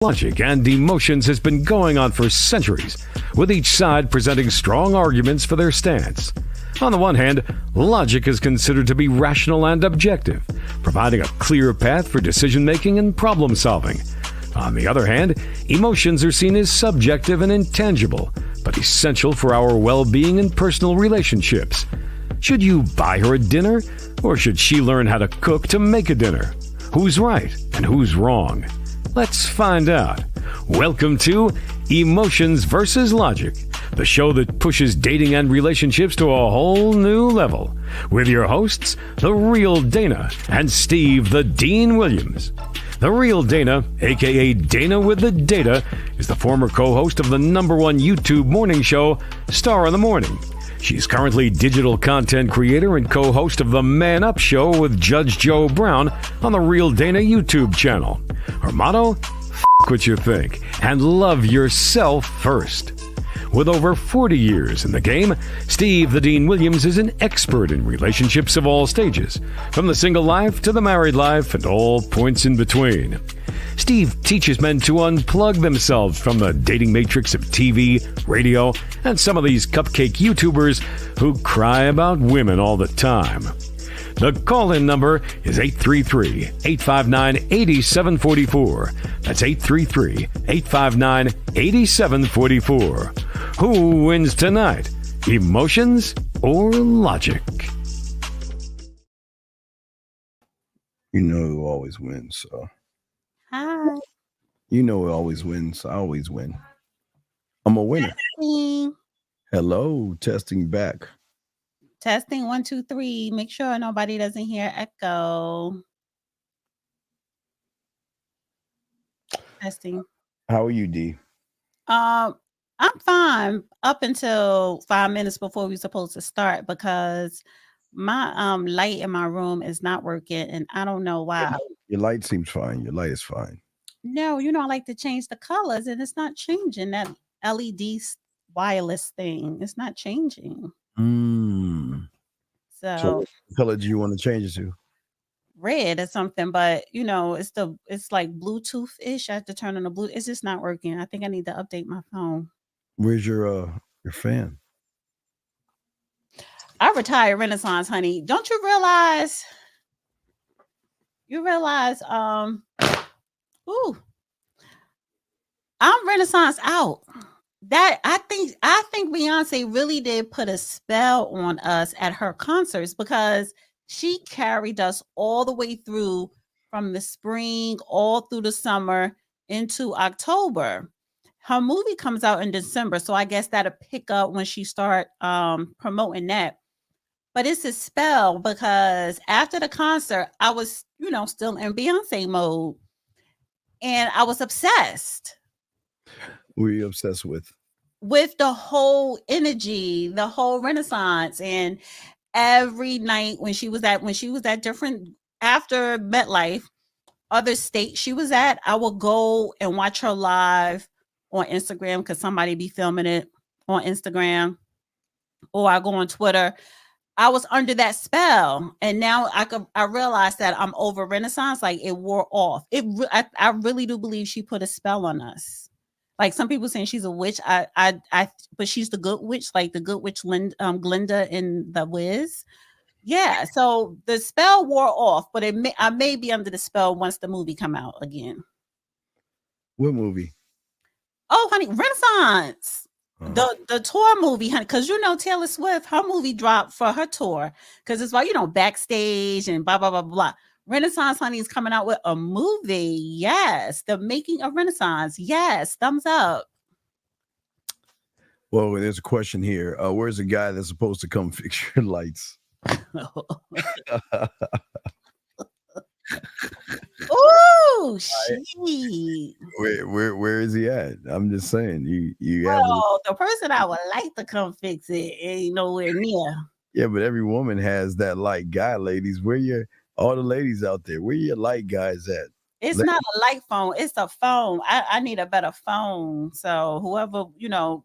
Logic and emotions has been going on for centuries, with each side presenting strong arguments for their stance. On the one hand, logic is considered to be rational and objective, providing a clear path for decision-making and problem-solving. On the other hand, emotions are seen as subjective and intangible, but essential for our well-being and personal relationships. Should you buy her a dinner, or should she learn how to cook to make a dinner? Who's right and who's wrong? Let's find out. Welcome to Emotions versus Logic, the show that pushes dating and relationships to a whole new level. With your hosts, The Real Dana and Steve the Dean Williams. The Real Dana, aka Dana with the Data, is the former co-host of the #1 YouTube morning show, Star in the Morning. She's currently digital content creator and co-host of the Man Up Show with Judge Joe Brown on the Real Dana YouTube channel. Her motto? F*** what you think and love yourself first. With over 40 years in the game, Steve the Dean Williams is an expert in relationships of all stages, from the single life to the married life and all points in between. Steve teaches men to unplug themselves from the dating matrix of TV, radio, and some of these cupcake YouTubers who cry about women all the time. The call-in number is 833-859-8744. That's 833-859-8744. Who wins tonight? Emotions or logic? You know who always wins, so. Hi. You know who always wins. I always win. I'm a winner. Testing. Hello, testing back. Testing 1, 2, 3. Make sure nobody doesn't hear echo. Testing. How are you, D? I'm fine up until 5 minutes before we're supposed to start because my light in my room is not working and I don't know why. Your light seems fine. Your light is fine. No, I like to change the colors and it's not changing. That LED wireless thing, it's not changing. So what color do you want to change it to? Red or something, but it's like Bluetooth-ish. I have to turn on the Bluetooth. It's just not working. I think I need to update my phone. Where's your fan? I retired Renaissance, honey. Don't you realize? I'm Renaissance out. That I think Beyonce really did put a spell on us at her concerts because she carried us all the way through from the spring, all through the summer into October. Her movie comes out in December, so I guess that'll pick up when she start promoting that. But it's a spell because after the concert, I was, still in Beyonce mode. And I was obsessed. What were you obsessed with? With the whole energy, the whole Renaissance. And every night when she was at different, after MetLife, other states she was at, I would go and watch her live on Instagram because somebody be filming it on Instagram. Or I go on Twitter. I was under that spell, and now I realized that I'm over Renaissance. Like it wore off. I really do believe she put a spell on us. Like some people saying she's a witch. But she's the good witch, like the good witch Glinda in The Wiz. Yeah. So the spell wore off, but I may be under the spell once the movie come out again. What movie? Oh, honey, Renaissance. The tour movie, honey, because Taylor Swift, her movie dropped for her tour because it's like backstage and blah blah blah blah. Renaissance, honey, is coming out with a movie. Yes, the making of Renaissance. Yes, thumbs up. Well, there's a question here. Where's the guy that's supposed to come fix your lights? Oh, shit. Where is he at? I'm just saying. The person I would like to come fix it ain't nowhere near. Yeah, but every woman has that light guy, ladies. All the ladies out there, where your light guys at? It's not a light phone, it's a phone. I need a better phone. So whoever,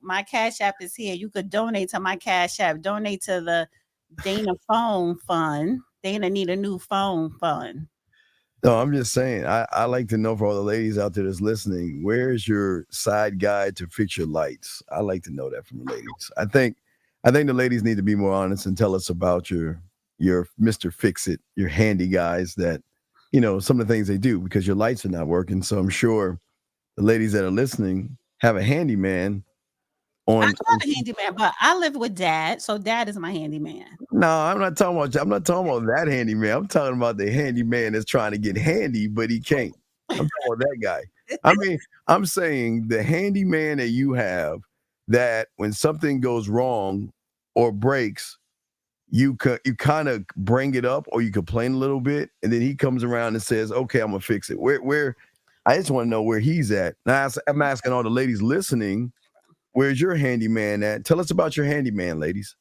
my Cash App is here. You could donate to my Cash App, donate to the Dana Phone Fund. Dana need a new phone fund. No, I'm just saying. I like to know for all the ladies out there that's listening, where's your side guide to fix your lights? I like to know that from the ladies. I think the ladies need to be more honest and tell us about your Mr. Fix It, your handy guys that, some of the things they do because your lights are not working. So I'm sure the ladies that are listening have a handyman I on. do have a handyman, but I live with dad, so dad is my handyman. No, I'm not talking about that handyman. I'm talking about the handyman that's trying to get handy, but he can't. I'm talking about that guy. I mean, I'm saying the handyman that you have that when something goes wrong or breaks, you kind of bring it up or you complain a little bit, and then he comes around and says, "Okay, I'm gonna fix it." Where I just want to know where he's at. Now I'm asking all the ladies listening, where's your handyman at? Tell us about your handyman, ladies.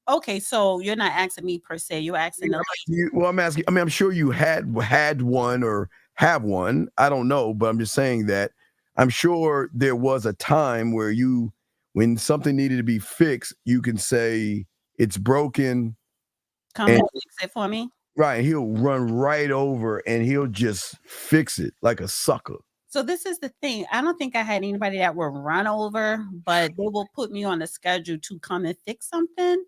Okay, so you're not asking me per se. You're asking the Well, I'm asking. I mean, I'm sure you had one or have one. I don't know, but I'm just saying that I'm sure there was a time where when something needed to be fixed, you can say it's broken, come and and fix it for me. right, he'll run right over and he'll just fix it like a sucker. So this is the thing. I don't think I had anybody that will run over, but they will put me on the schedule to come and fix something.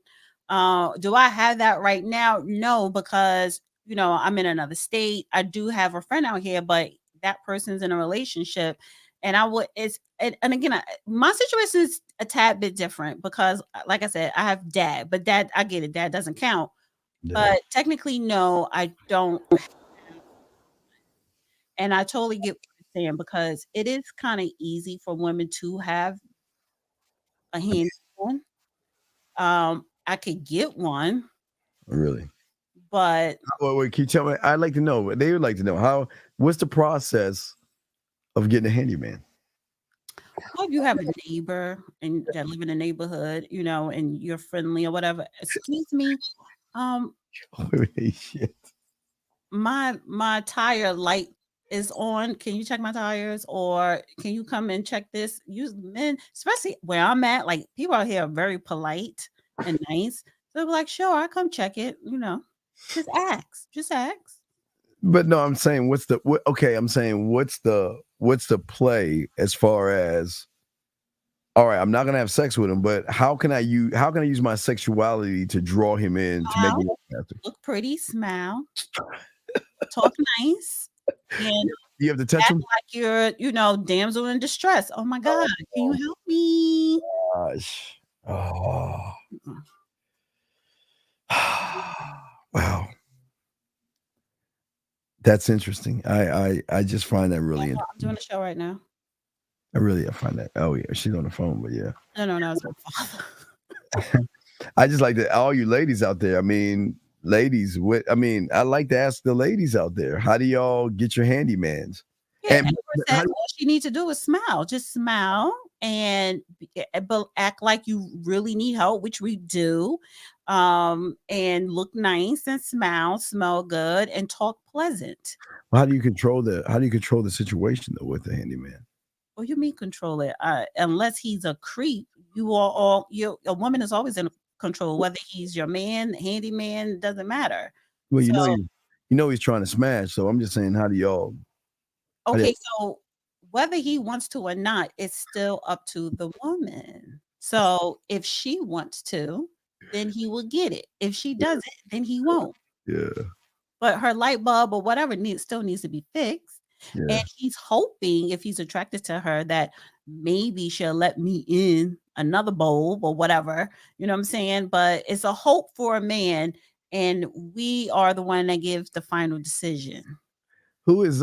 Do I have that right now? No, because I'm in another state. I do have a friend out here, but that person's in a relationship, and and again, my situation is a tad bit different because, like I said, I have dad, but dad, I get it, dad doesn't count. Yeah. But technically, no, I don't. And I totally get what you're saying because it is kind of easy for women to have a handyman. I could get one, Really. but Wait, can you tell me? I'd like to know. They would like to know what's the process of getting a handyman? well, if you have a neighbor and that live in a neighborhood, and you're friendly or whatever. Excuse me, um, Shit. my tire light is on. Can you check my tires, or can you come and check this? You men, especially where I'm at, like people out here are very polite and nice. So they're like, sure, I come check it. Just ask. But no, I'm saying I'm saying what's the play as far as all right, I'm not gonna have sex with him, but how can I use my sexuality to draw him in to make him happy? Look pretty, smile, talk nice, and You have to touch act him? like you're, damsel in distress. Oh my God, can you help me? Gosh. Oh. Mm-mm. Wow. That's interesting. I just find that really I'm interesting. doing a show right now. I find that. Oh yeah, she's on the phone, but yeah. No, it's my father. I just like that all you ladies out there. I mean, ladies, I like to ask the ladies out there, how do y'all get your handymans? Yeah, And Amber said all she needs to do is smile. Just smile and but act like you really need help, which we do. And look nice and smell good, and talk pleasant. how do you control the situation though with the handyman? What do you mean control it? Unless he's a creep, a woman is always in control, whether he's your man, handyman, doesn't matter. Well, So he's trying to smash. So I'm just saying, how do y'all? okay, so whether he wants to or not, it's still up to the woman. So if she wants to, then he will get it. If she doesn't, then he won't. Yeah, But her light bulb or whatever still needs to be fixed. yeah. And he's hoping, if he's attracted to her, that maybe she'll let me in another bulb or whatever. You know what I'm saying? But it's a hope for a man, and we are the one that gives the final decision. Who is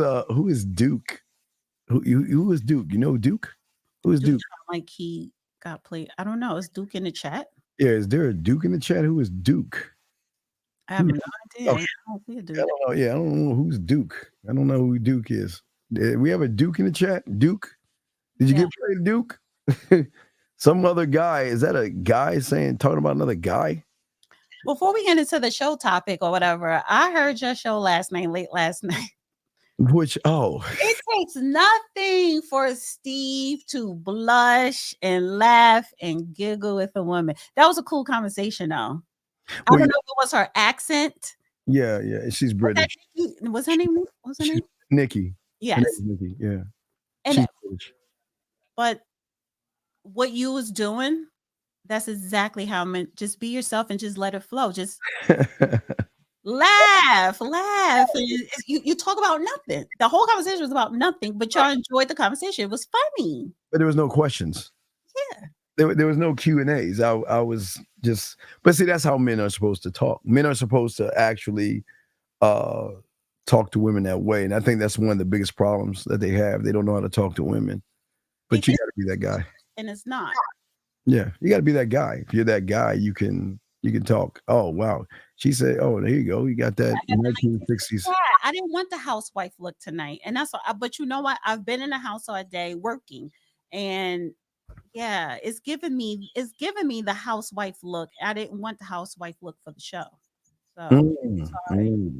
Duke? Who is Duke? You know Duke? Who is Duke? Like he got played. I don't know. Is Duke in the chat? Yeah, is there a Duke in the chat? Who is Duke? I have no idea. Okay. I don't see a Duke. I don't know. Yeah, I don't know who's Duke. I don't know who Duke is. We have a Duke in the chat. Duke, did you get played, Duke? Some other guy. Is that a guy talking about another guy? Before we get into the show topic or whatever, I heard your show late last night. It takes nothing for Steve to blush and laugh and giggle with a woman. That was a cool conversation, though. I don't know if it was her accent Yeah, she's British. Was her name? What's her name? Nikki. Her Yes. name's Nikki. Yeah, And she's British. but what you was doing, that's exactly how I'm meant. Just be yourself and just let it flow. Just laugh. And you talk about nothing. The whole conversation was about nothing, but y'all enjoyed the conversation. It was funny. But there was no questions. Yeah. There was no Q&As. I was just, but see, that's how men are supposed to talk. Men are supposed to actually talk to women that way. And I think that's one of the biggest problems that they have. They don't know how to talk to women. But you got to be that guy. And it's not. Yeah, you got to be that guy. If you're that guy, you can talk. Oh, wow. She said, oh, there you go. You got that 1960s. I didn't want the housewife look tonight. And that's what, but you know what? I've been in the house all day working. And yeah, it's giving me the housewife look. I didn't want the housewife look for the show. So sorry.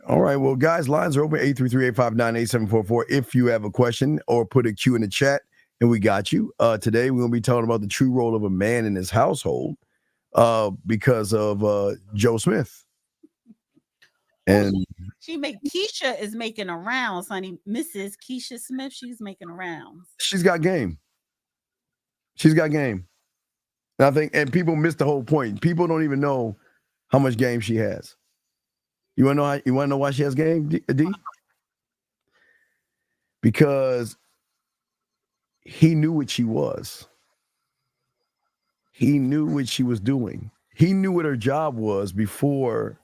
All right. Well, guys, lines are open 833-859-8744 if you have a question or put a Q in the chat and we got you. Today we're gonna be talking about the true role of a man in his household because of Joe Smith. And Keisha is making a rounds, honey. Mrs. Keisha Smith, she's making a rounds. She's got game. And I think, and people miss the whole point. People don't even know how much game she has. You want to know why she has game, D? Because he knew what she was. He knew what she was doing. He knew what her job was before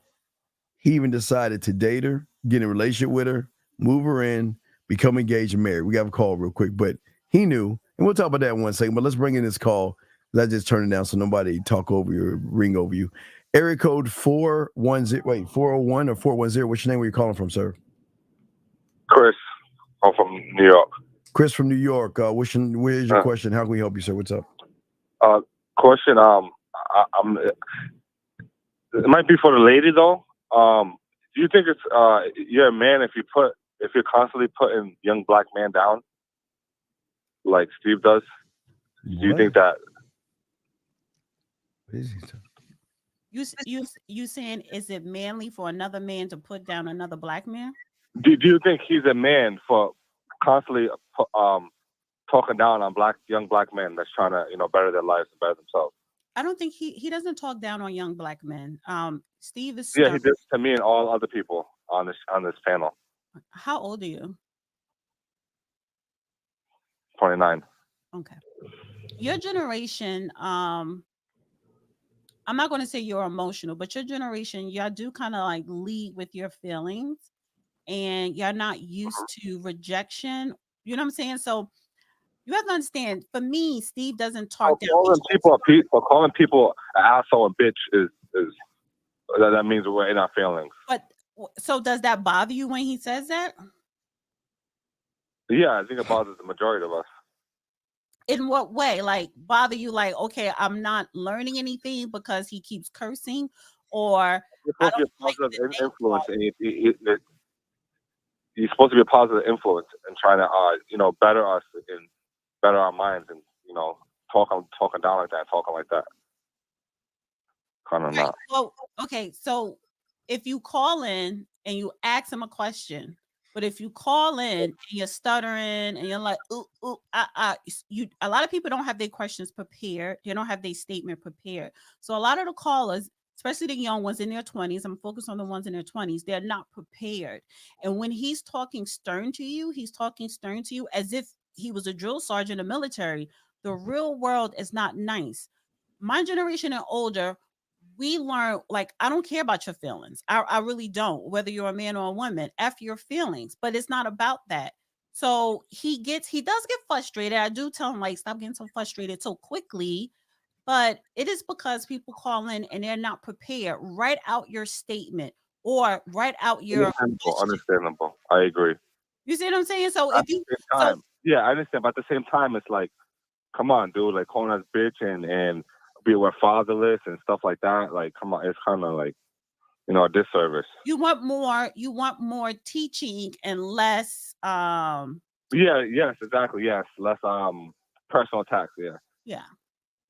he even decided to date her, get in a relationship with her, move her in, become engaged and married. We got a call real quick, but he knew. And we'll talk about that in 1 second. But let's bring in this call. I just turn it down so nobody talk over you or ring over you. Area code 401 or 410. What's your name? Where you calling from, sir? Chris. I'm from New York. Chris from New York. Where's your question? How can we help you, sir? What's up? Question. It might be for the lady though. Do you think it's you're a man if you're constantly putting young black man down, like Steve does? What? Do you think that? What is he You saying is it manly for another man to put down another black man? Do you think he's a man for constantly talking down on young black men that's trying to better their lives and better themselves? I don't think he doesn't talk down on young black men. Steve is he did to me and all other people on this panel. How old are you? 29. Okay. Your generation, I'm not going to say you're emotional, but your generation, y'all do kind of like lead with your feelings and you're not used to rejection. You know what I'm saying? So you have to understand, for me, Steve doesn't talk down. Calling people an asshole and bitch is that means we're in our feelings. But so does that bother you when he says that? Yeah, I think it bothers the majority of us. In what way? Like bother you? Like, okay, I'm not learning anything because he keeps cursing, or you're supposed to be a positive influence, and you're supposed to be a positive influence and trying to better us and better our minds, and talking down like that, talking like that. Kind of not. Well, okay, so if you call in and you ask him a question, but if you call in and you're stuttering and you're like, a lot of people don't have their questions prepared. They don't have their statement prepared. So a lot of the callers, especially the young ones in their 20s, I'm focused on the ones in their 20s, they're not prepared. And when he's talking stern to you, he's talking stern to you as if he was a drill sergeant in the military. The real world is not nice. My generation and older, we learn, like, I don't care about your feelings. I really don't, whether you're a man or a woman. F your feelings, but it's not about that. So he does get frustrated. I do tell him, like, stop getting so frustrated so quickly. But it is because people call in and they're not prepared. Write out your statement or write out your understandable. I agree. You see what I'm saying? So yeah, I understand. But at the same time, it's like, come on, dude, like calling us bitch and we're fatherless and stuff like that. Like, come on, it's kind of like, a disservice. You want more teaching and less yes, exactly. Yes. Less personal attacks, yeah. Yeah.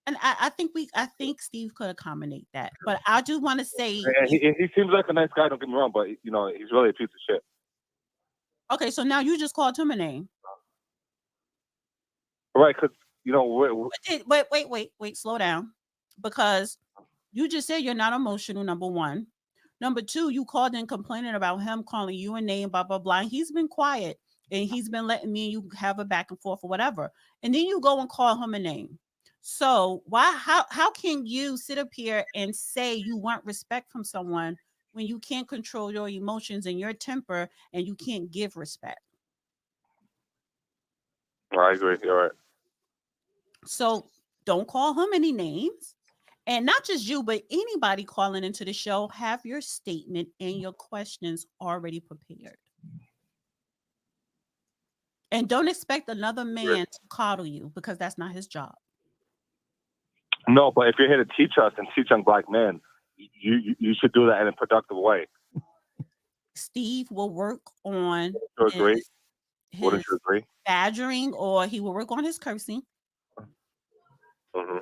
And I think Steve could accommodate that. But I do want to say, And he seems like a nice guy. Don't get me wrong, but he's really a piece of shit. okay, so now you just called him a name. Right? Because Wait, slow down, because you just said you're not emotional. Number one. Number two, you called in complaining about him calling you a name, blah blah blah. And he's been quiet, and he's been letting me and you have a back and forth or whatever. And then you go and call him a name. So how can you sit up here and say you want respect from someone when you can't control your emotions and your temper and you can't give respect? I agree. You're right. So don't call him any names. And not just you, but anybody calling into the show, have your statement and your questions already prepared. And don't expect another man to coddle you, because that's not his job. No, but if you're here to teach us and teach young black men, you should do that in a productive way. Steve will work on Wouldn't you agree? badgering, or he will work on his cursing. Mm-hmm.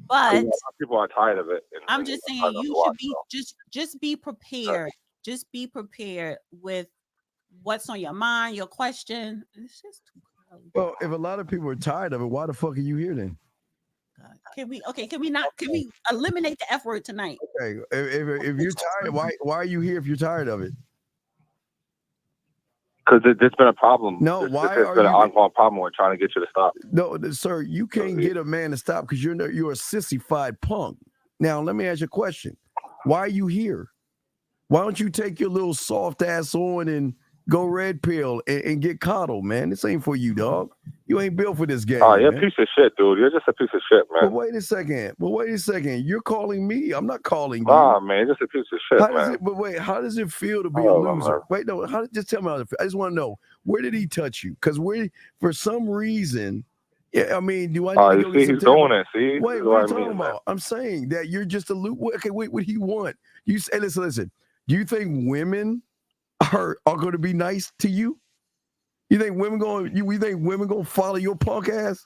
But people are tired of it. I'm just saying you should be just be prepared. Just be prepared with what's on your mind, your question. It's just too early. Well, if a lot of people are tired of it, why the fuck are you here then? Can we eliminate the F word tonight? Okay, if you're tired, why are you here if you're tired of it? Because it's been a problem. No, why it's are been you? an ongoing problem. We're trying to get you to stop. No, sir, you can't get a man to stop because you're a sissified punk. Now, let me ask you a question. Why are you here? Why don't you take your little soft ass on and go red pill and get coddled, man? This ain't for you, dog. You ain't built for this game. Oh, you're man. a piece of shit, dude. You're just a piece of shit, man. But wait a second. You're calling me. I'm not calling you. Nah, man, you're just a piece of shit, how does it feel to be a loser? Man. Wait, no. Just tell me how it feels. I just want to know, where did he touch you? Because for some reason, yeah, I mean, do I need to go get some he's doing it. See? Wait, what are you talking about? Man. I'm saying that you're just a loser. Okay, wait, what do you want? You say, listen. Do you think women are going to be nice to you? You think women gonna follow your punk ass?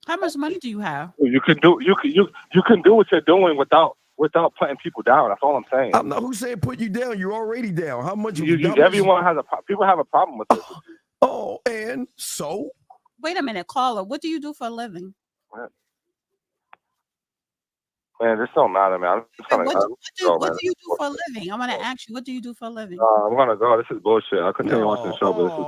How much money do you have? You can do what you're doing without putting people down. That's all I'm saying. I'm not. Who said put you down? You're already down. How much? Everyone has people have a problem with this. Oh, and so? Wait a minute, caller. What do you do for a living? Man, this don't matter, man. What do you do for a living? I'm gonna ask you. What do you do for a living? I'm gonna go. This is bullshit. I'll continue watching the show, but this is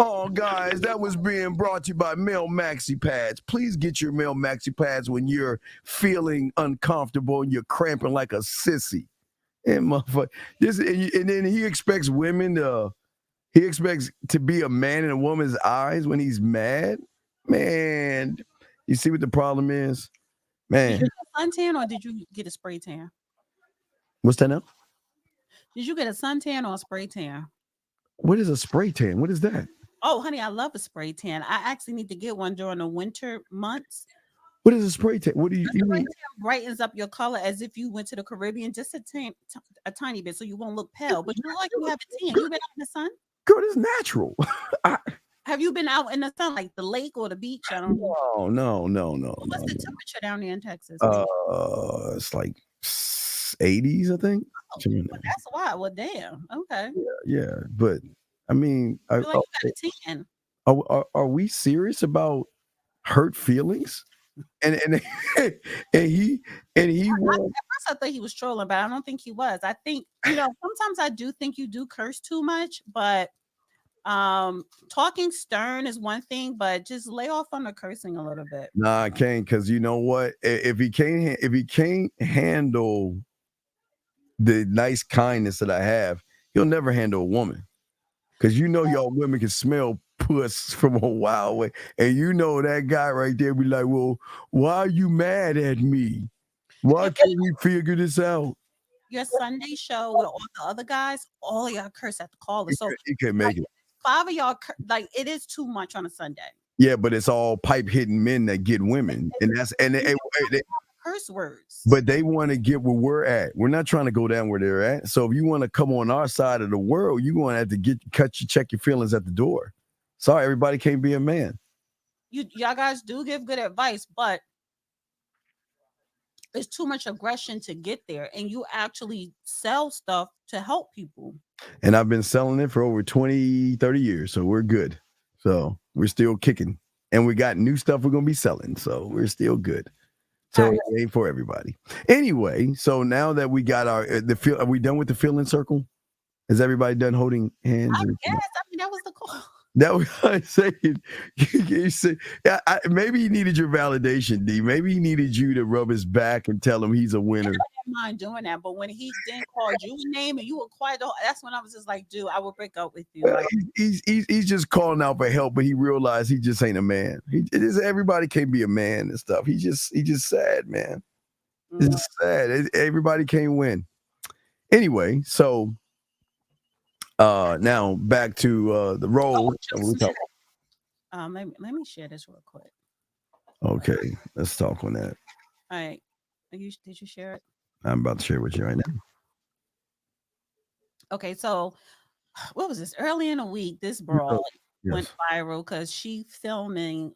bullshit. Guys, that was being brought to you by Male Maxi Pads. Please get your Male Maxi Pads when you're feeling uncomfortable and you're cramping like a sissy. And motherfucker, and then he expects to be a man in a woman's eyes when he's mad. Man, you see what the problem is? Man. Did you get a suntan or did you get a spray tan? What's that now? Did you get a suntan or a spray tan? What is a spray tan? What is that? Oh, honey, I love a spray tan. I actually need to get one during the winter months. What is a spray tan? What do you spray mean? Tan brightens up your color as if you went to the Caribbean, just a tiny bit, so you won't look pale. But you look like you have a tan. You been out in the sun? Girl, it's natural. Have you been out in the sun, like the lake or the beach? I don't know. No. What's the temperature down there in Texas? It's like 80s, I think. Well, that's why. Well, damn. Okay. Yeah. But I mean, you got a tan. Are we serious about hurt feelings? And he at first I thought he was trolling, but I don't think he was. I think, sometimes I do think you do curse too much, but talking stern is one thing, but just lay off on the cursing a little bit. Nah, I can't, because you know what? If he can't handle the nice kindness that I have, he'll never handle a woman. Because y'all women can smell puss from a while away. And that guy right there be like, well, why are you mad at me? Why can't we figure this out? Your Sunday show with all the other guys, all of y'all curse at the caller. So you can't make it. 5 of y'all, it is too much on a Sunday. Yeah, but it's all pipe hitting men that get women. And they curse words. But they want to get where we're at. We're not trying to go down where they're at. So if you want to come on our side of the world, you're going to have to check your feelings at the door. Sorry, everybody can't be a man. Y'all guys do give good advice, but it's too much aggression to get there, and you actually sell stuff to help people. And I've been selling it for over 20, 30 years, so we're good. So we're still kicking, and we got new stuff we're gonna be selling, so we're still good. So All right. it ain't for everybody. Anyway, so now that we got our are we done with the feeling circle? Is everybody done holding hands? I guess. I mean, that was the call. That was what I'm saying. You say, maybe he needed your validation, D. Maybe he needed you to rub his back and tell him he's a winner. I didn't mind doing that, but when he then called you a name and you were quiet, that's when I was just like, dude, I will break up with you. Well, Like, he's just calling out for help, but he realized he just ain't a man. Everybody can't be a man and stuff. He just sad, man. It's sad. Everybody can't win. Anyway, so now back to the role. let me share this real quick. Okay, let's talk on that. All right. Did you share it? I'm about to share it with you right now. Okay, so what was this? Early in the week, this broad went viral because she filming,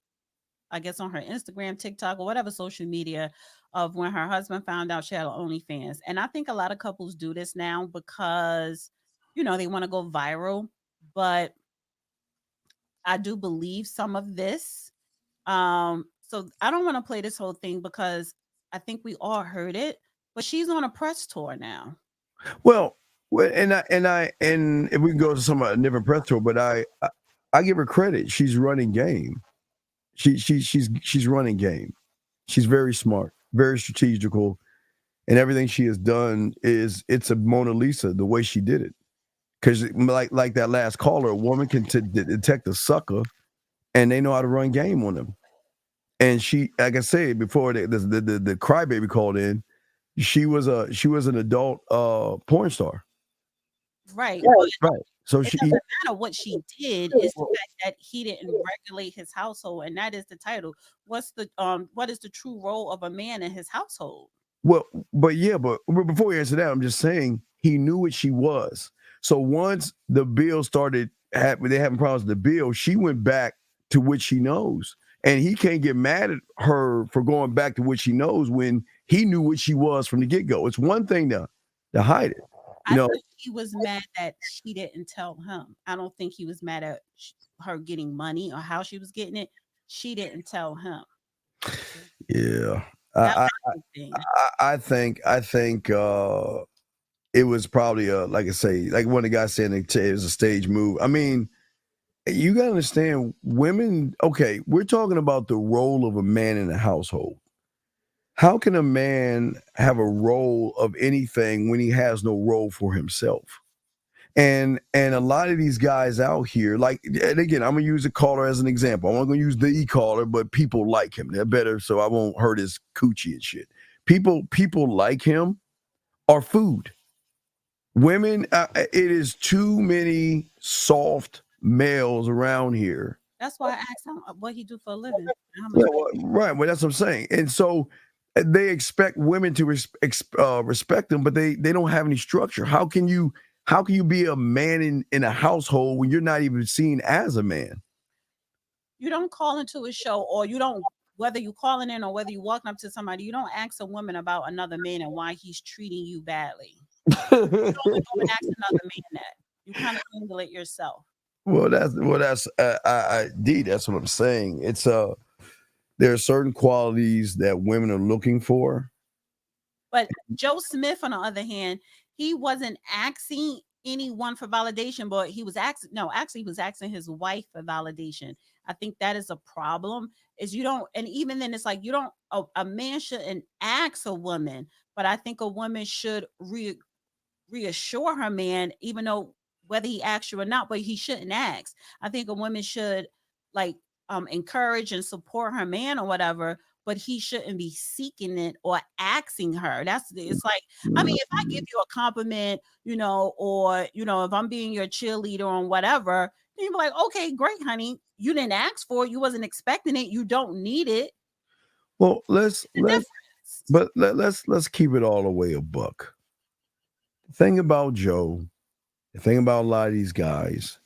I guess on her Instagram, TikTok, or whatever social media, of when her husband found out she had an OnlyFans. And I think a lot of couples do this now because, they want to go viral. But I do believe some of this. So I don't want to play this whole thing because I think we all heard it. But she's on a press tour now. Well, and if we can go to some different press tour, but I give her credit. She's running game. She's running game. She's very smart, very strategical, and everything she has done it's a Mona Lisa the way she did it. Because like that last caller, a woman can detect a sucker, and they know how to run game on them. And she, like I said before, the crybaby called in. She was an adult porn star. Right. Right. So it doesn't matter what she did, is the fact that he didn't regulate his household, and that is the title. What is the true role of a man in his household? Well, but before we answer that, I'm just saying he knew what she was. So once the bill started having problems with the bill, she went back to what she knows. And he can't get mad at her for going back to what she knows when he knew what she was from the get-go. It's one thing to hide it. I think he was mad that she didn't tell him. I don't think he was mad at her getting money or how she was getting it. She didn't tell him. Yeah. I think it was probably like I say, like one of the guys saying it was a stage move. I mean, you got to understand, women, okay, we're talking about the role of a man in a household. How can a man have a role of anything when he has no role for himself? And a lot of these guys out here, and again, I'm going to use a caller as an example. I'm not going to use the e-caller, but people like him. They're better, so I won't hurt his coochie and shit. People like him are food. Women, it is too many soft males around here. That's why I asked him what he do for a living. Right, well, that's what I'm saying. And so they expect women to respect them, but they don't have any structure. How can you be a man in a household when you're not even seen as a man? You don't call into a show, or you don't, whether you calling in or whether you walking up to somebody, you don't ask a woman about another man and why he's treating you badly. You don't go and ask another man that. You kind of handle it yourself. Well, that's D. That's what I'm saying. It's there are certain qualities that women are looking for. But Joe Smith, on the other hand, he wasn't asking anyone for validation, but he was asking. No, actually, he was asking his wife for validation. I think that is a problem. Is you don't, and even then, it's like you don't. A man shouldn't ask a woman, but I think a woman should reassure her man, even though whether he asks you or not, but he shouldn't ask. I think a woman should encourage and support her man or whatever, but he shouldn't be seeking it or asking her. It's like, I mean, if I give you a compliment, or if I'm being your cheerleader or whatever, then you'll be like, okay, great, honey. You didn't ask for it, you wasn't expecting it, you don't need it. Well, let's keep it all the way a buck. The thing about Joe, the thing about a lot of these guys,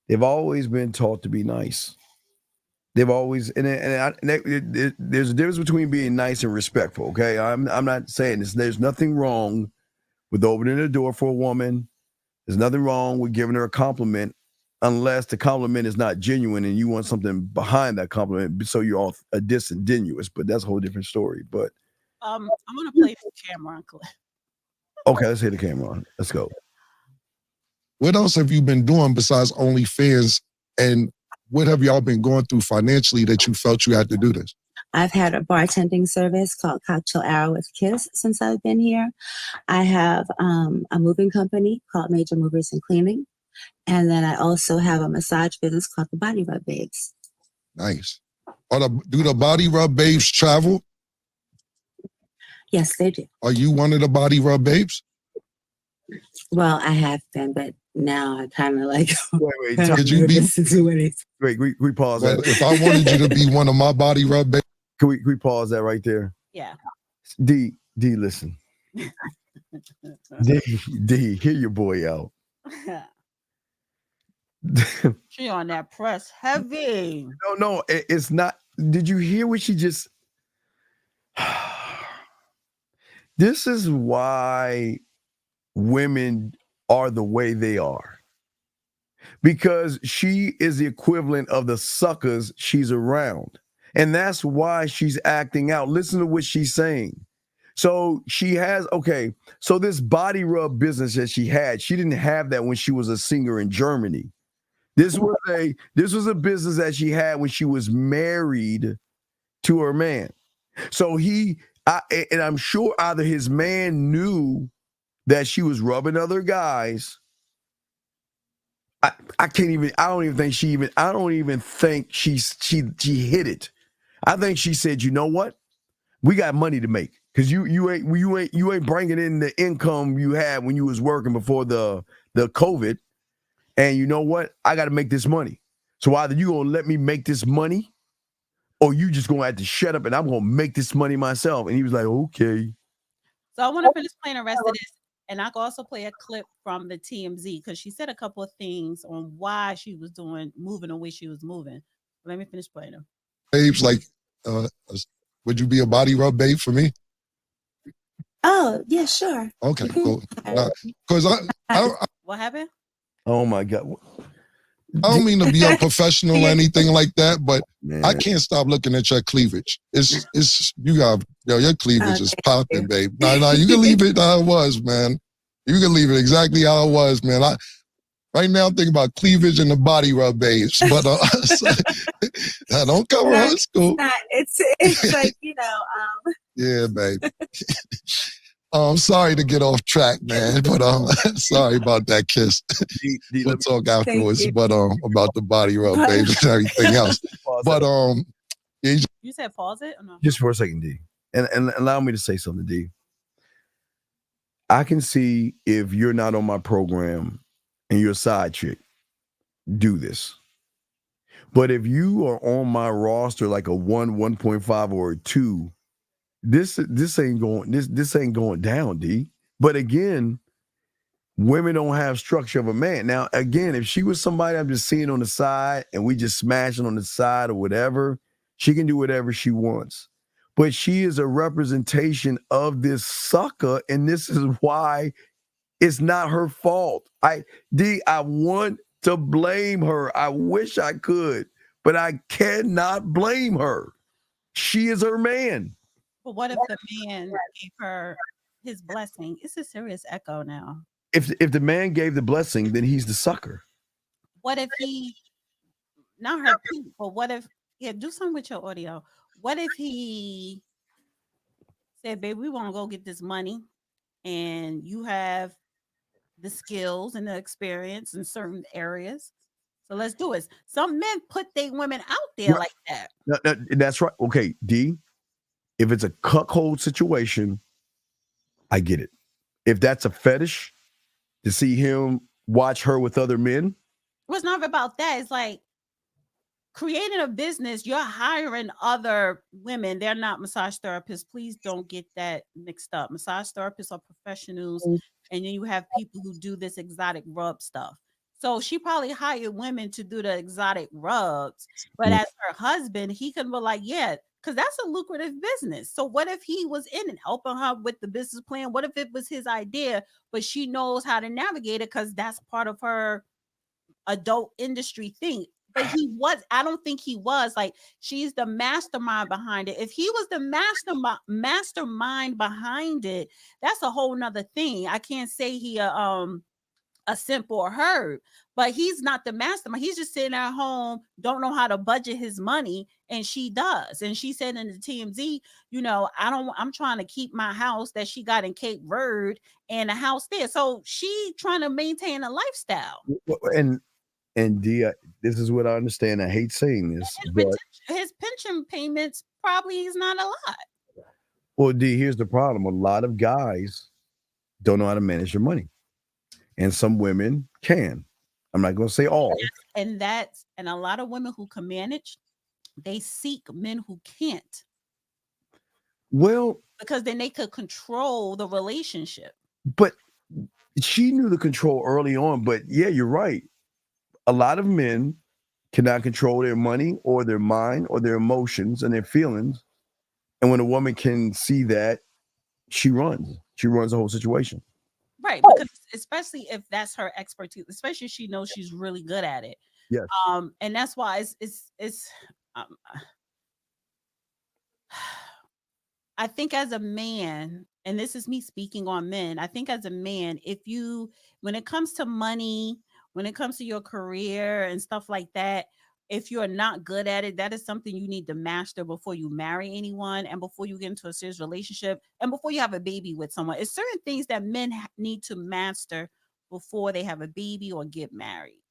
They've always been taught to be nice. They've always there's a difference between being nice and respectful. Okay, I'm not saying this. There's nothing wrong with opening the door for a woman. There's nothing wrong with giving her a compliment, unless the compliment is not genuine and you want something behind that compliment, so you're all disingenuous. But that's a whole different story. But I'm gonna play the Cameron clip. okay, let's hit the camera on. Let's go. What else have you been doing besides OnlyFans, and what have y'all been going through financially that you felt you had to do this? I've had a bartending service called Cocktail Hour with Kiss since I've been here. I have a moving company called Major Movers and Cleaning. And then I also have a massage business called the Body Rub Babes. Nice. Do the Body Rub Babes travel? Yes, they do. Are you one of the Body Rub Babes? Well, I have been, but now I kind of like. Wait, Could you be? Wait, we pause Well, that. if I wanted you to be one of my Body Rub Babes. Can we pause that right there? Yeah. D, listen. D, hear your boy out. She on that press heavy. No, it's not. Did you hear what she just? This is why women are the way they are, because she is the equivalent of the suckers she's around, and that's why she's acting out. Listen to what she's saying. So she has, okay, so this body rub business that she didn't have that when she was a singer in Germany. This was a business that she had when she was married to her man. So and I'm sure either his man knew that she was rubbing other guys. I don't even think she hit it. I think she said, you know what? We got money to make, because you ain't bringing in the income you had when you was working before the COVID. And you know what? I got to make this money. So either you gonna let me make this money, or you just gonna have to shut up and I'm gonna make this money myself. And he was like, okay. So I want to finish playing the rest of this, and I can also play a clip from the TMZ, because she said a couple of things on why she was moving the way she was moving. Let me finish playing them. Babes, like, would you be a Body Rub Babe for me? Oh, yeah, sure. Okay, cool. Because What happened? Oh my God. I don't mean to be unprofessional or anything like that, but Man. I can't stop looking at your cleavage. Your cleavage is popping, babe. No, you can leave it how it was, man. You can leave it exactly how it was, man. Right now I'm thinking about cleavage and the Body Rub Babes, but don't cover her. It's cool. It's like, Yeah, babe. I'm sorry to get off track, man, but sorry about that kiss. We'll talk afterwards, but about the Body Rub Babes and everything else. But You said pause it or no? Just for a second, D. And allow me to say something, D. I can see if you're not on my program and you're a side chick, do this. But if you are on my roster like a 1.5, or a 2, this ain't going down, D. But again, women don't have structure of a man. Now, again, if she was somebody I'm just seeing on the side and we just smashing on the side or whatever, she can do whatever she wants. But she is a representation of this sucker, and this is why it's not her fault. I want to blame her. I wish I could, but I cannot blame her. She is her man. But what if the man gave her his blessing? It's a serious echo now. If the man gave the blessing, then he's the sucker. What if he, not her peep, but what if, do something with your audio. What if he said, babe, we want to go get this money, and you have the skills and the experience in certain areas, so let's do it. Some men put their women out there like that. No, that's right. Okay, D, if it's a cuckold situation, I get it. If that's a fetish to see him watch her with other men. Well, it's not about that. It's like creating a business. You're hiring other women. They're not massage therapists. Please don't get that mixed up. Massage therapists are professionals, and then you have people who do this exotic rub stuff. So she probably hired women to do the exotic rubs, but as her husband, he can be like, yeah, because that's a lucrative business. So what if he was in it helping her with the business plan? What if it was his idea, but she knows how to navigate it because that's part of her adult industry thing? But I don't think he was like, she's the mastermind behind it. If he was the mastermind behind it, that's a whole nother thing. I can't say he a simp or herb, but he's not the mastermind. He's just sitting at home, don't know how to budget his money, and she does. And she said in the TMZ, I'm trying to keep my house that she got in Cape Verde and a house there. So she trying to maintain a lifestyle. And Dia, this is what I understand. I hate saying this, but His pension payments probably is not a lot. well, D, here's the problem. A lot of guys don't know how to manage their money. And some women can. I'm not going to say all. And a lot of women who can manage, they seek men who can't. Well, because then they could control the relationship. But she knew the control early on. But yeah, you're right. A lot of men cannot control their money or their mind or their emotions and their feelings. And when a woman can see that, she runs the whole situation. Right, because especially if that's her expertise, especially if she knows she's really good at it. Yes. And that's why it's I think as a man, and this is me speaking on men, I think as a man, when it comes to money, when it comes to your career and stuff like that, if you're not good at it, that is something you need to master before you marry anyone and before you get into a serious relationship and before you have a baby with someone. It's certain things that men need to master before they have a baby or get married.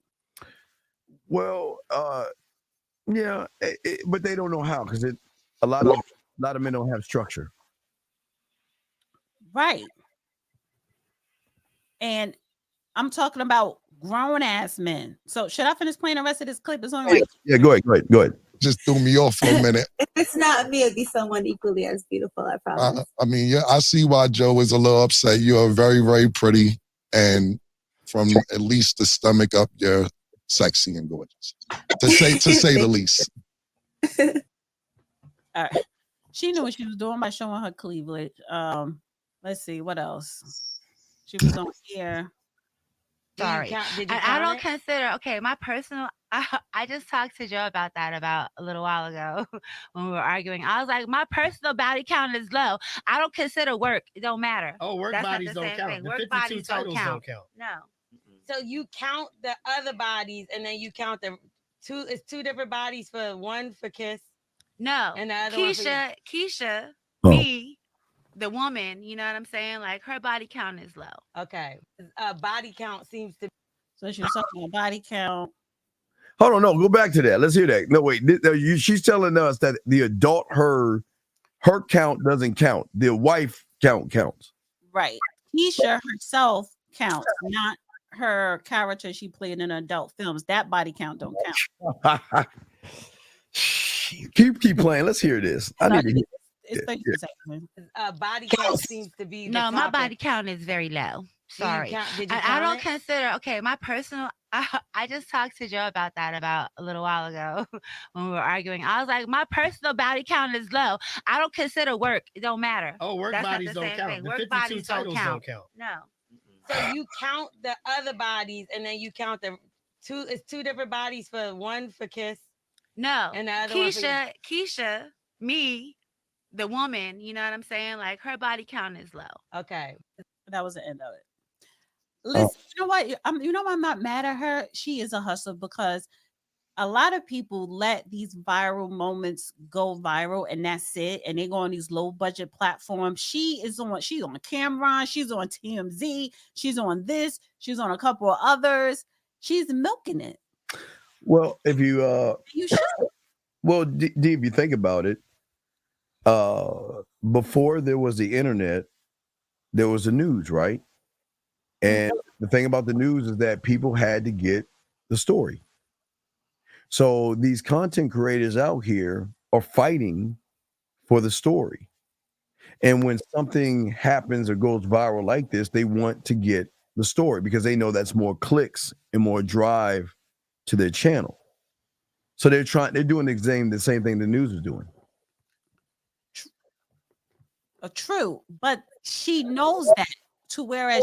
Well, yeah, but they don't know how because a lot of men don't have structure. Right. And I'm talking about grown ass men. So should I finish playing the rest of this clip? It's only yeah, go ahead. Just threw me off for a minute. If it's not me, it'd be someone equally as beautiful, I promise. I mean, yeah, I see why Joe is a little upset. You are very, very pretty, and from at least the stomach up, you're sexy and gorgeous, to say the least. All right. She knew what she was doing by showing her cleavage. Let's see what else. She was on here. Sorry. I don't consider, my personal, I just talked to Joe about that about a little while ago when we were arguing. I was like, my personal body count is low. I don't consider work. It don't matter. Oh, work That's bodies don't count. Thing. The Work 52 bodies titles don't count. No. So you count the other bodies and then you count the two different bodies for one for Kiss. No. And the other Keisha, me, the woman, you know what I'm saying? Like her body count is low. Okay. Body count seems to. So she was talking about body count. Hold on, no, go back to that. Let's hear that. No, wait. She's telling us that the adult her count doesn't count. The wife count counts. Right. Keisha herself counts, not her character she played in adult films. That body count don't count. keep playing. Let's hear this. I need to hear. It's 30 seconds. Body count seems to be. No, my body count is very low. Sorry. I don't consider, my personal, I just talked to Joe about that about a little while ago when we were arguing. I was like, my personal body count is low. I don't consider work. It don't matter. Oh, work bodies don't count. Thing. The work 52 bodies titles don't count. No. So you count the other bodies and then you count the two different bodies for one for Kiss. No. And the other Keisha, me, the woman, you know what I'm saying? Like her body count is low. Okay. That was the end of it. Listen, you know what? I'm not mad at her. She is a hustler because a lot of people let these viral moments go viral and that's it. And they go on these low budget platforms. She's on Cameron. She's on TMZ. She's on this. She's on a couple of others. She's milking it. Well, if you should. Well, D, if you think about it, before there was the internet, there was the news, right? And the thing about the news is that people had to get the story. So these content creators out here are fighting for the story. And when something happens or goes viral like this, they want to get the story because they know that's more clicks and more drive to their channel. So they're doing the same thing the news is doing. True, but she knows that to whereas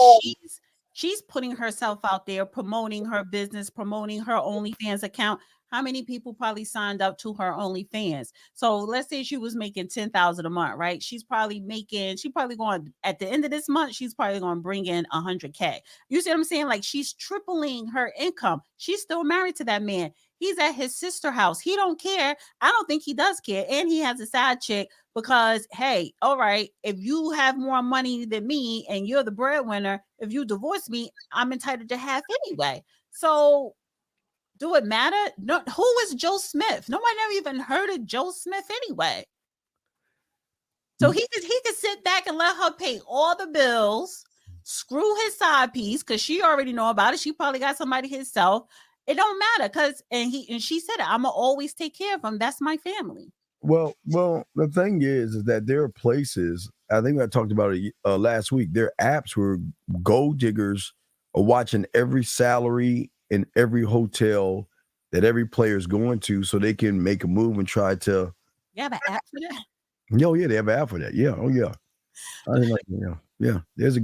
she's putting herself out there, promoting her business, promoting her OnlyFans account. How many people probably signed up to her OnlyFans? So let's say she was making 10,000 a month, right? She's probably going at the end of this month, she's probably going to bring in 100K. You see what I'm saying? Like she's tripling her income. She's still married to that man. He's at his sister house. He don't care. I don't think he does care. And he has a side chick because, hey, all right, if you have more money than me and you're the breadwinner, if you divorce me, I'm entitled to half anyway. So do it matter? No, who is Joe Smith? Nobody never even heard of Joe Smith anyway. So he could sit back and let her pay all the bills, screw his side piece because she already know about it. She probably got somebody herself. It don't matter because she said it. I'ma always take care of him. That's my family. Well, the thing is that there are places. I think I talked about it last week. There are apps where gold diggers are watching every salary in every hotel that every player is going to, so they can make a move and try to. You have an app for that? No, yeah, they have an app for that. Yeah, oh yeah. Yeah. There's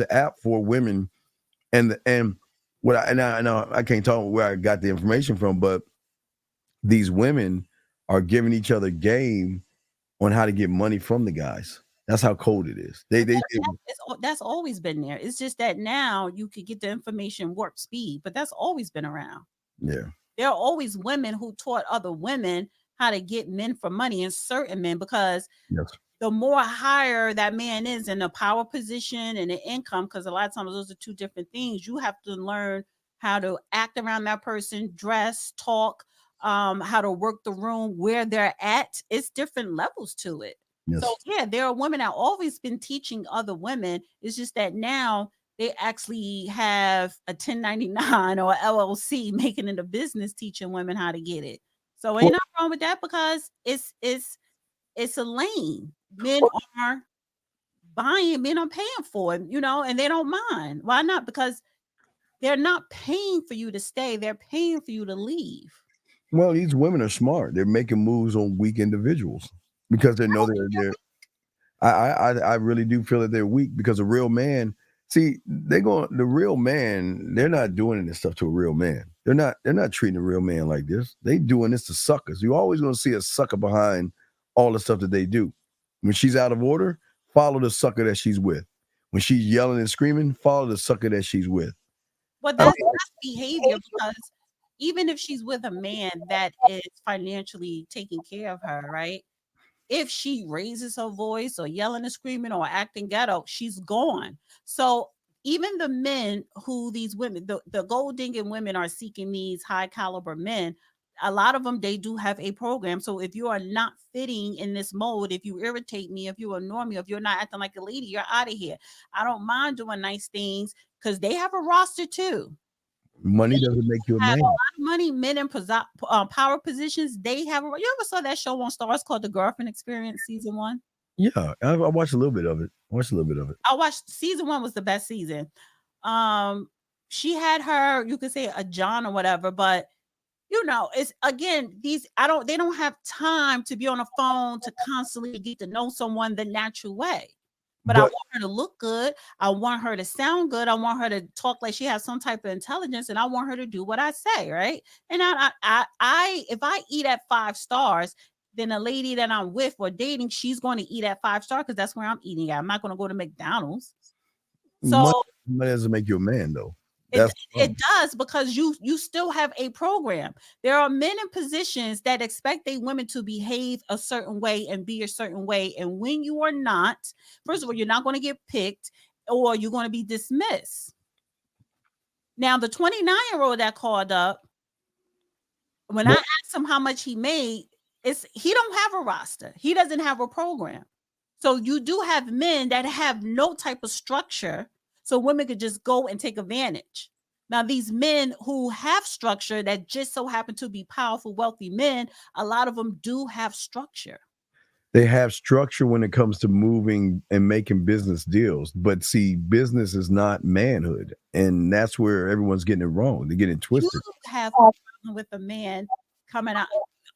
an app for women, and what I know I can't talk where I got the information from, but these women are giving each other game on how to get money from the guys. That's how cold it is. That's always been there. It's just that now you could get the information warp speed, but that's always been around. Yeah. There are always women who taught other women how to get men for money, and certain men, because the more higher that man is in a power position and the income, because a lot of times those are two different things. You have to learn how to act around that person, dress, talk, how to work the room, where they're at. It's different levels to it. Yes. So yeah, there are women that always been teaching other women. It's just that now they actually have a 1099 or LLC making it a business teaching women how to get it. So ain't nothing wrong with that because it's a lane. Men are buying, men are paying for it, and they don't mind. Why not? Because they're not paying for you to stay, they're paying for you to leave. Well, these women are smart. They're making moves on weak individuals because they know they're. I really do feel that they're weak because a real man. See, the real man. They're not doing this stuff to a real man. They're not treating a real man like this. They doing this to suckers. You're always going to see a sucker behind all the stuff that they do. When she's out of order, follow the sucker that she's with. When she's yelling and screaming, follow the sucker that she's with. But that's behavior because even if she's with a man that is financially taking care of her, right? If she raises her voice or yelling and screaming or acting ghetto, she's gone. So even the men who these women, the gold digging women are seeking these high caliber men, a lot of them, they do have a program. So if you are not fitting in this mode, if you irritate me, if you annoy me, if you're not acting like a lady, you're out of here. I don't mind doing nice things because they have a roster too. Money doesn't make you a man. A lot of money, men in power positions, they have. You ever saw that show on Stars called The Girlfriend Experience season 1? Yeah, I watched a little bit of it. I watched season 1 was the best season. She had her, you could say a John or whatever, but it's again, they don't have time to be on a phone to constantly get to know someone the natural way. But I want her to look good. I want her to sound good. I want her to talk like she has some type of intelligence, and I want her to do what I say, right? And if I eat at 5 stars, then a lady that I'm with or dating, she's going to eat at 5 star because that's where I'm eating at. I'm not going to go to McDonald's. So money doesn't make you a man, though. It does because you still have a program. There are men in positions that expect a women to behave a certain way and be a certain way. And when you are not, first of all, you're not going to get picked or you're going to be dismissed. Now, the 29-year-old that called up, when I asked him how much he made, he don't have a roster. He doesn't have a program. So you do have men that have no type of structure. So women could just go and take advantage. Now, these men who have structure that just so happen to be powerful, wealthy men, a lot of them do have structure. They have structure when it comes to moving and making business deals. But see, business is not manhood. And that's where everyone's getting it wrong. They're getting twisted. You have a problem with a man coming out,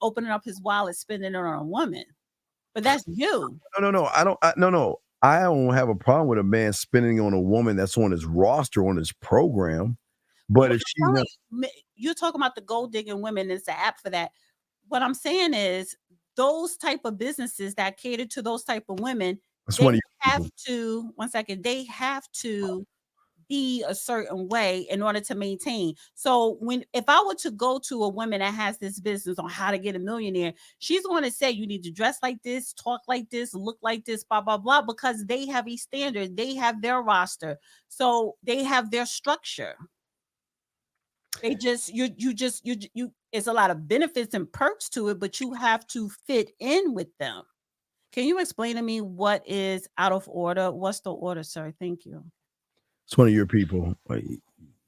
opening up his wallet, spending it on a woman. But that's you. No. I don't have a problem with a man spending on a woman that's on his roster, on his program. But if she's not, you're talking about the gold digging women, it's an app for that. What I'm saying is those type of businesses that cater to those type of women, they have to be a certain way in order to maintain. So if I were to go to a woman that has this business on how to get a millionaire, she's going to say you need to dress like this, talk like this, look like this, blah blah blah, because they have a standard, they have their roster, so they have their structure. They just you it's a lot of benefits and perks to it, but you have to fit in with them. Can you explain to me what is out of order? What's the order, sir? Thank you. It's one of your people.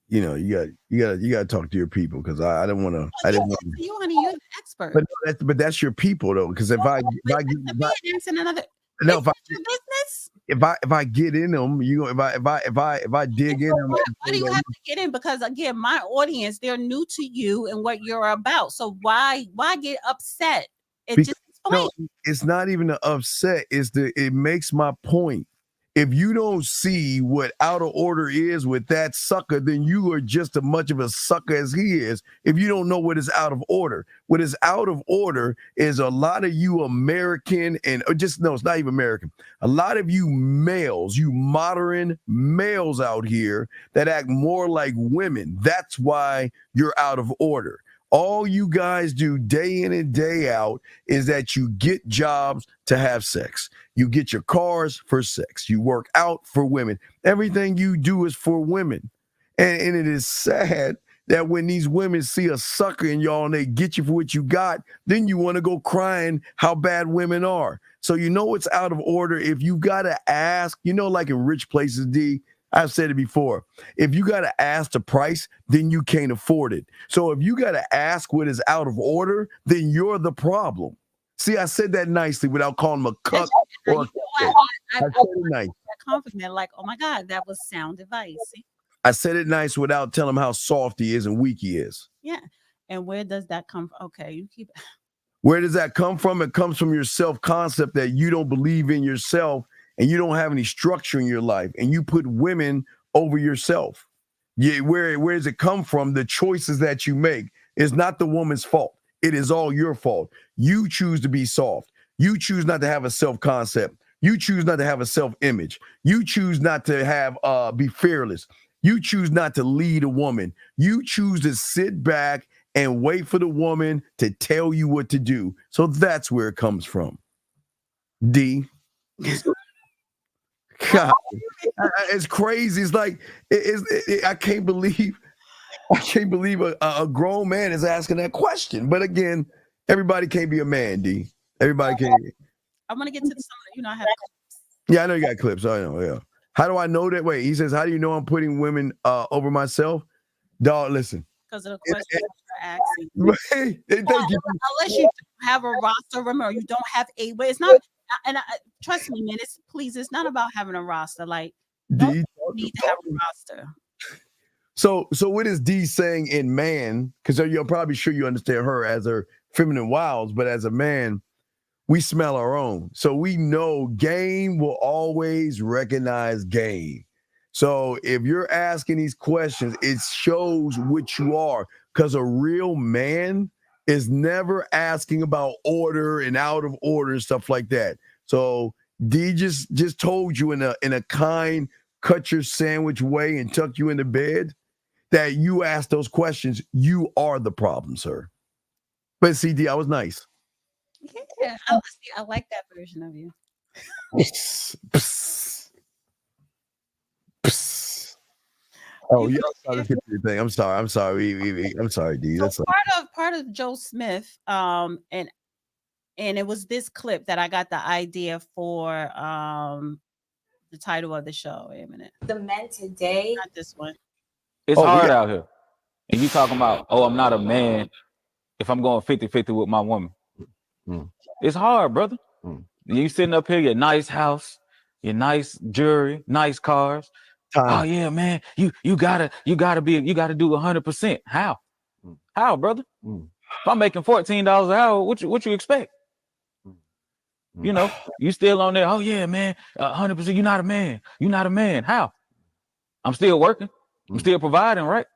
You got to talk to your people, because I don't want to. I didn't want you, honey. You're an expert. But that's your people though. Because if I get in them, if I dig in them, why do you have to get in? Because again, my audience, they're new to you and what you're about. So why get upset? Just explain. No, it's not even the upset. It makes my point. If you don't see what out of order is with that sucker, then you are just as much of a sucker as he is. If you don't know what is out of order, what is out of order is a lot of you American it's not even American. A lot of you males, you modern males out here that act more like women. That's why you're out of order. All you guys do day in and day out is that you get jobs to have sex. You get your cars for sex. You work out for women. Everything you do is for women. And it is sad that when these women see a sucker in y'all and they get you for what you got, then you want to go crying how bad women are. So you know it's out of order. If you got to ask, like in rich places, D, I've said it before. If you got to ask the price, then you can't afford it. So if you got to ask what is out of order, then you're the problem. See, I said that nicely without calling him a cuck or I said it nice. Confident, like, oh my God, that was sound advice. See? I said it nice without telling him how soft he is and weak he is. Yeah. And where does that come from? Okay, you keep. Where does that come from? It comes from your self-concept that you don't believe in yourself. And you don't have any structure in your life, and you put women over yourself. Yeah, where does it come from? The choices that you make is not the woman's fault. It is all your fault. You choose to be soft. You choose not to have a self-concept. You choose not to have a self-image. You choose not to have be fearless. You choose not to lead a woman. You choose to sit back and wait for the woman to tell you what to do. So that's where it comes from. D. God, it's crazy. It's like I can't believe a grown man is asking that question. But again, everybody can't be a man, D. Everybody can't. I want to get to some. I have clips. Yeah, I know you got clips. I know. Yeah. How do I know that? Wait, he says, how do you know I'm putting women over myself? Dog, listen. Because of the question you're asking. Thank you. Unless you have a roster, remember, you don't have a. But it's not. And trust me, man. It's not about having a roster. Like, you need to have a roster. So what is D saying in man? Because you're probably sure you understand her as her feminine wiles, but as a man, we smell our own. So we know game will always recognize game. So if you're asking these questions, it shows what you are. Because a real man is never asking about order and out of order and stuff like that. So D just told you in a kind, cut your sandwich way and tuck you into bed that you ask those questions. You are the problem, sir. But see, D, I was nice. Yeah, I like that version of you. Oh, yeah, I'm sorry. I'm sorry, D. So that's part of Joe Smith, and it was this clip that I got the idea for the title of the show. Wait a minute. The men today, not this one. It's hard out here. And you talking about, I'm not a man if I'm going 50-50 with my woman. It's hard, brother. You sitting up here, your nice house, your nice jewelry, nice cars. Oh yeah, man. You gotta do 100%. How? How, brother? If I'm making $14 an hour, what you expect? You know, you still on there. Oh yeah, man. 100%. You're not a man. You're not a man. How? I'm still working. I'm still providing, right?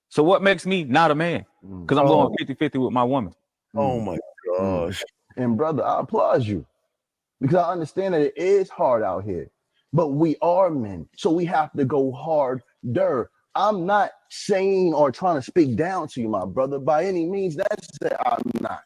So what makes me not a man? Because I'm going 50-50 with my woman. Oh my gosh. And brother, I applaud you because I understand that it is hard out here, but we are men, so we have to go harder. I'm not saying or trying to speak down to you, my brother, by any means. That's that I'm not.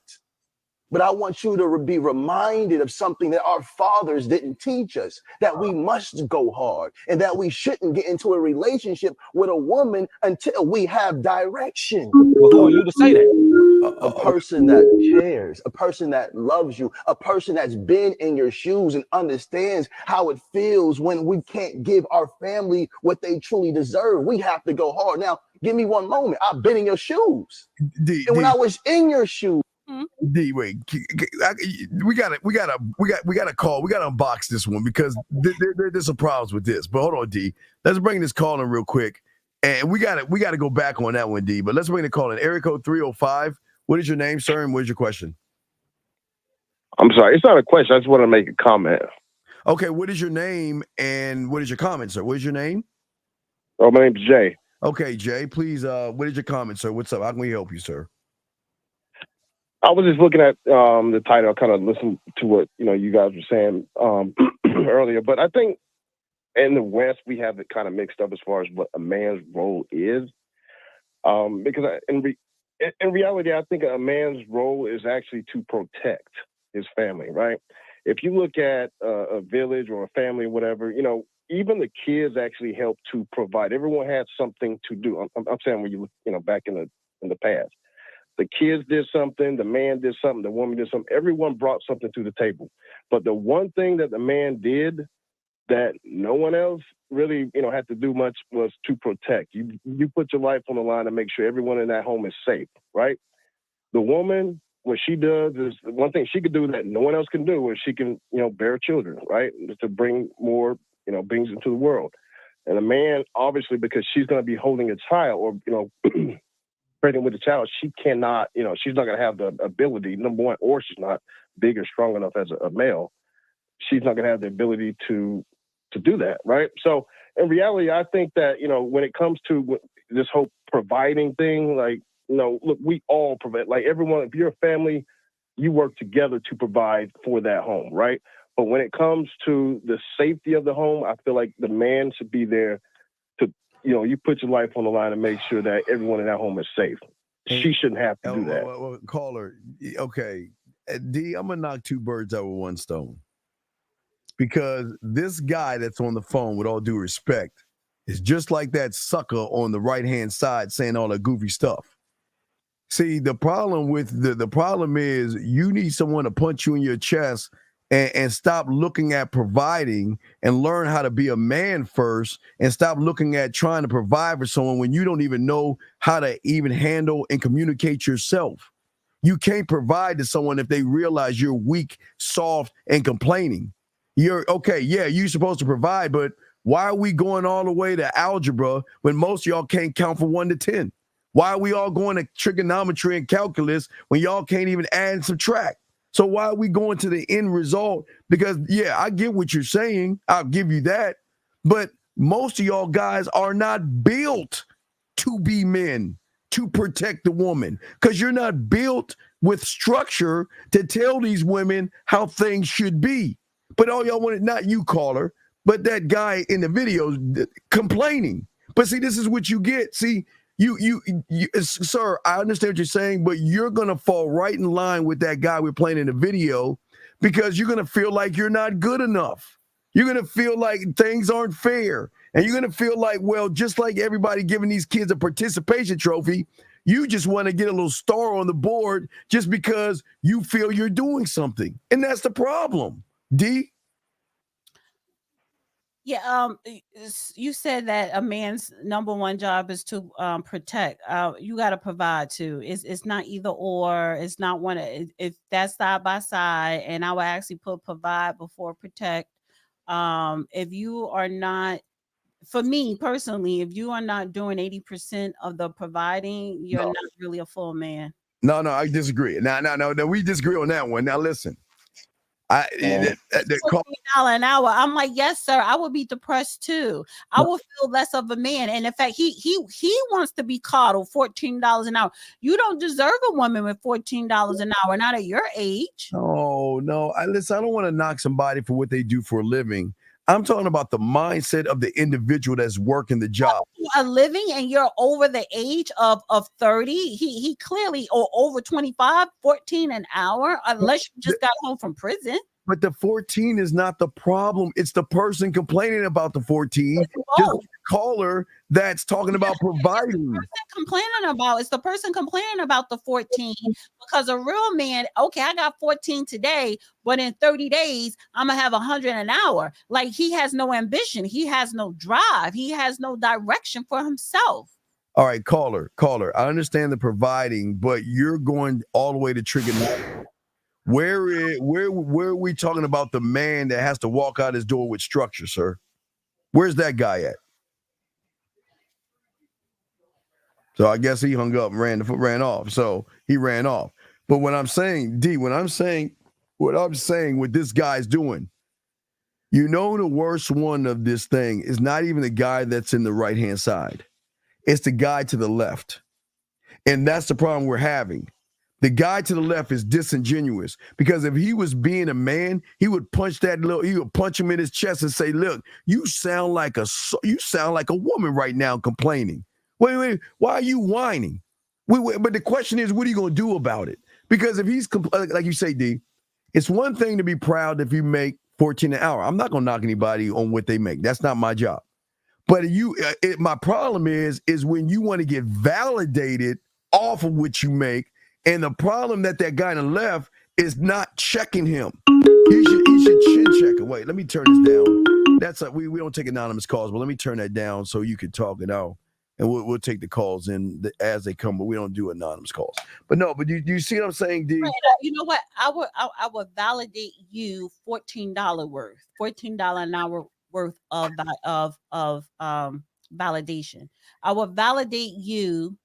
But I want you to be reminded of something that our fathers didn't teach us, that we must go hard and that we shouldn't get into a relationship with a woman until we have direction. Well, who are you to say that? A person that cares, a person that loves you, a person that's been in your shoes and understands how it feels when we can't give our family what they truly deserve. We have to go hard. Now, give me one moment. I've been in your shoes. And when I was in your shoes, D, wait, we gotta call. We gotta unbox this one because there's some problems with this. But hold on, D. Let's bring this call in real quick, and we gotta go back on that one, D. But let's bring the call in. Area code 305. What is your name, sir, and what is your question? I'm sorry, it's not a question. I just want to make a comment. Okay, what is your name and what is your comment, sir? What is your name? Oh, my name's Jay. Okay, Jay. Please, what is your comment, sir? What's up? How can we help you, sir? I was just looking at the title, kind of listened to what you guys were saying earlier, but I think in the West we have it kind of mixed up as far as what a man's role is, because in reality, I think a man's role is actually to protect his family, right? If you look at a village or a family, or whatever, even the kids actually help to provide. Everyone had something to do. I'm saying when you look, back in the past. The kids did something, the man did something, the woman did something. Everyone brought something to the table. But the one thing that the man did that no one else really, had to do much was to protect. You put your life on the line to make sure everyone in that home is safe, right? The woman, what she does is one thing she could do that no one else can do is she can, bear children, right? To bring more, beings into the world. And a man, obviously, because she's going to be holding a child or, pregnant with a child, she cannot, she's not going to have the ability, number one, or she's not big or strong enough as a male. She's not going to have the ability to do that, right? So in reality, I think that, when it comes to this whole providing thing, like, look, we all provide, like everyone, if you're a family, you work together to provide for that home, right? But when it comes to the safety of the home, I feel like the man should be there to, you put your life on the line and make sure that everyone in that home is safe. She shouldn't have to do that. Well, caller, okay. D, I'm going to knock two birds out with one stone. Because this guy that's on the phone, with all due respect, is just like that sucker on the right-hand side saying all that goofy stuff. See, the problem with the problem is you need someone to punch you in your chest and stop looking at providing and learn how to be a man first and stop looking at trying to provide for someone when you don't even know how to even handle and communicate yourself. You can't provide to someone if they realize you're weak, soft, and complaining. You're okay, yeah, you're supposed to provide, but why are we going all the way to algebra when most of y'all can't count from 1 to 10? Why are we all going to trigonometry and calculus when y'all can't even add and subtract? So why are we going to the end result? Because, yeah, I get what you're saying. I'll give you that. But most of y'all guys are not built to be men, to protect the woman, because you're not built with structure to tell these women how things should be. But all y'all wanted, not you, caller, but that guy in the video complaining. But see, this is what you get. See, you, sir, I understand what you're saying, but you're going to fall right in line with that guy we're playing in the video because you're going to feel like you're not good enough. You're going to feel like things aren't fair. And you're going to feel like, well, just like everybody giving these kids a participation trophy, you just want to get a little star on the board just because you feel you're doing something. And that's the problem. D? Yeah, you said that a man's number one job is to protect. You got to provide too. It's not either or. It's not one. If that's side by side, and I would actually put provide before protect. If you are not, for me personally, if you are not doing 80% of the providing, you're No, not really a full man. no, I disagree. No, we disagree on that one. Now listen, $14 an hour. I'm like, yes, sir. I would be depressed too. I would feel less of a man. And in fact, he wants to be coddled. $14 an hour. You don't deserve a woman with $14 an hour, not at your age. No. Listen, I don't want to knock somebody for what they do for a living. I'm talking about the mindset of the individual that's working the job. A living and you're over the age of 30. He clearly, or over 25, 14 an hour, unless you just got home from prison. But the 14 is not the problem. It's the person complaining about the 14. Just caller that's talking about providing. It's the person complaining about the 14, because a real man, okay, I got 14 today, but in 30 days, I'm gonna have 100 an hour. Like, he has no ambition, he has no drive, he has no direction for himself. All right, caller. I understand the providing, but you're going all the way to trigonometry. Where are we talking about the man that has to walk out his door with structure, sir? Where's that guy at? So I guess he hung up and ran off. So he ran off. But what I'm saying, what I'm saying what this guy's doing, the worst one of this thing is not even the guy that's in the right-hand side. It's the guy to the left. And that's the problem we're having. The guy to the left is disingenuous, because if he was being a man, he would punch him in his chest and say, "Look, you sound like a woman right now complaining. Wait, why are you whining?" But the question is, what are you going to do about it? Because if he's like you say, D, it's one thing to be proud if you make 14 an hour. I'm not going to knock anybody on what they make. That's not my job. But my problem is when you want to get validated off of what you make. And the problem that guy on the left is not checking him. He should chin check him. Wait, let me turn this down. That's we don't take anonymous calls, but let me turn that down so you can talk it out, and we'll take the calls in as they come. But we don't do anonymous calls. But you see what I'm saying, D? Right, you know what? I would validate you $14 worth, $14 an hour worth of validation. I would validate you.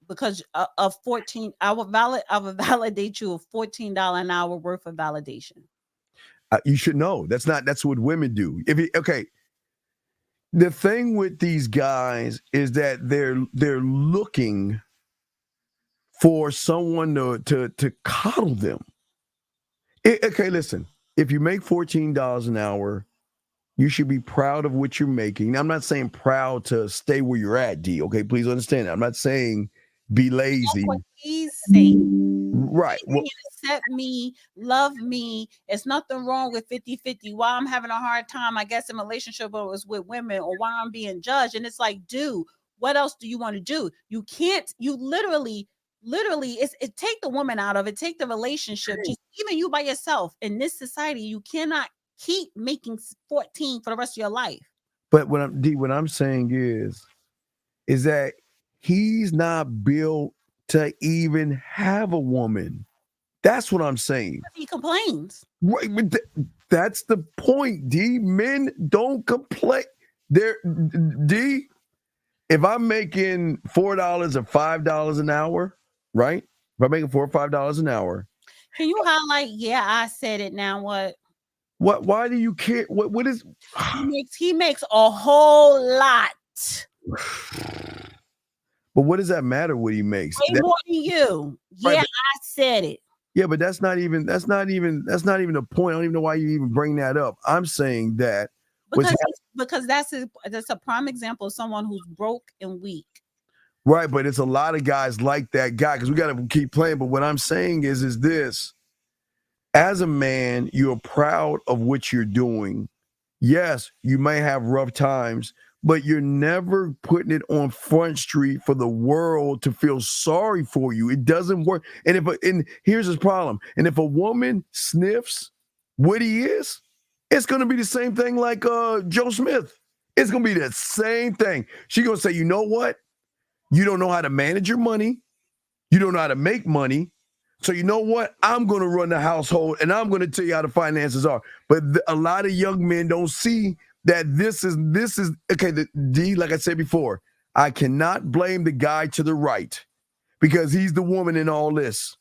Because of 14, I would validate you of $14 an hour worth of validation. You should know that's what women do. The thing with these guys is that they're looking for someone to coddle them. Listen, if you make $14 an hour, you should be proud of what you're making. Now, I'm not saying proud to stay where you're at, D. Okay, please understand that. I'm not saying be lazy. That's what he's saying. Right. Well, accept me, love me. It's nothing wrong with 50-50. Why I'm having a hard time, I guess, in relationship was with women, or why I'm being judged. And it's like, dude, what else do you want to do? You can't, you literally, take the woman out of it, take the relationship, just even you by yourself. In this society, you cannot keep making 14 for the rest of your life. But what I'm saying is that he's not built to even have a woman. That's what I'm saying. He complains. Right, but that's the point, D. Men don't complain. D, if I'm making $4 or $5 an hour, right? If I'm making $4 or $5 an hour. Can you highlight, yeah, I said it, now what? Why do you care? What is he makes a whole lot. But what does that matter what he makes? Way more than you. Yeah, right, I said it. Yeah, but that's not even the point. I don't even know why you even bring that up. I'm saying that because that's a prime example of someone who's broke and weak. Right, but it's a lot of guys like that guy, because we got to keep playing. But what I'm saying is this: as a man, you're proud of what you're doing. Yes, you may have rough times, but you're never putting it on Front Street for the world to feel sorry for you. It doesn't work. And here's his problem. And if a woman sniffs what he is, It's going to be the same thing like Joe Smith. It's going to be the same thing. She's going to say, you know what? You don't know how to manage your money. You don't know how to make money. So you know what? I'm going to run the household, and I'm going to tell you how the finances are. But a lot of young men don't see that this is okay. Like I said before, I cannot blame the guy to the right because he's the woman in all this.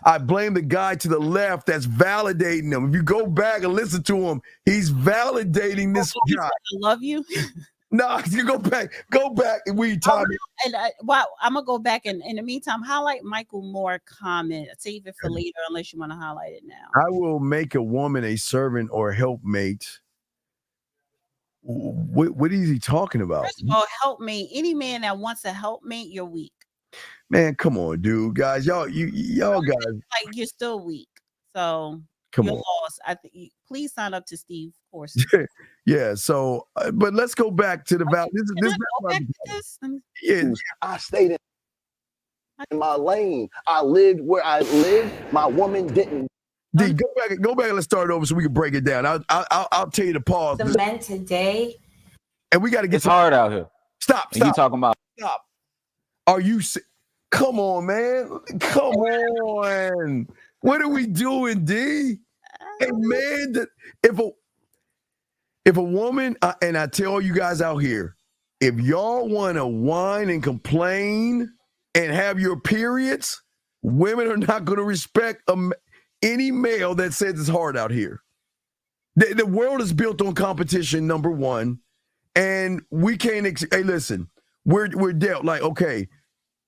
I blame the guy to the left that's validating him. If you go back and listen to him, he's validating this guy. I love you. No, you go back and we time. And I'm gonna go back and in the meantime highlight Michael Moore comment. Save it for later unless you want to highlight it now. I will make a woman a servant or helpmate. What is he talking about? First of all, helpmate. Any man that wants a helpmate, you're weak. Man, come on, dude, guys, y'all guys, like you're still weak. So come you're on. lost. I think please sign up to Steve course. Yeah. So, but let's go back to the value. Yeah, I stayed in my lane. I lived where I lived. My woman didn't. D, go back and let's start over so we can break it down. I'll tell you the pause. The men today, and we got to get. It's hard out here. Stop. You talking about? Stop. Are you? Come on, man. Come on. What are we doing, D? Hey, man, if a woman, and I tell you guys out here, if y'all want to whine and complain and have your periods, women are not going to respect any male that says it's hard out here. The world is built on competition, number one, and we can't. Hey, listen, we're dealt like, okay,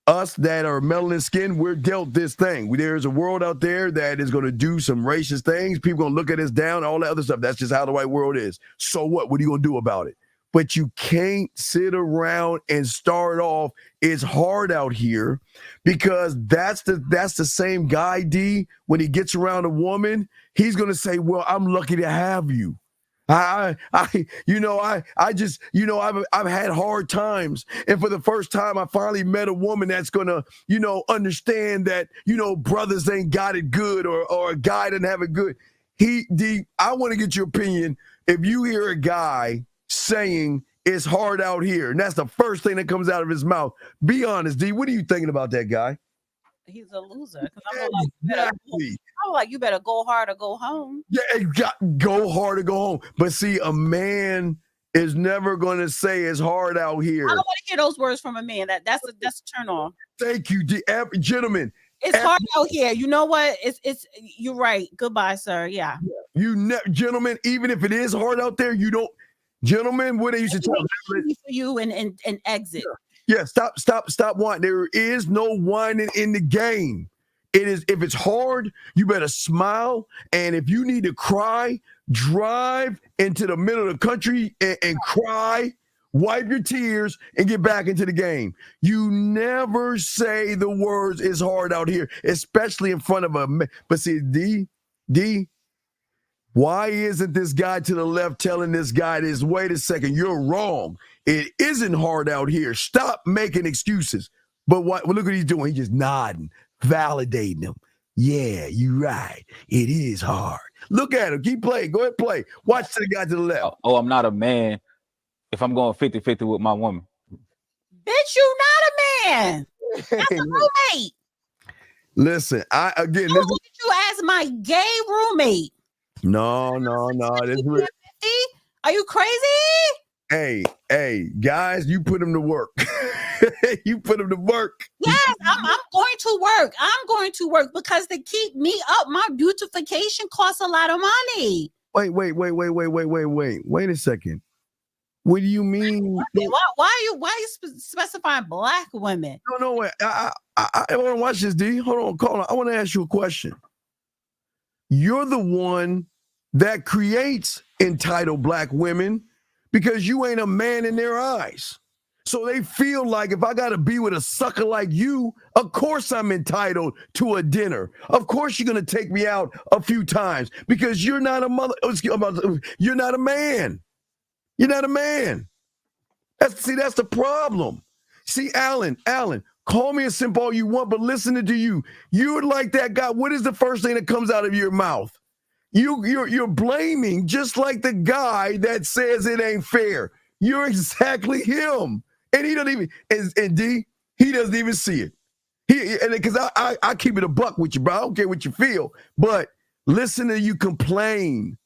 us that are melanin skin, we're dealt this thing. There's a world out there that is going to do some racist things. People going to look at us down, all that other stuff. That's just how the white world is. So what? What are you going to do about it? But you can't sit around and start off, it's hard out here, because that's the same guy, D, when he gets around a woman, he's going to say, well, I'm lucky to have you. I've had hard times. And for the first time, I finally met a woman that's going to, understand that, brothers ain't got it good or a guy doesn't have it good. I want to get your opinion. If you hear a guy saying it's hard out here, and that's the first thing that comes out of his mouth, be honest, D, what are you thinking about that guy? He's a loser. I'm like, you better go hard or go home. Yeah, go hard or go home. But see, a man is never going to say it's hard out here. I don't want to hear those words from a man. That's a turn on. Thank you, gentlemen. It's hard out here. You know what? It's you're right. Goodbye, sir. Yeah. Gentlemen, even if it is hard out there, you don't. Gentlemen, what they used to tell for you and exit. Yeah, stop whining. There is no whining in the game. It is, if it's hard, you better smile. And if you need to cry, drive into the middle of the country and cry, wipe your tears, and get back into the game. You never say the words "it's hard out here," especially in front of a man. But see, D, why isn't this guy to the left telling this guy this? Wait a second, you're wrong. It isn't hard out here. Stop making excuses. But what? Well, look what he's doing. He's just nodding, validating him. Yeah, you're right. It is hard. Look at him. Keep playing. Go ahead, play. Watch the guy to the left. Oh, I'm not a man if I'm going 50-50 with my woman. Bitch, you not a man. That's a roommate. Listen, did you as my gay roommate? No. Are you crazy? Hey, guys, you put him to work. You put him to work. Yes, I'm going to work. I'm going to work because to keep me up, my beautification costs a lot of money. Wait a second. What do you mean? Why are you specifying black women? No, wait. I want to watch this, D. Hold on, call on. I want to ask you a question. You're the one that creates entitled black women because you ain't a man in their eyes. So they feel like if I got to be with a sucker like you, of course I'm entitled to a dinner. Of course you're going to take me out a few times because you're not a mother. You're not a man. You're not a man. That's the problem. See, Alan, call me a simp all you want, but listening to you, you're like that guy. What is the first thing that comes out of your mouth? You're blaming just like the guy that says it ain't fair. You're exactly him, and he doesn't even. And D, he doesn't even see it. And because I keep it a buck with you, bro. I don't care what you feel, but listen to you complain.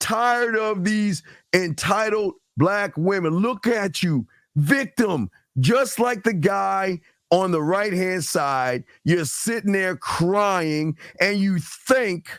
Tired of these entitled black women. Look at you, victim, just like the guy on the right-hand side. You're sitting there crying, and you think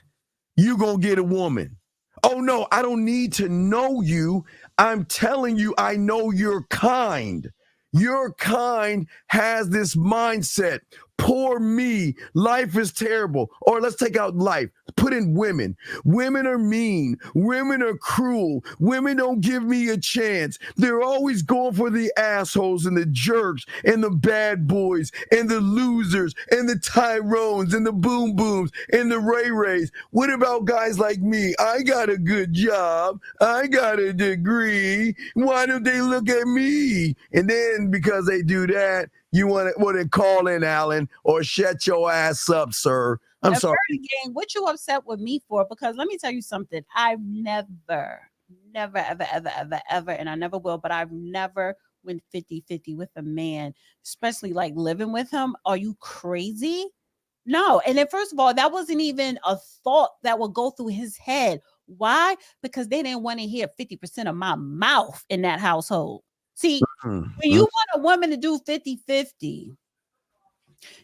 you're going to get a woman. Oh, no, I don't need to know you. I'm telling you, I know your kind. Your kind has this mindset. Poor me. Life is terrible. Or let's take out life. Put in women. Women are mean. Women are cruel. Women don't give me a chance. They're always going for the assholes and the jerks and the bad boys and the losers and the Tyrones and the Boom Booms and the Ray Rays. What about guys like me? I got a good job. I got a degree. Why don't they look at me? And then because they do that, you want to call in, Alan, or shut your ass up, sir. I'm sorry. Game, what you upset with me for? Because let me tell you something. I've never, ever, and I never will, but I've never went 50-50 with a man, especially like living with him. Are you crazy? No. And then first of all, that wasn't even a thought that would go through his head. Why? Because they didn't want to hear 50% of my mouth in that household. See, when you want a woman to do 50-50,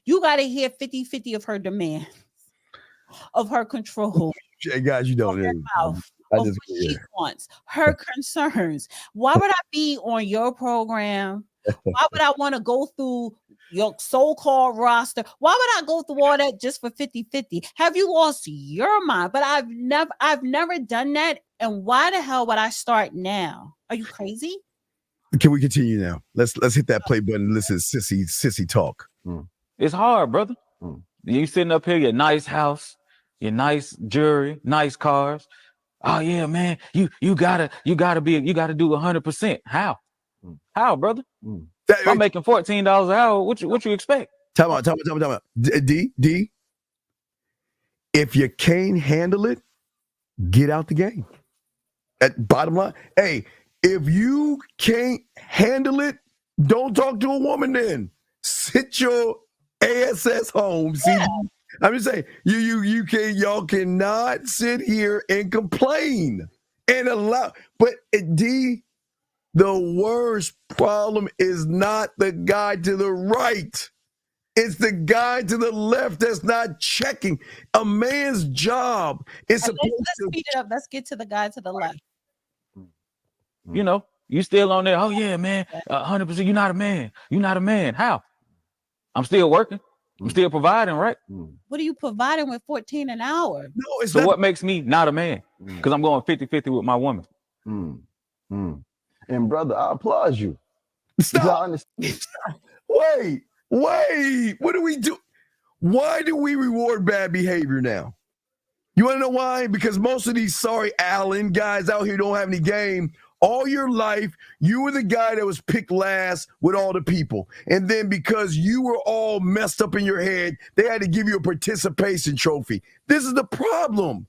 you got to hear 50-50 of her demands, of her control. Hey, guys, you don't know. Mouth, of what she wants, her concerns. Why would I be on your program? Why would I want to go through your so-called roster? Why would I go through all that just for 50-50? Have you lost your mind? But I've never done that. And why the hell would I start now? Are you crazy? Can we continue now? Let's hit that play button and listen to sissy talk. It's hard, brother. You sitting up here, your nice house, your nice jewelry, nice cars. Oh yeah, man. You gotta do 100%. How, brother? If I'm making $14 an hour, what you expect? Time out. D. If you can't handle it, get out the game. At bottom line, hey. If you can't handle it, don't talk to a woman then. Sit your ass home. See, I'm just saying, y'all cannot sit here and complain and allow. But D, the worst problem is not the guy to the right. It's the guy to the left that's not checking. A man's job is supposed to speed it up. Let's get to the guy to the left. You know, you still on there. Oh yeah, man, 100%. You're not a man. You're not a man. How? I'm still working. I'm still providing, right? What are you providing with 14 an hour? No, it's so what makes me not a man? Because I'm going 50-50 with my woman. And brother, I applaud you. Stop. Wait. What do we do? Why do we reward bad behavior now? You want to know why? Because most of these sorry Allen guys out here don't have any game. All your life, you were the guy that was picked last with all the people. And then because you were all messed up in your head, they had to give you a participation trophy. This is the problem.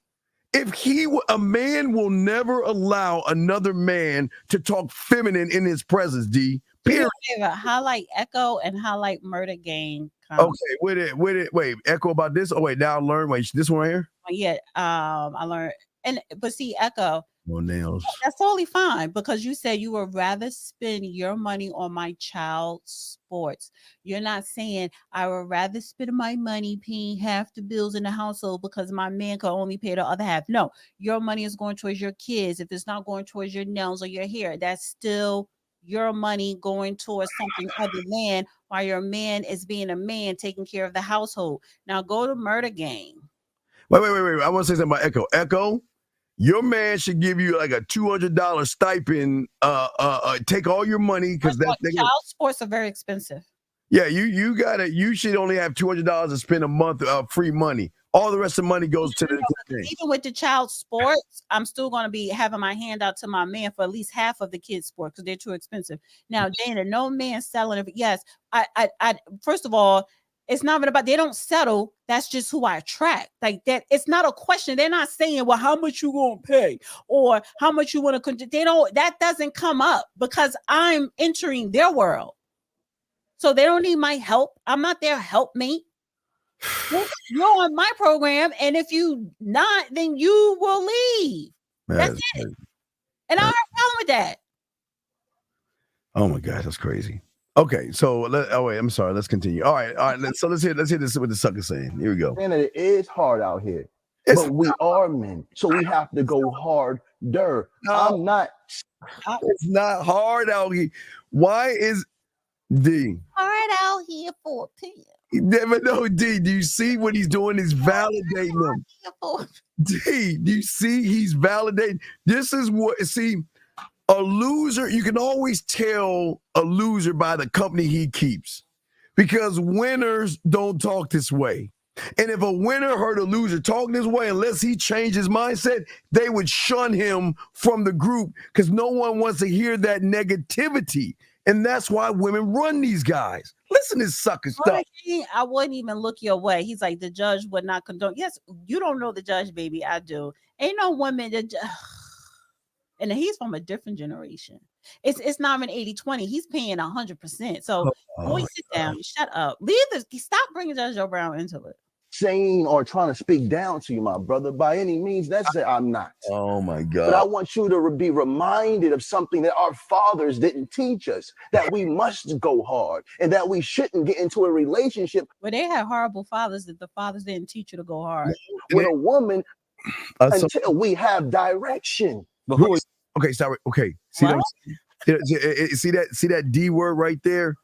A man will never allow another man to talk feminine in his presence, D. Period. Highlight Echo and highlight Murder Game. Okay, wait, Echo about this? Oh, wait, now I learned. Wait, this one right here? Yeah, I learned. But see, Echo, no nails. That's totally fine because you said you would rather spend your money on my child's sports. You're not saying I would rather spend my money paying half the bills in the household because my man can only pay the other half. No, your money is going towards your kids. If it's not going towards your nails or your hair, that's still your money going towards something other than while your man is being a man taking care of the household. Now go to Murder Game. Wait. I want to say something about Echo. Echo, your man should give you like a $200 stipend. Take all your money because child sports are very expensive. Yeah, you should only have $200 to spend a month of free money. All the rest of the money goes to the thing. Even with the child sports, I'm still going to be having my hand out to my man for at least half of the kids' sports because they're too expensive. Now, Dana, no man selling it. Yes, I first of all, It's not even about, they don't settle. That's just who I attract. Like that. It's not a question. They're not saying, well, how much you going to pay or how much you want to, they don't, that doesn't come up because I'm entering their world. So they don't need my help. I'm not their helpmate. You're on my program. And if you not, then you will leave. That's it. And I don't have a problem with that. Oh my God, that's crazy. Okay, so I'm sorry. Let's continue. All right. Let's hear this what the sucker's saying. Here we go. And it is hard out here, but we are men, so we have to go harder. I'm not. It's not hard out here. Why is D hard out here for a pen? Never know, D. Do you see what he's doing? He's validating them. D, do you see he's validating? This is what, see, a loser, you can always tell a loser by the company he keeps because winners don't talk this way. And if a winner heard a loser talk this way, unless he changed his mindset, they would shun him from the group because no one wants to hear that negativity. And that's why women run these guys. Listen to this sucker stuff. I wouldn't even look your way. He's like, the judge would not condone. Yes, you don't know the judge, baby. I do. Ain't no woman that... And he's from a different generation. It's not even 80-20. He's paying 100%. So boy, sit down. Shut up. Leave this. Stop bringing Judge Joe Brown into it. Saying or trying to speak down to you, my brother, by any means necessary. I'm not. Oh my God. But I want you to be reminded of something that our fathers didn't teach us, that we must go hard and that we shouldn't get into a relationship. Well, they had horrible fathers that the fathers didn't teach you to go hard. With a woman until we have direction. But okay, sorry. Okay, see that D word right there.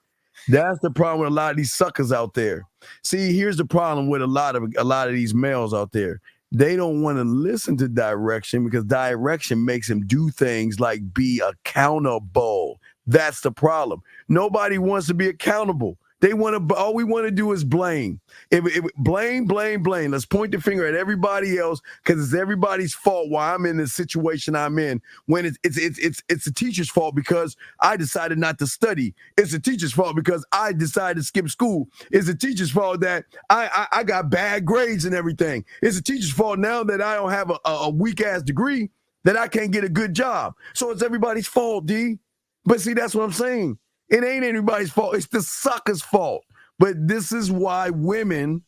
That's the problem with a lot of these suckers out there. See, here's the problem with a lot of these males out there. They don't want to listen to direction because direction makes them do things like be accountable. That's the problem. Nobody wants to be accountable. They want to. All we want to do is blame. Blame. Let's point the finger at everybody else because it's everybody's fault why I'm in the situation I'm in. When it's the teacher's fault because I decided not to study. It's the teacher's fault because I decided to skip school. It's the teacher's fault that I got bad grades and everything. It's the teacher's fault now that I don't have a weak ass degree that I can't get a good job. So it's everybody's fault, D. But see, that's what I'm saying. It ain't anybody's fault. It's the sucker's fault. But this is why women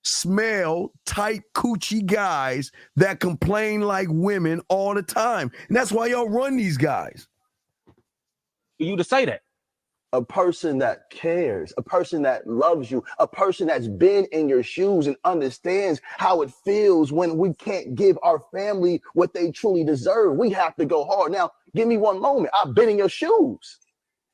smell tight coochie guys that complain like women all the time. And that's why y'all run these guys. For you to say that. A person that cares, a person that loves you, a person that's been in your shoes and understands how it feels when we can't give our family what they truly deserve. We have to go hard. Now, give me one moment. I've been in your shoes.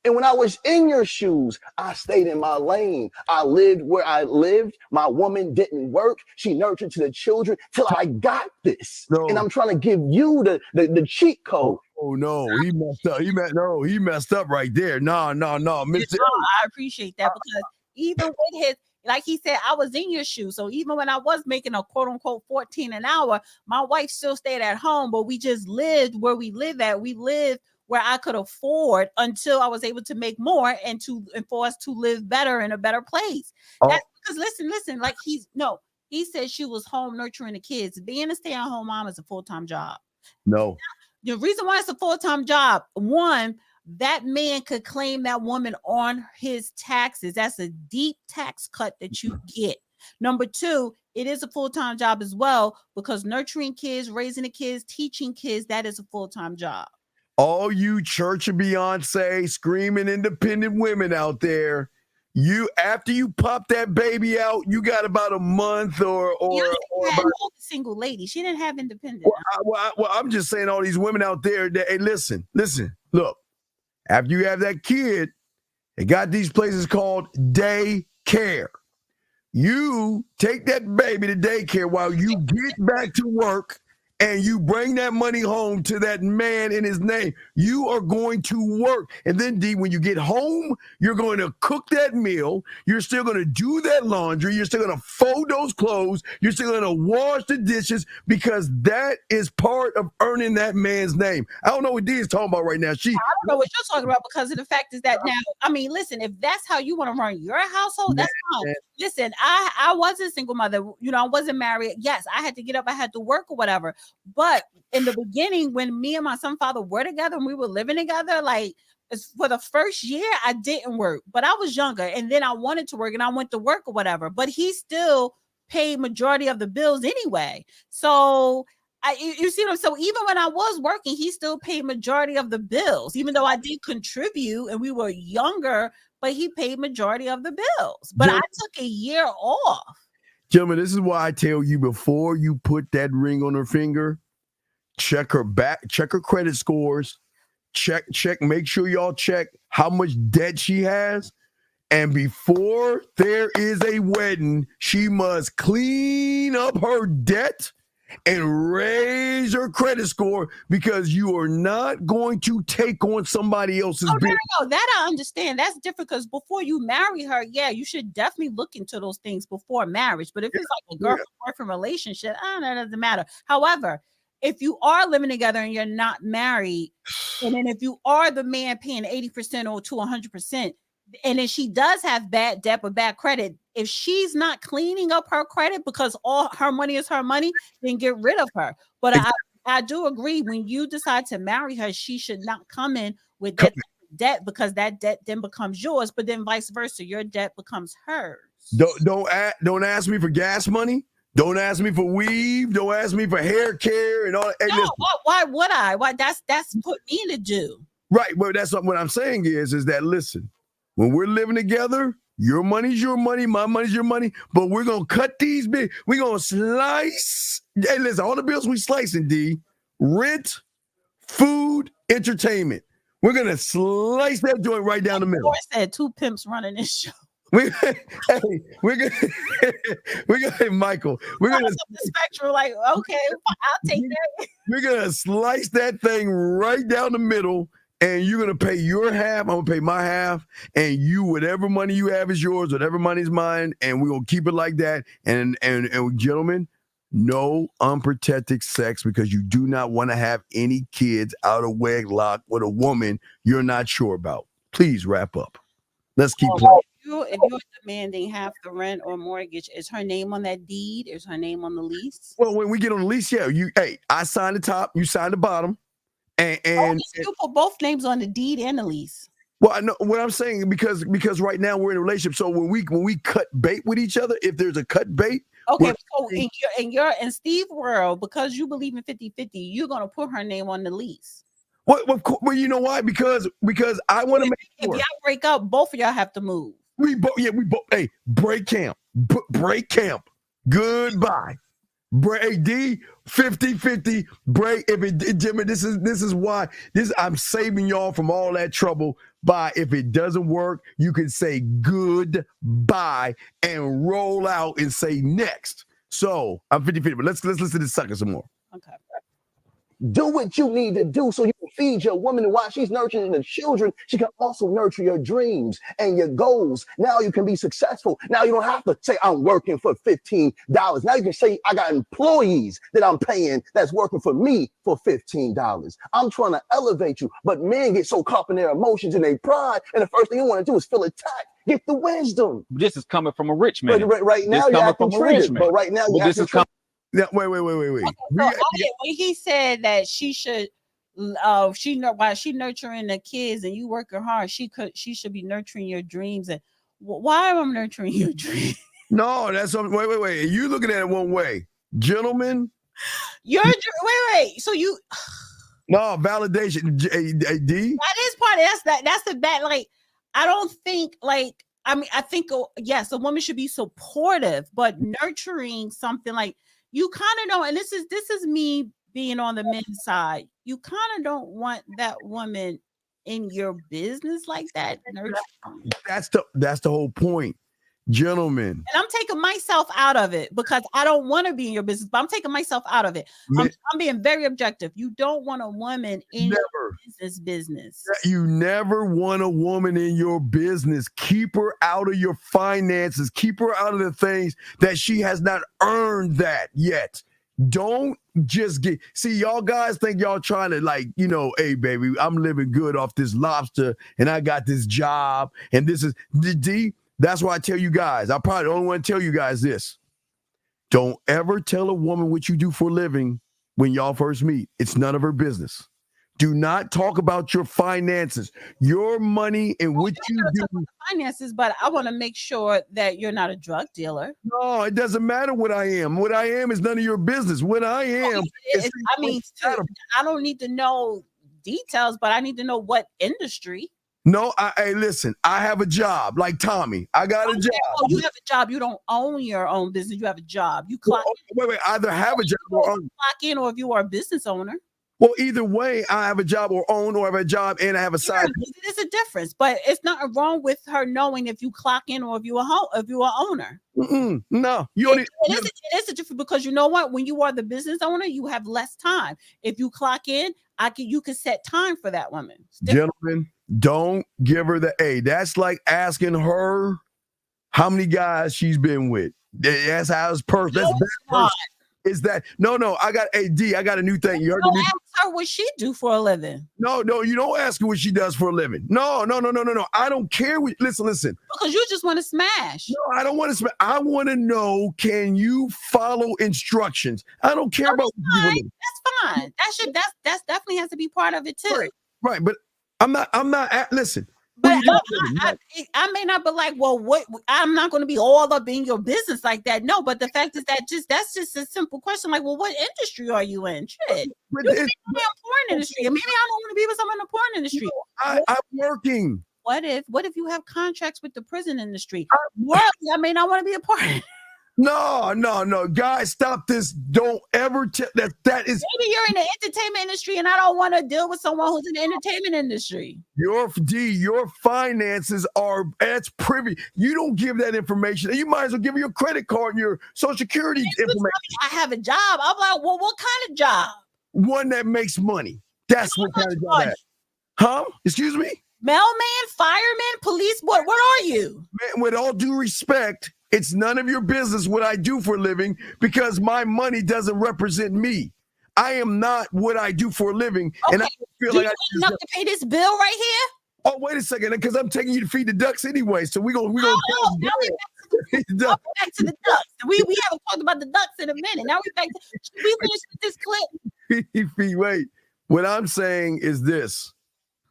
And when I was in your shoes, I stayed in my lane. I lived where I lived. My woman didn't work. She nurtured to the children till I got this. No. And I'm trying to give you the cheat code. Oh no, he messed up. He messed up right there. No, Mr. I appreciate that because even with his, like he said, I was in your shoes. So even when I was making a quote unquote 14 an hour, my wife still stayed at home, but we just lived where we live at. We lived where I could afford until I was able to make more and for us to live better in a better place. Oh. That's because listen, like he said she was home nurturing the kids. Being a stay-at-home mom is a full-time job. No. The reason why it's a full-time job, one, that man could claim that woman on his taxes. That's a deep tax cut that you get. Number two, it is a full-time job as well because nurturing kids, raising the kids, teaching kids, that is a full-time job. All you Church of Beyonce screaming independent women out there, after you pop that baby out, you got about a month or about a single lady. She didn't have independent. Well, I'm just saying all these women out there that, hey, listen, look, after you have that kid, they got these places called daycare. You take that baby to daycare while you get back to work. And you bring that money home to that man in his name. You are going to work. And then, D, when you get home, you're going to cook that meal. You're still going to do that laundry. You're still going to fold those clothes. You're still going to wash the dishes because that is part of earning that man's name. I don't know what D is talking about right now. I don't know what you're talking about because of the fact is that now, I mean, listen, if that's how you want to run your household, that's fine. listen, I was a single mother. You know, I wasn't married. Yes, I had to get up, I had to work or whatever. But in the beginning, when me and my son father were together and we were living together, like for the first year, I didn't work, but I was younger, and then I wanted to work, and I went to work or whatever. But he still paid majority of the bills anyway. So you see what I'm, so even when I was working, he still paid majority of the bills, even though I did contribute and we were younger, but he paid majority of the bills. But I took a year off. Gentlemen, this is why I tell you, before you put that ring on her finger, check her credit scores, check, make sure y'all check how much debt she has. And before there is a wedding, she must clean up her debt and raise her credit score, because you are not going to take on somebody else's business. No, that I understand. That's different, because before you marry her, yeah, you should definitely look into those things before marriage. But if it's like a girlfriend boyfriend relationship, that doesn't matter. However, if you are living together and you're not married, and then if you are the man paying 80% or to 100%, and then she does have bad debt or bad credit, if she's not cleaning up her credit because all her money is her money, then get rid of her. But I do agree, when you decide to marry her, she should not come in with that debt, because that debt then becomes yours, but then vice versa, your debt becomes hers. Don't ask me for gas money. Don't ask me for weave. Don't ask me for hair care and all. Hey, no, why would I? Why that's put me to do. Right, but that's what I'm saying is that, listen, when we're living together, your money's your money, my money's your money, but we're going to cut these big. We're going to slice. Hey, listen, all the bills we slicing, D. Rent, food, entertainment. We're going to slice that joint right down the middle. I said 2 pimps running this show. We're gonna, Michael. We're gonna the spectrum, like, okay, I'll take that. We're gonna slice that thing right down the middle, and you're gonna pay your half. I'm gonna pay my half, and you, whatever money you have is yours, whatever money is mine, and we're gonna keep it like that. And gentlemen, no unprotected sex, because you do not want to have any kids out of wedlock with a woman you're not sure about. Please wrap up. Let's keep playing. If you're demanding half the rent or mortgage, is her name on that deed? Is her name on the lease? Well, when we get on the lease, yeah, I sign the top, you sign the bottom, and you put both names on the deed and the lease. Well, I know what I'm saying, because right now we're in a relationship. So when we cut bait with each other, if there's a cut bait, okay. So in Steve's world, because you believe in 50-50, you're gonna put her name on the lease. Well, you know why? Because I want to make sure. If y'all break up, both of y'all have to move. We both. Hey, break camp. Break camp. Goodbye. Break D 50-50. Break. Jimmy, this is why. I'm saving y'all from all that trouble. By if it doesn't work, you can say goodbye and roll out and say next. So I'm 50-50. But let's listen to this sucker some more. Okay. Do what you need to do so you can feed your woman, and while she's nurturing the children, she can also nurture your dreams and your goals. Now you can be successful. Now you don't have to say, I'm working for $15. Now you can say, I got employees that I'm paying that's working for me for $15. I'm trying to elevate you, but men get so caught in their emotions and their pride, and the first thing you want to do is feel attacked. Get the wisdom. This is coming from a rich man. Right now you're acting triggered, but right now you're acting triggered. Yeah, wait. When he said that she should, while she nurturing the kids and you working hard, she should be nurturing your dreams. And why am I nurturing your dreams? No, that's wait. You looking at it one way, gentlemen. Wait. So you no validation. D. That is part. That's the bad. Like, I don't think like. I mean, I think yes, a woman should be supportive, but nurturing something like. You kind of don't, and this is me being on the men's side. You kind of don't want that woman in your business like that. That's the whole point, gentlemen. And I'm taking myself out of it because I don't want to be in your business, but I'm taking myself out of it. I'm being very objective. You don't want a woman in your business. You never want a woman in your business. Keep her out of your finances. Keep her out of the things that she has not earned that yet. Don't just see, y'all guys think y'all trying to hey baby, I'm living good off this lobster and I got this job and this is D. That's why I tell you guys, I probably don't want to tell you guys this. Don't ever tell a woman what you do for a living when y'all first meet. It's none of her business. Do not talk about your finances, your money, and what you do. Finances, but I want to make sure that you're not a drug dealer. No, it doesn't matter what I am. What I am is none of your business. What I am is. I don't need to know details, but I need to know what industry. No, hey, listen, I have a job like Tommy. I got a job. Oh, you have a job. You don't own your own business. You have a job. You clock in. Wait, either have a job or own. Clock in, or if you are a business owner. Well, either way, I have a job or own, or I have a job and I have a side. There's a difference, but it's not wrong with her knowing if you clock in or if you're an owner. No, it is a difference, because you know what? When you are the business owner, you have less time. If you clock in, you can set time for that woman. Gentlemen, don't give her the A. That's like asking her how many guys she's been with. That's how it's perfect. That's bad. Is that no? I got AD. I got a new thing. You heard me? Ask her what she do for a living. No, you don't ask her what she does for a living. No. I don't care. Listen. Because you just want to smash. No, I don't want to smash. I want to know, can you follow instructions? I don't care about. That's fine. That's definitely has to be part of it too. Right. But I'm not. Listen. But I may not be like, well, what? I'm not going to be all up in your business like that. No, but the fact is that's just a simple question. Like, well, what industry are you in? Shit, you're in the porn industry. Maybe I don't want to be with someone in the porn industry. I'm working. What if you have contracts with the prison industry? I may not want to be a part of it. No, guys, stop this. Don't ever tell that is. Maybe you're in the entertainment industry and I don't want to deal with someone who's in the entertainment industry. Your finances that's privy. You don't give that information. You might as well give her your credit card and your social security information. I have a job. I'm like, well, what kind of job? One that makes money. That's what kind of job that. Huh? Excuse me? Mailman, fireman, police, what are you? Man, with all due respect, it's none of your business what I do for a living, because my money doesn't represent me. I am not what I do for a living. Okay. And I feel do like you have enough to pay this bill right here? Oh, wait a second, because I'm taking you to feed the ducks anyway. So we're gonna go back to the ducks. We haven't talked about the ducks in a minute. Now we finish with this clip. Wait. What I'm saying is this.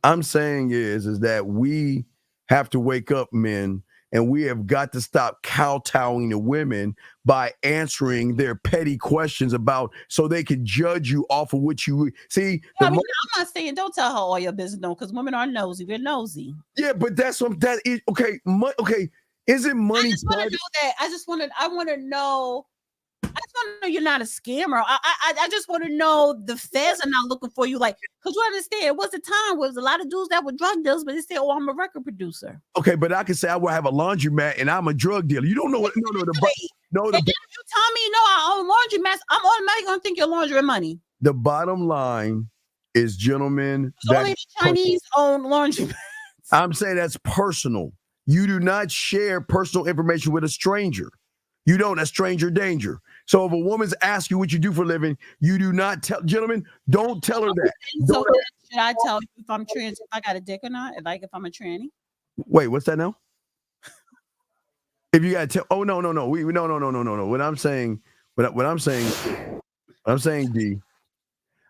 I'm saying is that we have to wake up, men. And we have got to stop kowtowing to women by answering their petty questions so they can judge you off of what you see. I'm not saying don't tell her all your business, though, because women are nosy. We're nosy. Yeah, but that's what that is. Okay, is it money? I want to know you're not a scammer. I just want to know the feds are not looking for you. Like, because you understand, it was a time where there was a lot of dudes that were drug dealers, but they say, oh, I'm a record producer. Okay, but I can say I will have a laundromat and I'm a drug dealer. You don't know what? No. If you tell me I own laundromats, I'm automatically going to think you're laundering money. The bottom line is, gentlemen, only the Chinese own laundromats. I'm saying that's personal. You do not share personal information with a stranger. You don't. That's stranger danger. So if a woman's asking you what you do for a living, you do not tell. Gentlemen, don't tell her that. So should I tell you if I'm trans, if I got a dick or not? Like if I'm a tranny? Wait, what's that now? If you got to tell, no. No. What I'm saying, D.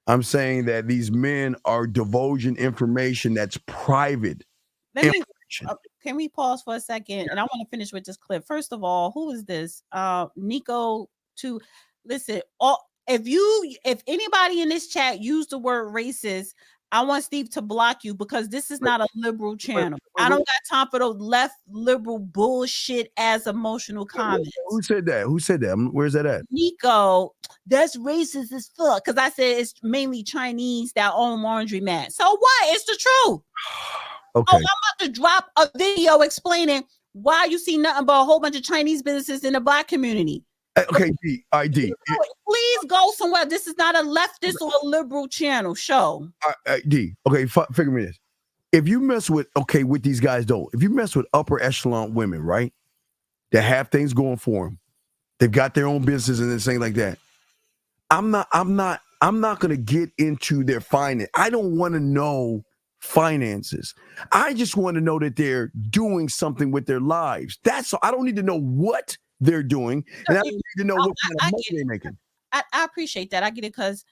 I'm saying that these men are divulging information that's private. Can we pause for a second? And I want to finish with this clip. First of all, who is this? Nico. To listen, if anybody in this chat used the word racist, I want Steve to block you, because this is not a liberal channel. I don't got time for those left liberal bullshit as emotional comments. Who said that? Where's that at? Nico, that's racist as fuck. Because I said it's mainly Chinese that own laundromats. So what? It's the truth. Okay. Oh, I'm about to drop a video explaining why you see nothing but a whole bunch of Chinese businesses in the Black community. Okay, D. Please go somewhere. This is not a leftist or a liberal channel show. D. Okay, figure me this. If you mess with these guys, if you mess with upper echelon women, right, that have things going for them, they've got their own business and things like that. I'm not going to get into their finance. I don't want to know finances. I just want to know that they're doing something with their lives. That's all. I don't need to know what they're doing, and I don't need to know what kind of money they're making. I appreciate that. I get it because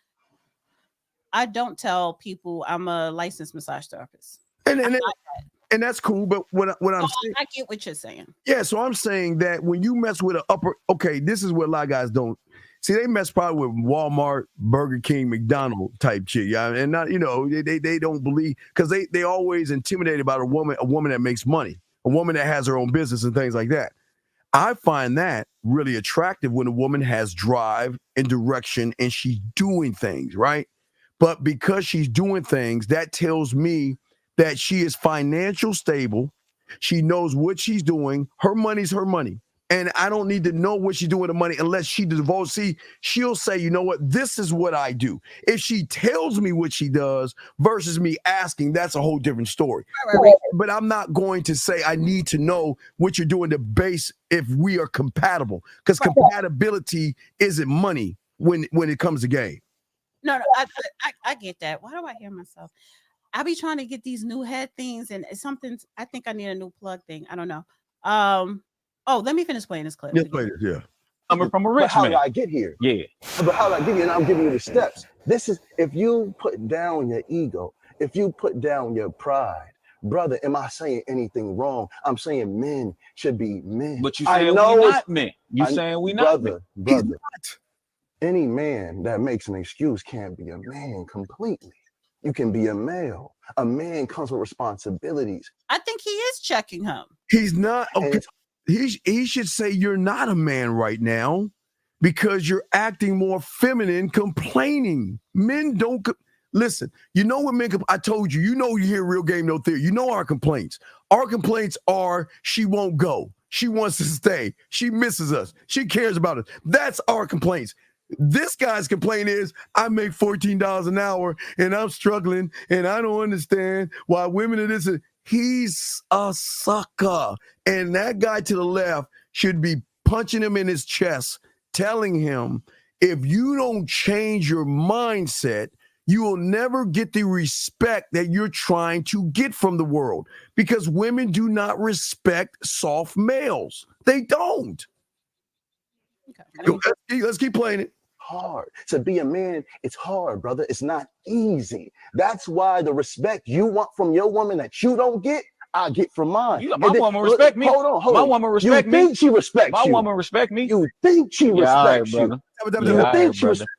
I don't tell people I'm a licensed massage therapist. And that's cool, but what I'm saying, I get what you're saying. Yeah, so I'm saying that when you mess with this is what a lot of guys don't see. They mess probably with Walmart, Burger King, McDonald's type chick, yeah, and not they don't believe because they always intimidated about a woman that makes money, a woman that has her own business and things like that. I find that really attractive when a woman has drive and direction and she's doing things right, but because she's doing things, that tells me that she is financial stable. She knows what she's doing. Her money's her money. And I don't need to know what she's doing with the money unless she divulges. See, she'll say, you know what, this is what I do. If she tells me what she does versus me asking, that's a whole different story. Right. But I'm not going to say I need to know what you're doing to base if we are compatible. Because compatibility isn't money when it comes to game. No, I get that. Why do I hear myself? I be trying to get these new head things, and it's something. I think I need a new plug thing. I don't know. Let me finish playing this clip. Yes, play it. Yeah. Coming from a rich how man. did I get here? Yeah. But how did I get here? And I'm giving you the steps. This is if you put down your ego, if you put down your pride, brother. Am I saying anything wrong? I'm saying men should be men. But you saying we not men. You saying we not men. Brother. Any man that makes an excuse can't be a man completely. You can be a male. A man comes with responsibilities. I think he is checking him. He's not. Okay. He should say you're not a man right now because you're acting more feminine, complaining. Men don't listen. You know what men? I told you. You hear Real Game No Theory. You know our complaints. Our complaints are she won't go. She wants to stay. She misses us. She cares about us. That's our complaints. This guy's complaint is I make $14 an hour and I'm struggling and I don't understand why women are this. He's a sucker. And that guy to the left should be punching him in his chest, telling him, if you don't change your mindset, you will never get the respect that you're trying to get from the world because women do not respect soft males. They don't. Okay. Let's keep playing it. Hard to be a man. It's hard, brother. It's not easy. That's why the respect you want from your woman that you don't get, I get from mine. My woman respect me. Hold on. My woman respect me. You think she respects you? My woman respect me. You think she respects you? You think she respects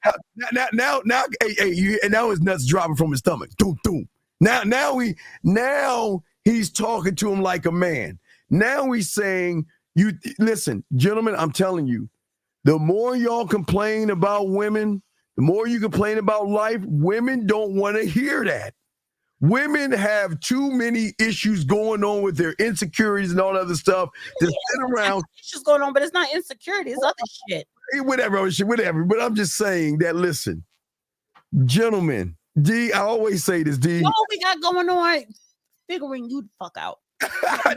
now? Hey, and now his nuts dropping from his stomach. Doom, doom. Now he's talking to him like a man. Now he's saying, "You listen, gentlemen. I'm telling you." The more y'all complain about women, the more you complain about life, women don't want to hear that. Women have too many issues going on with their insecurities and all that other stuff to sit around. Issues going on, but it's not insecurity, it's other shit. Whatever. But I'm just saying that, listen, gentlemen, D, I always say this, D. What we got going on? Figuring you the fuck out. I'm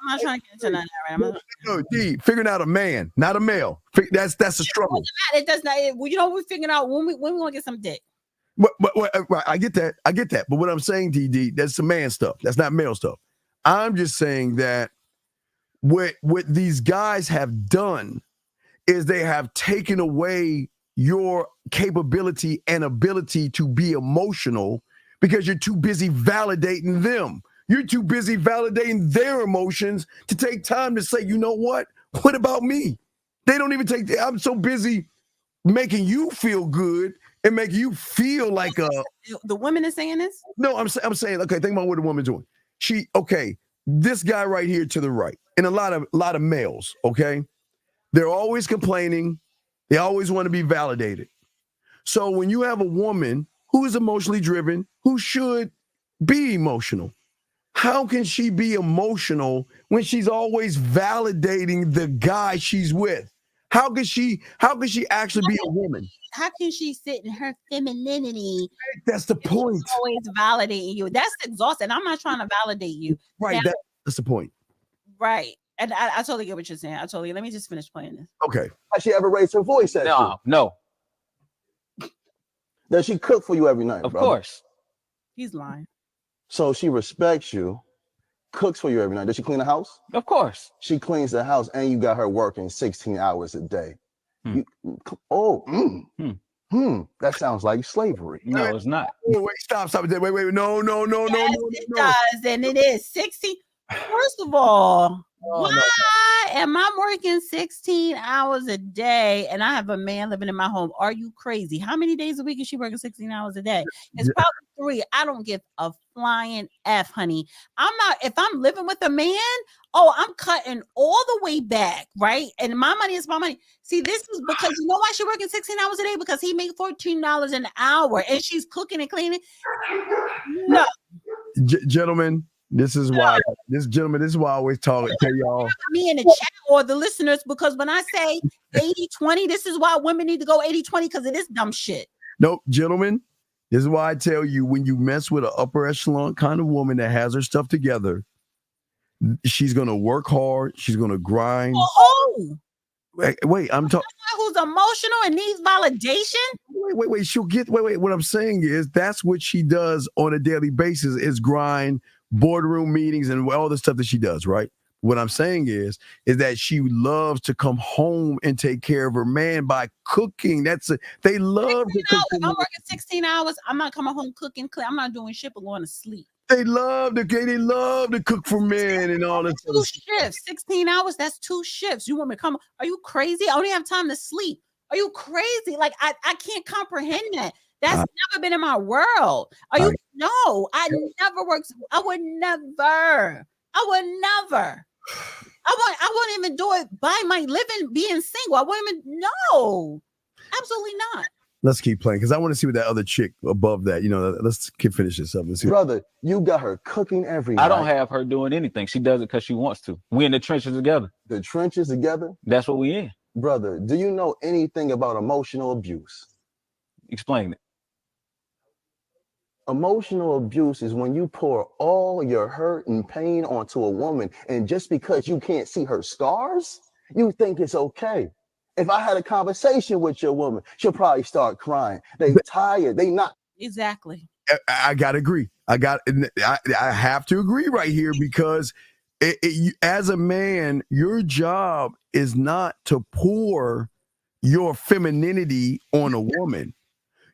not trying to get into that right. No, D, figuring out a man, not a male. That's a struggle. It does not. We're figuring out when we want to get some dick. But I get that. But what I'm saying, D, that's some man stuff. That's not male stuff. I'm just saying that what these guys have done is they have taken away your capability and ability to be emotional because you're too busy validating them. You're too busy validating their emotions to take time to say, you know what? What about me? They don't even take. I'm so busy making you feel good and making you feel like the women is saying this. No, I'm saying, okay, think about what the woman's doing. This guy right here to the right, and a lot of males, okay, they're always complaining. They always want to be validated. So when you have a woman who is emotionally driven, who should be emotional, how can she be emotional when she's always validating the guy she's with? How can she actually be a woman? How can she sit in her femininity? That's the point. Always validating you. That's exhausting. I'm not trying to validate you. Right. That's the point. Right. And I totally get what you're saying. Let me just finish playing this. Okay. Has she ever raised her voice at you? No. Does she cook for you every night? Of course. He's lying. So she respects you, cooks for you every night. Does she clean the house? Of course. She cleans the house, and you got her working 16 hours a day. That sounds like slavery. No, it's not. Wait, stop. Wait, no. Yes, it does, and it is 60. First of all, why am I working 16 hours a day and I have a man living in my home? Are you crazy? How many days a week is she working 16 hours a day? It's probably 3. I don't give a flying F, honey. If I'm living with a man, I'm cutting all the way back, right? And my money is my money. See, this is because you know why she's working 16 hours a day? Because he makes $14 an hour and she's cooking and cleaning. No. Gentlemen, this is why I always tell y'all. Me in the chat or the listeners, because when I say 80-20, this is why women need to go 80-20 because it is dumb shit. Nope, gentlemen, this is why I tell you, when you mess with an upper echelon kind of woman that has her stuff together, she's going to work hard. She's going to grind. Wait, I'm talking. Who's emotional and needs validation? Wait. She'll get. Wait. What I'm saying is that's what she does on a daily basis is grind, boardroom meetings, and all the stuff that she does. Right. What I'm saying is that she loves to come home and take care of her man by cooking. They love to cook. If I'm working 16 hours, I'm not coming home cooking. I'm not doing shit but going to sleep. They love to cook for men and all that. 2 shifts, 16 hours. That's 2 shifts. You want me to come? Are you crazy? I only have time to sleep. Are you crazy? Like I can't comprehend that. That's never been in my world. No, I never worked. I would never. I wouldn't even do it by my living, being single. I wouldn't even. No, absolutely not. Let's keep playing because I want to see what that other chick above that. Let's finish this up. Brother, you got her cooking every night. I don't have her doing anything. She does it because she wants to. We in the trenches together. The trenches together? That's what we in. Brother, do you know anything about emotional abuse? Explain it. Emotional abuse is when you pour all your hurt and pain onto a woman, and just because you can't see her scars, you think it's okay. If I had a conversation with your woman, she'll probably start crying. They tired. They not. Exactly. I gotta agree. I have to agree right here because as a man, your job is not to pour your femininity on a woman.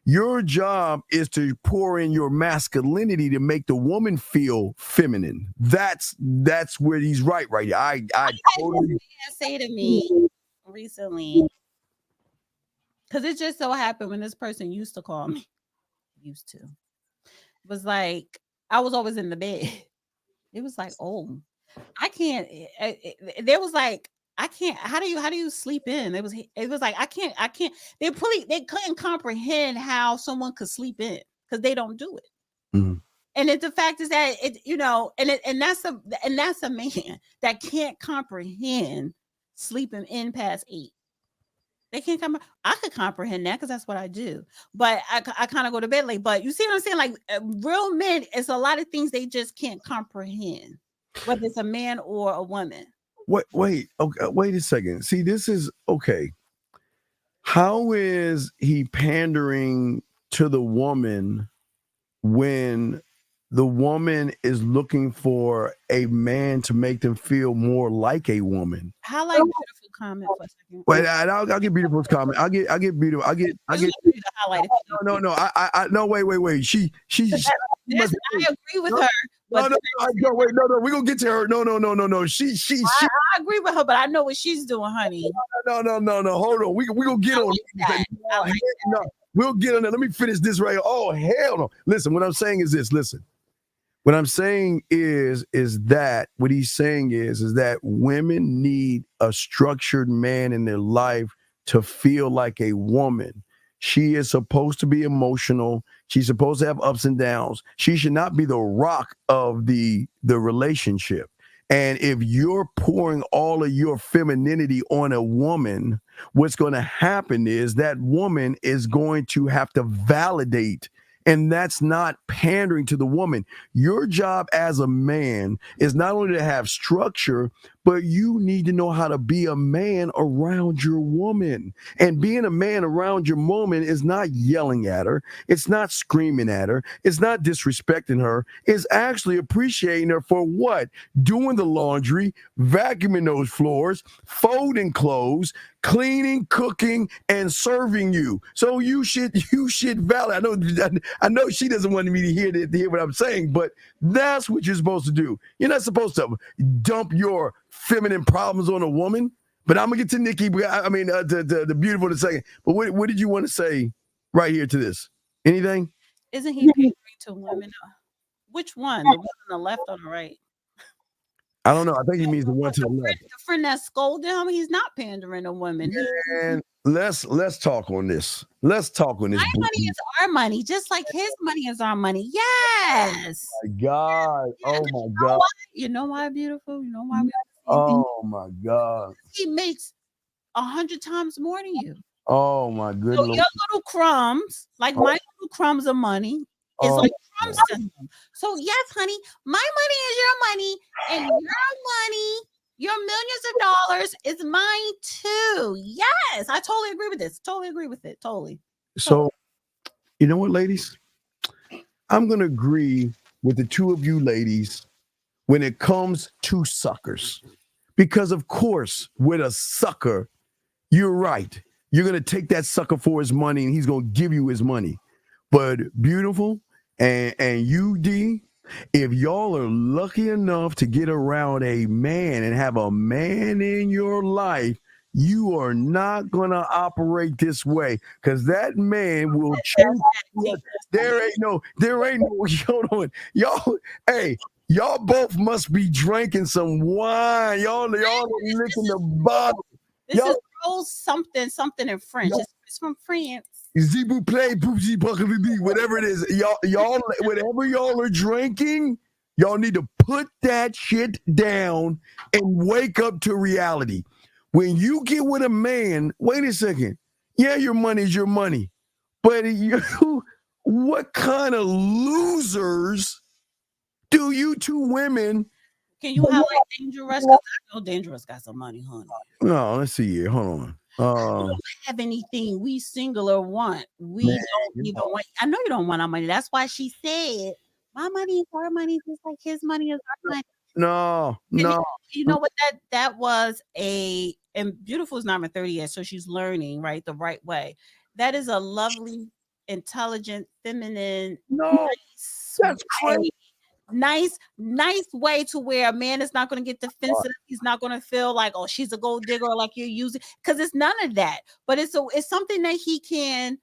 Your job is to pour in your masculinity to make the woman feel feminine. That's where he's right here. I totally say to me recently, because it just so happened when this person used to call me, was like, I was always in the bed. It was like, I can't. There was like, I can't. How do you sleep in? It was like, I can't. They couldn't comprehend how someone could sleep in because they don't do it. Mm-hmm. And the fact is that and that's a man that can't comprehend sleeping in past 8. They can't come. I could comprehend that because that's what I do. But I kind of go to bed late. But you see what I'm saying? Like real men, it's a lot of things they just can't comprehend, whether it's a man or a woman. Wait a second. See, this is okay. How is he pandering to the woman when the woman is looking for a man to make them feel more like a woman? Highlight beautiful comment for a second. Wait, I'll get beautiful's comment. I'll get beautiful. I get. No. Wait. She I agree with her. No. We're gonna get to her. No. She. I agree with her, but I know what she's doing, honey. No. Hold on. We gonna get on. No, we'll get on that. Let me finish this right here. Oh hell no! Listen, what I'm saying is this. Listen, what I'm saying is that what he's saying is that women need a structured man in their life to feel like a woman. She is supposed to be emotional. She's supposed to have ups and downs. She should not be the rock of the relationship. And if you're pouring all of your femininity on a woman, what's going to happen is that woman is going to have to validate. And that's not pandering to the woman. Your job as a man is not only to have structure, but you need to know how to be a man around your woman. And being a man around your woman is not yelling at her. It's not screaming at her. It's not disrespecting her. It's actually appreciating her for what? Doing the laundry, vacuuming those floors, folding clothes, cleaning, cooking, and serving you. So you should validate. I know she doesn't want me to hear what I'm saying, but that's what you're supposed to do. You're not supposed to dump your feminine problems on a woman. But I'm gonna get to Nikki. I mean, the beautiful in a second. But what did you want to say right here to this? Anything? Isn't he pandering to women? Which one? The one on the left or the right? I don't know. I think he means the one to the left. The friend that scolded him, he's not pandering to women. And let's talk on this. Let's talk on this. My money is our money, just like his money is our money. Yes. Oh my God. Yes. Oh my God. You know why, beautiful? You know why we Oh my God. He makes 100 times more than you. Oh my goodness. So your little crumbs, like my little crumbs of money, is like crumbs to him. So yes, honey, my money is your money, and your money, your millions of dollars is mine too. Yes, I totally agree with this. Totally agree with it. Totally. So, you know what, ladies? I'm gonna agree with the two of you ladies when it comes to suckers. Because of course, with a sucker, you're right. You're going to take that sucker for his money and he's going to give you his money. But beautiful and you, D, if y'all are lucky enough to get around a man and have a man in your life, you are not going to operate this way because that man will change. There ain't no, hold on. Y'all both must be drinking some wine. Y'all are licking the bottle. This is rose something in French. It's from France. Whatever it is, y'all, whatever y'all are drinking, y'all need to put that shit down and wake up to reality. When you get with a man, wait a second. Yeah, your money's your money, but what kind of losers do you two women? Can you highlight Dangerous? Because I know Dangerous got some money, honey. No, let's see here. Hold on. We don't have anything we single or want. We don't even want. I know you don't want our money. That's why she said, "My money is our money, just like his money is our money." No. You know what that was and beautiful is not my 30 yet, so she's learning right the right way. That is a lovely, intelligent, feminine. That's crazy. Nice way to where a man is not going to get defensive. He's not going to feel like, oh, she's a gold digger, like you're using, because it's none of that. But it's something that he can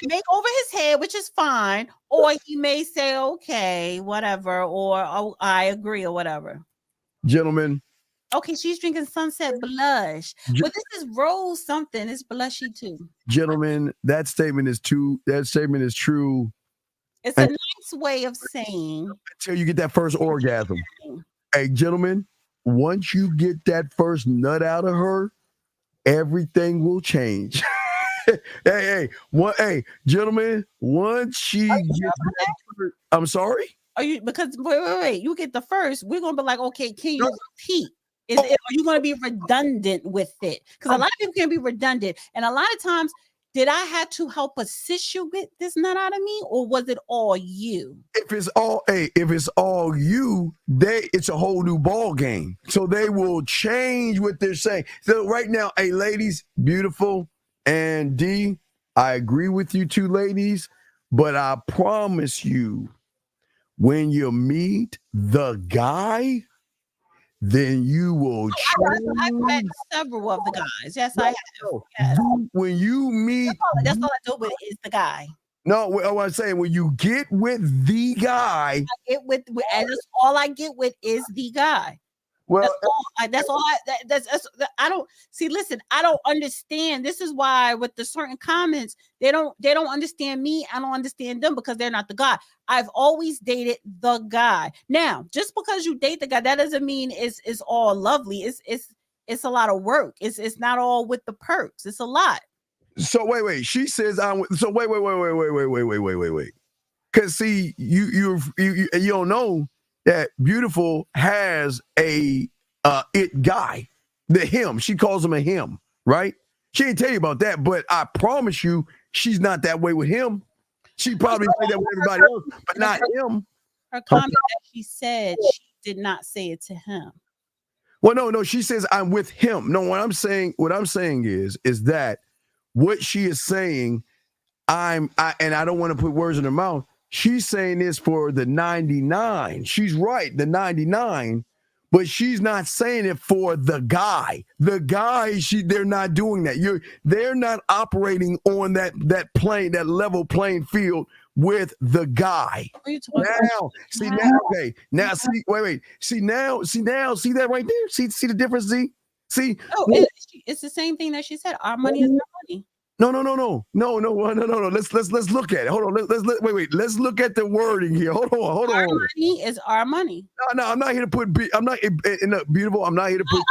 make over his head, which is fine. Or he may say, okay, whatever, or oh, I agree, or whatever. Gentlemen. Okay, she's drinking Sunset Blush, but this is rose something. It's blushy too. Gentlemen, that statement is true. It's a nice way of saying until you get that first orgasm. Hey, gentlemen, once you get that first nut out of her, everything will change. hey, gentlemen, once she gets that first, I'm sorry? Are you because wait, you get the first, we're gonna be like, okay, can you repeat? Are you going to be redundant with it? Because a lot of people can be redundant. And a lot of times, did I have to help assist you get this nut out of me? Or was it all you? If it's all you, it's a whole new ball game. So they will change what they're saying. So right now, hey, ladies, beautiful, and D, I agree with you two ladies, but I promise you, when you meet the guy, then you will change. I've met several of the guys. Yes, I have. Yes. When you meet, that's all I do with is the guy. No, what I'm saying, when you get with the guy, and that's all I get with is the guy. Well, that's all. I don't see. Listen, I don't understand. This is why with the certain comments, they don't understand me. I don't understand them because they're not the guy. I've always dated the guy. Now, just because you date the guy, that doesn't mean it's all lovely. It's a lot of work. It's not all with the perks. It's a lot. So wait. She says so wait. Because see, you don't know that Beautiful has a it guy, the him. She calls him a him, right? She didn't tell you about that, but I promise you, she's not that way with him. She probably like that with everybody else, but not him. Her comment that she said, she did not say it to him. Well, no, she says I'm with him. No, what I'm saying is that what she is saying, and I don't want to put words in her mouth. She's saying this for the 99. She's right, the 99, but she's not saying it for the guy. The guy, they're not doing that. They're not operating on that plane, that level playing field with the guy. Now, see that right there? See the difference, Z? See? Oh, it's the same thing that she said. Our money is our money. No. Let's look at it. Hold on. Let's look at the wording here. Hold on. Our money is our money. No, I'm not here to put. I'm not beautiful. I'm not here to put.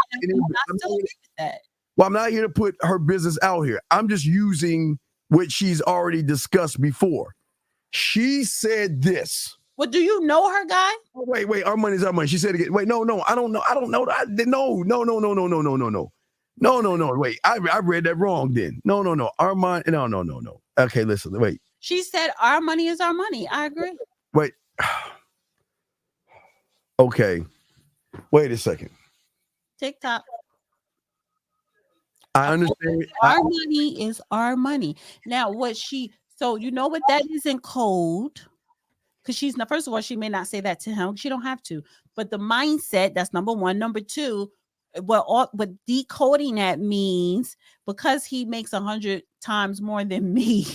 I'm not here to put her business out here. I'm just using what she's already discussed before. She said this. Well, do you know her, guy? Oh, wait. Our money is our money. She said again. Wait, no. I don't know. No. Wait, I read that wrong then. No. Our money. No. Okay, listen. Wait. She said our money is our money. I agree. Wait. Okay. Wait a second. TikTok. I understand. Our money is our money. Now, so you know what that is in code? Because she's not, first of all, she may not say that to him. She don't have to. But the mindset, that's number one. Number two, what decoding that means, because he makes 100 times more than me,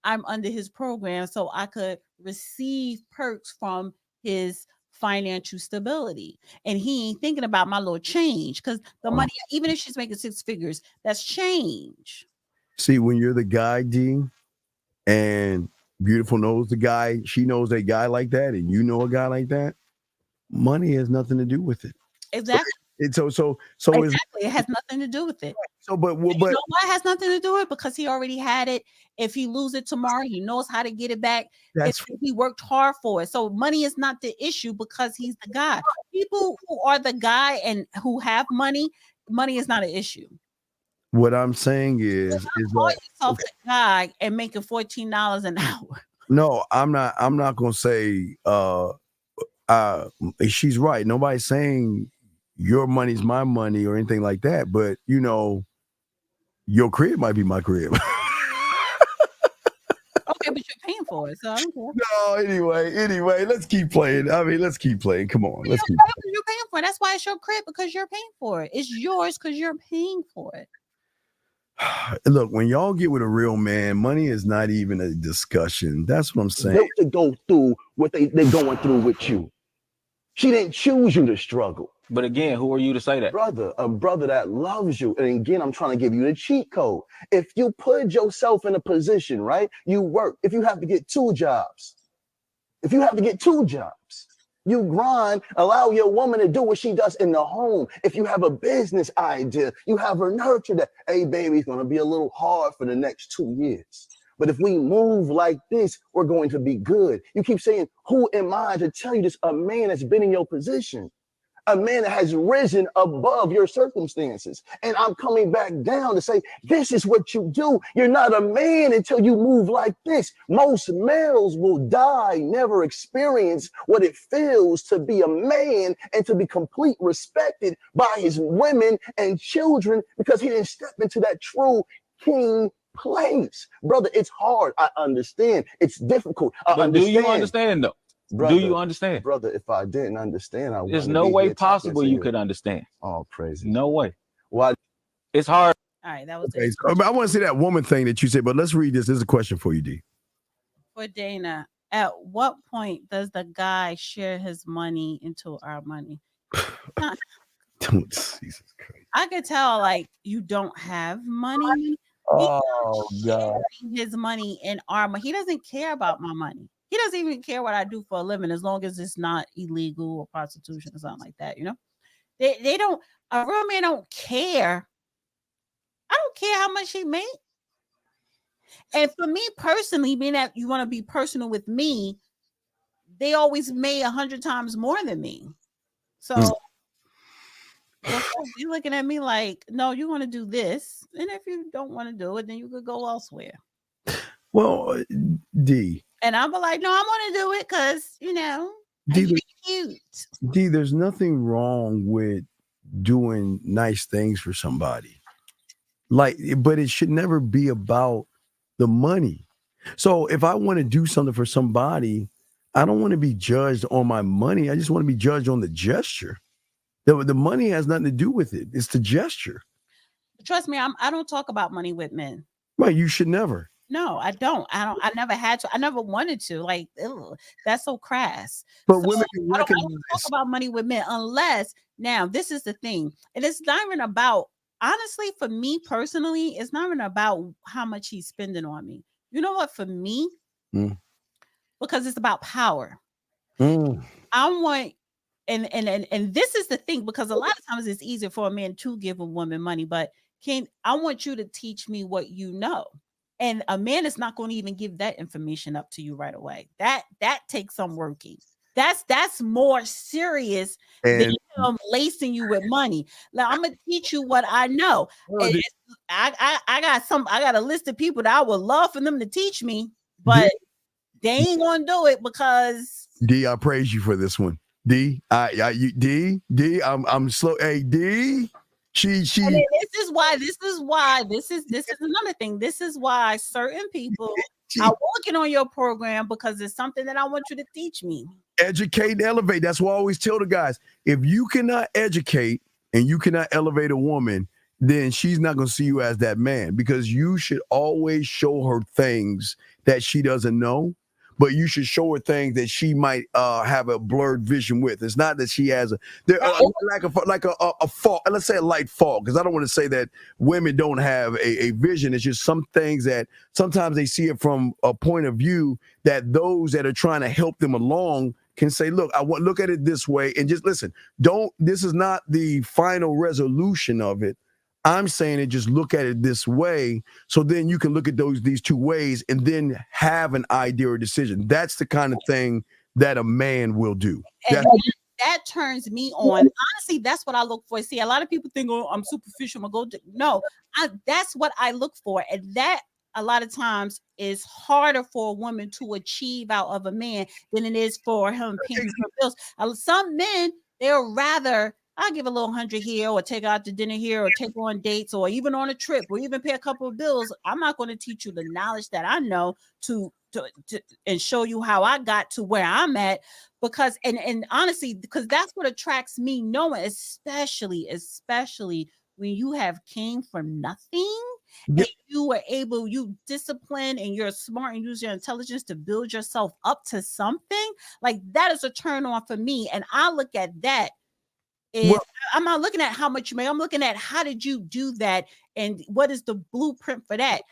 I'm under his program, so I could receive perks from his financial stability. And he ain't thinking about my little change, because the money, even if she's making 6 figures, that's change. See, when you're the guy, D, and Beautiful knows the guy, she knows a guy like that, and you know a guy like that, money has nothing to do with it. Exactly. So exactly. It has nothing to do with it. So, but you know why it has nothing to do with it? Because he already had it. If he loses it tomorrow, he knows how to get it back. He worked hard for it. So money is not the issue because he's the guy. People who are the guy and who have money is not an issue. What I'm saying is call yourself a guy and making $14 an hour. No, I'm not gonna say she's right. Nobody's saying your money's my money or anything like that, but you know, your crib might be my crib. Okay, but you're paying for it, so I don't care. No, anyway, let's keep playing. Let's keep playing. Come on, you're paying for it. That's why it's your crib, because you're paying for it. It's yours because you're paying for it. Look, when y'all get with a real man, money is not even a discussion. That's what I'm saying. To go through what they're going through with you. She didn't choose you to struggle. But again, who are you to say that? Brother, a brother that loves you. And again, I'm trying to give you the cheat code. If you put yourself in a position, right? You work. If you have to get 2 jobs, you grind, allow your woman to do what she does in the home. If you have a business idea, you have her nurture that, hey, baby, it's going to be a little hard for the next 2 years. But if we move like this, we're going to be good. You keep saying, who am I to tell you this? A man that's been in your position. A man that has risen above your circumstances. And I'm coming back down to say, this is what you do. You're not a man until you move like this. Most males will die, never experience what it feels to be a man and to be complete respected by his women and children because he didn't step into that true king place. Brother, it's hard. I understand. It's difficult. But do you understand though? Brother, do you understand? Brother, if I didn't understand, there's no way possible you could understand. Oh, crazy. No way. Why? It's hard. All right, that was okay. So, I want to say that woman thing that you said, but let's read this. This is a question for you, D. For Dana, at what point does the guy share his money into our money? Jesus Christ. I could tell, like, you don't have money. Oh, God. His money in our money. He doesn't care about my money. He doesn't even care what I do for a living as long as it's not illegal or prostitution or something like that, you know? They don't, a real man don't care. I don't care how much he makes. And for me personally, being that you want to be personal with me, they always made 100 times more than me. So Well, you looking at me like, no, you want to do this, and if you don't want to do it, then you could go elsewhere. Well, D. And I'm like, no, I want to do it because D, cute. D, there's nothing wrong with doing nice things for somebody. But it should never be about the money. So if I want to do something for somebody, I don't want to be judged on my money. I just want to be judged on the gesture. The money has nothing to do with it. It's the gesture. Trust me, I don't talk about money with men. Right, you should never. No, I don't. I never had to. I never wanted to. Like, that's so crass. But women can I don't recognize. talk about money with men unless now this is the thing. And it's not even about, honestly, for me personally, it's not even about how much he's spending on me. You know what? For me, because it's about power. I want, and this is the thing, because a lot of times it's easier for a man to give a woman money, but I want you to teach me what you know. And a man is not going to even give that information up to you right away. That takes some working. That's more serious than him lacing you with money. Now I'm gonna teach you what I know. And I got a list of people that I would love for them to teach me, but they ain't gonna do it because D, I praise you for this one. D, I'm slow. Hey, D. This is another thing. This is why certain people are working on your program, because it's something that I want you to teach me. Educate and elevate. That's what I always tell the guys. If you cannot educate and you cannot elevate a woman, then she's not going to see you as that man, because you should always show her things that she doesn't know. But you should show her things that she might have a blurred vision with. It's not that she has like a fog. Let's say a light fog, because I don't want to say that women don't have a vision. It's just some things that sometimes they see it from a point of view that those that are trying to help them along can say, look, look at it this way, and just listen. This is not the final resolution of it. I'm saying it, just look at it this way. So then you can look at these two ways and then have an idea or decision. That's the kind of thing that a man will do. And that turns me on. Honestly, that's what I look for. See, a lot of people think, oh, I'm superficial. No, that's what I look for. And that a lot of times is harder for a woman to achieve out of a man than it is for him paying her bills. Some men, they'll rather, I'll give a little 100 here, or take out to dinner here, or take on dates, or even on a trip, or even pay a couple of bills. I'm not going to teach you the knowledge that I know to and show you how I got to where I'm at, because and honestly, because that's what attracts me, knowing, especially when you have came from nothing. And you were able, you discipline, and you're smart and use your intelligence to build yourself up to something. Like, that is a turn on for me. And I look at that. I'm not looking at how much you make. I'm looking at how did you do that, and what is the blueprint for that.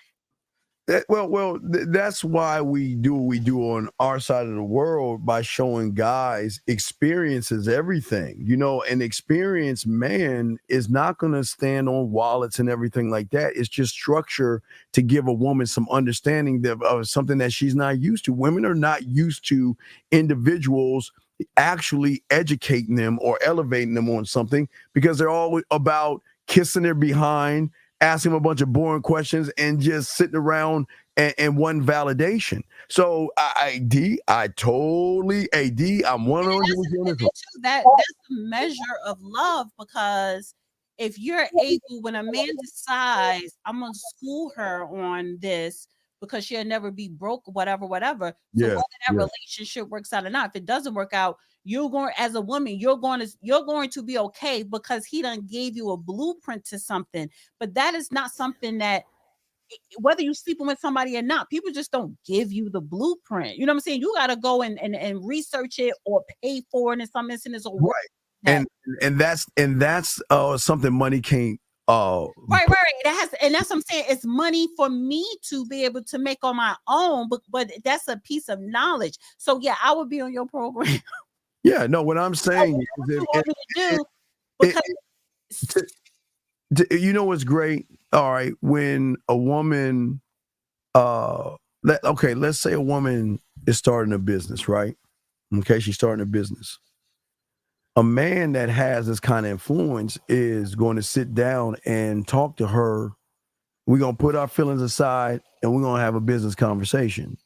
That's why we do what we do on our side of the world, by showing guys experiences everything. An experienced man is not going to stand on wallets and everything like that. It's just structure to give a woman some understanding of something that she's not used to. Women are not used to individuals actually educating them or elevating them on something, because they're all about kissing their behind, asking them a bunch of boring questions, and just sitting around and one validation. So I'm 100%. That's a measure of love, because if you're able, when a man decides, I'm gonna school her on this because she'll never be broke, whatever. So whether that relationship works out or not, if it doesn't work out, as a woman, you're going to be okay, because he done gave you a blueprint to something. But that is not something that, whether you sleeping with somebody or not, people just don't give you the blueprint. You know what I'm saying? You got to go and research it, or pay for it in some instances. Right. And that's something money can't. Right. And that's what I'm saying. It's money for me to be able to make on my own, but that's a piece of knowledge. So yeah, I would be on your program. Yeah, no, what I'm saying is, you know what's great? All right, when a woman, let's say a woman is starting a business, right? Okay, she's starting a business. a man that has this kind of influence is going to sit down and talk to her. We're going to put our feelings aside and we're going to have a business conversation.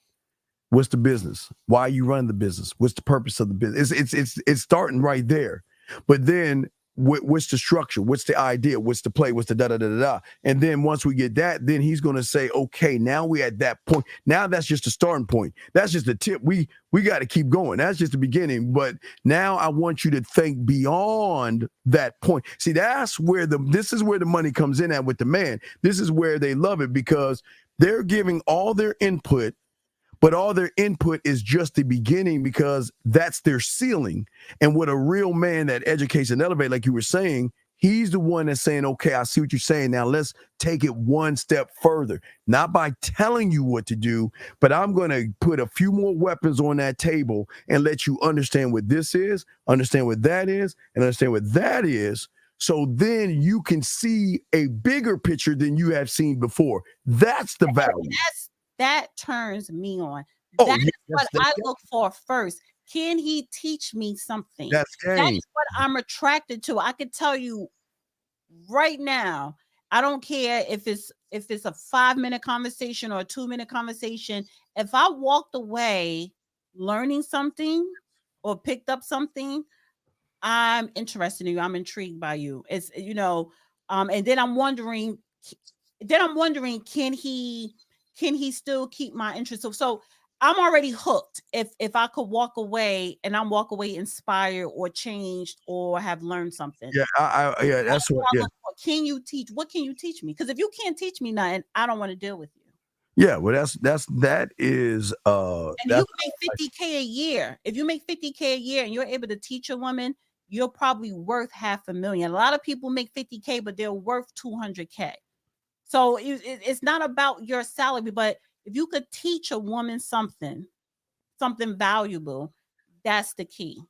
What's the business? Why are you running the business? What's the purpose of the business? It's starting right there. But then what's the structure? What's the idea? What's the play? What's the da-da-da-da-da? And then once we get that, then he's going to say, okay, now we're at that point. Now that's just a starting point. That's just the tip. We got to keep going. That's just the beginning. But now I want you to think beyond that point. See, this is where the money comes in at with the man. This is where they love it because they're giving all their input, but all their input is just the beginning because that's their ceiling. And with a real man that educates and elevates, like you were saying, he's the one that's saying, okay, I see what you're saying. Now let's take it one step further. Not by telling you what to do, but I'm going to put a few more weapons on that table and let you understand what this is, understand what that is, and understand what that is. So then you can see a bigger picture than you have seen before. That's the value. That turns me on. Oh, That yeah, is what that's- I look for first. Can he teach me something? That's That game. is what I'm attracted to. I could tell you right now. I don't care if it's a 5-minute conversation or a 2-minute conversation. If I walked away learning something or picked up something, I'm interested in you. I'm intrigued by you. It's and then I'm wondering, can he still keep my interest? So I'm already hooked. If I could walk away and I'm walk away inspired or changed or have learned something. Yeah, that's what. Yeah. Can you teach? What can you teach me? Because if you can't teach me nothing, I don't want to deal with you. Yeah, well, that is And you make 50K a year. If you make 50K a year and you're able to teach a woman, you're probably worth $500,000. A lot of people make 50K, but they're worth 200K. So it's not about your salary, but if you could teach a woman something valuable, that's the key.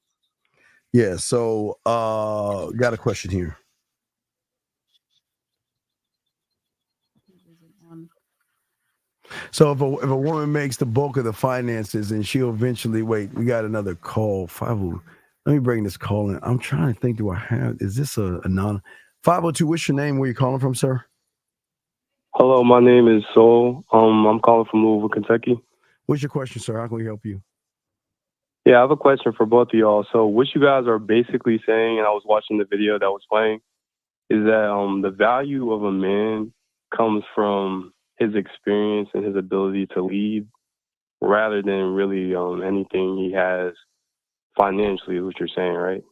Yeah. So, got a question here. So if a woman makes the bulk of the finances and she'll eventually wait, we got another call. 50. Let me bring this call in. I'm trying to think. Is this a non 502? What's your name? Where you calling from, sir? Hello, my name is Soul. I'm calling from Louisville, Kentucky. What's your question, sir? How can we help you? Yeah, I have a question for both of y'all. So what you guys are basically saying, and I was watching the video that was playing, is that the value of a man comes from his experience and his ability to lead rather than really anything he has financially, what you're saying, right?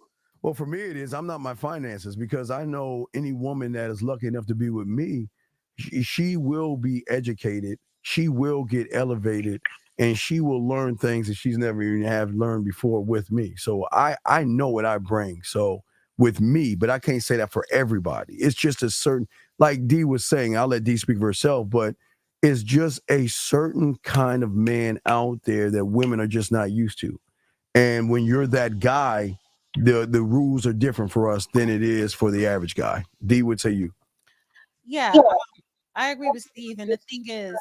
Well, for me, it is. I'm not my finances because I know any woman that is lucky enough to be with me, she will be educated. She will get elevated and she will learn things that she's never even have learned before with me. So I know what I bring. So with me, but I can't say that for everybody. It's just a certain, like Dee was saying, I'll let Dee speak for herself, but it's just a certain kind of man out there that women are just not used to. And when you're that guy, the rules are different for us than it is for the average guy. Dee would say you. Yeah, I agree with Steve. And the thing is,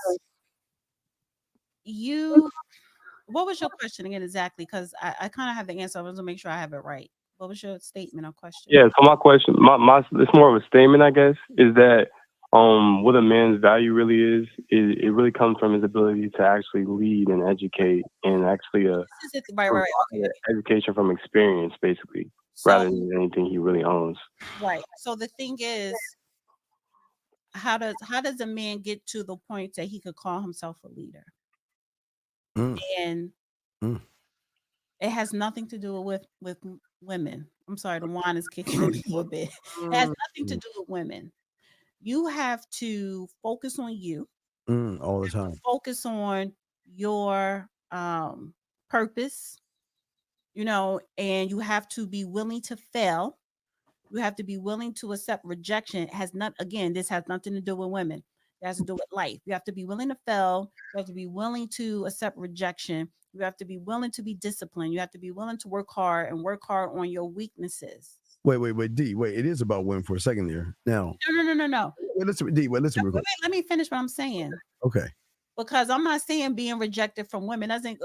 what was your question again exactly? Because I kind of have the answer. I want to make sure I have it right. What was your statement or question? Yeah, so my question, it's more of a statement, I guess, is that what a man's value really is it really comes from his ability to actually lead and educate and actually right. Okay. Education from experience, basically, rather than anything he really owns. Right. So the thing is, how does a man get to the point that he could call himself a leader? And it has nothing to do with women. I'm sorry, the wine is kicking in a little bit. It has nothing to do with women. You have to focus on you all the time. Focus on your purpose, and you have to be willing to fail. You have to be willing to accept rejection. This has nothing to do with women. It has to do with life. You have to be willing to fail. You have to be willing to accept rejection. You have to be willing to be disciplined. You have to be willing to work hard on your weaknesses. Wait, D. Wait, it is about women for a second there. Now. No. Wait, listen, D. Wait, listen. Let me finish what I'm saying. Okay. because I'm not saying being rejected from women doesn't,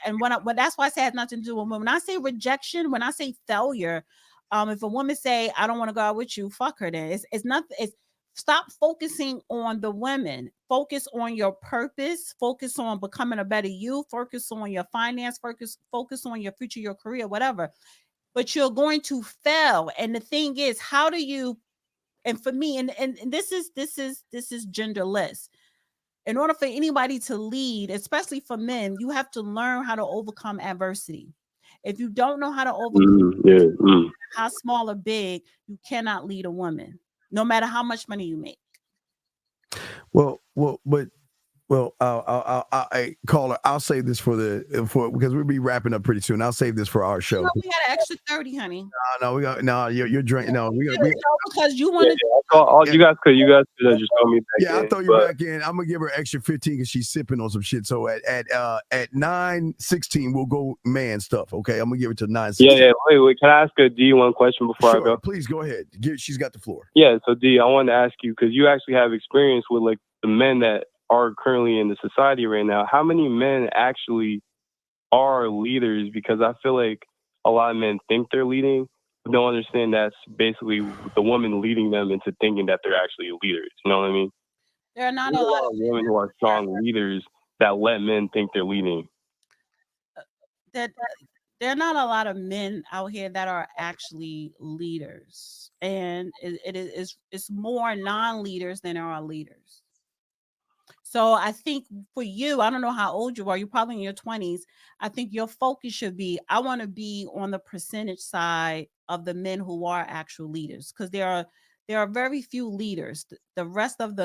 and when that's why I say it has nothing to do with women. When I say rejection, when I say failure, if a woman say I don't want to go out with you, fuck her. Then it's not. It's stop focusing on the women. Focus on your purpose. Focus on becoming a better you. Focus on your finance. Focus on your future, your career, whatever. But you're going to fail. And the thing is, how do you? And for me, and this is genderless. In order for anybody to lead, especially for men, you have to learn how to overcome adversity. If you don't know how to overcome how small or big, you cannot lead a woman, no matter how much money you make. Caller, I'll save this for because we'll be wrapping up pretty soon. I'll save this for our show. No, we got an extra 30, honey. You're drinking. No, because you wanted. You guys could just throw me back in. Yeah, I'll throw you back in. I'm gonna give her extra 15 because she's sipping on some shit. So at 9:16 we'll go man stuff. Okay, I'm gonna give it to 9:16. Yeah. Wait. Can I ask a D one question before I go? Please go ahead. She's got the floor. Yeah. So D, I wanted to ask you because you actually have experience with like the men that are currently in the society right now. How many men actually are leaders? Because I feel like a lot of men think they're leading, but don't understand that's basically the woman leading them into thinking that they're actually leaders. You know what I mean? There are not a lot of women who are strong leaders that let men think they're leading. There are not a lot of men out here that are actually leaders, and it's more non-leaders than there are leaders. So I think for you, I don't know how old you are. You're probably in your 20s. I think your focus should be, I want to be on the percentage side of the men who are actual leaders, because there are very few leaders. The rest of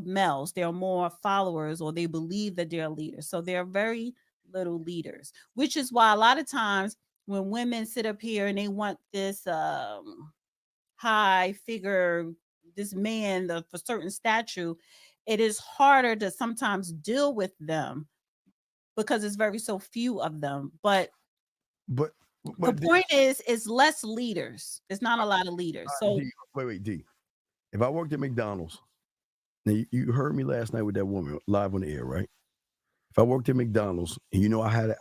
males, they're more followers, or they believe that they're leaders. So there are very little leaders, which is why a lot of times when women sit up here and they want this high figure, this man of a certain stature, it is harder to sometimes deal with them because it's so few of them. But the point is less leaders. It's not a lot of leaders. So D. If I worked at McDonald's, now you heard me last night with that woman live on the air, right? If I worked at McDonald's and I had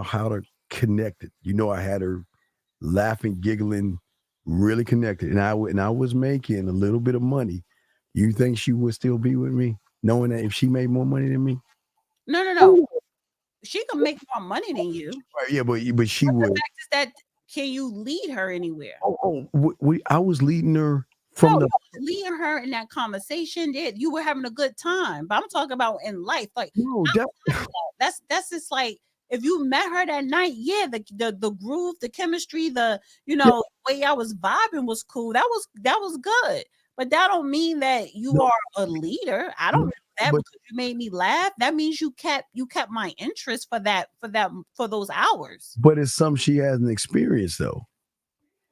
how to connect it, I had her laughing, giggling, really connected, and I was making a little bit of money. You think she would still be with me, knowing that if she made more money than me? No. She can make more money than you. Right, yeah, but she would. The fact is that, can you lead her anywhere? I was leading her from leading her in that conversation. You were having a good time, but I'm talking about in life. Like that's just like, if you met her that night, the groove, the chemistry, the way I was vibing was cool. That was good. But that don't mean that you are a leader. I don't know that because you made me laugh. That means you kept my interest for those hours. But it's something she hasn't experienced though.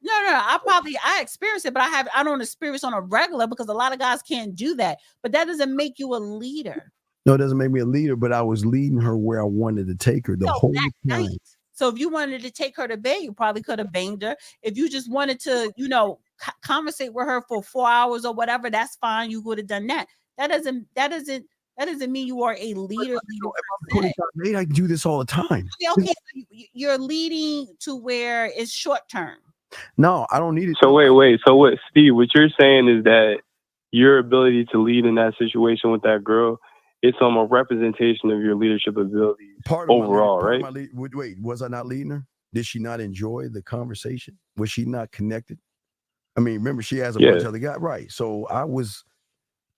No. I experienced it, but I don't experience on a regular, because a lot of guys can't do that. But that doesn't make you a leader. No, it doesn't make me a leader, but I was leading her where I wanted to take her the whole time. Night. So if you wanted to take her to bed, you probably could have banged her. If you just wanted to, conversate with her for 4 hours or whatever, that's fine. You would have done that. That doesn't mean you are a leader. I do this all the time. Okay, so you're leading to where it's short term. No, I don't need it. So wait. So what, Steve? What you're saying is that your ability to lead in that situation with that girl, it's a representation of your leadership abilities overall, right? Wait, was I not leading her? Did she not enjoy the conversation? Was she not connected? I mean, remember, she has a bunch of other guys, right? So I was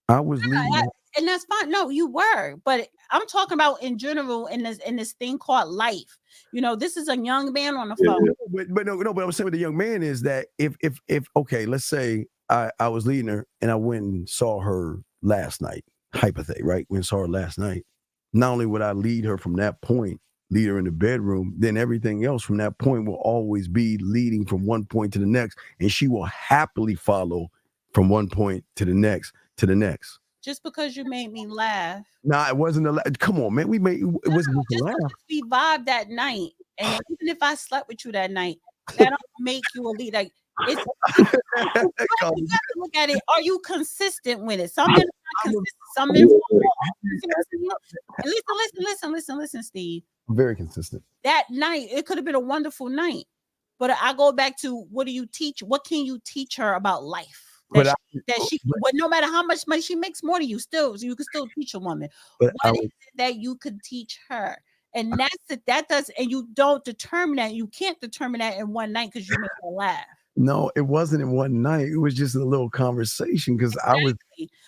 leading her. And that's fine. No, you were, but I'm talking about in general in this thing called life. This is a young man on the phone. But what I'm saying with the young man is that if okay, let's say I was leading her and I went and saw her last night, hypothetically, right? When I saw her last night, not only would I lead her from that point, lead her in the bedroom, then everything else from that point will always be leading from one point to the next, and she will happily follow from one point to the next to the next. Just because you made me laugh. Nah, it wasn't a laugh. Come on, man. It wasn't a laugh. We vibed that night, and even if I slept with you that night, that don't make you a lead. Like you have to look at it. Are you consistent with it? Some men are not consistent. Some men fall off. Listen, Steve. Very consistent. That night, it could have been a wonderful night. But I go back to, what do you teach? What can you teach her about life? But no matter how much money she makes, more than you, you can still teach a woman. What is it that you could teach her? And that's it. That does, and you don't determine that. You can't determine that in one night because you make her laugh. No, it wasn't in one night. It was just a little conversation because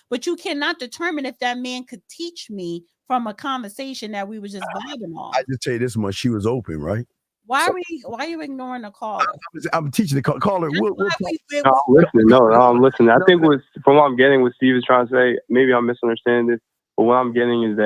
But you cannot determine if that man could teach me from a conversation that we were just vibing on. I just tell you this much: she was open, right? Why are you ignoring the caller? I'm teaching the caller. I'm listening. No, I'm listening. I think from what I'm getting, what Steve is trying to say, maybe I'm misunderstanding this, but what I'm getting is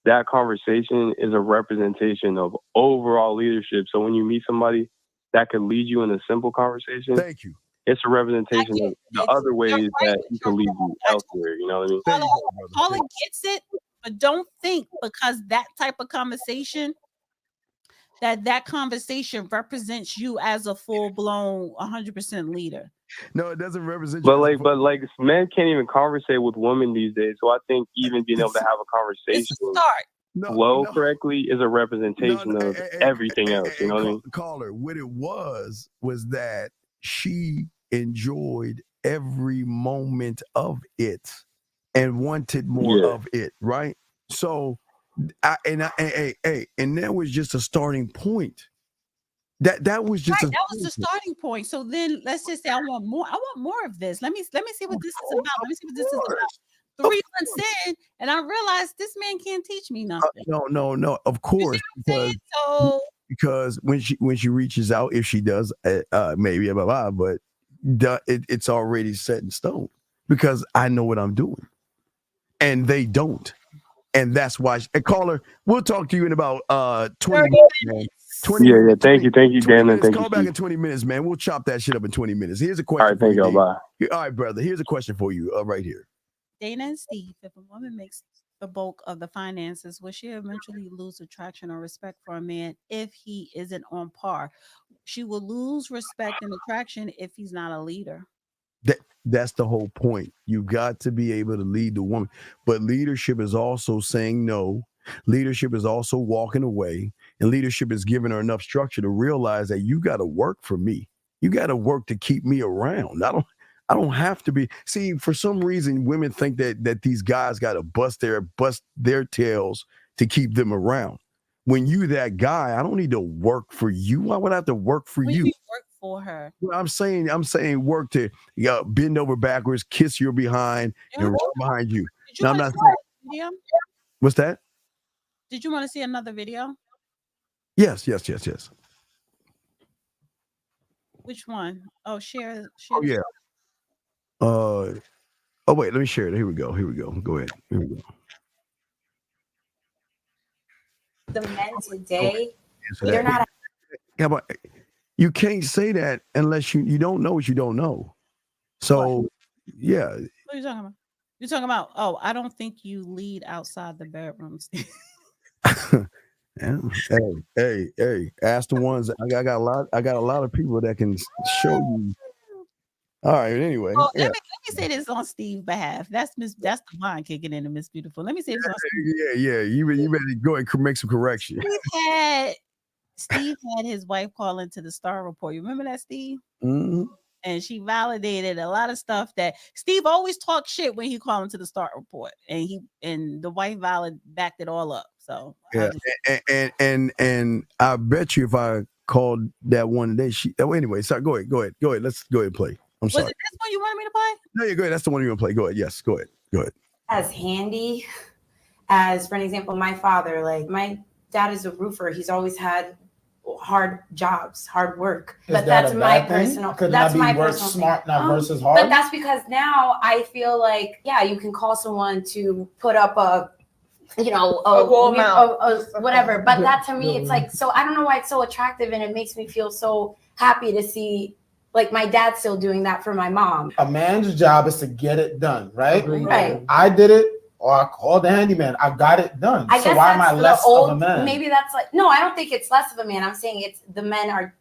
that conversation is a representation of overall leadership. So when you meet somebody that could lead you in a simple conversation, thank you. It's a representation of the other ways that he can lead you elsewhere. You know what I mean? Caller gets it, but don't think because that type of conversation, that conversation represents you as a full-blown 100% leader. No, it doesn't represent you. But men can't even conversate with women these days. So I think even being able to have a conversation flow correctly is a representation of everything else. You know what I mean? Caller, what it was that she enjoyed every moment of it and wanted more of it, right? So and that was just a starting point. That was just that was the starting point. So then let's just say I want more of this. Let me see what this is about. Let me see what this is about. 3 months in, and I realized this man can't teach me nothing. No. Of course, because when she reaches out, if she does, maybe but it's already set in stone because I know what I'm doing, and they don't. And that's why, caller, we'll talk to you in about 20 minutes. 20 yeah. Thank you, Dan. And thank call you. Back in 20 minutes, man. We'll chop that shit up in 20 minutes. Here's a question. All right, thank you. Bye. All right, brother. Here's a question for you right here. Dana and Steve, if a woman makes the bulk of the finances, will she eventually lose attraction or respect for a man if he isn't on par? She will lose respect and attraction if he's not a leader. That's the whole point. You got to be able to lead the woman. But leadership is also saying no. Leadership is also walking away. And leadership is giving her enough structure to realize that you got to work for me. You got to work to keep me around. I don't have to be. See, for some reason, women think that these guys got to bust their tails to keep them around. When you that guy, I don't need to work for you. Why would I have to work for you? Work for her. Well, I'm saying work to bend over backwards, kiss your behind, and run behind you. Now, I'm not saying. Video? What's that? Did you want to see another video? Yes. Which one? Oh, share. Oh yeah. Oh wait, let me share it. Here we go. Go ahead. Here we go. The men today, they're not. Yeah, but you can't say that unless you don't know what you don't know. So, yeah. What are you talking about? You're talking about, I don't think you lead outside the bedrooms. Yeah. Hey, ask the ones. I got a lot of people that can show you. All right, anyway. Let me say this on Steve's behalf. That's the mind kicking into Miss Beautiful. Let me say this on Steve. Yeah. You better go and make some correction. Steve had his wife call into the Star Report. You remember that, Steve? Mm-hmm. And she validated a lot of stuff that Steve always talked shit when he called into the Star Report, and the wife backed it all up. So yeah, and I bet you if I called that one day, anyway. Sorry, go ahead. Let's go ahead and play. I'm sorry. Was it this one you wanted me to play? No, yeah, go ahead. That's the one you're gonna play. Go ahead. Yes, go ahead. As handy as, for an example, my father. Like, my dad is a roofer. He's always had hard jobs, hard work. But that's my personal. That's my personal smart, not versus hard. But that's because now I feel like, you can call someone to put up a wall mount, whatever. But that to me, it's like, so I don't know why it's so attractive, and it makes me feel so happy to see, like, my dad still doing that for my mom. A man's job is to get it done, right? Right. I did it, or I called the handyman. I got it done. So why am I less of a man? Maybe that's like, no, I don't think it's less of a man. I'm saying it's the men are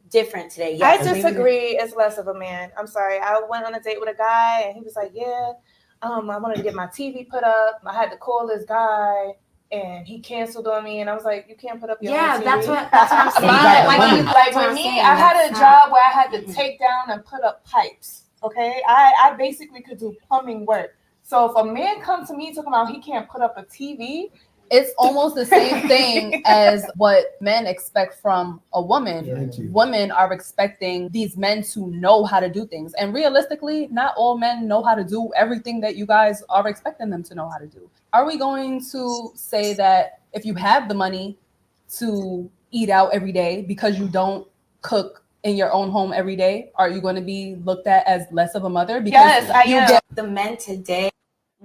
different today. Yes, I disagree. It's less of a man. I'm sorry. I went on a date with a guy, and he was like, yeah, I wanted to get my TV put up. I had to call this guy, and he canceled on me. And I was like, you can't put up your own TV. That's what I'm saying. Like with me, I had a job where I had to take down and put up pipes. Okay, I basically could do plumbing work. So if a man comes to me talking about he can't put up a TV, it's almost the same thing as what men expect from a woman. Women are expecting these men to know how to do things. And realistically, not all men know how to do everything that you guys are expecting them to know how to do. Are we going to say that if you have the money to eat out every day because you don't cook in your own home every day, are you going to be looked at as less of a mother? Because yes, I am. The men today.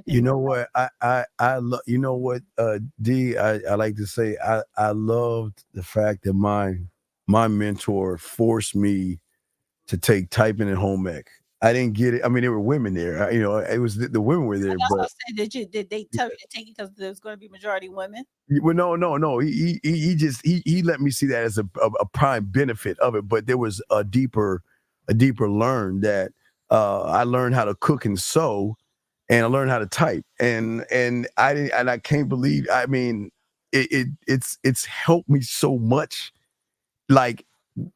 You know what? I love. You know what, D? I like to say I loved the fact that my mentor forced me to take typing and home ec. I didn't get it. I mean, there were women there. You know, it was the women were there. That's but what I said. Did they tell you to take it because there's going to be majority women? well, no. He just let me see that as a prime benefit of it. But there was a deeper learn that I learned how to cook and sew. And I learned how to type, and I can't believe. I mean, it's helped me so much, like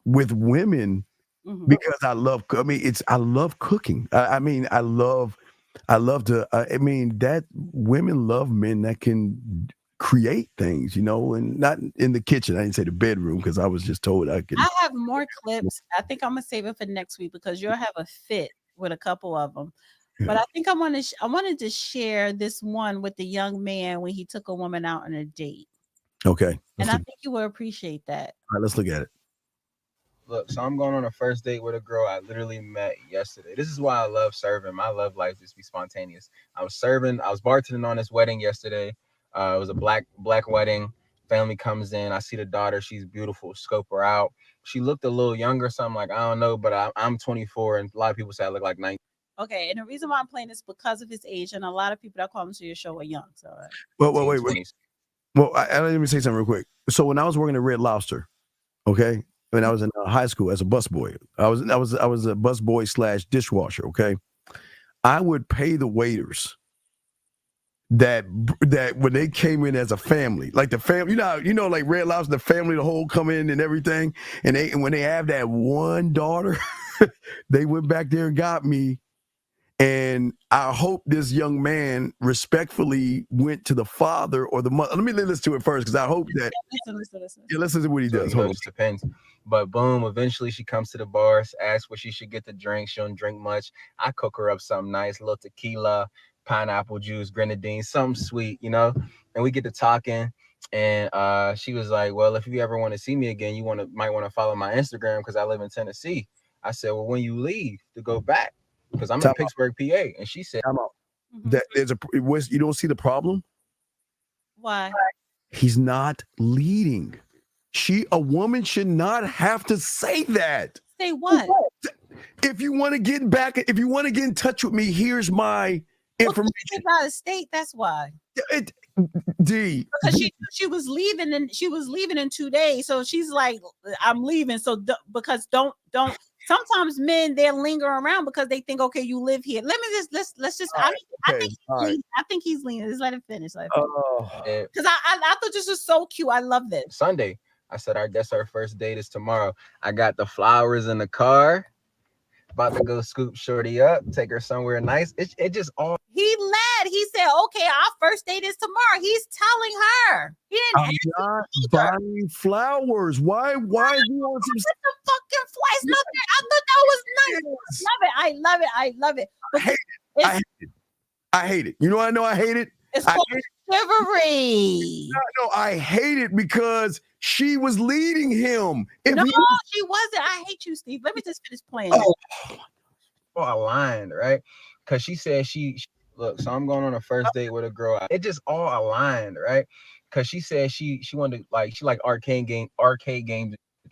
with women, because I love. I mean, I love cooking. I mean, I love to. I mean, that women love men that can create things, you know, and not in the kitchen. I didn't say the bedroom because I was just told I could. I have more clips. I think I'm gonna save it for next week because you'll have a fit with a couple of them. But I think I wanted to share this one with the young man when he took a woman out on a date. Okay. And I think you will appreciate that. All right, let's look at it. Look, so I'm going on a first date with a girl I literally met yesterday. This is why I love serving. My love life just be spontaneous. I was bartending on this wedding yesterday. It was a black wedding. Family comes in. I see the daughter. She's beautiful. Scope her out. She looked a little younger, so I'm like, I don't know, but I'm 24, and a lot of people say I look like 19. Okay, and the reason why I'm playing this because of his age, and a lot of people that call into your show are young. So, Well, wait. Well, let me say something real quick. So when I was working at Red Lobster, okay, when I was in high school as a busboy, I was a busboy / dishwasher. Okay, I would pay the waiters that when they came in as a family, like the family, you know, like Red Lobster, the family, the whole come in and everything, and when they have that one daughter, they went back there and got me. And I hope this young man respectfully went to the father or the mother. Let me listen to it first because I hope that. Listen. Yeah, listen to what he does. It just depends. But boom, eventually she comes to the bar, asks what she should get to drink. She don't drink much. I cook her up something nice, a little tequila, pineapple juice, grenadine, something sweet, you know? And we get to talking. And she was like, well, if you ever want to see me again, you might want to follow my Instagram because I live in Tennessee. I said, well, when you leave to go back, because I'm in Pittsburgh, PA, and she said, that you don't see the problem? Why? He's not leading. A woman should not have to say that. Say what? If you want to get in touch with me, here's my information. She's out of state, that's why. D. Because she was leaving in 2 days, so she's like, I'm leaving. So because don't. Sometimes men, they'll linger around because they think, okay, you live here. Let's just. I think he's leaning. Just let him finish. Because I thought this was so cute. I love this. Sunday, I said, that's our first date is tomorrow. I got the flowers in the car. About to go scoop shorty up, take her somewhere nice. It just all. He led. He said, okay, our first date is tomorrow. He's telling her. He didn't I'm not buying flowers. Why do you want some? The fucking flies. Nothing. I thought that was nice. I love it. I hate it. You know, I hate it. It's called chivalry. No, I hate it because she was leading him. She wasn't. I hate you, Steve. Let me just finish playing. Aligned, right? Because she said she look. So I'm going on a first date with a girl. It just all aligned, right? Because she said she wanted to she like arcade games.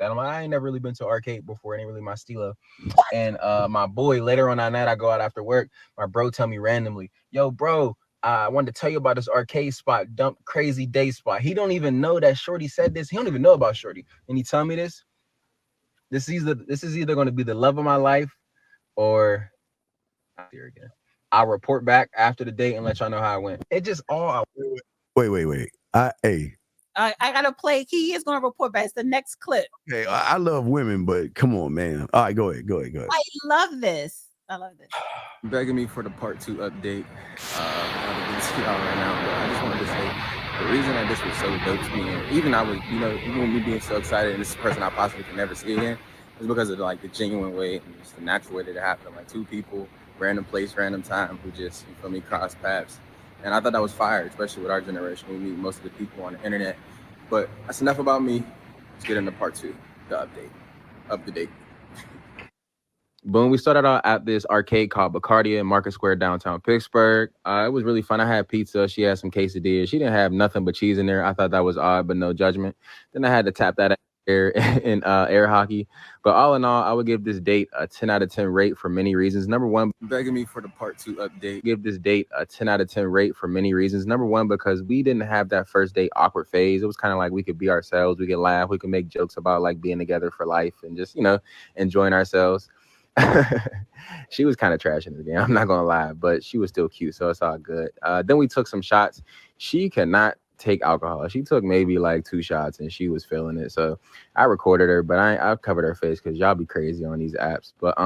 I'm like, I ain't never really been to an arcade before. It ain't really my stilo. And my boy, later on that night, I go out after work. My bro tell me randomly, yo, bro, I wanted to tell you about this arcade spot, crazy day spot. He don't even know that Shorty said this. He don't even know about Shorty. And he tell me this. This is either going to be the love of my life or here again. I'll report back after the date and let y'all know how it went. It just all. Wait. I gotta play. He is gonna report back. It's the next clip. Okay, I love women, but come on, man. All right, go ahead. I love this. Begging me for the part 2 update. I'm not gonna see y'all right now, but I just wanted to say the reason that this was so dope to me, and even I was, even with me being so excited, and this is a person I possibly can never see again, is because of like the genuine way and just the natural way that it happened. Like 2 people, random place, random time, who just, you feel me, cross paths. And I thought that was fire, especially with our generation. We meet most of the people on the internet. But that's enough about me. Let's get into part 2, the update of the date. Boom, we started out at this arcade called Bacardia in Market Square, downtown Pittsburgh. It was really fun. I had pizza. She had some quesadillas. She didn't have nothing but cheese in there. I thought that was odd, but no judgment. Then I had to tap that air in air hockey. But all in all, I would give this date a 10 out of 10 rate for many reasons. Number one, begging me for the part 2 update. Give this date a 10 out of 10 rate for many reasons. Number one, because we didn't have that first date awkward phase. It was kind of like we could be ourselves. We could laugh. We could make jokes about like being together for life and just, enjoying ourselves. She was kind of trash in the game, I'm not gonna lie, but she was still cute, so it's all good. Then we took some shots. She cannot take alcohol. She took maybe like 2 shots and she was feeling it, so I recorded her, but I covered her face because y'all be crazy on these apps. But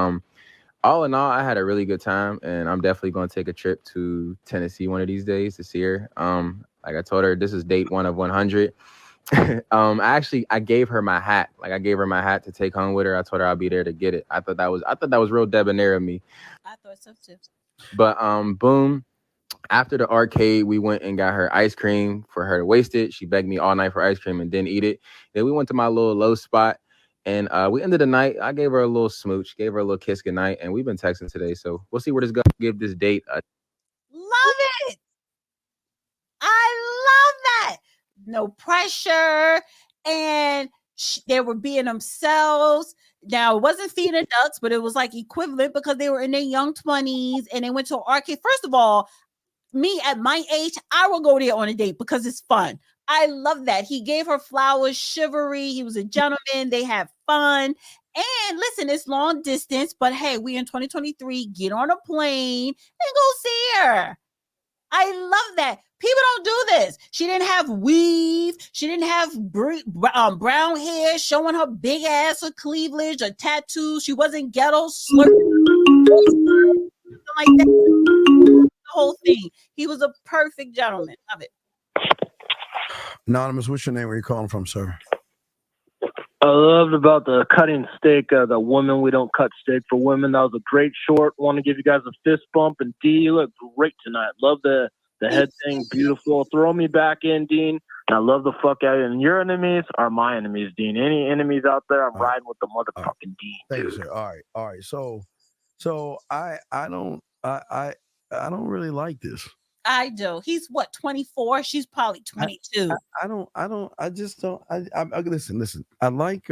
all in all, I had a really good time, and I'm definitely gonna take a trip to Tennessee one of these days to see her. Like I told her, this is date 1 of 100. I gave her my hat. Like I gave her my hat to take home with her. I told her I'll be there to get it. I thought that was real debonair of me. I thought so too. But boom. After the arcade, we went and got her ice cream for her to waste it. She begged me all night for ice cream and didn't eat it. Then we went to my little low spot, and we ended the night. I gave her a little smooch, gave her a little kiss goodnight, and we've been texting today. So we'll see where this goes. Give this date a Love it. I love that. No pressure, and they were being themselves. Now, it wasn't feeding ducks, but it was like equivalent because they were in their young 20s and they went to an arcade. First of all, me at my age, I will go there on a date because it's fun. I love that. He gave her flowers, chivalry. He was a gentleman. They had fun. And listen, it's long distance, but hey, we in 2023, get on a plane and go see her. I love that. People don't do this. She didn't have weave. She didn't have brown hair showing her big ass or cleavage or tattoos. She wasn't ghetto slurping like that. The whole thing. He was a perfect gentleman. Love it. Anonymous, what's your name? Where you calling from, sir? I loved about the cutting steak, the women we don't cut steak for women. That was a great short. Want to give you guys a fist bump. And D, you look great tonight. Love the head thing, beautiful. Throw me back in, Dean. And I love the fuck out of you. And your enemies are my enemies, Dean. Any enemies out there, I'm riding with the motherfucking Dean. Thank you, sir. All right. So I don't really like this. I do. He's what, 24? She's probably 22. I just don't. Listen. I like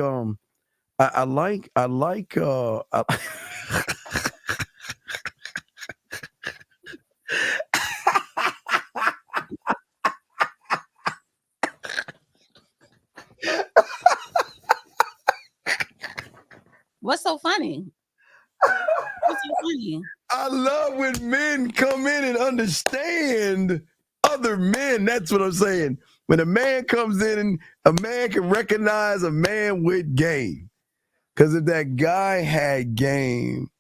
What's so funny? What's so funny? I love when men come in and understand other men. That's what I'm saying. When a man comes in, a man can recognize a man with game. Because if that guy had game,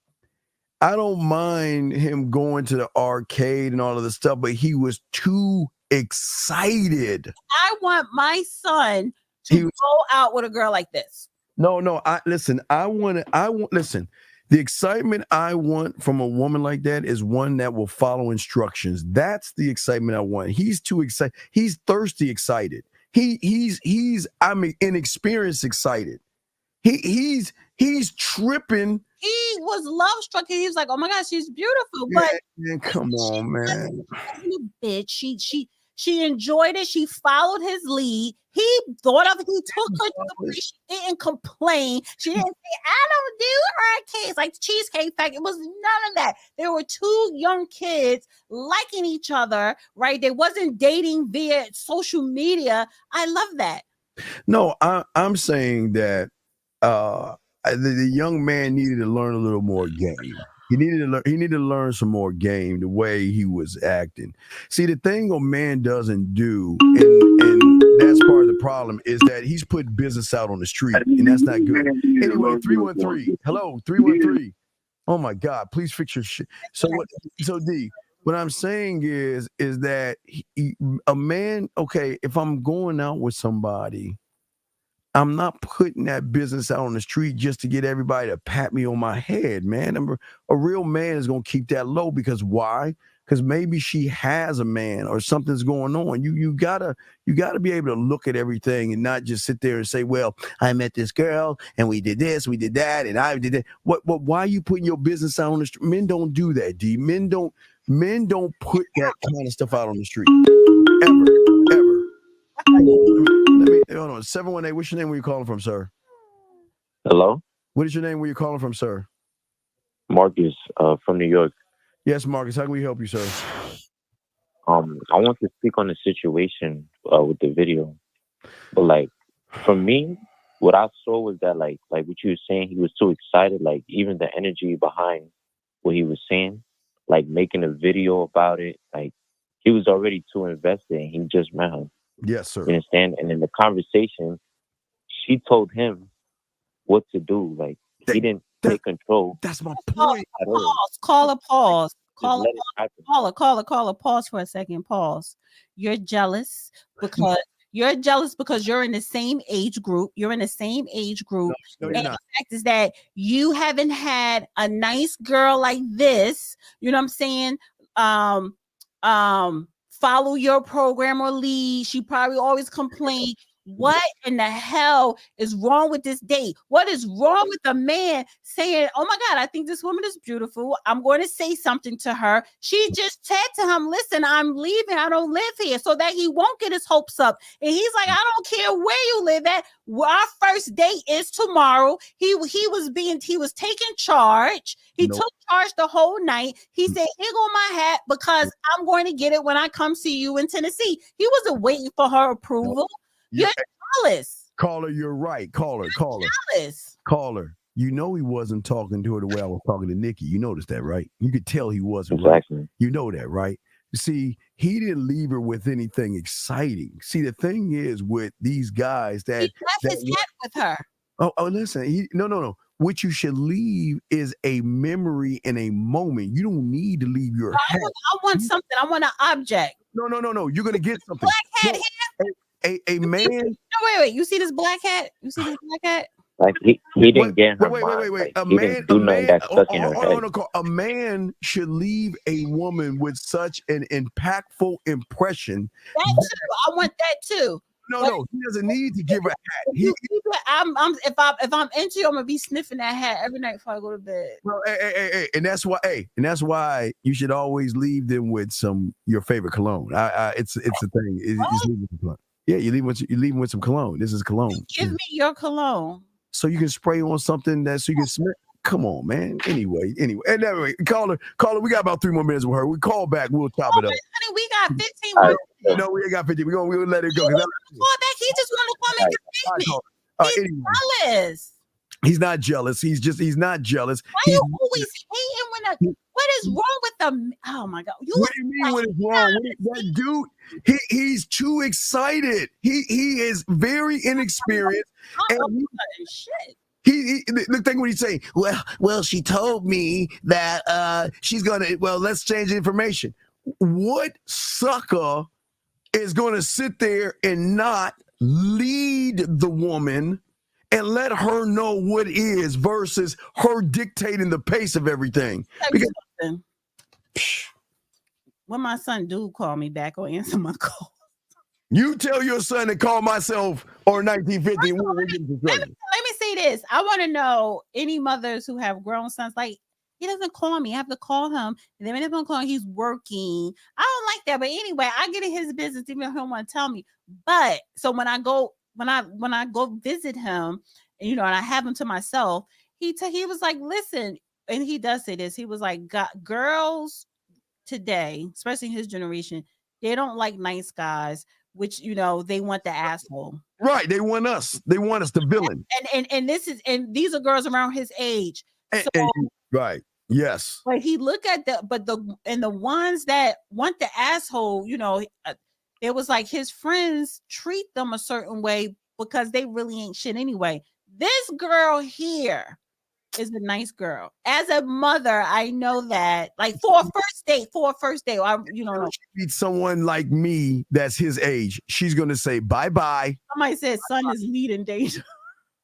I don't mind him going to the arcade and all of this stuff, but he was too excited. I want my son to go out with a girl like this. No. Listen. The excitement I want from a woman like that is one that will follow instructions. That's the excitement I want. He's too excited. He's thirsty excited. He's inexperienced excited. He's tripping. He was love struck. He was like, "Oh my God, she's beautiful." But man, come on, man. Bitch, she enjoyed it. She followed his lead. He took her to the place. She didn't complain. She didn't say, "I don't do arcades like Cheesecake Factory." It was none of that. There were 2 young kids liking each other, right? They wasn't dating via social media. I love that. No, I'm saying that the young man needed to learn a little more game. He needed to learn some more game, the way he was acting. See, the thing a man doesn't do, and that's part of the problem, is that he's put business out on the street, and that's not good. Anyway, 313. Hello, 313. Oh my God, please fix your shit. So D, what I'm saying is that a man, okay, if I'm going out with somebody, I'm not putting that business out on the street just to get everybody to pat me on my head, man. A real man is going to keep that low, because why? Because maybe she has a man or something's going on. You gotta be able to look at everything and not just sit there and say, well, I met this girl and we did this, we did that, and I did that. Why are you putting your business out on the street? Men don't do that, D. Men don't put that kind of stuff out on the street. Ever. Let me hold on. 718, what's your name? Where you calling from, sir? Hello? What is your name? Where you calling from, sir? Marcus, from New York. Yes, Marcus. How can we help you, sir? I want to speak on the situation with the video. But like, for me, what I saw was that like what you were saying, he was too excited. Like, even the energy behind what he was saying, like making a video about it, like he was already too invested and he just met her. Yes, sir. You understand? And in the conversation, she told him what to do. Like, he didn't take control. That's my point. Call a pause. Call a pause for a second. Pause. You're jealous because you're in the same age group. You're in the same age group. No, and you're the not. fact is that you haven't had a nice girl like this. You know what I'm saying? Follow your program or lead. She probably always complain. What in the hell is wrong with this date? What is wrong with a man saying, oh my God, I think this woman is beautiful. I'm going to say something to her. She just said to him, listen, I'm leaving. I don't live here, so that he won't get his hopes up. And he's like, I don't care where you live at. Our first date is tomorrow. He was taking charge. He took charge the whole night. He said, here go my hat, because I'm going to get it when I come see you in Tennessee. He wasn't waiting for her approval. You're jealous. Caller, you're right. Caller. Jealous. Caller. You know he wasn't talking to her the way I was talking to Nikki. You noticed that, right? You could tell he wasn't. Exactly. Right. You know that, right? See, he didn't leave her with anything exciting. See, the thing is with these guys that he left his hat with her. Oh, listen. No. What you should leave is a memory and a moment. You don't need to leave your hat. I want something. I want an object. No. You're gonna get something. Black hat here. A man. No, wait. You see this black hat? Like he didn't get her mind. Wait. Like, he didn't do nothing that stuck in her head. A man should leave a woman with such an impactful impression. That too. I want that too. No. He doesn't need to give her a hat. If I'm into you, I'm gonna be sniffing that hat every night before I go to bed. Well, hey, and that's why you should always leave them with your favorite cologne. It's a thing. It's leaving with cologne. Yeah, you leave with some cologne. This is cologne. Give me your cologne. So you can spray on something so you can smell. Come on, man. Anyway. And anyway, caller, we got about 3 more minutes with her. We call back. We'll chop it up. Honey, we got 15 more. No, we ain't got 15. We'll let it go. Call back. He just want to come and get me. He's jealous. He's not jealous. He's not jealous. Why you always hating what is wrong with them? Oh my God. What do you mean what is wrong? That dude, he's too excited. He is very inexperienced. And shit. He the thing when he's saying, well, she told me that she's gonna. Well, let's change the information. What sucker is gonna sit there and not lead the woman and let her know what is versus her dictating the pace of everything? Because when my son do call me back or answer my call, you tell your son to call myself or 1950. Let me say this. I want to know any mothers who have grown sons. Like, he doesn't call me. I have to call him. And then when I don't call him, he's working. I don't like that. But anyway, I get in his business even if he don't want to tell me. But so when I go visit him, and I have him to myself, he was like, listen, and he does say this. He was like, girls today, especially his generation, they don't like nice guys, which they want the asshole. Right. They want us. They want us the villain. And these are girls around his age. Right. Yes. But he look at the ones that want the asshole, it was like his friends treat them a certain way because they really ain't shit anyway. This girl here is a nice girl. As a mother, I know that. Like for a first date, She meets someone like me that's his age. She's gonna say bye-bye. Somebody said son is leading danger.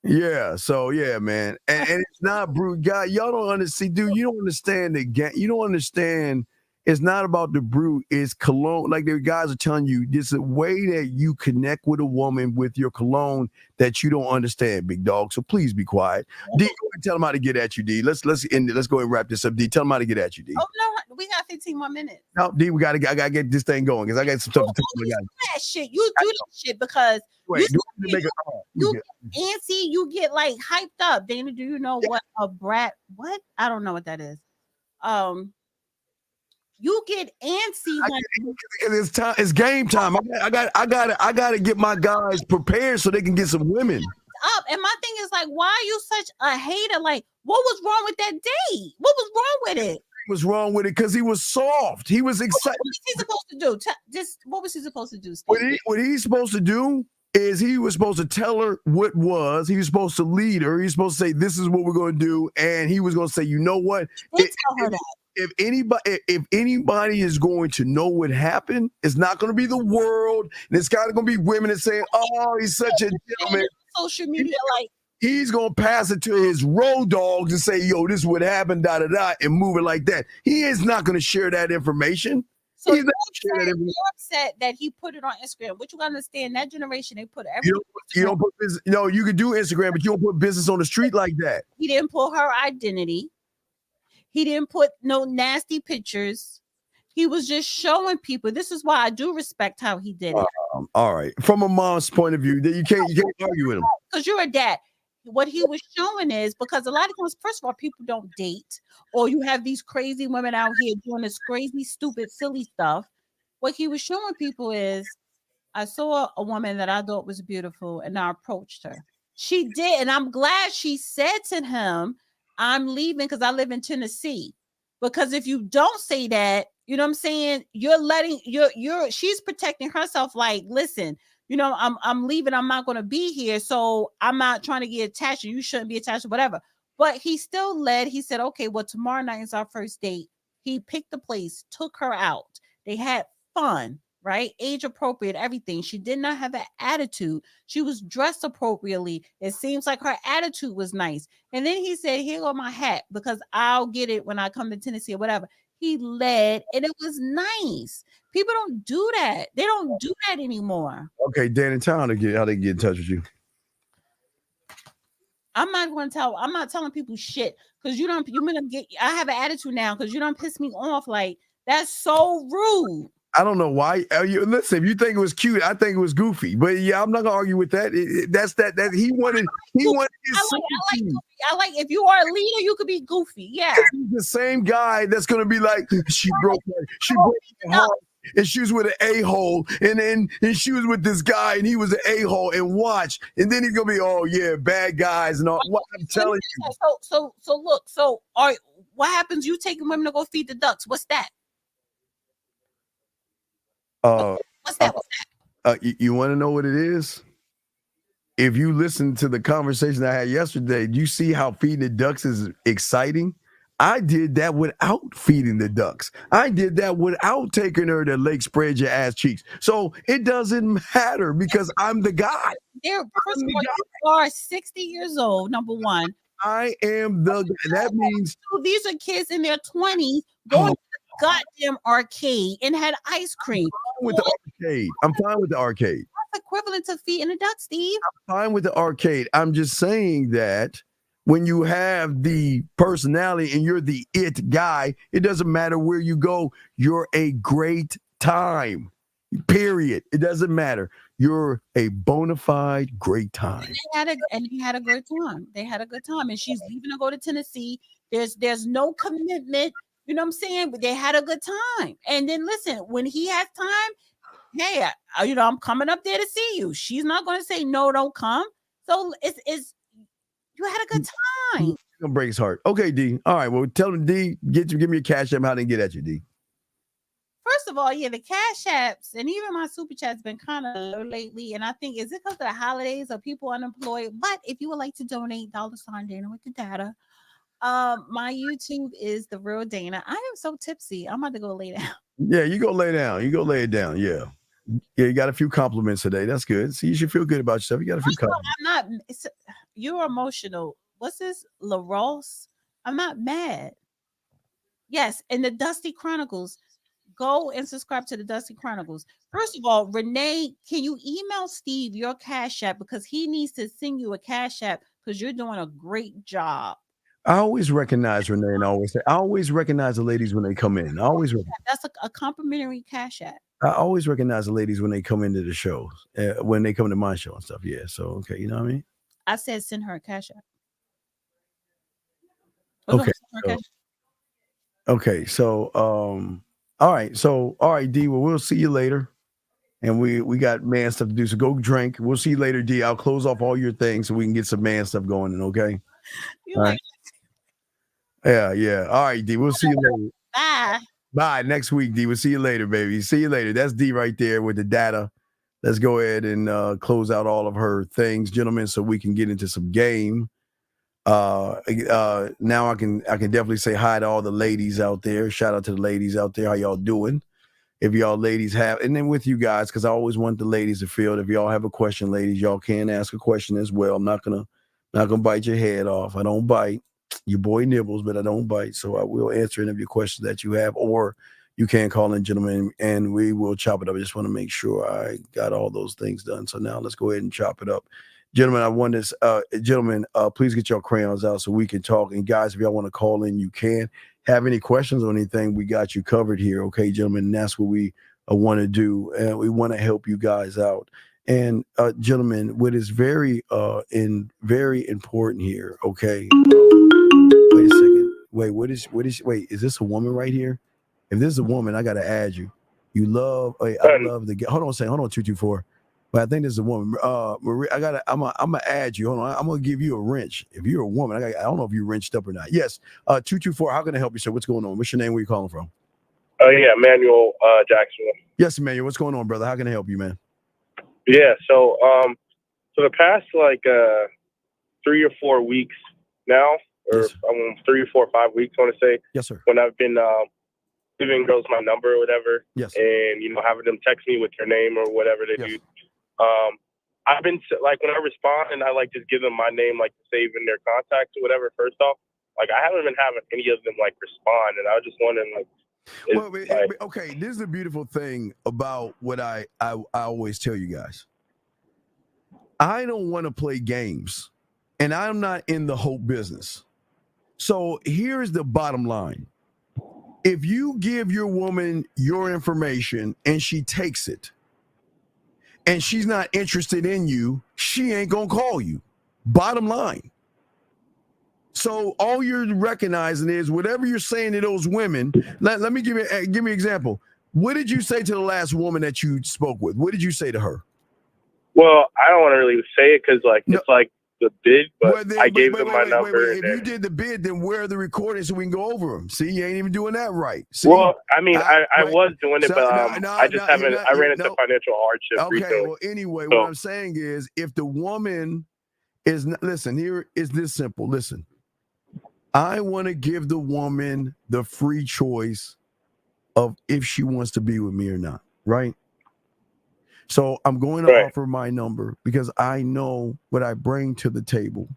Yeah, so yeah, man. And it's not brute, guy. Y'all don't understand, dude. You don't understand the game. You don't understand. It's not about the brute. It's cologne. Like the guys are telling you, there's a way that you connect with a woman with your cologne that you don't understand, big dog. So please be quiet. D, go and tell them how to get at you, D. Let's end it. Let's go and wrap this up, D. Tell them how to get at you, D. Oh no, we got 15 more minutes. No, D, I gotta get this thing going because I got some stuff to tell you guys. That shit, you do that shit because Wait, you get antsy, you get like hyped up. Dana, do you know what a brat? What? I don't know what that is. You get antsy it's time. It's game time. I gotta get my guys prepared so they can get some women. Up. And my thing is like, why are you such a hater? Like, what was wrong with that date? What was wrong with it? Was wrong with it because he was soft. He was excited. What was he supposed to do? What was he supposed to do, Steve? What he's supposed to do is he was supposed to tell her what was. He was supposed to lead her. He was supposed to say, "This is what we're going to do," and he was going to say, "You know what? Tell her that. If anybody is going to know what happened, it's not going to be the world, and it's kind of going to be women that say, "Oh, he's such a gentleman." Social media, like. He's gonna pass it to his road dogs and say, "Yo, this is what happened," and move it like that. He is not gonna share that information. So you're upset that he put it on Instagram. What you gotta understand? That generation, they put everything. You don't put business. No, you can do Instagram, but you don't put business on the street like that. He didn't put her identity. He didn't put no nasty pictures. He was just showing people. This is why I do respect how he did it. All right, from a mom's point of view, you can't argue with him because you're a dad. What he was showing is because a lot of times, first of all, people don't date, or you have these crazy women out here doing this crazy, stupid, silly stuff. What he was showing people is, I saw a woman that I thought was beautiful, and I approached her. She did, and I'm glad she said to him, "I'm leaving because I live in Tennessee." Because if you don't say that, you know what I'm saying, you're letting she's protecting herself. Like, listen. I'm leaving. I'm not going to be here. So I'm not trying to get attached. You shouldn't be attached or whatever. But he still led. He said, okay, well, tomorrow night is our first date. He picked the place, took her out. They had fun, right? Age appropriate, everything. She did not have an attitude. She was dressed appropriately. It seems like her attitude was nice. And then he said, here go my hat because I'll get it when I come to Tennessee or whatever. He led and it was nice. People don't do that. They don't do that anymore. Okay, Dan and Town, how they get in touch with you. I'm not telling people shit because I have an attitude now because you don't piss me off. Like, that's so rude. I don't know why. Listen, if you think it was cute, I think it was goofy. But yeah, I'm not gonna argue with that. That he wanted. I like if you are a leader, you could be goofy. Yeah, he's the same guy that's gonna be like, she broke my heart, and she was with an a-hole, and she was with this guy, and he was an a-hole, and watch, and then he's gonna be, oh yeah, bad guys and all. What I'm telling you. So look. What happens? You taking women to go feed the ducks? What's that? What's that? You want to know what it is? If you listen to the conversation I had yesterday, you see how feeding the ducks is exciting. I did that without feeding the ducks. I did that without taking her to Lake Spread Your Ass Cheeks. So it doesn't matter because I'm the guy. First of all, you are 60 years old, number one. I am the guy. That means these are kids in their 20s going to the goddamn arcade and had ice cream. I'm fine with the arcade. That's equivalent to feeding a duck, Steve. I'm fine with the arcade. I'm just saying that when you have the personality and you're the it guy, it doesn't matter where you go. You're a great time. Period. It doesn't matter. You're a bona fide great time. And they had a good time. They had a good time. And she's leaving to go to Tennessee. There's no commitment. You know what I'm saying? But they had a good time. And then listen, when he has time, hey, I'm coming up there to see you. She's not going to say no, don't come. So it's you had a good time. gonna break his heart. Okay, D. All right. Well, tell him D. Give me a cash app. How they get at you, D? First of all, yeah, the cash apps and even my super chat's been kind of low lately. And I think is it because of the holidays or people unemployed? But if you would like to donate $ Dana with the data, my YouTube is The Real Dana. I am so tipsy. I'm about to go lay down. Yeah, you go lay down. You go lay it down. Yeah. Yeah, you got a few compliments today. That's good. See, you should feel good about yourself. You got a few compliments. I'm not. You're emotional. What's this, La Ross? I'm not mad. Yes, and the Dusty Chronicles. Go and subscribe to the Dusty Chronicles. First of all, Renee, can you email Steve your cash app because he needs to send you a cash app because you're doing a great job. I always recognize Renee and I always recognize the ladies when they come in. That's a complimentary cash app. I always recognize the ladies when they come into the show, when they come to my show and stuff. Yeah. So, okay. You know what I mean? I said send her a cash app. Okay. So, all right. So, all right, D. Well, we'll see you later. And we got man stuff to do. So go drink. We'll see you later, D. I'll close off all your things so we can get some man stuff going. And okay. All right. Yeah. All right, D. We'll see you later. Bye. Next week, D. We'll see you later, baby. See you later. That's D right there with the data. Let's go ahead and close out all of her things, gentlemen, so we can get into some game. Now I can definitely say hi to all the ladies out there. Shout out to the ladies out there. How y'all doing? If y'all ladies have, and then with you guys, because I always want the ladies to feel. If y'all have a question, ladies, y'all can ask a question as well. I'm not gonna bite your head off. I don't bite. Your boy nibbles, but I don't bite. So I will answer any of your questions that you have, or you can call in, gentlemen, and we will chop it up. I just want to make sure I got all those things done. So now let's go ahead and chop it up. Gentlemen, I want this, please get your crayons out so we can talk. And guys, if y'all want to call in, you can. Have any questions or anything, we got you covered here. Okay, gentlemen, and that's what we want to do. And we want to help you guys out. And gentlemen, what is very important here, okay? Wait a second. Wait, is this a woman right here? If this is a woman, I gotta add you. I love the hold on a second, hold on, 224. But I think this is a woman. Maria, I'm gonna add you. Hold on, I'm gonna give you a wrench. If you're a woman, I don't know if you wrenched up or not. Yes, 224. How can I help you, sir? What's going on? What's your name? Where you calling from? Yeah, Emmanuel Jackson. Yes, Emmanuel. What's going on, brother? How can I help you, man? Yeah, so the past 3 or 4 weeks now, or 3 or 4 or 5 weeks, I want to say. Yes, sir. When I've been giving girls my number or whatever, yes, and having them text me with their name or whatever they do. I've been when I respond and I just give them my name, to save in their contacts or whatever. First off, I haven't been having any of them respond, and I was just wondering okay, this is the beautiful thing about what I always tell you guys. I don't want to play games, and I'm not in the hope business. So here's the bottom line. If you give your woman your information and she takes it, and she's not interested in you, she ain't gonna call you. Bottom line. So all you're recognizing is whatever you're saying to those women. Let me give me an example. What did you say to the last woman that you spoke with? What did you say to her? Well, I don't want to really say it because it's the bid, but I gave them my number. If you did the bid, then where are the recordings so we can go over them? See, you ain't even doing that right. See? Well, I mean, I was doing it, but I just haven't. I ran into financial hardship recently. Well, anyway, what I'm saying is, if the woman is not, listen, here is this simple. Listen, I want to give the woman the free choice of if she wants to be with me or not, right? So I'm going to offer my number because I know what I bring to the table.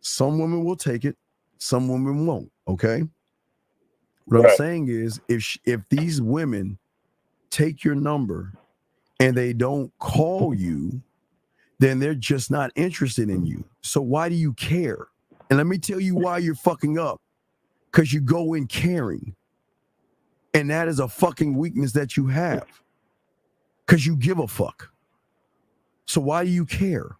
Some women will take it, some women won't. Okay. What I'm saying is, if these women take your number and they don't call you, then they're just not interested in you. So why do you care? And let me tell you why you're fucking up. Because you go in caring, and that is a fucking weakness that you have. Because you give a fuck. So why do you care?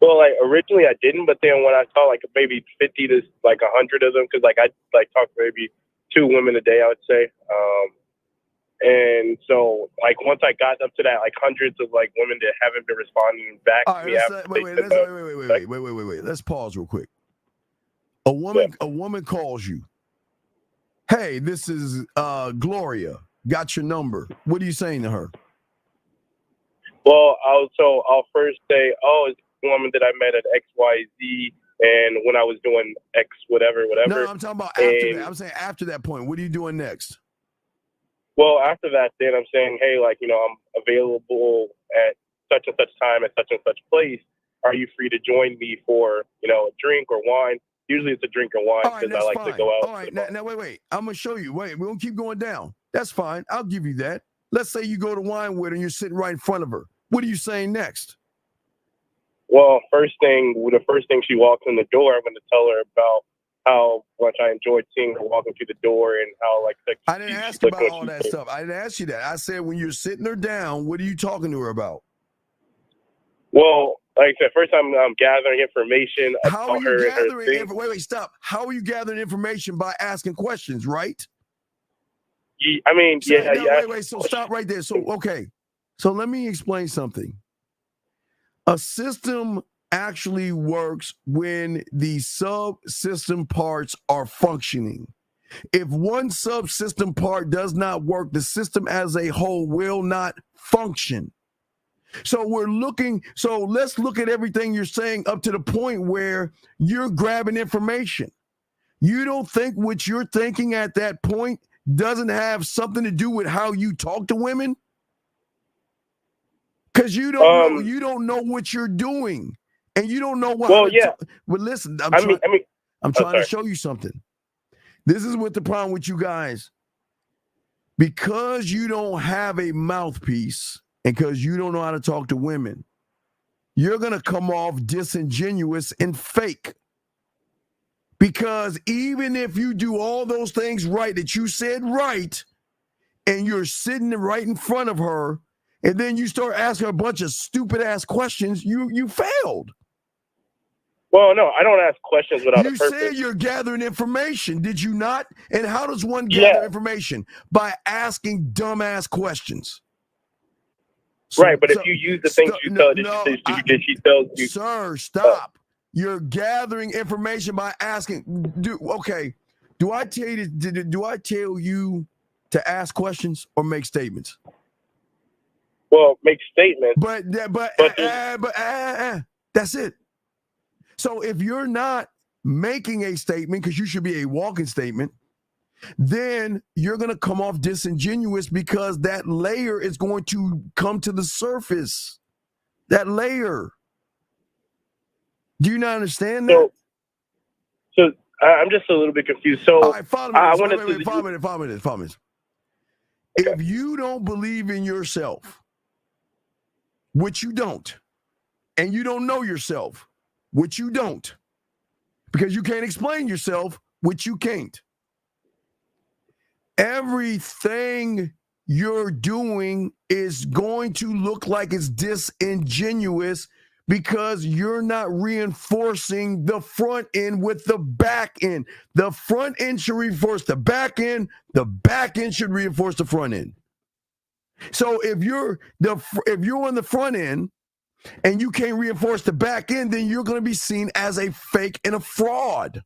Well, originally I didn't, but then when I saw maybe 50 to 100 of them, because I talk to maybe 2 women a day, I would say. And so once I got up to that hundreds of women that haven't been responding back to me. Wait. Let's pause real quick. A woman calls you. Hey, this is Gloria. Got your number. What are you saying to her? Well, I'll first say, oh, it's the woman that I met at XYZ, and when I was doing X whatever. No, I'm talking about after that. I'm saying after that point. What are you doing next? Well, after that, then I'm saying, hey, like, I'm available at such and such time at such and such place. Are you free to join me for, a drink or wine? Usually it's a drink or wine because I like to go out. All right, now wait. I'm gonna show you. Wait, we're gonna keep going down. That's fine. I'll give you that. Let's say you go to wine with her and you're sitting right in front of her. What are you saying next? Well, the first thing she walks in the door, I'm going to tell her about how much I enjoyed seeing her walking through the door and how I didn't ask about all that stuff. I didn't ask you that. I said when you're sitting her down, what are you talking to her about? Well, like I said, first I'm gathering information about her and her thing. Wait, stop. How are you gathering information? By asking questions, right? Wait. So stop right there. So, okay. So let me explain something. A system actually works when the subsystem parts are functioning. If one subsystem part does not work, the system as a whole will not function. So let's look at everything you're saying up to the point where you're grabbing information. You don't think what you're thinking at that point doesn't have something to do with how you talk to women? Because you don't know what you're doing, and you don't know what. Well, yeah. But listen, I'm trying to show you something. This is what the problem with you guys. Because you don't have a mouthpiece, and because you don't know how to talk to women, you're gonna come off disingenuous and fake. Because even if you do all those things right that you said right, and you're sitting right in front of her, and then you start asking a bunch of stupid ass questions, you failed. Well, no, I don't ask questions without a purpose. You said you're gathering information, did you not? And how does one gather information? By asking dumbass questions. Right, but if you use the things she tells you. Sir, stop. You're gathering information by asking. Do I tell you to ask questions or make statements? Well, make statements. But that's it. So if you're not making a statement, because you should be a walking statement, then you're going to come off disingenuous because that layer is going to come to the surface. That layer. Do you not understand that? So I'm just a little bit confused. So all right, 5 minutes. 5 minutes. Okay. If you don't believe in yourself, which you don't, and you don't know yourself, which you don't, because you can't explain yourself, which you can't. Everything you're doing is going to look like it's disingenuous because you're not reinforcing the front end with the back end. The front end should reinforce the back end should reinforce the front end. So if you're on the front end and you can't reinforce the back end, then you're going to be seen as a fake and a fraud.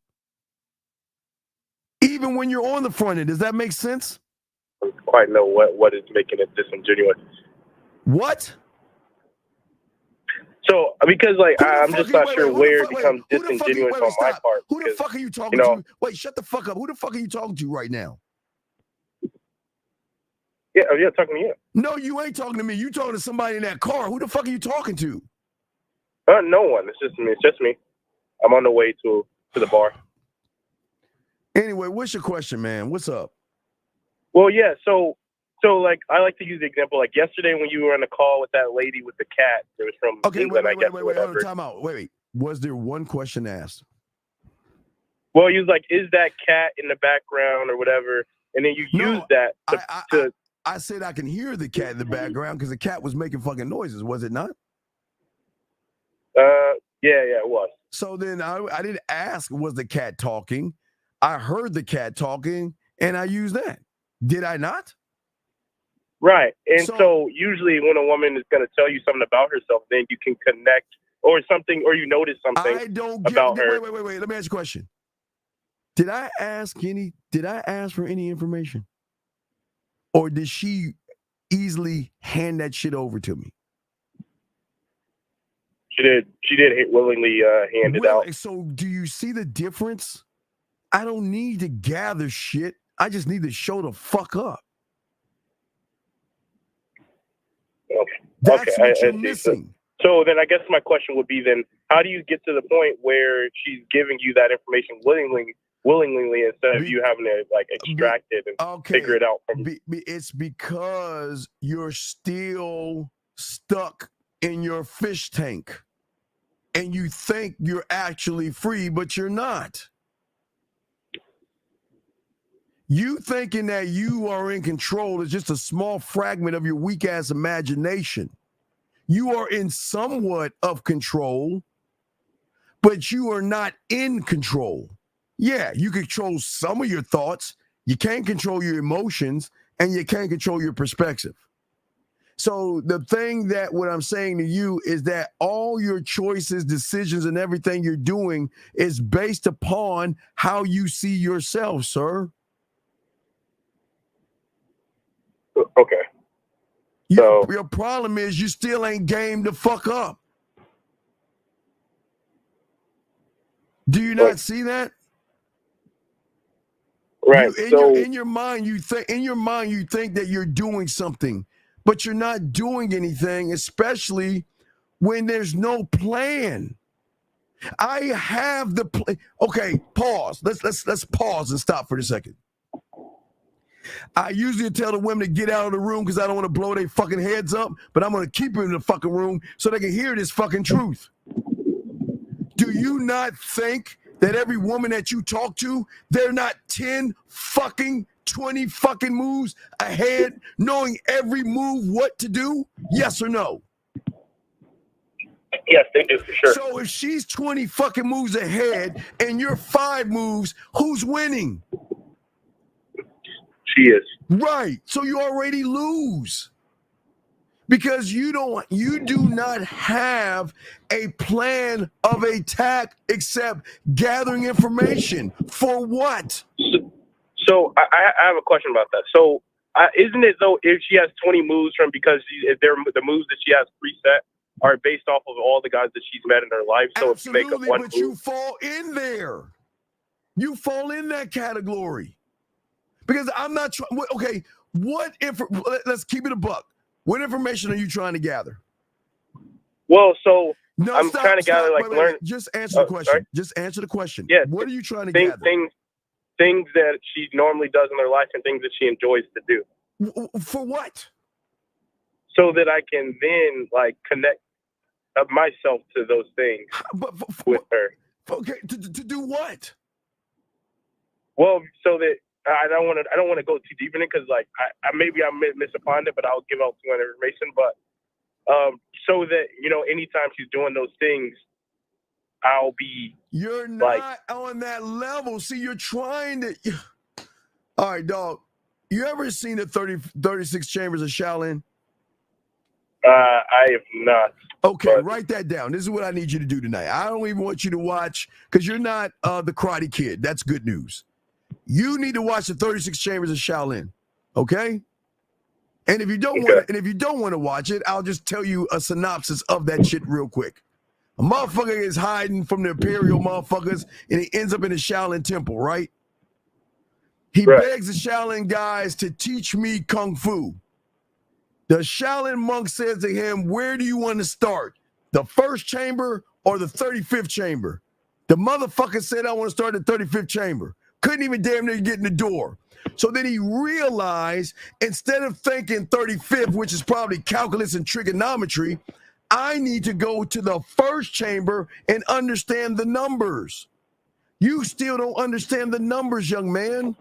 Even when you're on the front end. Does that make sense? I don't quite know what is making it disingenuous. What? So, because I'm just not sure where it becomes disingenuous on my part. Who the fuck are you talking to? Wait, shut the fuck up. Who the fuck are you talking to right now? Yeah, talking to you. No, you ain't talking to me. You talking to somebody in that car. Who the fuck are you talking to? No one. It's just me. I'm on the way to the bar. Anyway, what's your question, man? What's up? Well, yeah, so I like to use the example, yesterday when you were on the call with that lady with the cat. It was from England, I guess. Wait, time out. Wait. Was there one question asked? Well, he was like, is that cat in the background or whatever? And then you use that I said I can hear the cat in the background because the cat was making fucking noises, was it not? Yeah, it was. So then I didn't ask, was the cat talking? I heard the cat talking, and I used that. Did I not? Right. And so usually when a woman is going to tell you something about herself, then you can connect or something, or you notice something about her. Wait. Let me ask you a question. Did I ask for any information? Or did she easily hand that shit over to me? She did willingly hand it out. So do you see the difference? I don't need to gather shit. I just need to show the fuck up. Okay. That's what you're missing. So then I guess my question would be then, how do you get to the point where she's giving you that information willingly instead of you having to like extract it and figure it out from it's because you're still stuck in your fish tank and you think you're actually free, but you're not. You thinking that you are in control is just a small fragment of your weak ass imagination. You are in somewhat of control, but you are not in control. Yeah, you control some of your thoughts. You can't control your emotions, and you can't control your perspective. So the thing that what I'm saying to you is that all your choices, decisions, and everything you're doing is based upon how you see yourself, sir. Okay. Your problem is you still ain't game to fuck up. Do you not see that? Right. In your mind, you think that you're doing something, but you're not doing anything, especially when there's no plan. I have the plan. Okay, pause. Let's pause and stop for a second. I usually tell the women to get out of the room because I don't want to blow their fucking heads up, but I'm going to keep them in the fucking room so they can hear this fucking truth. Do you not think that every woman that you talk to, they're not 10 fucking 20 fucking moves ahead, knowing every move what to do? Yes or no? Yes, they do for sure. So if she's 20 fucking moves ahead and you're 5 moves, who's winning? She is. Right. So you already lose. Because you do not have a plan of attack except gathering information. For what? So I have a question about that. So isn't it though if she has 20 moves from because the moves that she has preset are based off of all the guys that she's met in her life? So absolutely, if you make up one but move, you fall in there. You fall in that category. Because I'm not trying. Okay, let's keep it a buck. What information are you trying to gather? Well, so I'm trying to gather learn. Just answer the question. Sorry? Just answer the question. Yes. What are you trying to gather? Things that she normally does in her life and things that she enjoys to do. For what? So that I can then connect myself to those things with her. Okay, to do what? Well, so that I don't want to go too deep in it because I maybe I misapplied it, but I'll give out too much information. But so that anytime she's doing those things, I'll be. You're not on that level. See, you're trying to. All right, dog. You ever seen the 36 Chambers of Shaolin? I have not. Okay, write that down. This is what I need you to do tonight. I don't even want you to watch because you're not the Karate Kid. That's good news. You need to watch the 36 Chambers of Shaolin, okay? And if you don't want to watch it, I'll just tell you a synopsis of that shit real quick. A motherfucker is hiding from the Imperial motherfuckers, and he ends up in the Shaolin Temple, right? He begs the Shaolin guys to teach me Kung Fu. The Shaolin monk says to him, where do you want to start? The first chamber or the 35th chamber? The motherfucker said, I want to start at the 35th chamber. Couldn't even damn near get in the door. So then he realized, instead of thinking 35th, which is probably calculus and trigonometry, I need to go to the first chamber and understand the numbers. You still don't understand the numbers, young man.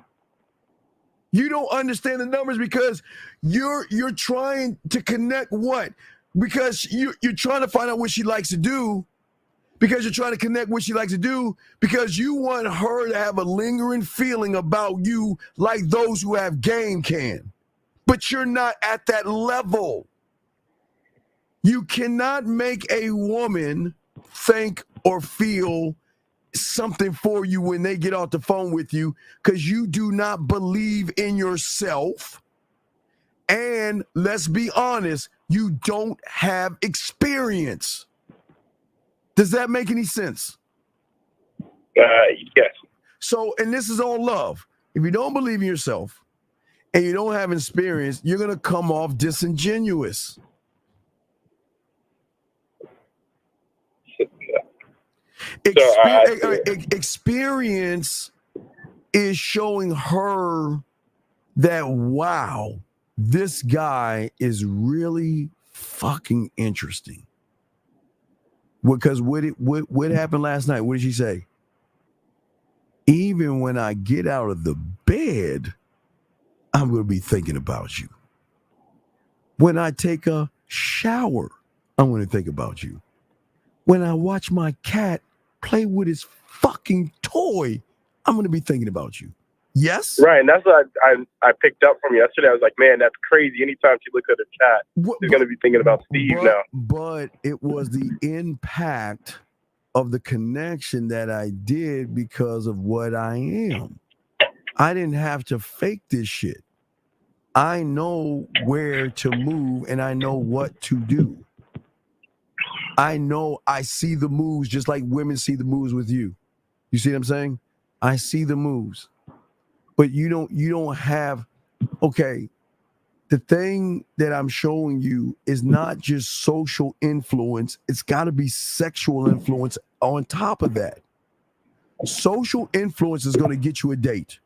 You don't understand the numbers because you're trying to connect what? Because you're trying to find out what she likes to do. Because you're trying to connect what she likes to do, because you want her to have a lingering feeling about you like those who have game can. But you're not at that level. You cannot make a woman think or feel something for you when they get off the phone with you because you do not believe in yourself. And let's be honest, you don't have experience. Does that make any sense? Yes. So, and this is all love. If you don't believe in yourself and you don't have experience, you're going to come off disingenuous. Experience is showing her that, wow, this guy is really fucking interesting. Because what happened last night? What did she say? Even when I get out of the bed, I'm going to be thinking about you. When I take a shower, I'm going to think about you. When I watch my cat play with his fucking toy, I'm going to be thinking about you. Yes? Right, and that's what I picked up from yesterday. I was like, man, that's crazy. Anytime she looks at her cat, she's going to be thinking about Steve now. But it was the impact of the connection that I did because of what I am. I didn't have to fake this shit. I know where to move and I know what to do. I know I see the moves just like women see the moves with you. You see what I'm saying? I see the moves. But you don't have, okay, the thing that I'm showing you is not just social influence. It's got to be sexual influence on top of that. Social influence is going to get you a date.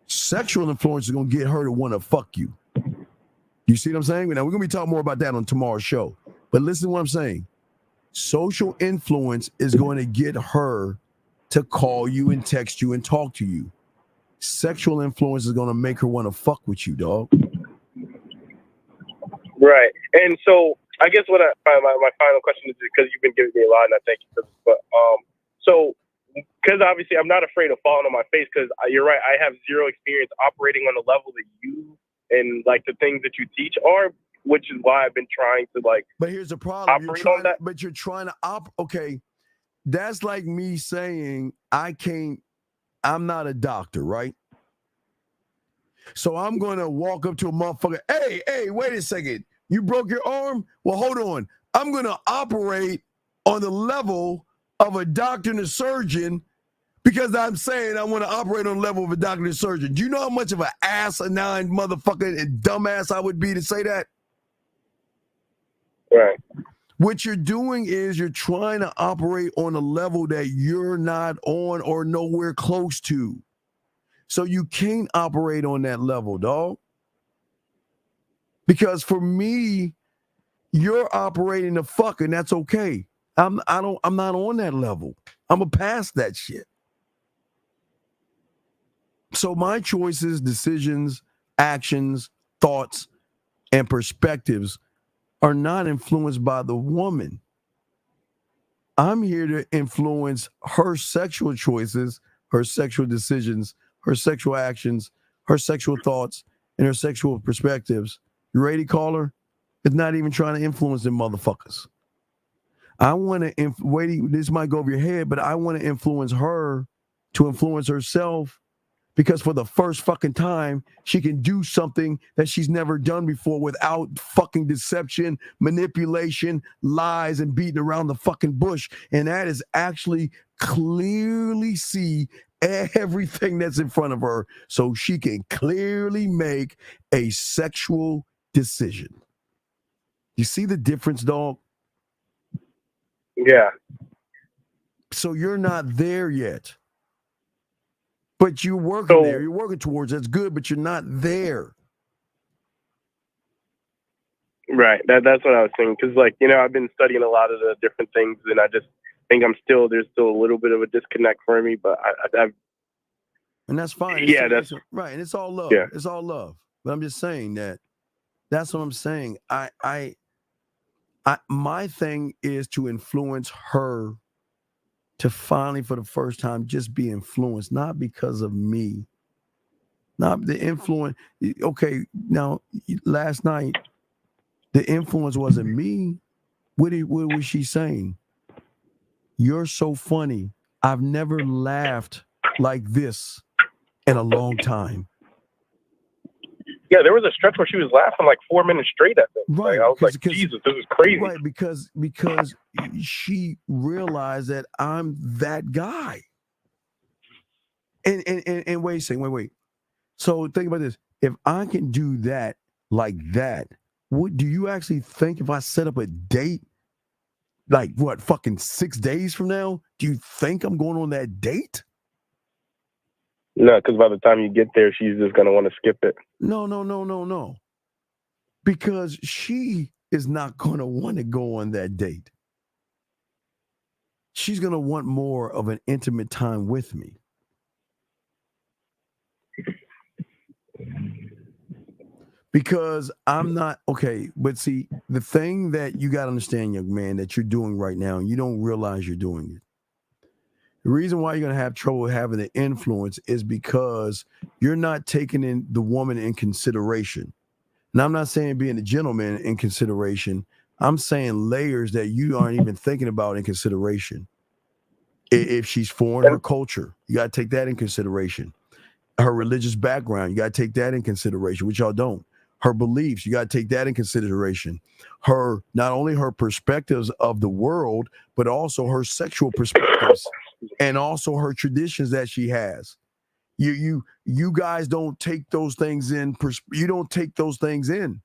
Sexual influence is going to get her to want to fuck you. You see what I'm saying? Now, we're going to be talking more about that on tomorrow's show. But listen to what I'm saying. Social influence is going to get her to call you and text you and talk to you. Sexual influence is going to make her want to fuck with you, dog. Right. And so I guess what my final question is, because you've been giving me a lot, and I thank you for this. But so because obviously I'm not afraid of falling on my face, because you're right, I have zero experience operating on the level that you and like the things that you teach are, which is why I've been trying to like. But here's the problem. You're trying to okay. That's like me saying I'm not a doctor, right? So I'm going to walk up to a motherfucker. Hey, wait a second. You broke your arm? Well, hold on. I'm going to operate on the level of a doctor and a surgeon because I'm saying I want to operate on the level of a doctor and a surgeon. Do you know how much of an asinine motherfucker and dumbass I would be to say that? Right. What you're doing is you're trying to operate on a level that you're not on or nowhere close to. So you can't operate on that level, dog. Because for me, you're operating the fuck, and that's okay. I'm not on that level. I'm a past that shit. So my choices, decisions, actions, thoughts, and perspectives are not influenced by the woman. I'm here to influence her sexual choices, her sexual decisions, her sexual actions, her sexual thoughts, and her sexual perspectives. You ready, caller? It's not even trying to influence them motherfuckers. I want to, this might go over your head, but I want to influence her to influence herself, because for the first fucking time, she can do something that she's never done before without fucking deception, manipulation, lies, and beating around the fucking bush. And that is actually clearly see everything that's in front of her so she can clearly make a sexual decision. You see the difference, dog? Yeah. So you're not there yet. But you're working there. You're working towards it. That's good, but you're not there. Right. That's what I was saying. Because, like, you know, I've been studying a lot of the different things, and I just think there's still a little bit of a disconnect for me. But I've and that's fine. That's right. And it's all love. Yeah. It's all love. But I'm just saying that's what I'm saying. My thing is to influence her to finally, for the first time, just be influenced, not because of me. Not the influence. Okay, now, last night, the influence wasn't me. What was she saying? You're so funny. I've never laughed like this in a long time. Yeah, there was a stretch where she was laughing like 4 minutes straight at them. Right. I was like, Jesus, this is crazy. Right, because she realized that I'm that guy. And wait a second, wait. So think about this. If I can do that like that, what do you actually think if I set up a date like what, fucking 6 days from now? Do you think I'm going on that date? No, because by the time you get there, she's just going to want to skip it. No. Because she is not going to want to go on that date. She's going to want more of an intimate time with me. Because I'm not, okay, but see, the thing that you got to understand, young man, that you're doing right now, and you don't realize you're doing it. The reason why you're going to have trouble having the influence is because you're not taking in the woman in consideration. And I'm not saying being a gentleman in consideration. I'm saying layers that you aren't even thinking about in consideration. If she's foreign, her culture, you got to take that in consideration. Her religious background, you got to take that in consideration, which y'all don't. Her beliefs, you got to take that in consideration. Her, not only her perspectives of the world, but also her sexual perspectives and also her traditions that she has. You guys don't take those things in. You don't take those things in.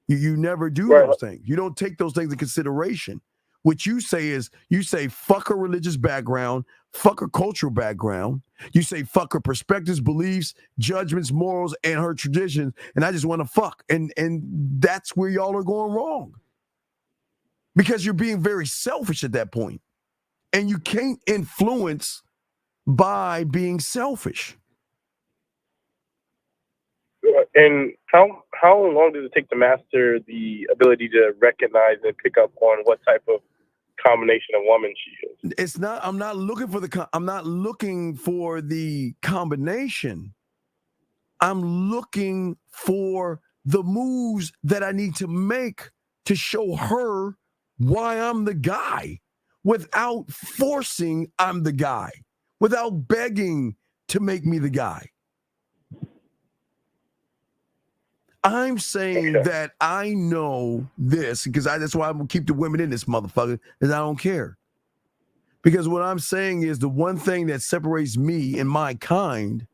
You never do those things. You don't take those things in consideration. What you say is, you say, fuck her religious background, fuck her cultural background. You say, fuck her perspectives, beliefs, judgments, morals, and her traditions. And I just want to fuck. And that's where y'all are going wrong. Because you're being very selfish at that point. And you can't influence by being selfish. And how long does it take to master the ability to recognize and pick up on what type of combination of woman she is? It's not. I'm not looking for the combination. I'm looking for the moves that I need to make to show her why I'm the guy, without forcing I'm the guy, without begging to make me the guy. I'm saying that I know this because that's why I'm gonna keep the women in this motherfucker, because I don't care. Because what I'm saying is the one thing that separates me and my kind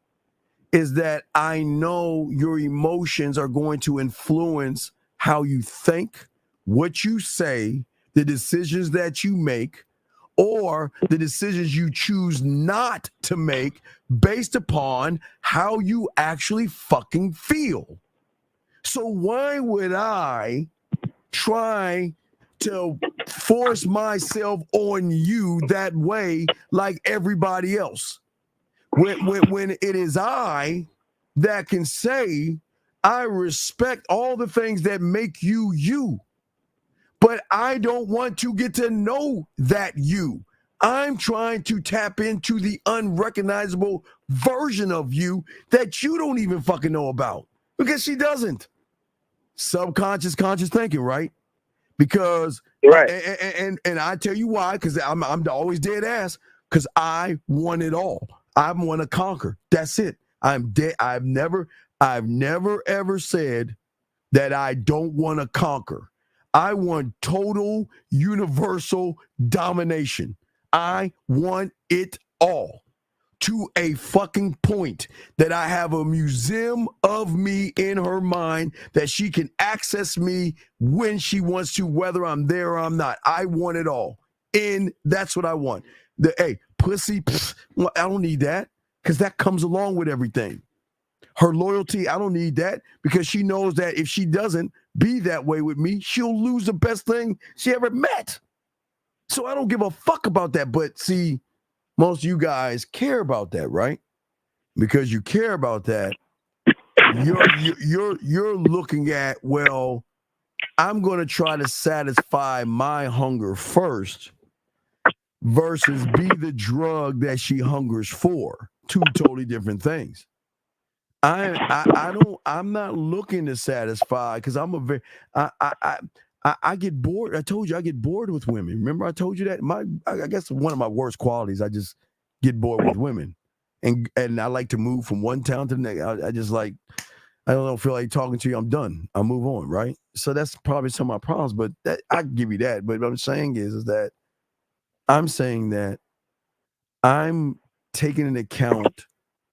is that I know your emotions are going to influence how you think, what you say, the decisions that you make, or the decisions you choose not to make based upon how you actually fucking feel. So why would I try to force myself on you that way like everybody else? When it is I that can say, I respect all the things that make you you, but I don't want to get to know that you. I'm trying to tap into the unrecognizable version of you that you don't even fucking know about. Because she doesn't. Subconscious, conscious thinking, right? Because and I tell you why, because I'm always dead ass, because I want it all. I want to conquer. That's it. I'm dead. I've never ever said that I don't want to conquer. I want total universal domination. I want it all. To a fucking point that I have a museum of me in her mind that she can access me when she wants to, whether I'm there or I'm not. I want it all. And that's what I want. Pussy, I don't need that, because that comes along with everything. Her loyalty, I don't need that, because she knows that if she doesn't be that way with me, she'll lose the best thing she ever met. So I don't give a fuck about that. But see, most of you guys care about that, right? Because you care about that, you're looking at, well, I'm going to try to satisfy my hunger first versus be the drug that she hungers for. Two totally different things. I'm not looking to satisfy, because I'm I get bored. I told you I get bored with women. Remember I told you that? I guess one of my worst qualities, I just get bored with women. And I like to move from one town to the next. I just like, I don't feel like talking to you. I'm done. I'll move on, right? So that's probably some of my problems, but I can give you that. But what I'm saying is that I'm saying that I'm taking into account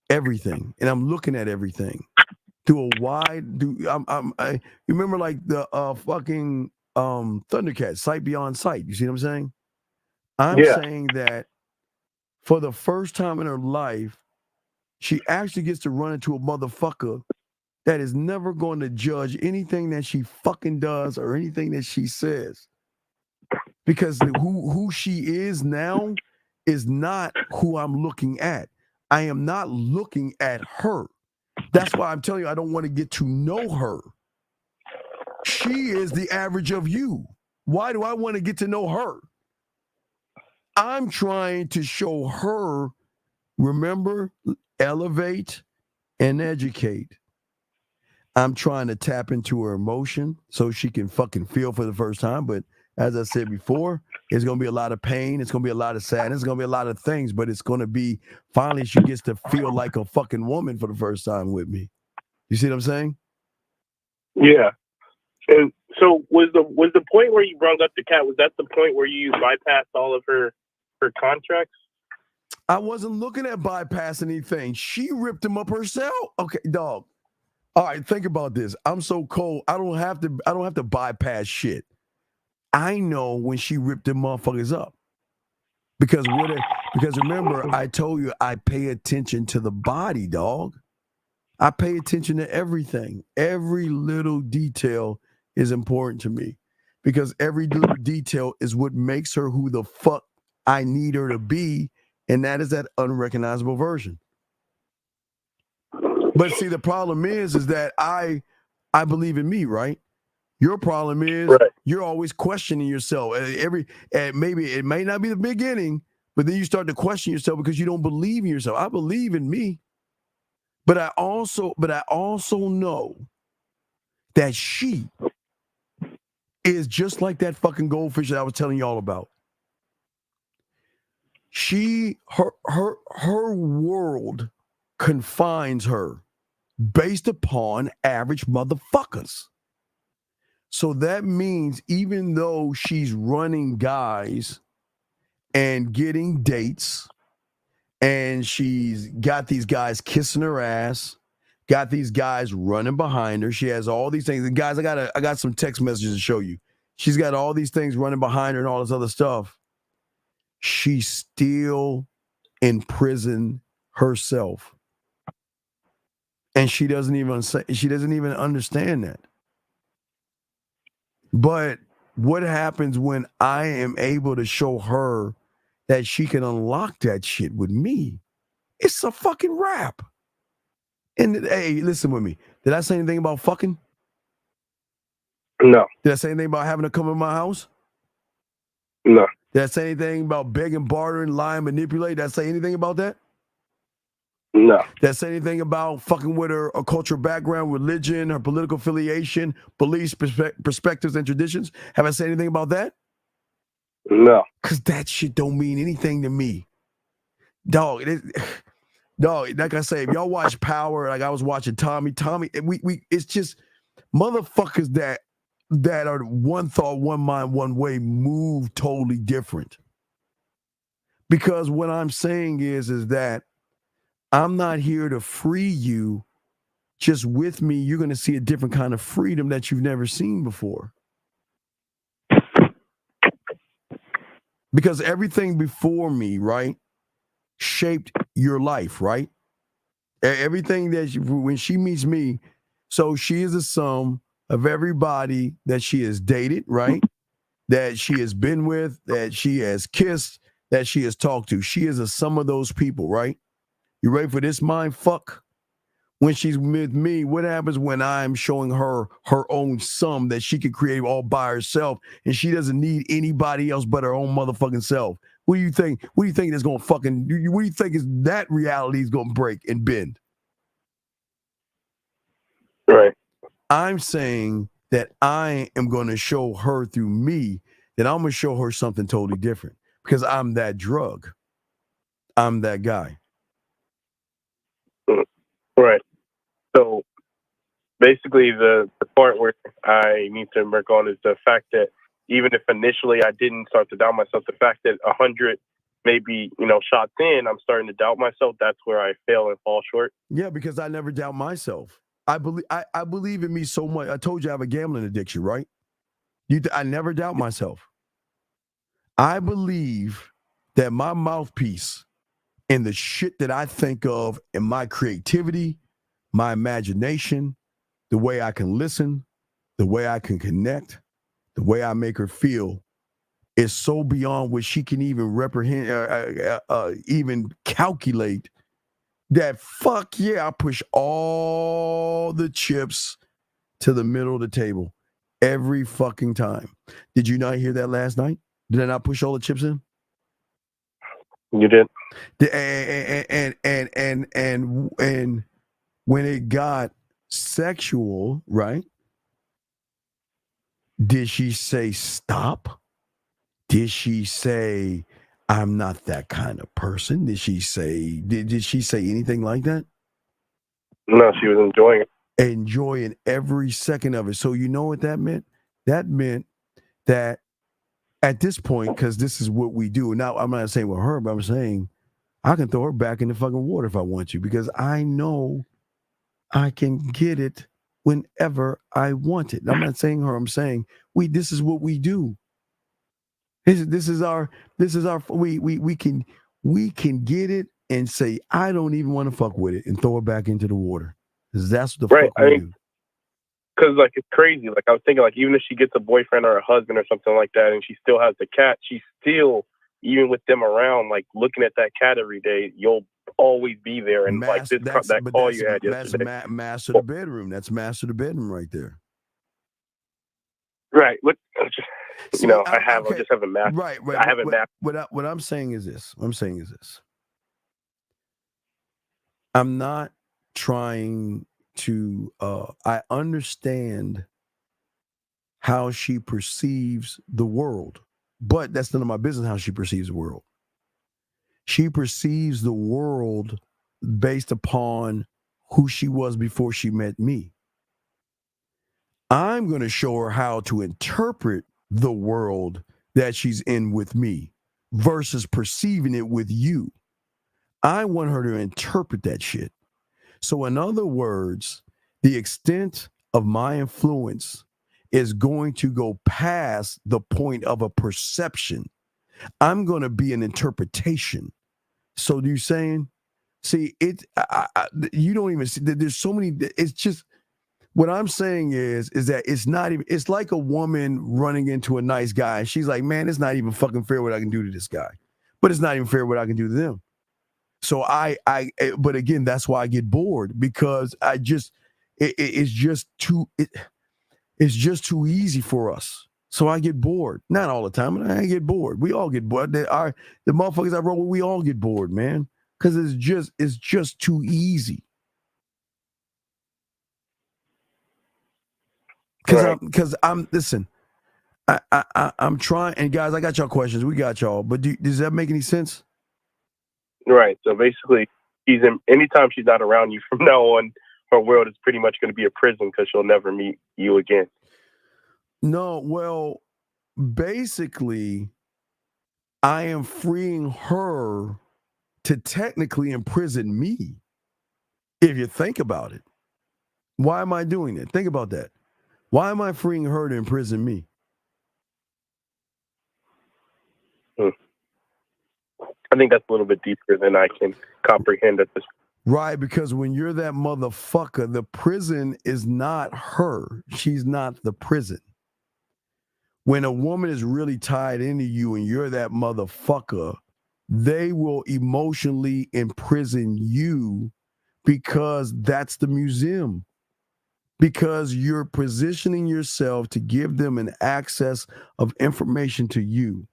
everything, and I'm looking at everything through a wide. You remember like the fucking Thundercats, sight beyond sight. You see what I'm saying? I'm saying that for the first time in her life, she actually gets to run into a motherfucker that is never going to judge anything that she fucking does or anything that she says. Because who she is now is not who I'm looking at. I am not looking at her. That's why I'm telling you I don't want to get to know her. She is the average of you. Why do I want to get to know her? I'm trying to show her, remember, elevate and educate. I'm trying to tap into her emotion so she can fucking feel for the first time. But as I said before, it's going to be a lot of pain. It's going to be a lot of sadness. It's going to be a lot of things. But it's going to be, finally, she gets to feel like a fucking woman for the first time with me. You see what I'm saying? Yeah. And so was the point where you brought up the cat, was that the point where you bypassed all of her contracts? I wasn't looking at bypassing anything. She ripped him up herself. Okay, dog. All right, think about this. I'm so cold. I don't have to bypass shit. I know when she ripped them motherfuckers up. Because remember, I told you I pay attention to the body, dog. I pay attention to everything. Every little detail is important to me. Because every little detail is what makes her who the fuck I need her to be. And that is that unrecognizable version. But see, the problem is that I believe in me, right? Your problem is you're always questioning yourself. Maybe it may not be the beginning, but then you start to question yourself because you don't believe in yourself. I believe in me, but I also know that she is just like that fucking goldfish that I was telling y'all about. Her world confines her based upon average motherfuckers. So that means even though she's running guys and getting dates, and she's got these guys kissing her ass, got these guys running behind her, she has all these things. And guys, I got some text messages to show you. She's got all these things running behind her and all this other stuff. She's still in prison herself. And she doesn't even understand that. But what happens when I am able to show her that she can unlock that shit with me? It's a fucking wrap. And hey, listen with me. Did I say anything about fucking? No. Did I say anything about having to come in my house? No. Did I say anything about begging, bartering, lying, manipulate? Did I say anything about that? No. Did I say anything about fucking with her cultural background, religion, her political affiliation, beliefs, perspectives, and traditions? Have I said anything about that? No. Because that shit don't mean anything to me. Dog, dog, like I say, if y'all watch Power, like I was watching Tommy, it's just motherfuckers that are one thought, one mind, one way, move totally different. Because what I'm saying is that I'm not here to free you. Just with me, you're going to see a different kind of freedom that you've never seen before. Because everything before me, right, shaped your life, right? Everything that when she meets me, so she is a sum of everybody that she has dated, right? That she has been with, that she has kissed, that she has talked to. She is a sum of those people, right? You ready for this mind fuck? When she's with me, what happens when I'm showing her her own sum that she can create all by herself and she doesn't need anybody else but her own motherfucking self? What do you think? What do you think is going to fucking, what do you think is that reality is going to break and bend? Right. I'm saying that I am going to show her through me, then I'm going to show her something totally different because I'm that drug. I'm that guy. Right. So basically the part where I need to work on is the fact that even if initially I didn't start to doubt myself, the fact that 100 maybe, shots in, I'm starting to doubt myself. That's where I fail and fall short. Yeah, because I never doubt myself. I believe in me so much. I told you I have a gambling addiction, right? I never doubt myself. I believe that my mouthpiece and the shit that I think of and my creativity, my imagination, the way I can listen, the way I can connect, the way I make her feel is so beyond what she can even even calculate that fuck yeah, I push all the chips to the middle of the table every fucking time. Did you not hear that last night? Did I not push all the chips in? You did. And when it got sexual, right? Did she say stop? Did she say I'm not that kind of person? Did she say anything like that? No, she was enjoying it. Enjoying every second of it. So you know what that meant? That meant that at this point, because this is what we do. Now, I'm not saying with her, but I'm saying I can throw her back in the fucking water if I want to, because I know I can get it whenever I want it. I'm not saying her, I'm saying this is what we do. This is our we can get it and say, I don't even want to fuck with it and throw it back into the water. That's the right. fuck we do. Because it's crazy. I was thinking, even if she gets a boyfriend or a husband or something like that, and she still has the cat, she's still, even with them around, looking at that cat every day, you'll always be there. And that call you had yesterday. That's master the bedroom. That's master the bedroom right there. Right. I just haven't mastered. Right. I haven't mastered. What I'm saying is this. I'm not trying to I understand how she perceives the world, but that's none of my business how she perceives the world. She perceives the world based upon who she was before she met me. I'm going to show her how to interpret the world that she's in with me versus perceiving it with you. I want her to interpret that shit. So in other words, the extent of my influence is going to go past the point of a perception. I'm going to be an interpretation. So do you saying, see, you don't even see that there's so many, it's just, what I'm saying is that it's not even, it's like a woman running into a nice guy. And she's like, man, it's not even fucking fair what I can do to this guy, but it's not even fair what I can do to them. So but again, that's why I get bored, because it's just too easy for us. So I get bored. Not all the time, but I get bored. We all get bored. The motherfuckers I roll with, we all get bored, man. Because it's just too easy. Because listen, I'm trying, and guys, I got y'all questions. We got y'all, but does that make any sense? Right. So basically, anytime she's not around you from now on, her world is pretty much going to be a prison because she'll never meet you again. No, well, basically, I am freeing her to technically imprison me. If you think about it, why am I doing it? Think about that. Why am I freeing her to imprison me? I think that's a little bit deeper than I can comprehend at this point. Right, because when you're that motherfucker, the prison is not her. She's not the prison. When a woman is really tied into you and you're that motherfucker, they will emotionally imprison you because that's the museum. Because you're positioning yourself to give them an access of information to you.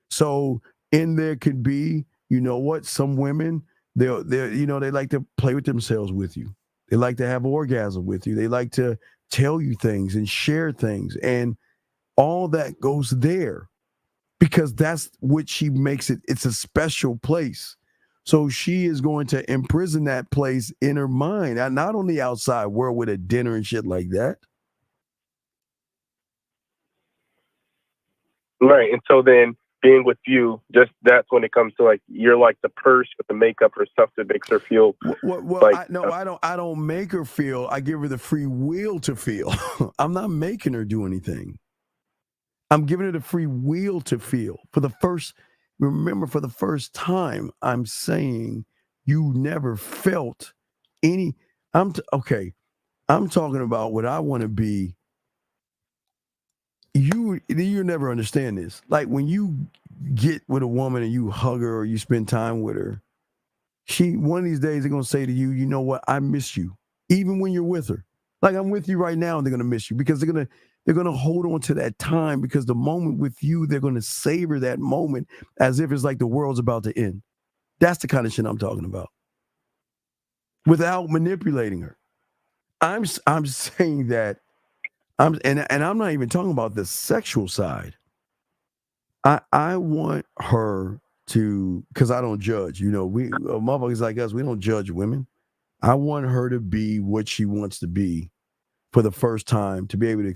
So in there could be, some women, they like to play with themselves with you. They like to have orgasm with you. They like to tell you things and share things, and all that goes there because that's what she makes it. It's a special place. So she is going to imprison that place in her mind, and not on the outside world with a dinner and shit like that. Right. And so then being with you, just that's when it comes to like you're like the purse with the makeup or stuff that makes her feel. Well, like, I don't make her feel. I give her the free will to feel. I'm not making her do anything. I'm giving her the free will to feel. Remember, for the first time, I'm saying you never felt any. Okay. I'm talking about what I want to be. You never understand this. Like when you get with a woman and you hug her or you spend time with her, one of these days they're gonna say to you, you know what, I miss you. Even when you're with her. Like I'm with you right now and they're gonna miss you because they're gonna hold on to that time because the moment with you, they're gonna savor that moment as if it's like the world's about to end. That's the kind of shit I'm talking about. Without manipulating her. I'm saying that I'm not even talking about the sexual side. I want her to, because I don't judge. We motherfuckers like us, we don't judge women. I want her to be what she wants to be for the first time, to be able to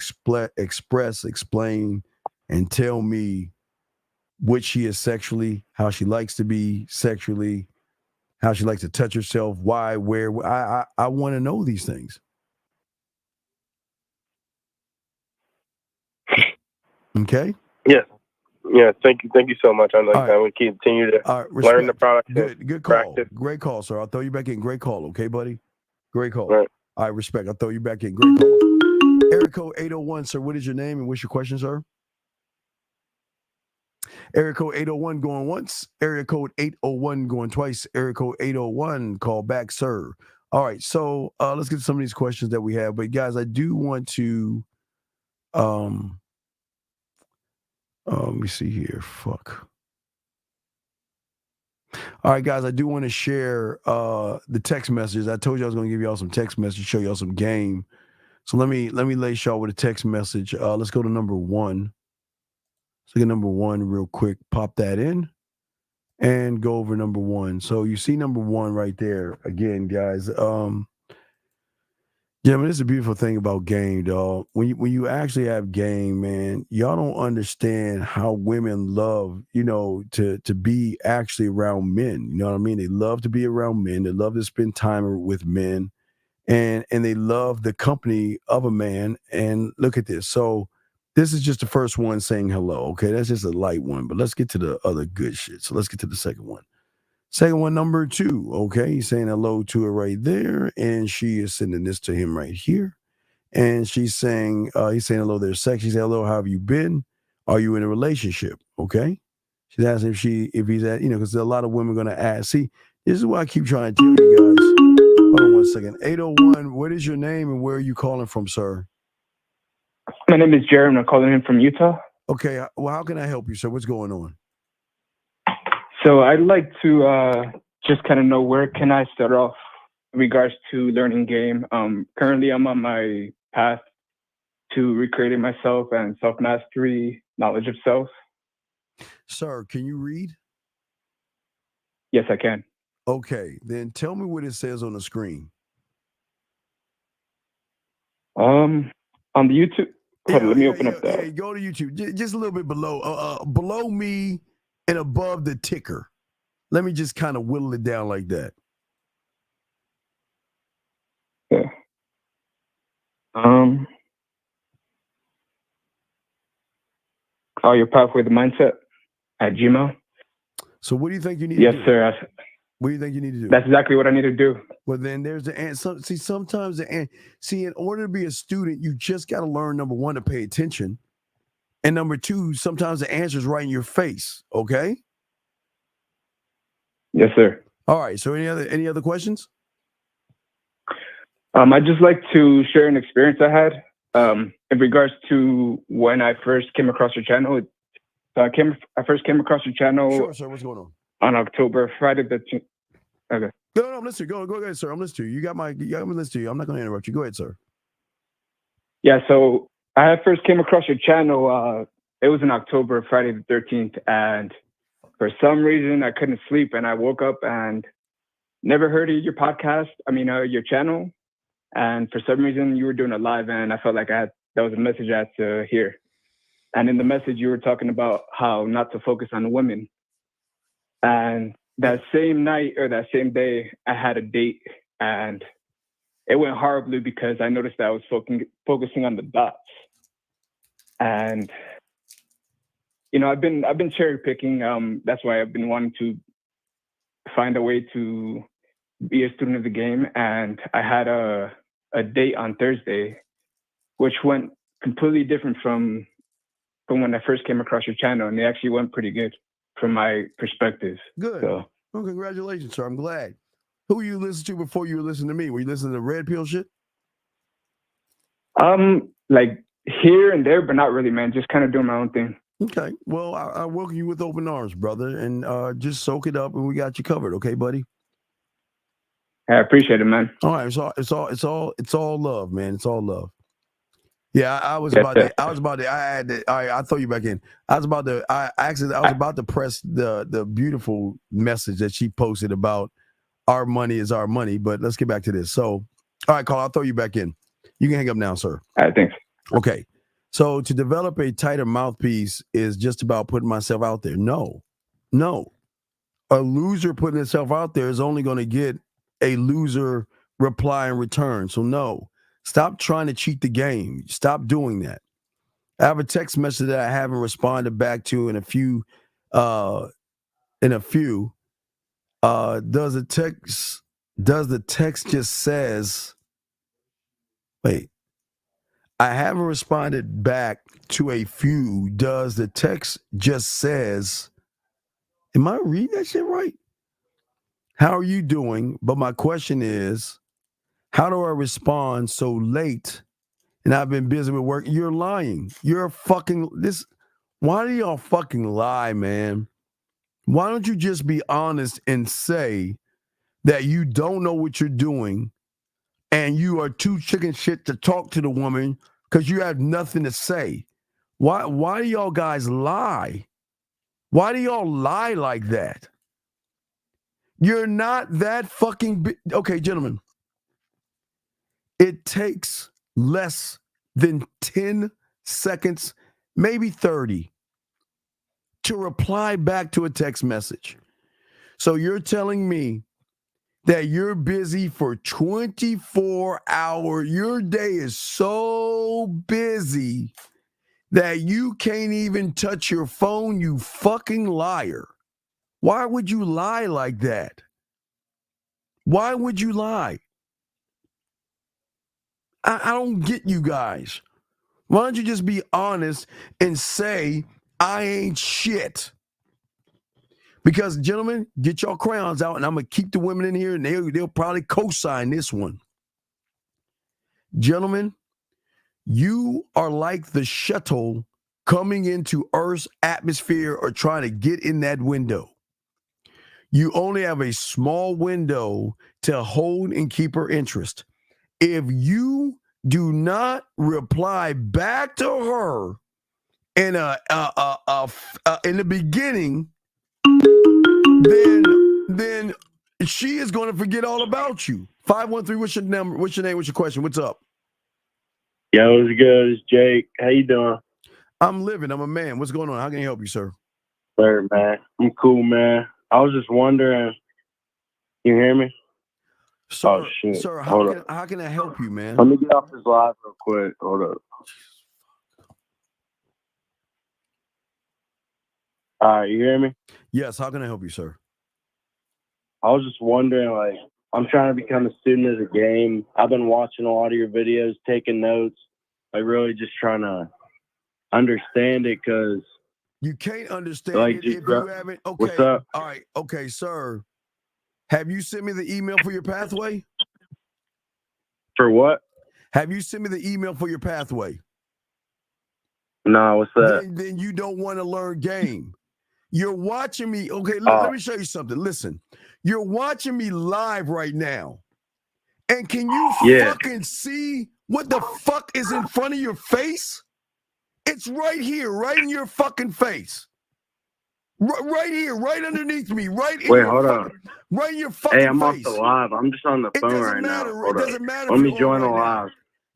express, explain, and tell me what she is sexually, how she likes to be sexually, how she likes to touch herself, why, where. I want to know these things. Okay? Yeah. Yeah, thank you so much. I know I will continue to learn the product. Good call. Practice. Great call, sir. I'll throw you back in. Great call, okay, buddy? Great call. Right. All right, respect. I'll throw you back in. Great call. Area code 801, sir. What is your name and what's your question, sir? Area code 801 going once. Area code 801 going twice. Area code 801, call back, sir. All right, so let's get to some of these questions that we have. But guys, I do want to let me see here. Fuck. All right, guys, I do want to share the text messages. I told you I was going to give y'all some text messages, show y'all some game. So let me lace y'all with a text message. Let's go to number 1. Let's look at number 1 real quick. Pop that in and go over number 1. So you see number 1 right there. Again, guys, yeah, man, it's a beautiful thing about game, dog. When you actually have game, man, y'all don't understand how women love, to be actually around men. You know what I mean? They love to be around men. They love to spend time with men, and they love the company of a man. And look at this. So this is just the first one saying hello. Okay, that's just a light one, but let's get to the other good shit. So let's get to the second one. Second one, number 2. Okay, he's saying hello to her right there, and she is sending this to him right here. And she's saying, he's saying hello there, sex. She said, hello, how have you been? Are you in a relationship? Okay. She's asking if he's at, because a lot of women are going to ask. See, this is why I keep trying to tell you guys. Hold on one second. 801, what is your name and where are you calling from, sir? My name is Jeremy. I'm calling in from Utah. Okay. Well, how can I help you, sir? What's going on? So I'd like to just kind of know where can I start off in regards to learning game. Currently, I'm on my path to recreating myself and self-mastery, knowledge of self. Sir, can you read? Yes, I can. Okay, then tell me what it says on the screen. On the YouTube. Let me open up that. Yeah, go to YouTube. Just a little bit below me and above the ticker. Let me just kind of whittle it down like that. Yeah. Your pathway to mindset at Gmail. So what do you think you need to do? Yes, sir. What do you think you need to do? That's exactly what I need to do. Well, then there's the answer. See, sometimes in order to be a student, you just got to learn, number 1, to pay attention. And number 2, sometimes the answer is right in your face. Okay? Yes, sir. All right. So any other questions? I'd just like to share an experience I had in regards to when I first came across your channel. I first came across your channel. Sure, sir. What's going on? On October, Friday the 10th. Okay. No, I'm listening. Go ahead, sir. I'm listening to you. I'm listening to you. I'm not going to interrupt you. Go ahead, sir. Yeah, so I first came across your channel. It was in October, Friday the 13th, and for some reason I couldn't sleep, and I woke up and never heard of your podcast. Your channel, and for some reason you were doing a live, and I felt like that was a message I had to hear. And in the message, you were talking about how not to focus on the women. And that same night or that same day, I had a date, and it went horribly because I noticed that I was focusing on the dots. And I've been cherry picking. That's why I've been wanting to find a way to be a student of the game. And I had a date on Thursday, which went completely different from when I first came across your channel, and it actually went pretty good from my perspective. Good. So, well, congratulations, sir. I'm glad. Who you listened to before you listened to me? Were you listening to Red Pill shit? like here and there, but not really, man. Just kind of doing my own thing. Okay. Well, I welcome you with open arms, brother, and just soak it up, and we got you covered. Okay, buddy. I appreciate it, man. All right. It's all love, man. It's all love. Yeah, I was about to. I'll throw you back in. I was about to press the beautiful message that she posted about our money is our money, but let's get back to this. So, all right, Carl, I'll throw you back in. You can hang up now, sir. All right, thanks. Okay. So to develop a tighter mouthpiece is just about putting myself out there. No. A loser putting himself out there is only going to get a loser reply in return. So no. Stop trying to cheat the game. Stop doing that. I have a text message that I haven't responded back to in a few. Does the text just says, wait, I haven't responded back to a few. Does the text just says, am I reading that shit right? How are you doing? But my question is, how do I respond so late? And I've been busy with work. You're lying. Why do y'all fucking lie, man? Why don't you just be honest and say that you don't know what you're doing and you are too chicken shit to talk to the woman because you have nothing to say? Why do y'all guys lie? Why do y'all lie like that? You're not that fucking okay, gentlemen. It takes less than 10 seconds, maybe 30, to reply back to a text message. So you're telling me that you're busy for 24 hours. Your day is so busy that you can't even touch your phone, you fucking liar. Why would you lie like that? Why would you lie? I don't get you guys. Why don't you just be honest and say, I ain't shit? Because, gentlemen, get your crowns out, and I'm going to keep the women in here, and they'll probably co-sign this one. Gentlemen, you are like the shuttle coming into Earth's atmosphere or trying to get in that window. You only have a small window to hold and keep her interest. If you do not reply back to her in the beginning, then she is going to forget all about you. 513, what's your number? What's your name? What's your question? What's up? Yo, it's good. It's Jake. How you doing? I'm living. I'm a man. What's going on? How can I help you, sir? Sir, man. I'm cool, man. I was just wondering. You hear me? Sir, oh, shit. Sir, how can I help you, man? Let me get off this live real quick. Hold up. All right, you hear me? Yes, how can I help you, sir? I was just wondering, like, I'm trying to become a student of the game. I've been watching a lot of your videos, taking notes, like really just trying to understand it because you can't understand like, it if you haven't. Okay. What's up? All right. Okay, sir. Have you sent me the email for your pathway? For what? Have you sent me the email for your pathway? No, what's that? Then you don't want to learn game. You're watching me. Okay, let me show you something. Listen, you're watching me live right now. And can you fucking see what the fuck is in front of your face? It's right here, right in your fucking face. Right here, right underneath me, right in your right in your fucking face. Hey, I'm off the live. I'm just on the phone right now. It doesn't matter. Let me join the live.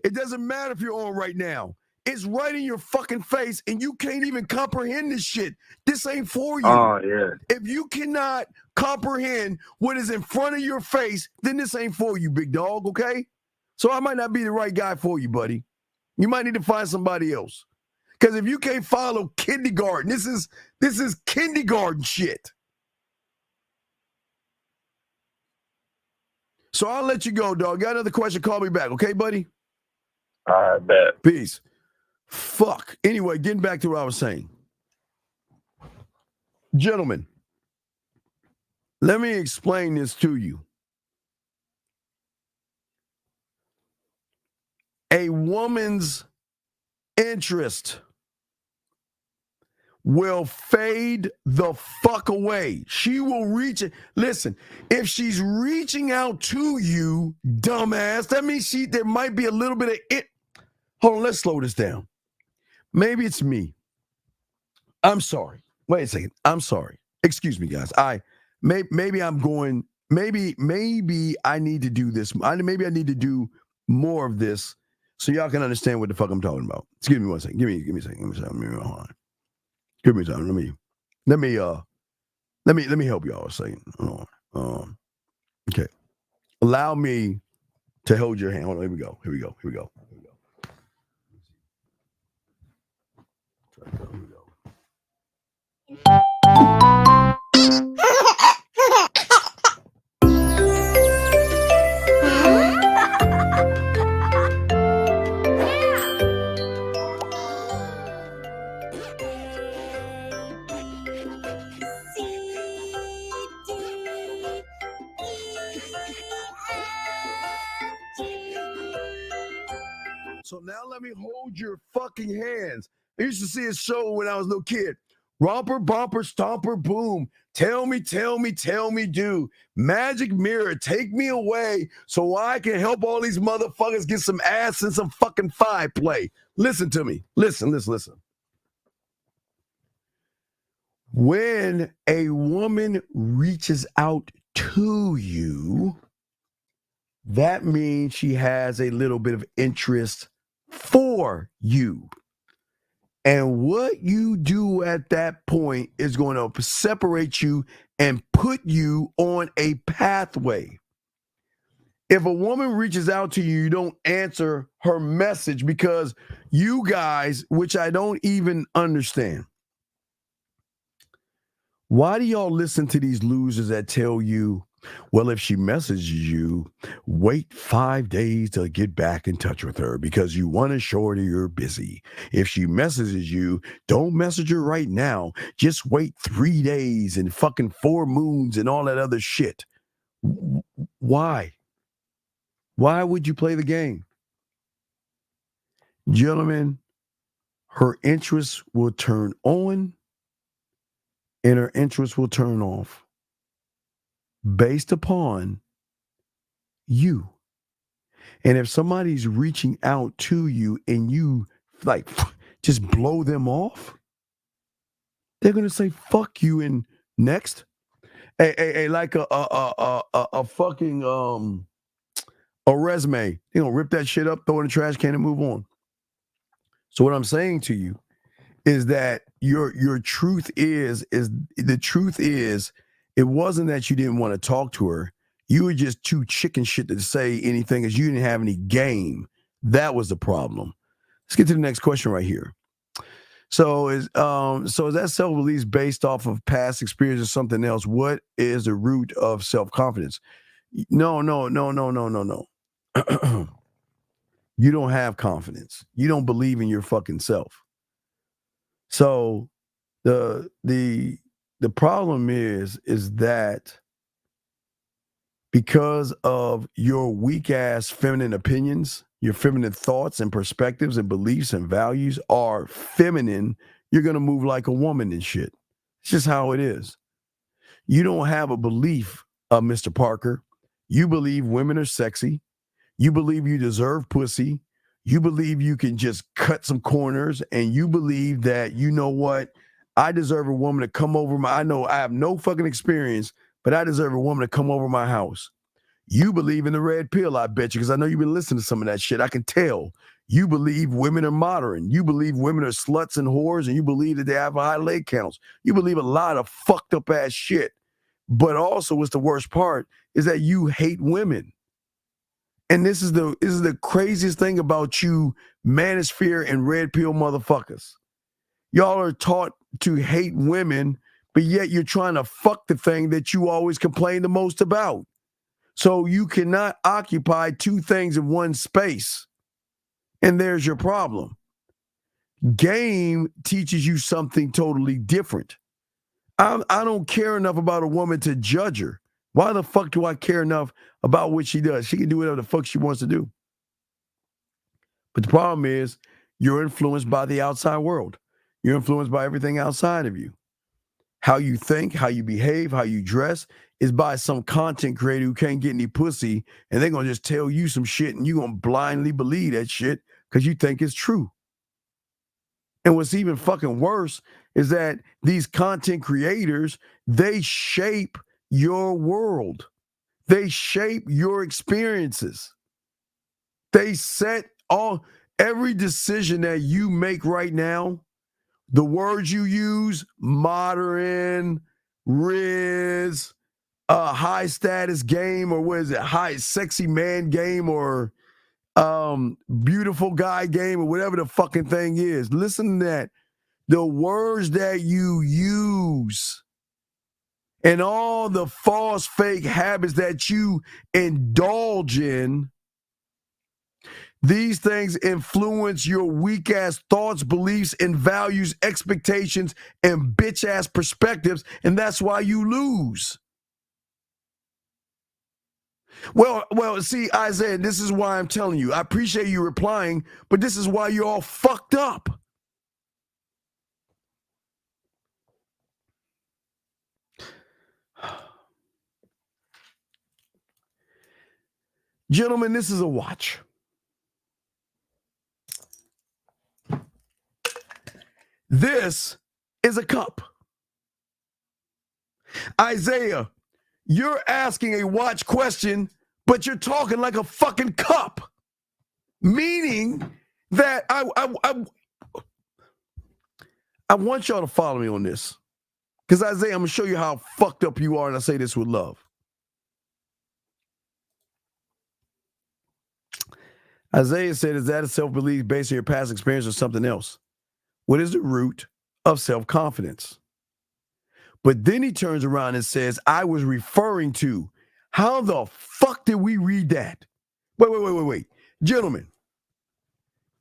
It doesn't matter if you're on right now. It's right in your fucking face, and you can't even comprehend this shit. This ain't for you. Oh, yeah. If you cannot comprehend what is in front of your face, then this ain't for you, big dog, okay? So I might not be the right guy for you, buddy. You might need to find somebody else. Because if you can't follow kindergarten, this is kindergarten shit. So I'll let you go, dog. Got another question? Call me back, okay, buddy? I bet. Peace. Fuck. Anyway, getting back to what I was saying. Gentlemen, let me explain this to you. A woman's interest will fade the fuck away. She will reach it. Listen, if she's reaching out to you, dumbass, that means there might be a little bit of it. Hold on, let's slow this down. Maybe it's me. I'm sorry. Wait a second. I'm sorry. Excuse me, guys. Maybe I'm going. Maybe I need to do this. Maybe I need to do more of this so y'all can understand what the fuck I'm talking about. Excuse me one second. Give me a second. Hold on. Give me time. Let me help y'all a second. Hold on. Okay. Allow me to hold your hand. Hold on. Here we go. So now let me hold your fucking hands. I used to see a show when I was a little kid. Romper, bumper, stomper, boom. Tell me, do. Magic mirror, take me away so I can help all these motherfuckers get some ass and some fucking five play. Listen to me. Listen. When a woman reaches out to you, that means she has a little bit of interest for you. And what you do at that point is going to separate you and put you on a pathway. If a woman reaches out to you, you don't answer her message because you guys, which I don't even understand. Why do y'all listen to these losers that tell you, well, if she messages you, wait 5 days to get back in touch with her because you want to show her you're busy. If she messages you, don't message her right now. Just wait 3 days and fucking 4 moons and all that other shit. Why? Why would you play the game? Gentlemen, her interests will turn on and her interests will turn off based upon you. And if somebody's reaching out to you and you like just blow them off, they're gonna say fuck you and next. Hey, like a fucking a resume. They're gonna rip that shit up, throw it in the trash can, and move on. So what I'm saying to you is that your truth is the truth is it wasn't that you didn't want to talk to her. You were just too chicken shit to say anything because you didn't have any game. That was the problem. Let's get to the next question right here. So is that self-belief based off of past experience or something else? What is the root of self-confidence? No. You don't have confidence. You don't believe in your fucking self. So the problem is that because of your weak ass feminine opinions, your feminine thoughts and perspectives and beliefs and values are feminine, you're going to move like a woman and shit. It's just how it is. You don't have a belief, Mr. Parker. You believe women are sexy. You believe you deserve pussy. You believe you can just cut some corners, and you believe that, you know what, I deserve a woman to come over I know I have no fucking experience, but I deserve a woman to come over my house. You believe in the red pill, I bet you, because I know you've been listening to some of that shit. I can tell. You believe women are modern. You believe women are sluts and whores, and you believe that they have high leg counts. You believe a lot of fucked up ass shit. But also, what's the worst part is that you hate women. And this is the craziest thing about you manosphere and red pill motherfuckers. Y'all are taught to hate women, but yet you're trying to fuck the thing that you always complain the most about. So you cannot occupy two things in one space. And there's your problem. Game teaches you something totally different. I don't care enough about a woman to judge her. Why the fuck do I care enough about what she does? She can do whatever the fuck she wants to do. But the problem is you're influenced by the outside world. You're influenced by everything outside of you. How you think, how you behave, how you dress is by some content creator who can't get any pussy, and they're going to just tell you some shit, and you're going to blindly believe that shit because you think it's true. And what's even fucking worse is that these content creators, they shape your world. They shape your experiences. They set every decision that you make right now, the words you use, modern, Riz, high status game, or what is it, high sexy man game, or beautiful guy game, or whatever the fucking thing is. Listen to that. The words that you use and all the false fake habits that you indulge in, these things influence your weak ass thoughts, beliefs, and values, expectations, and bitch ass perspectives, and that's why you lose. Well, see, Isaiah, this is why I'm telling you. I appreciate you replying, but this is why you're all fucked up. Gentlemen, this is a watch. This is a cup. Isaiah, you're asking a watch question, but you're talking like a fucking cup. Meaning that I want y'all to follow me on this. Because Isaiah, I'm going to show you how fucked up you are, and I say this with love. Isaiah said, is that a self-belief based on your past experience or something else? What is the root of self-confidence? But then he turns around and says, I was referring to. How the fuck did we read that? Wait. Gentlemen,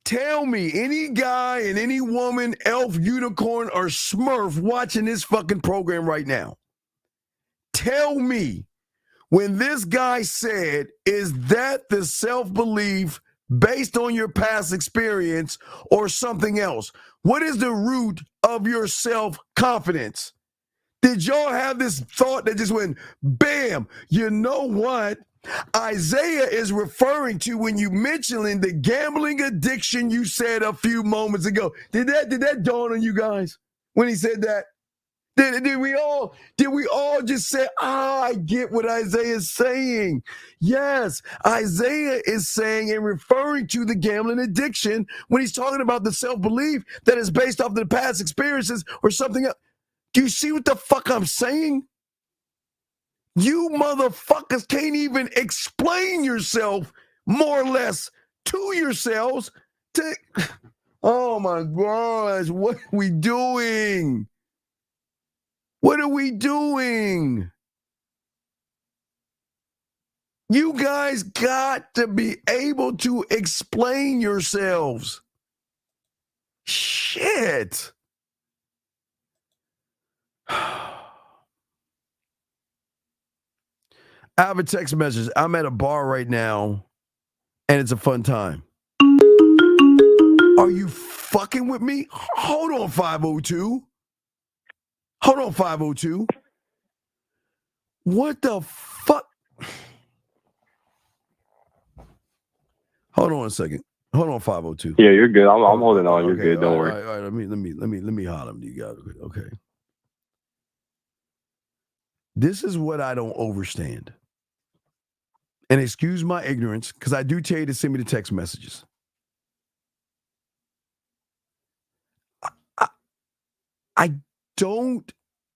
tell me any guy and any woman, elf, unicorn, or smurf watching this fucking program right now. Tell me when this guy said, is that the self-belief based on your past experience or something else? What is the root of your self-confidence? Did y'all have this thought that just went, bam, you know what? Isaiah is referring to when you mentioning the gambling addiction you said a few moments ago. Did that dawn on you guys when he said that? Did we all just say, I get what Isaiah is saying? Yes, Isaiah is saying and referring to the gambling addiction when he's talking about the self-belief that is based off the past experiences or something else. Do you see what the fuck I'm saying? You motherfuckers can't even explain yourself more or less to yourselves. Oh my gosh, what are we doing? What are we doing? You guys got to be able to explain yourselves. Shit. I have a text message. I'm at a bar right now, and it's a fun time. Are you fucking with me? Hold on, 502. Hold on, 502. What the fuck? Hold on a second. Hold on, 502. Yeah, you're good. I'm holding on. You're Okay, good. Don't all worry. right, all right. Let me holler to you guys. Okay. This is what I don't understand. And excuse my ignorance, because I do tell you to send me the text messages. I don't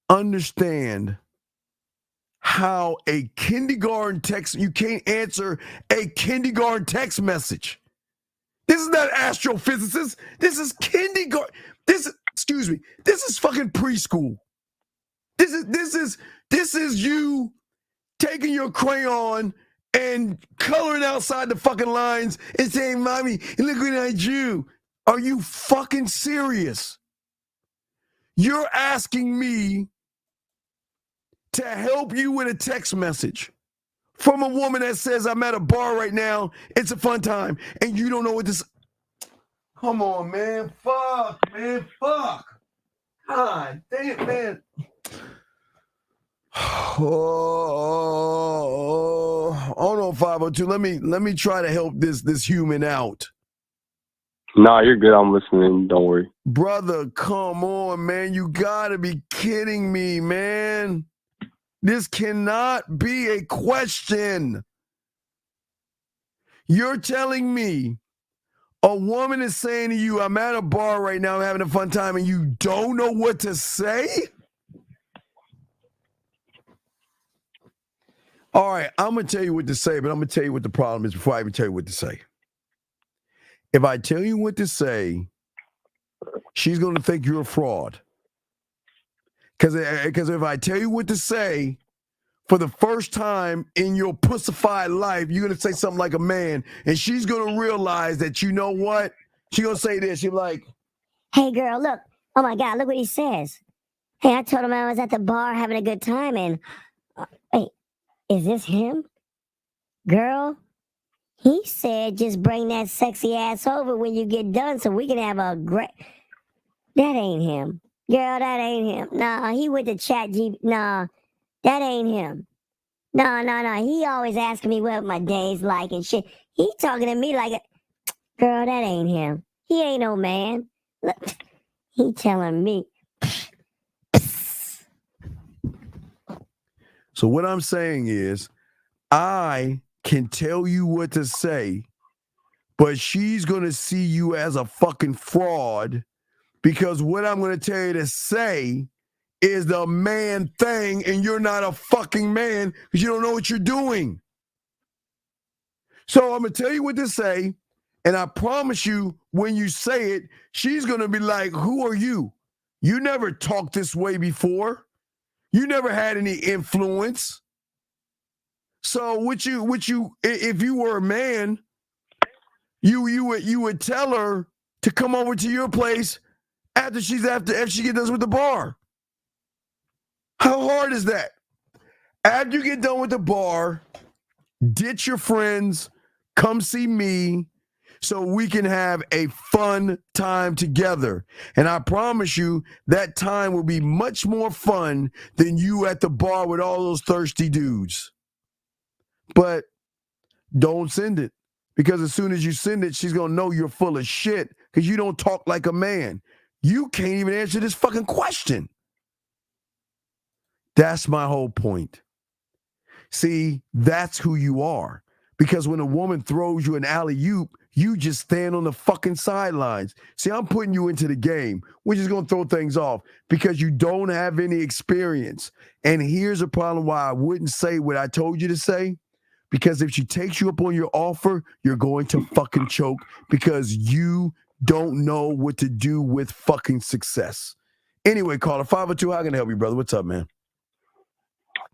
understand how a kindergarten text, you can't answer a kindergarten text message. This is not astrophysicist. This is kindergarten. This is fucking preschool. This is you taking your crayon and coloring outside the fucking lines and saying, "Mommy, look what I drew." Are you fucking serious? You're asking me to help you with a text message from a woman that says, "I'm at a bar right now. It's a fun time," and you don't know what this. Come on, man. Fuck, man. Fuck. God damn, man. Oh no, 502. Let me try to help this human out. Nah, you're good. I'm listening. Don't worry. Brother, come on, man. You gotta be kidding me, man. This cannot be a question. You're telling me a woman is saying to you, "I'm at a bar right now, I'm having a fun time," and you don't know what to say? All right, I'm going to tell you what to say, but I'm going to tell you what the problem is before I even tell you what to say. If I tell you what to say, she's going to think you're a fraud. Because if I tell you what to say, for the first time in your pussified life, you're going to say something like a man, and she's going to realize that, you know what? She's going to say this. She's like, "Hey, girl, look. Oh, my God, look what he says. Hey, I told him I was at the bar having a good time, and wait, is this him? Girl, he said just bring that sexy ass over when you get done so we can have a great..." That ain't him. Girl, that ain't him. Nah, he went to Nah, that ain't him. No. He always asking me what my day's like and shit. He talking to me like, girl, that ain't him. He ain't no man. Look, he telling me. so what I'm saying is, I can tell you what to say, but she's going to see you as a fucking fraud, because what I'm going to tell you to say is the man thing, and you're not a fucking man because you don't know what you're doing. So I'm going to tell you what to say, and I promise you, when you say it, she's going to be like, "Who are you? You never talked this way before. You never had any influence. So if you were a man, you would tell her to come over to your place after she gets done with the bar. How hard is that? After you get done with the bar, ditch your friends, come see me so we can have a fun time together. And I promise you that time will be much more fun than you at the bar with all those thirsty dudes. But don't send it, because as soon as you send it, she's going to know you're full of shit because you don't talk like a man. You can't even answer this fucking question. That's my whole point. See, that's who you are. Because when a woman throws you an alley-oop, you just stand on the fucking sidelines. See, I'm putting you into the game. We're just going to throw things off because you don't have any experience. And here's a problem why I wouldn't say what I told you to say. Because if she takes you up on your offer, you're going to fucking choke because you don't know what to do with fucking success. Anyway, caller 502, how can I help you, brother? What's up, man?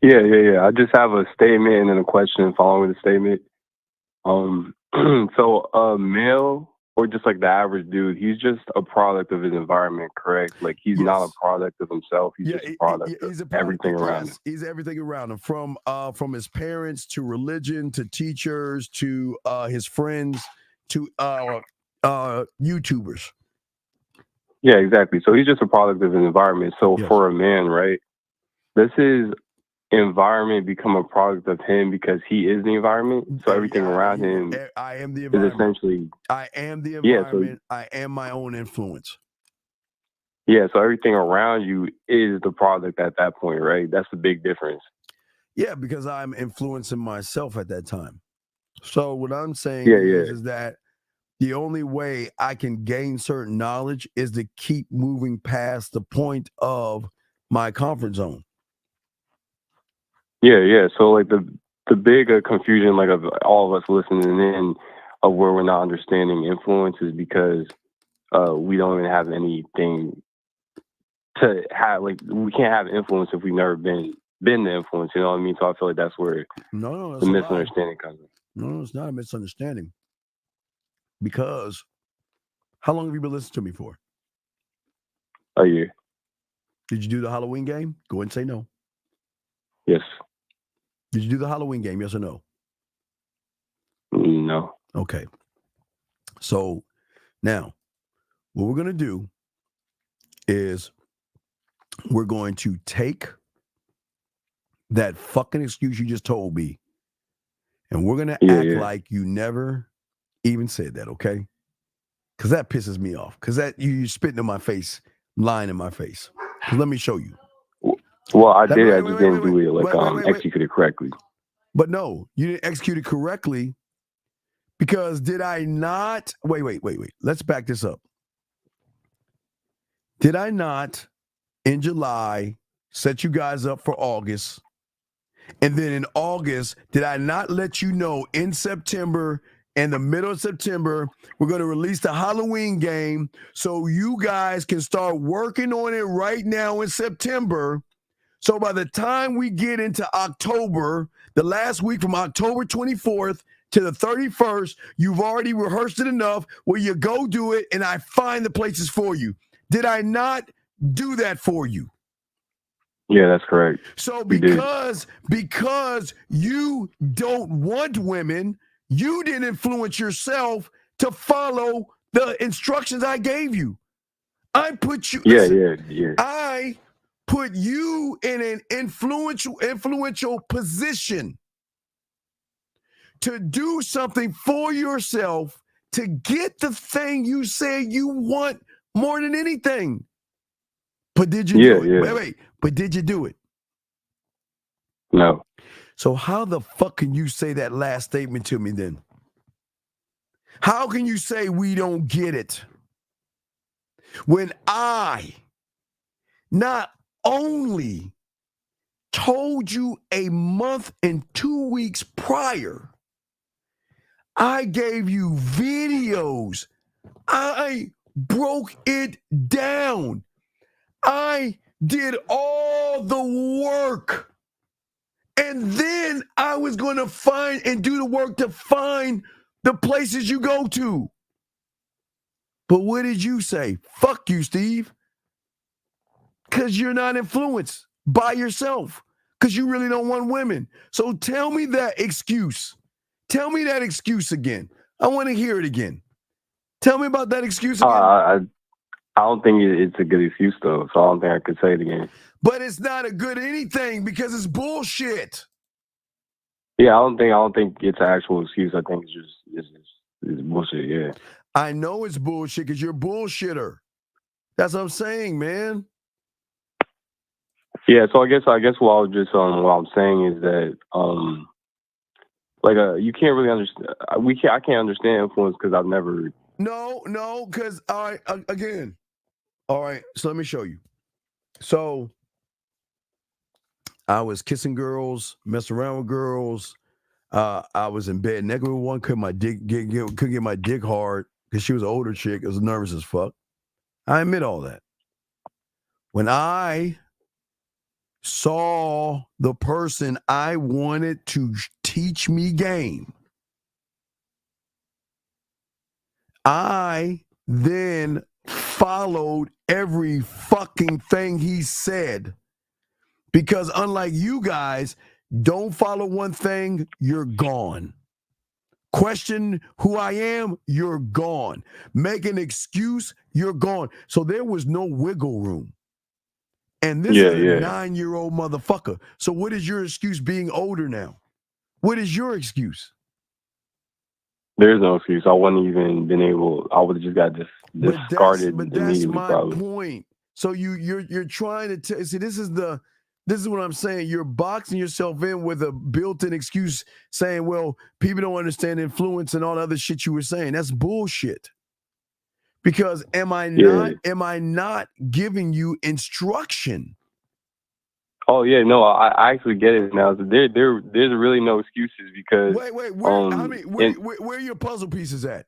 Yeah. I just have a statement and then a question following the statement. So a male, or just like the average dude, he's just a product of his environment, correct? Like he's not a product of himself. He's just a product of everything around him. He's everything around him, from his parents to religion to teachers to his friends to YouTubers. Yeah, exactly. So he's just a product of his environment. So for a man, right, this is environment become a product of him because he is the environment. So everything around him I am the is environment. essentially. I am the Yeah, so environment. I am my own influence. yeah, so everything around you is the product at that point, right? That's the big difference. Yeah, because I'm influencing myself at that time. So what I'm saying Yeah, is that the only way I can gain certain knowledge is to keep moving past the point of my comfort zone. Yeah. So like the big confusion, like of all of us listening in, of where we're not understanding influence is because we don't even have anything to have. Like we can't have influence if we've never been the influence. You know what I mean? So I feel like that's where that's the a lie. misunderstanding comes in. No, it's not a misunderstanding. Because how long have you been listening to me for? A year. Did you do the Halloween game? Go ahead and say no. Yes. Did you do the Halloween game? Yes or no? No. Okay. So now what we're going to do is we're going to take that fucking excuse you just told me and we're going to act like you never even said that, okay? Because that pisses me off. Because that you're spitting in my face, lying in my face. Because let me show you. Well, I did. I just didn't do it like execute it correctly. But no, you didn't execute it correctly because did I not? Wait. Let's back this up. Did I not in July set you guys up for August? And then in August, did I not let you know in September, in the middle of September, we're going to release the Halloween game so you guys can start working on it right now in September. So by the time we get into October, the last week from October 24th to the 31st, you've already rehearsed it enough where you go do it and I find the places for you. Did I not do that for you? Yeah, that's correct. So because you don't want women, you didn't influence yourself to follow the instructions I gave you. I put you. Yeah. I put you in an influential position to do something for yourself to get the thing you say you want more than anything. But did you do it? Yeah. Wait. But did you do it? No. So how the fuck can you say that last statement to me then? How can you say we don't get it? When I not only told you a month and 2 weeks prior, I gave you videos. I broke it down. I did all the work. And then I was going to find and do the work to find the places you go to. But what did you say? Fuck you, Steve. Because you're not influenced by yourself. Because you really don't want women. So tell me that excuse. Tell me that excuse again. I want to hear it again. Tell me about that excuse again. I don't think it's a good excuse though, so I don't think I could say it again. But it's not a good anything because it's bullshit. Yeah, I don't think it's an actual excuse. I think it's bullshit. Yeah. I know it's bullshit because you're a bullshitter. That's what I'm saying, man. Yeah, so I guess what I'm saying is that you can't really understand. I can't understand influence because I've never. No, because all right, again. All right, so let me show you. So I was kissing girls, messing around with girls. I was in bed naked with one. Couldn't get my dick hard because she was an older chick. I was nervous as fuck. I admit all that. When I saw the person I wanted to teach me game, I then followed every fucking thing he said. Because unlike you guys, don't follow one thing, you're gone. Question who I am, you're gone. Make an excuse, you're gone. So there was no wiggle room. And this is a 9-year-old motherfucker. So what is your excuse being older now? What is your excuse? There's no excuse. I wouldn't even been able. I would have just got discarded immediately. That's my probably. point. So you're trying to see. This is what I'm saying. You're boxing yourself in with a built-in excuse, saying, "Well, people don't understand influence and all the other shit you were saying." That's bullshit. Because am I not giving you instruction? Oh yeah, no, I actually get it now. So there's really no excuses because wait, where are your puzzle pieces at?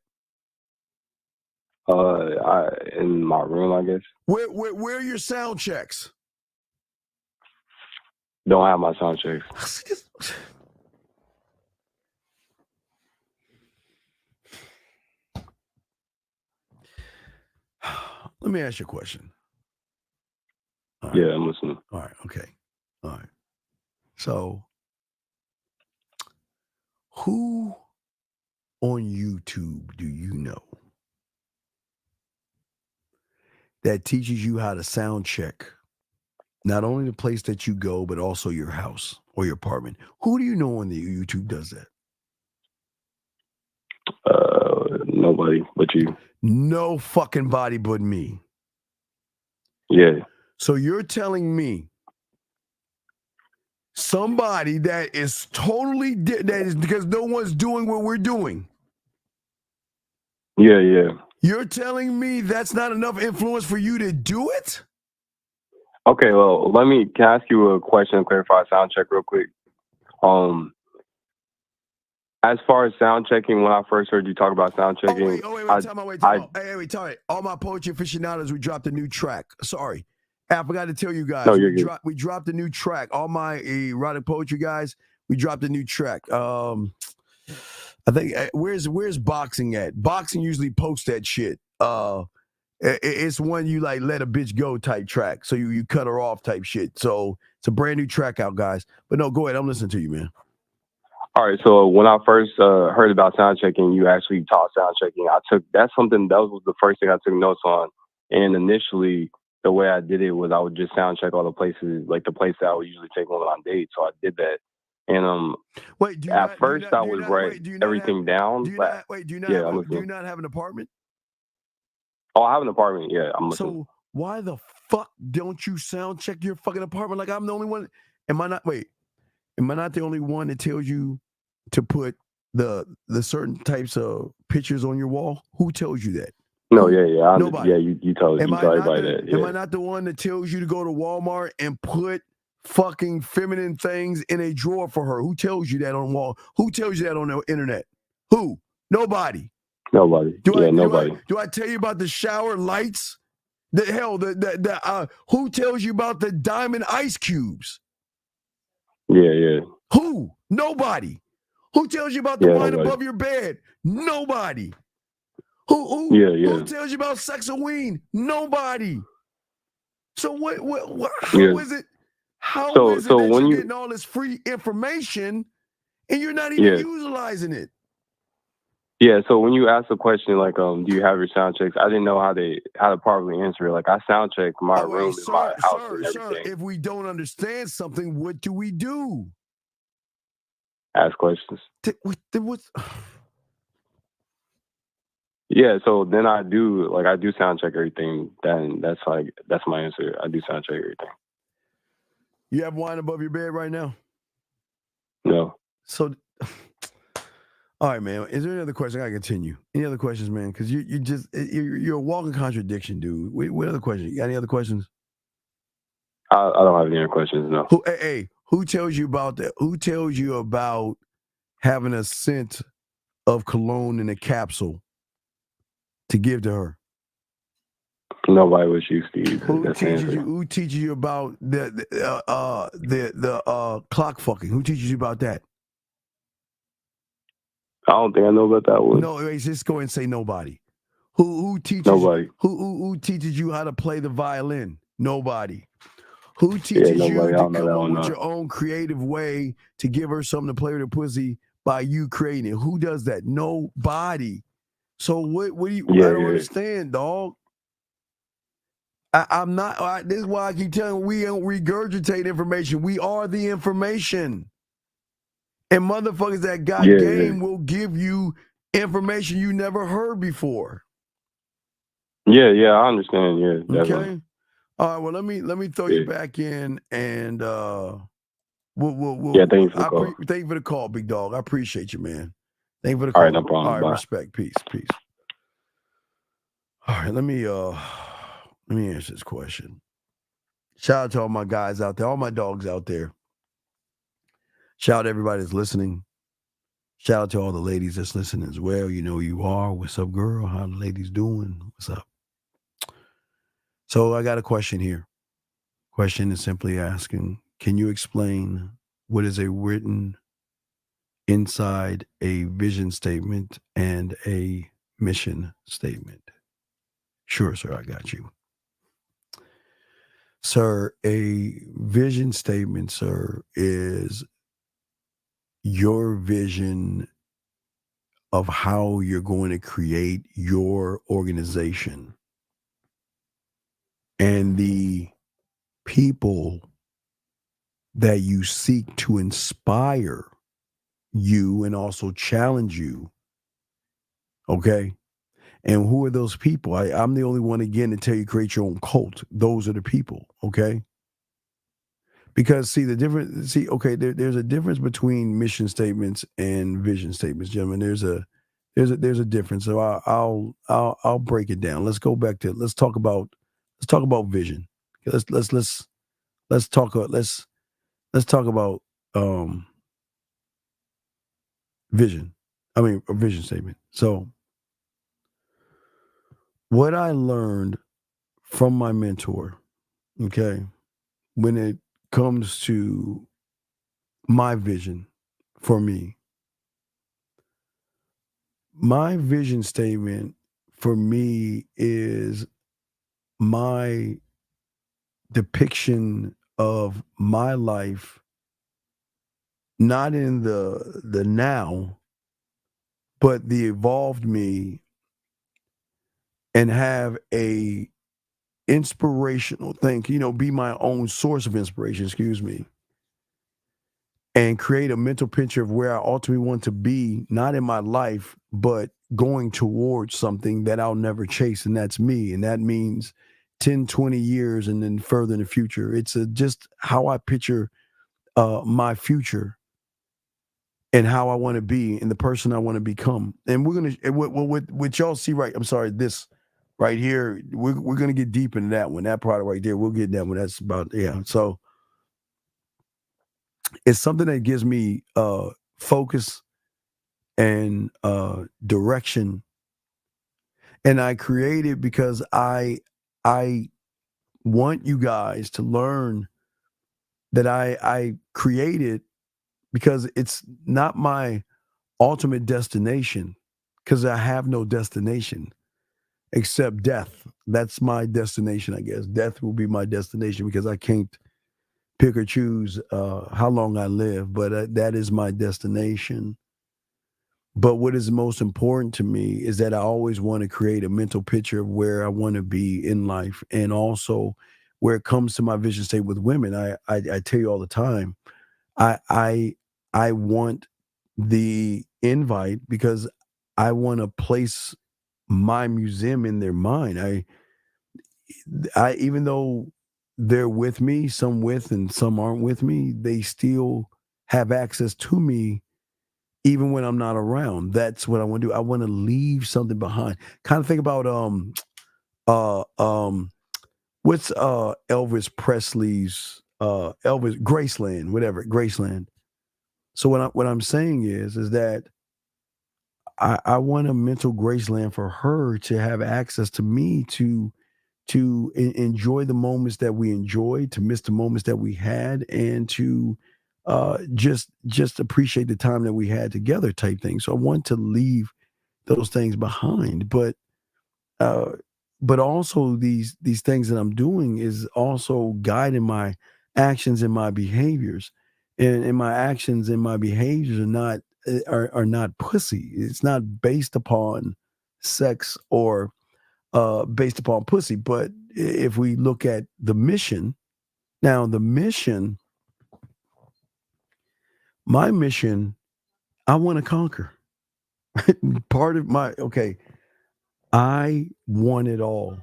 In my room, I guess. Where are your sound checks? Don't have my sound checks. Let me ask you a question. Right. Yeah, I'm listening. All right, okay. All right. So, who on YouTube do you know that teaches you how to sound check not only the place that you go, but also your house or your apartment? Who do you know on the YouTube does that? Nobody but you. No fucking body but me. Yeah. So you're telling me somebody that is totally that is because no one's doing what we're doing. Yeah. You're telling me that's not enough influence for you to do it? Okay, well, can I ask you a question and clarify sound check real quick? As far as sound checking, when I first heard you talk about sound checking, wait, time out. All my poetry aficionados, we dropped a new track. Sorry. I forgot to tell you guys. No, we dropped a new track. All my erotic poetry guys, we dropped a new track. I think where's boxing at? Boxing usually posts that shit. It's one you like let a bitch go type track. So you cut her off type shit. So it's a brand new track out, guys. But no, go ahead. I'm listening to you, man. All right. So when I first heard about sound checking, you actually taught sound checking. That was the first thing I took notes on. And initially, the way I did it was I would just sound check all the places, like the place that I would usually take women on dates. So I did that. And at first I would write everything down. Do you not have an apartment? Oh, I have an apartment. Yeah, I'm listening. So why the fuck don't you sound check your fucking apartment like I'm the only one? Am I not the only one that tells you to put the certain types of pictures on your wall? Who tells you that? No, yeah. Nobody. Yeah, you tell everybody that. Yeah. Am I not the one that tells you to go to Walmart and put fucking feminine things in a drawer for her? Who tells you that on wall? Who tells you that on the internet? Who? Nobody. Nobody. Nobody. Do I tell you about the shower lights? Who tells you about the diamond ice cubes? Yeah. Who? Nobody. Who tells you about the wine above your bed? Nobody. Who tells you about Sexaween? Nobody. So how is it? How is it that you're getting all this free information and you're not even utilizing it? Yeah, so when you ask a question like, do you have your sound checks? I didn't know how to properly answer it. Like I sound check my room and my house and everything. Sir, if we don't understand something, what do we do? Ask questions. Yeah, so then I do sound check everything. Then that's my answer. I do sound check everything. You have wine above your bed right now? No. So, all right, man. Is there any other question? I gotta continue. Any other questions, man? Because you're a walking contradiction, dude. What other questions? You got any other questions? I don't have any other questions. No. Who tells you about that? Who tells you about having a scent of cologne in a capsule to give to her? Nobody was you, Steve. Who teaches you about the clock fucking? Who teaches you about that? I don't think I know about that one. No, just go and say nobody. Who teaches nobody? Who teaches you how to play the violin? Nobody. Who teaches you to come up with your own creative way to give her something to play with her pussy by you creating it? Who does that? Nobody. So what do you? I don't understand, dog. I'm not. This is why I keep telling you, we don't regurgitate information. We are the information. And motherfuckers that got game will give you information you never heard before. Yeah, I understand. Yeah, definitely. Okay. All right. Well, let me throw you back in, and we'll Yeah, thank you for the call. Thank you for the call, big dog. I appreciate you, man. Thank you for the All call. right, no problem. All right, Bye. respect. Peace. All right, let me answer this question. Shout out to all my guys out there, all my dogs out there. Shout out to everybody that's listening. Shout out to all the ladies that's listening as well. You know you are. What's up, girl? How the ladies doing? What's up? So I got a question here. Question is simply asking, can you explain what is a written inside a vision statement and a mission statement? Sure, sir, I got you. Sir, a vision statement, sir, is your vision of how you're going to create your organization and the people that you seek to inspire you and also challenge you. Okay? And who are those people? I'm the only one, again, to tell you create your own cult. Those are the people, okay? Because there's a difference between mission statements and vision statements, gentlemen. There's a difference. So I'll break it down. Let's go back to let's talk about vision. Let's talk about vision. I mean, a vision statement. So what I learned from my mentor, okay, when it comes to my vision for me, my vision statement for me is my depiction of my life, not in the now, but the evolved me, and have a inspirational thing, be my own source of inspiration, and create a mental picture of where I ultimately want to be, not in my life, but going towards something that I'll never chase, and that's me. And that means 10, 20 years and then further in the future. It's just how I picture my future and how I want to be and the person I want to become. And we're going to, what y'all see this right here, we're going to get deep into that one, that product right there. We'll get that one. That's about, yeah. So it's something that gives me focus and direction. And I create it because I want you guys to learn that I created because it's not my ultimate destination, because I have no destination except death. That's my destination, I guess. Death will be my destination because I can't pick or choose how long I live, but that is my destination. But what is most important to me is that I always want to create a mental picture of where I want to be in life. And also where it comes to my vision state with women, I tell you all the time, I want the invite because I want to place my museum in their mind. I even though they're with me, some with and some aren't with me, they still have access to me even when I'm not around. That's what I want to do. I want to leave something behind. Kind of think about what's Elvis Presley's Elvis Graceland, whatever, Graceland. So what I'm saying is that I want a mental Graceland for her to have access to me to enjoy the moments that we enjoyed, to miss the moments that we had, and to just appreciate the time that we had together, type thing. So I want to leave those things behind, but also these things that I'm doing is also guiding my actions and my behaviors, and my actions and my behaviors are not pussy. It's not based upon sex or based upon pussy, but if we look at the mission, now the mission, my mission, I want to conquer. Part of I want it all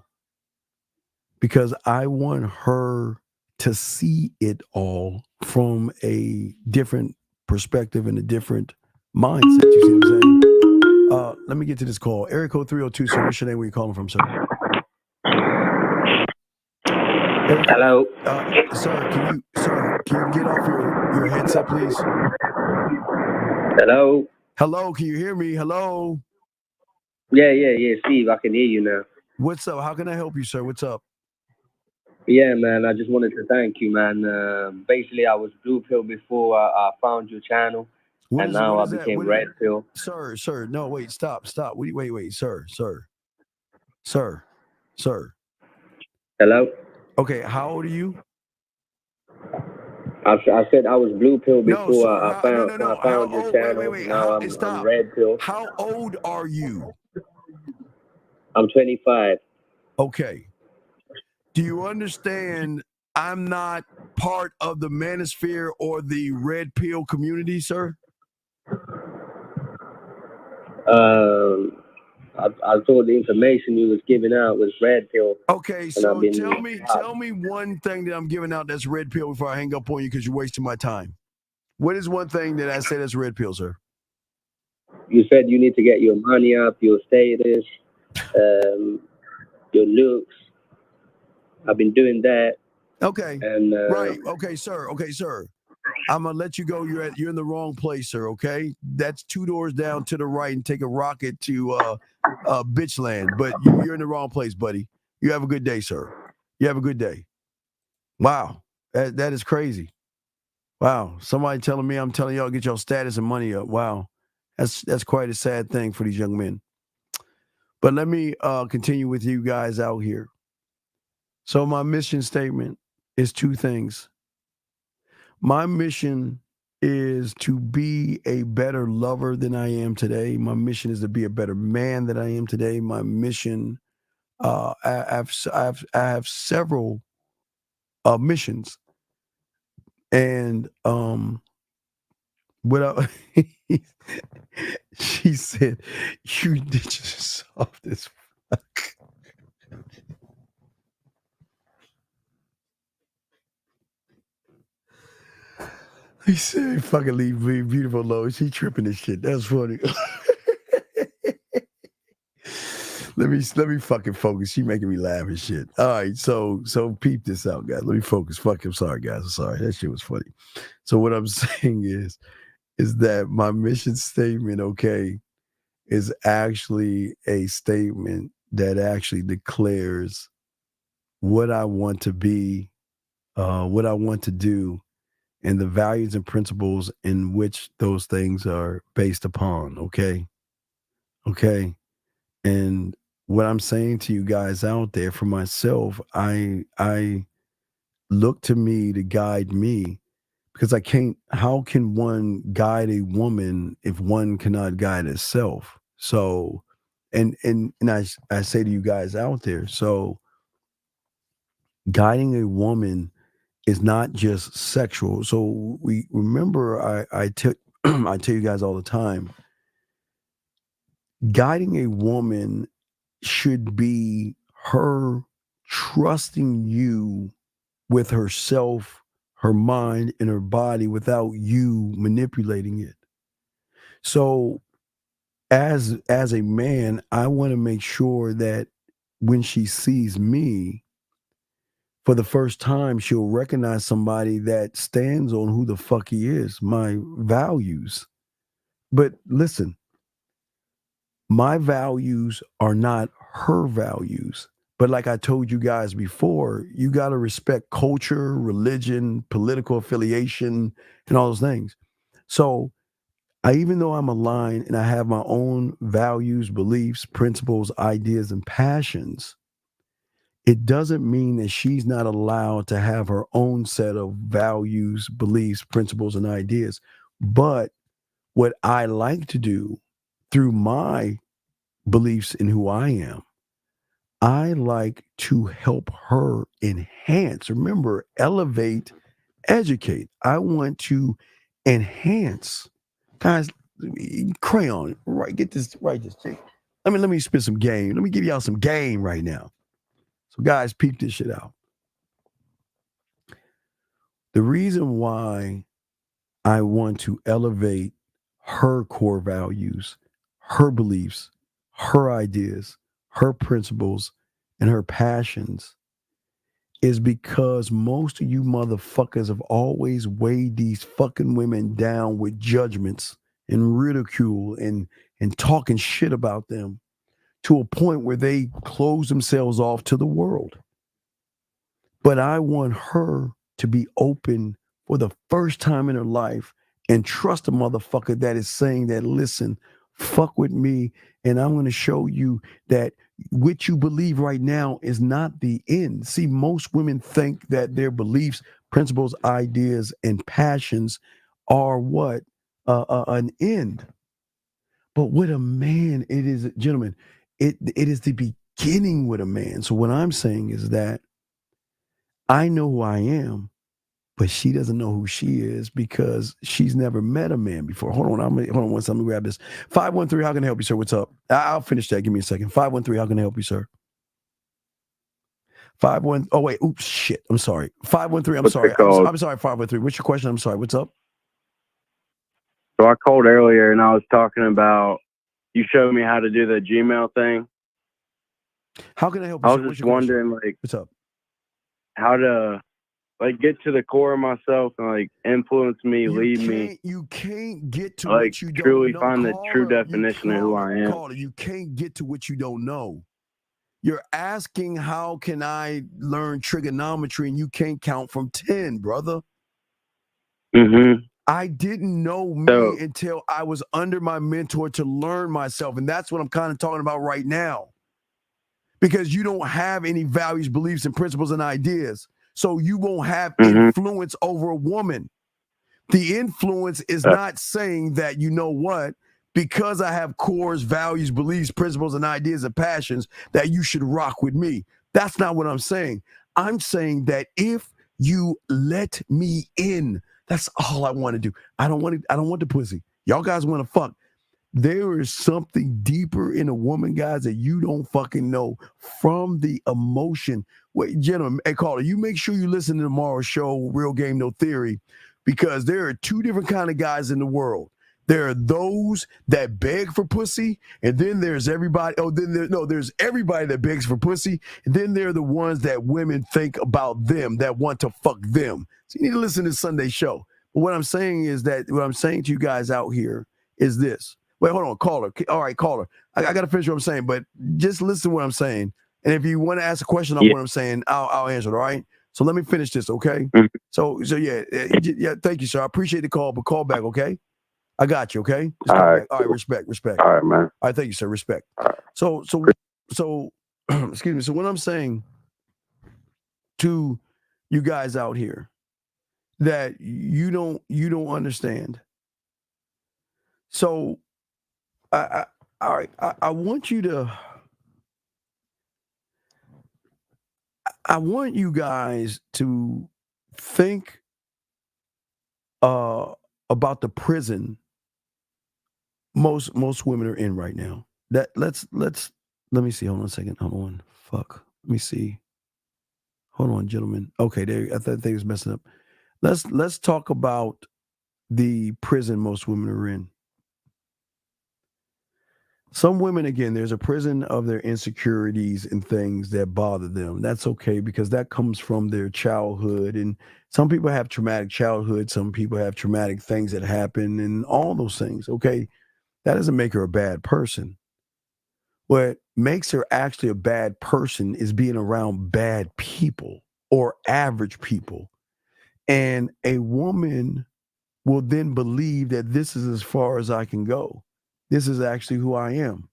because I want her to see it all from a different perspective and a different mindset. You see what I'm saying? Let me get to this call. Area code 302, sir. What's your name? Where you calling from, sir? Hello. Sir, can you get off your headset, please? Hello. Hello, can you hear me? Hello. Yeah, Steve, I can hear you now. What's up? How can I help you, sir? What's up? Yeah, man, I just wanted to thank you, man. Basically, I was blue pill before I found your channel, and now I became red pill. Sir, no, wait, stop. Wait, sir. Hello. Okay, how old are you? I said I was blue pill before I found your channel. Wait. Now I'm red pill. How old are you? I'm 25. Okay. Do you understand I'm not part of the manosphere or the red pill community, sir? I thought the information you was giving out was red pill. Okay, so tell me one thing that I'm giving out that's red pill before I hang up on you because you're wasting my time. What is one thing that I say that's red pill, sir? You said you need to get your money up, your status, your looks. I've been doing that. Okay. And right. Okay, sir. I'm gonna let you go. You're in the wrong place, sir. Okay, that's 2 doors down to the right, and take a rocket to bitch land. But you're in the wrong place, buddy. You have a good day, sir. You have a good day. Wow, that is crazy. Wow, somebody telling me I'm telling y'all get your status and money up. Wow, that's quite a sad thing for these young men. But let me continue with you guys out here. So my mission statement is 2 things. My mission is to be a better lover than I am today. My mission is to be a better man than I am today. My mission, I have several missions, and what she said, you bitches soft as fuck. He said, fucking leave beautiful alone. She tripping this shit. That's funny. Let me fucking focus. She making me laugh and shit. All right, so peep this out, guys. Let me focus. Fuck, I'm sorry, guys. I'm sorry. That shit was funny. So what I'm saying is that my mission statement, okay, is actually a statement that actually declares what I want to be, what I want to do, and the values and principles in which those things are based upon. Okay. And what I'm saying to you guys out there, for myself, I look to me to guide me, because how can one guide a woman if one cannot guide itself? So, and I say to you guys out there, so guiding a woman is not just sexual. So we remember, I tell you guys all the time, guiding a woman should be her trusting you with herself, her mind, and her body without you manipulating it. So as a man, I want to make sure that when she sees me for the first time, she'll recognize somebody that stands on who the fuck he is, my values. But listen, my values are not her values. But like I told you guys before, you got to respect culture, religion, political affiliation, and all those things. So even though I'm aligned and I have my own values, beliefs, principles, ideas, and passions, it doesn't mean that she's not allowed to have her own set of values, beliefs, principles, and ideas. But what I like to do through my beliefs in who I am, I like to help her enhance. Remember, elevate, educate. I want to enhance. Guys, crayon, right? Get this, right? This. Let me spit some game. Let me give y'all some game right now. So, guys, peep this shit out. The reason why I want to elevate her core values, her beliefs, her ideas, her principles, and her passions is because most of you motherfuckers have always weighed these fucking women down with judgments and ridicule and talking shit about them to a point where they close themselves off to the world. But I want her to be open for the first time in her life and trust a motherfucker that is saying that, listen, fuck with me, and I'm going to show you that what you believe right now is not the end. See, most women think that their beliefs, principles, ideas, and passions are what? An end. But with a man, it is, gentlemen, it is the beginning with a man. So what I'm saying is that I know who I am, but she doesn't know who she is because she's never met a man before. Hold on one second. Let me grab this. 513, how can I help you, sir? What's up? I'll finish that. Give me a second. 513, how can I help you, sir? 51. Oh wait. Oops. Shit. I'm sorry. 513. I'm sorry. I'm sorry. 513. What's your question? I'm sorry. What's up? So I called earlier and I was talking about you showed me how to do the Gmail thing. How can I help you? I was just wondering, like, what's up? How to like get to the core of myself and like influence me, lead me. You can't get to like what you don't truly know. find the true definition of who I am. Caller, you can't get to what you don't know. You're asking how can I learn trigonometry and you can't count from 10, brother. Mm-hmm. I didn't know me until I was under my mentor to learn myself. And that's what I'm kind of talking about right now. Because you don't have any values, beliefs, and principles and ideas. So you won't have influence over a woman. The influence is not saying that, you know what, because I have cores, values, beliefs, principles, and ideas and passions, that you should rock with me. That's not what I'm saying. I'm saying that if you let me in, that's all I want to do. I don't want the pussy. Y'all guys want to fuck. There is something deeper in a woman, guys, that you don't fucking know from the emotion. Wait, gentlemen, hey, caller, you make sure you listen to tomorrow's show, Real Game No Theory, because there are two different kind of guys in the world. There are those that beg for pussy, and then there's everybody. Oh, there's everybody that begs for pussy, and then there are the ones that women think about them, that want to fuck them. So you need to listen to Sunday show. But what I'm saying is that what I'm saying to you guys out here is this. Wait, hold on, caller. All right, caller. I got to finish what I'm saying, but just listen to what I'm saying. And if you want to ask a question on what I'm saying, I'll answer it, all right? So let me finish this, okay? So yeah, thank you, sir. I appreciate the call, but call back, okay? I got you, okay? Just call back. All right, respect. All right, man. All right, thank you, sir. Respect. So excuse me. So what I'm saying to you guys out here that you don't understand. So all right, I want you to. I want you guys to think about the prison most women are in right now. That let me see. Hold on a second. Hold on. Fuck. Let me see. Hold on, gentlemen. Okay, there. I thought they was messing up. Let's talk about the prison most women are in. Some women, again, there's a prison of their insecurities and things that bother them. That's okay because that comes from their childhood. And some people have traumatic childhood. Some people have traumatic things that happen and all those things. Okay. That doesn't make her a bad person. What makes her actually a bad person is being around bad people or average people. And a woman will then believe that this is as far as I can go. This is actually who I am.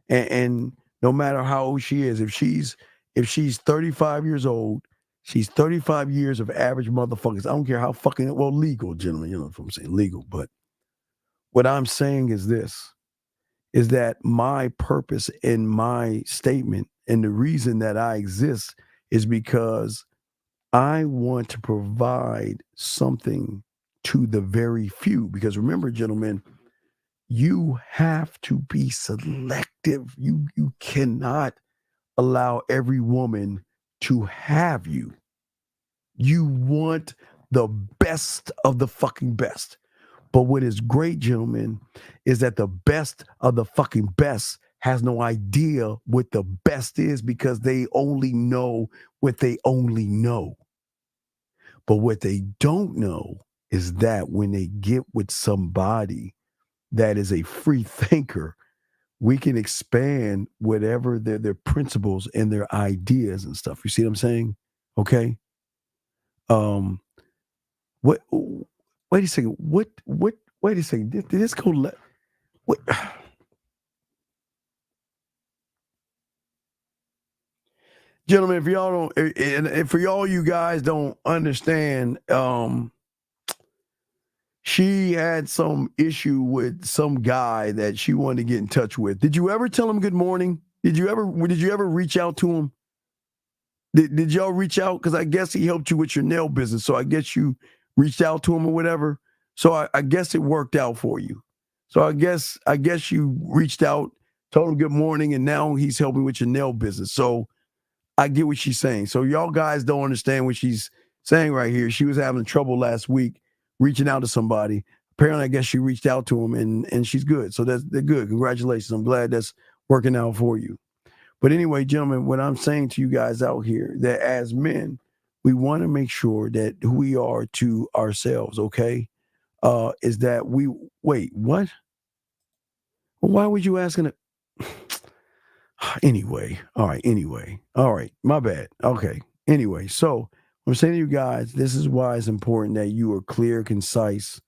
And no matter how old she is, if she's 35 years old, she's 35 years of average motherfuckers. I don't care how fucking, well, legal, gentlemen, you know what I'm saying, legal. But what I'm saying is this, is that my purpose in my statement And the reason that I exist is because I want to provide something to the very few. Because remember, gentlemen, you have to be selective. You cannot allow every woman to have you. You want the best of the fucking best. But what is great, gentlemen, is that the best of the fucking best has no idea what the best is because they only know what they only know. But what they don't know is that when they get with somebody that is a free thinker, we can expand whatever their principles and their ideas and stuff. You see what I'm saying? Okay. What? Wait a second. What? Wait a second. Did this go? What? Gentlemen, if y'all don't, and for y'all, you guys don't understand, she had some issue with some guy that she wanted to get in touch with. Did you ever tell him good morning? Did you ever reach out to him? Did y'all reach out? Because I guess he helped you with your nail business. So I guess you reached out to him or whatever. So I guess it worked out for you. So I guess you reached out, told him good morning, and now he's helping with your nail business. So I get what she's saying. So y'all guys don't understand what she's saying right here. She was having trouble last week reaching out to somebody. Apparently, I guess she reached out to him and she's good. So they're good. Congratulations. I'm glad that's working out for you. But anyway, gentlemen, what I'm saying to you guys out here, that as men, we want to make sure that who we are to ourselves, okay, is that we, wait, what? Well, why would you asking it? Anyway, all right, my bad. Okay, anyway, so I'm saying to you guys, this is why it's important that you are clear, concise,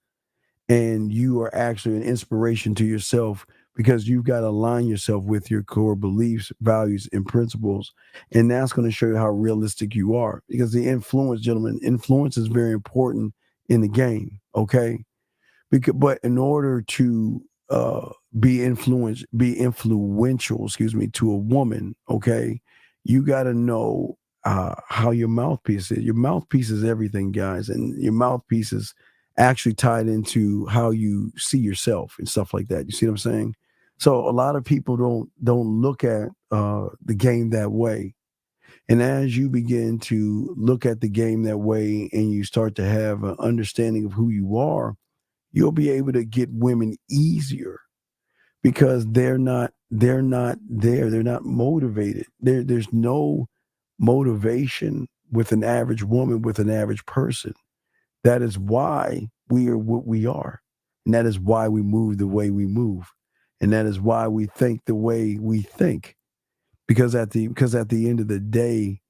and you are actually an inspiration to yourself because you've got to align yourself with your core beliefs, values, and principles. And that's going to show you how realistic you are because the influence, gentlemen, influence is very important in the game, okay? But in order to be influential, to a woman, okay, you got to know how your mouthpiece is. Your mouthpiece is everything, guys, and your mouthpiece is actually tied into how you see yourself and stuff like that. You see what I'm saying? So a lot of people don't look at the game that way. And as you begin to look at the game that way and you start to have an understanding of who you are, you'll be able to get women easier because they're not motivated. There's no motivation with an average woman, with an average person. That is why we are what we are. And that is why we move the way we move. And that is why we think the way we think. Because at the end of the day,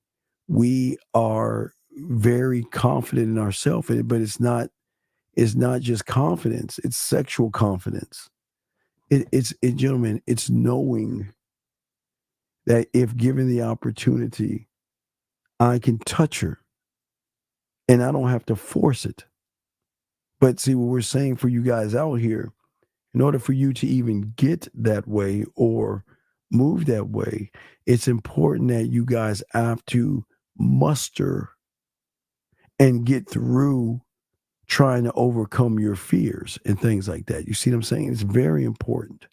we are very confident in ourselves, but it's not just confidence, it's sexual confidence. Gentlemen, it's knowing that if given the opportunity, I can touch her and I don't have to force it. But see, what we're saying for you guys out here, in order for you to even get that way or move that way, it's important that you guys have to muster and get through trying to overcome your fears and things like that. You see what I'm saying? It's very important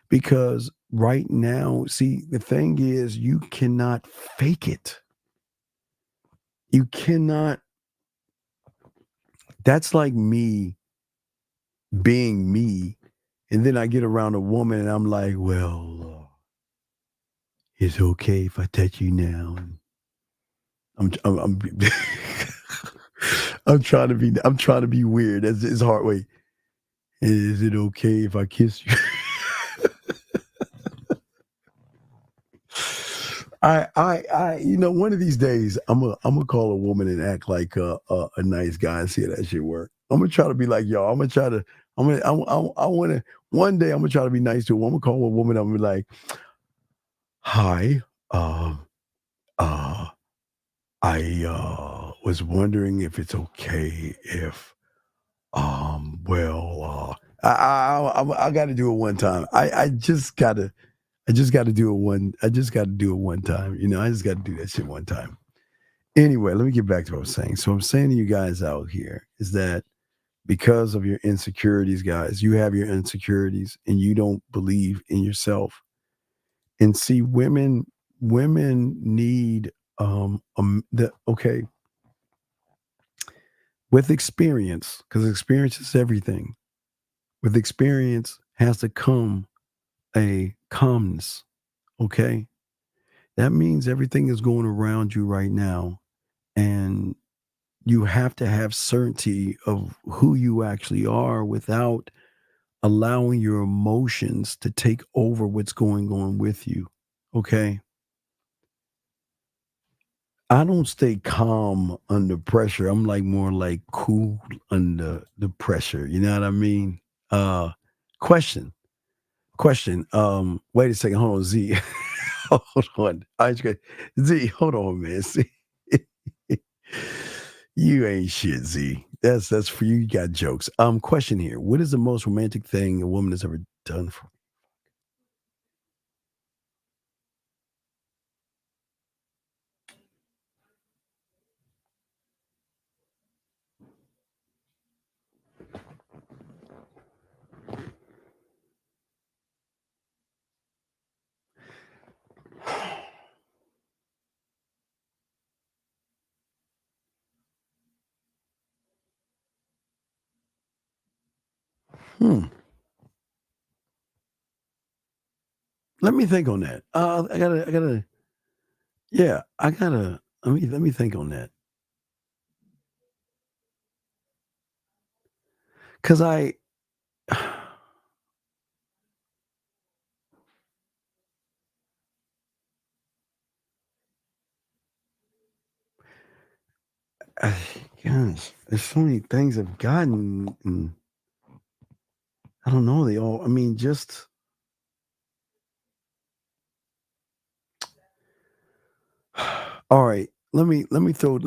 because right now, see, the thing is you cannot fake it. You cannot. That's like me being me. And then I get around a woman and I'm like, well, it's okay if I touch you now. I'm I'm trying to be weird. It's hard. Wait, is it okay if I kiss you? One of these days I'm gonna call a woman and act like a nice guy and see how that shit work. I'm gonna try to be like y'all. One day I'm gonna try to be nice to a woman. Call a woman. I'm gonna be like, hi, I was wondering if it's okay if I got to do it one time. I just gotta I just got to do it one time. You know, I just got to do that shit one time. Anyway, let me get back to what I was saying. So I'm saying to you guys out here is that because of your insecurities, guys, you have your insecurities and you don't believe in yourself. And see, women need with experience, because experience is everything. With experience has to come a calmness. Okay. That means everything is going around you right now. And you have to have certainty of who you actually are without allowing your emotions to take over what's going on with you. Okay. I don't stay calm under pressure. I'm like more like cool under the pressure. You know what I mean? Question. Wait a second. Hold on, Z. Hold on. Z, hold on, man. See, you ain't shit, Z. That's for you. You got jokes. Question here. What is the most romantic thing a woman has ever done for Let me think on that. I gotta. Yeah, I gotta. Let me think on that. Cause I. Gosh, there's so many things I've gotten. And I don't know. They all. I mean, just. All right. Let me throw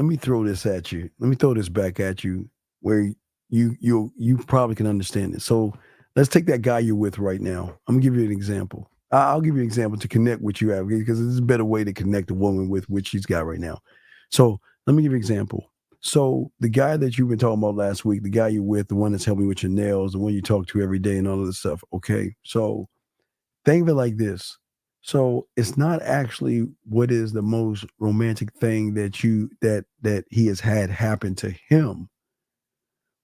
this at you. Let me throw this back at you where you probably can understand it. So let's take that guy you're with right now. I'm gonna give you an example. I'll give you an example to connect what you have because there's a better way to connect a woman with what she's got right now. So let me give you an example. So the guy that you've been talking about last week, the guy you're with, the one that's helping with your nails, the one you talk to every day and all of this stuff. Okay. So think of it like this. So it's not actually what is the most romantic thing that he has had happen to him.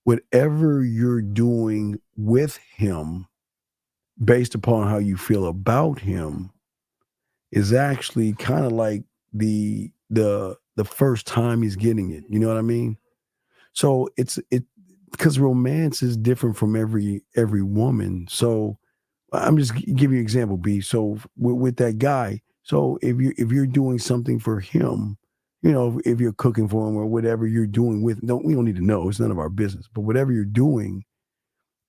Whatever you're doing with him, based upon how you feel about him, is actually kind of like the first time he's getting it. You know what I mean? So it because romance is different from every woman. So I'm just giving you an example, B. So with that guy, so if you're doing something for him, you know, if you're cooking for him or whatever you're doing we don't need to know. It's none of our business. But whatever you're doing,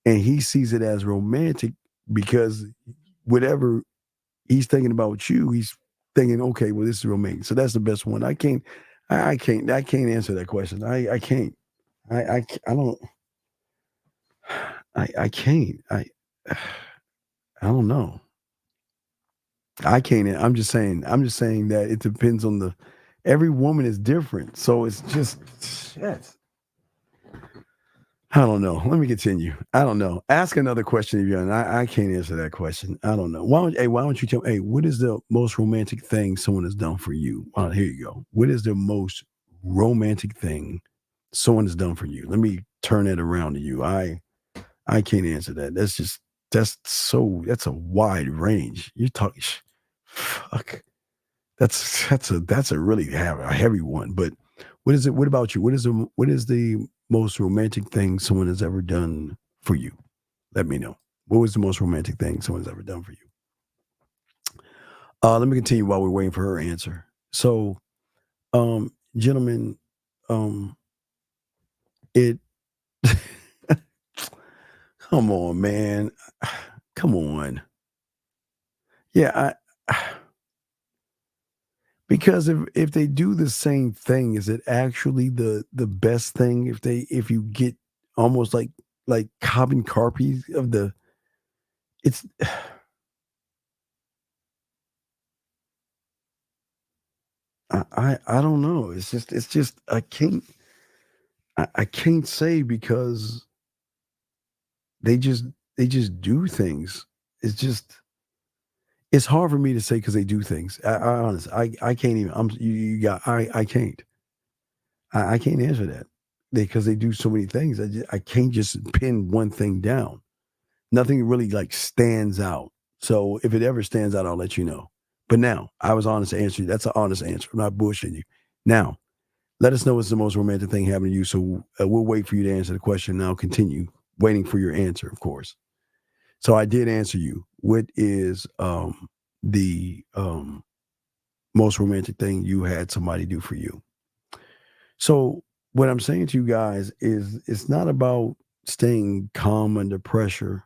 and he sees it as romantic because whatever he's thinking about you, he's thinking, okay, well, this is romantic. So that's the best one. I can't answer that question. I can't. I don't. I can't. I don't know. I can't. I'm just saying that it depends on every woman is different. So it's just shit. I don't know. Let me continue. I don't know. Ask another question if you're I can't answer that question. I don't know. Why don't you tell me, hey, what is the most romantic thing someone has done for you? Here you go. What is the most romantic thing someone has done for you? Let me turn that around to you. I can't answer that. That's a wide range. You're talking fuck. That's a really heavy one. But what is it? What about you? What is the most romantic thing someone has ever done for you? Let me know. What was the most romantic thing someone's ever done for you? Let me continue while we're waiting for her answer. So, gentlemen, it come on, man. Come on. Yeah, because if they do the same thing, is it actually the best thing if you get almost like carbon copies of it's I don't know. It's just I can't say because they just do things. It's hard for me to say because they do things. I can't even. I can't. I can't answer that because they do so many things. I can't just pin one thing down. Nothing really like stands out. So if it ever stands out, I'll let you know. But now I was honest to answer you. That's an honest answer. I'm not bullshitting you. Now, let us know what's the most romantic thing happening to you. So we'll wait for you to answer the question. And I'll continue waiting for your answer, of course. So I did answer you. What is the most romantic thing you had somebody do for you? So what I'm saying to you guys is it's not about staying calm under pressure.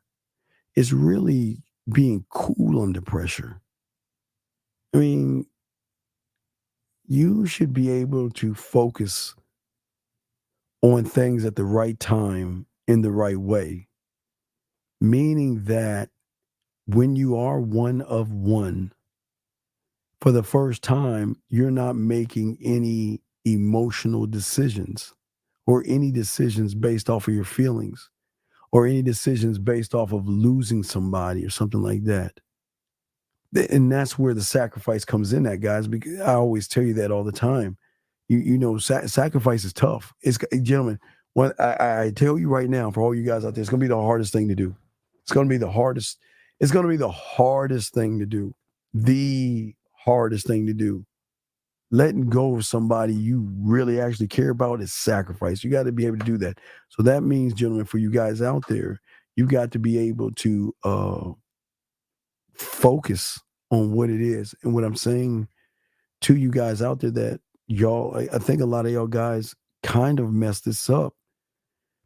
It's really being cool under pressure. I mean, you should be able to focus on things at the right time in the right way, meaning that when you are one of one, for the first time, you're not making any emotional decisions or any decisions based off of your feelings or any decisions based off of losing somebody or something like that. And that's where the sacrifice comes in at, guys, because I always tell you that all the time. You know, sacrifice is tough. Gentlemen, what I tell you right now, for all you guys out there, it's going to be the hardest thing to do. It's going to be the hardest. It's going to be the hardest thing to do. The hardest thing to do. Letting go of somebody you really actually care about is sacrifice. You got to be able to do that. So that means, gentlemen, for you guys out there, you got to be able to focus on what it is. And what I'm saying to you guys out there, that y'all, I think a lot of y'all guys kind of messed this up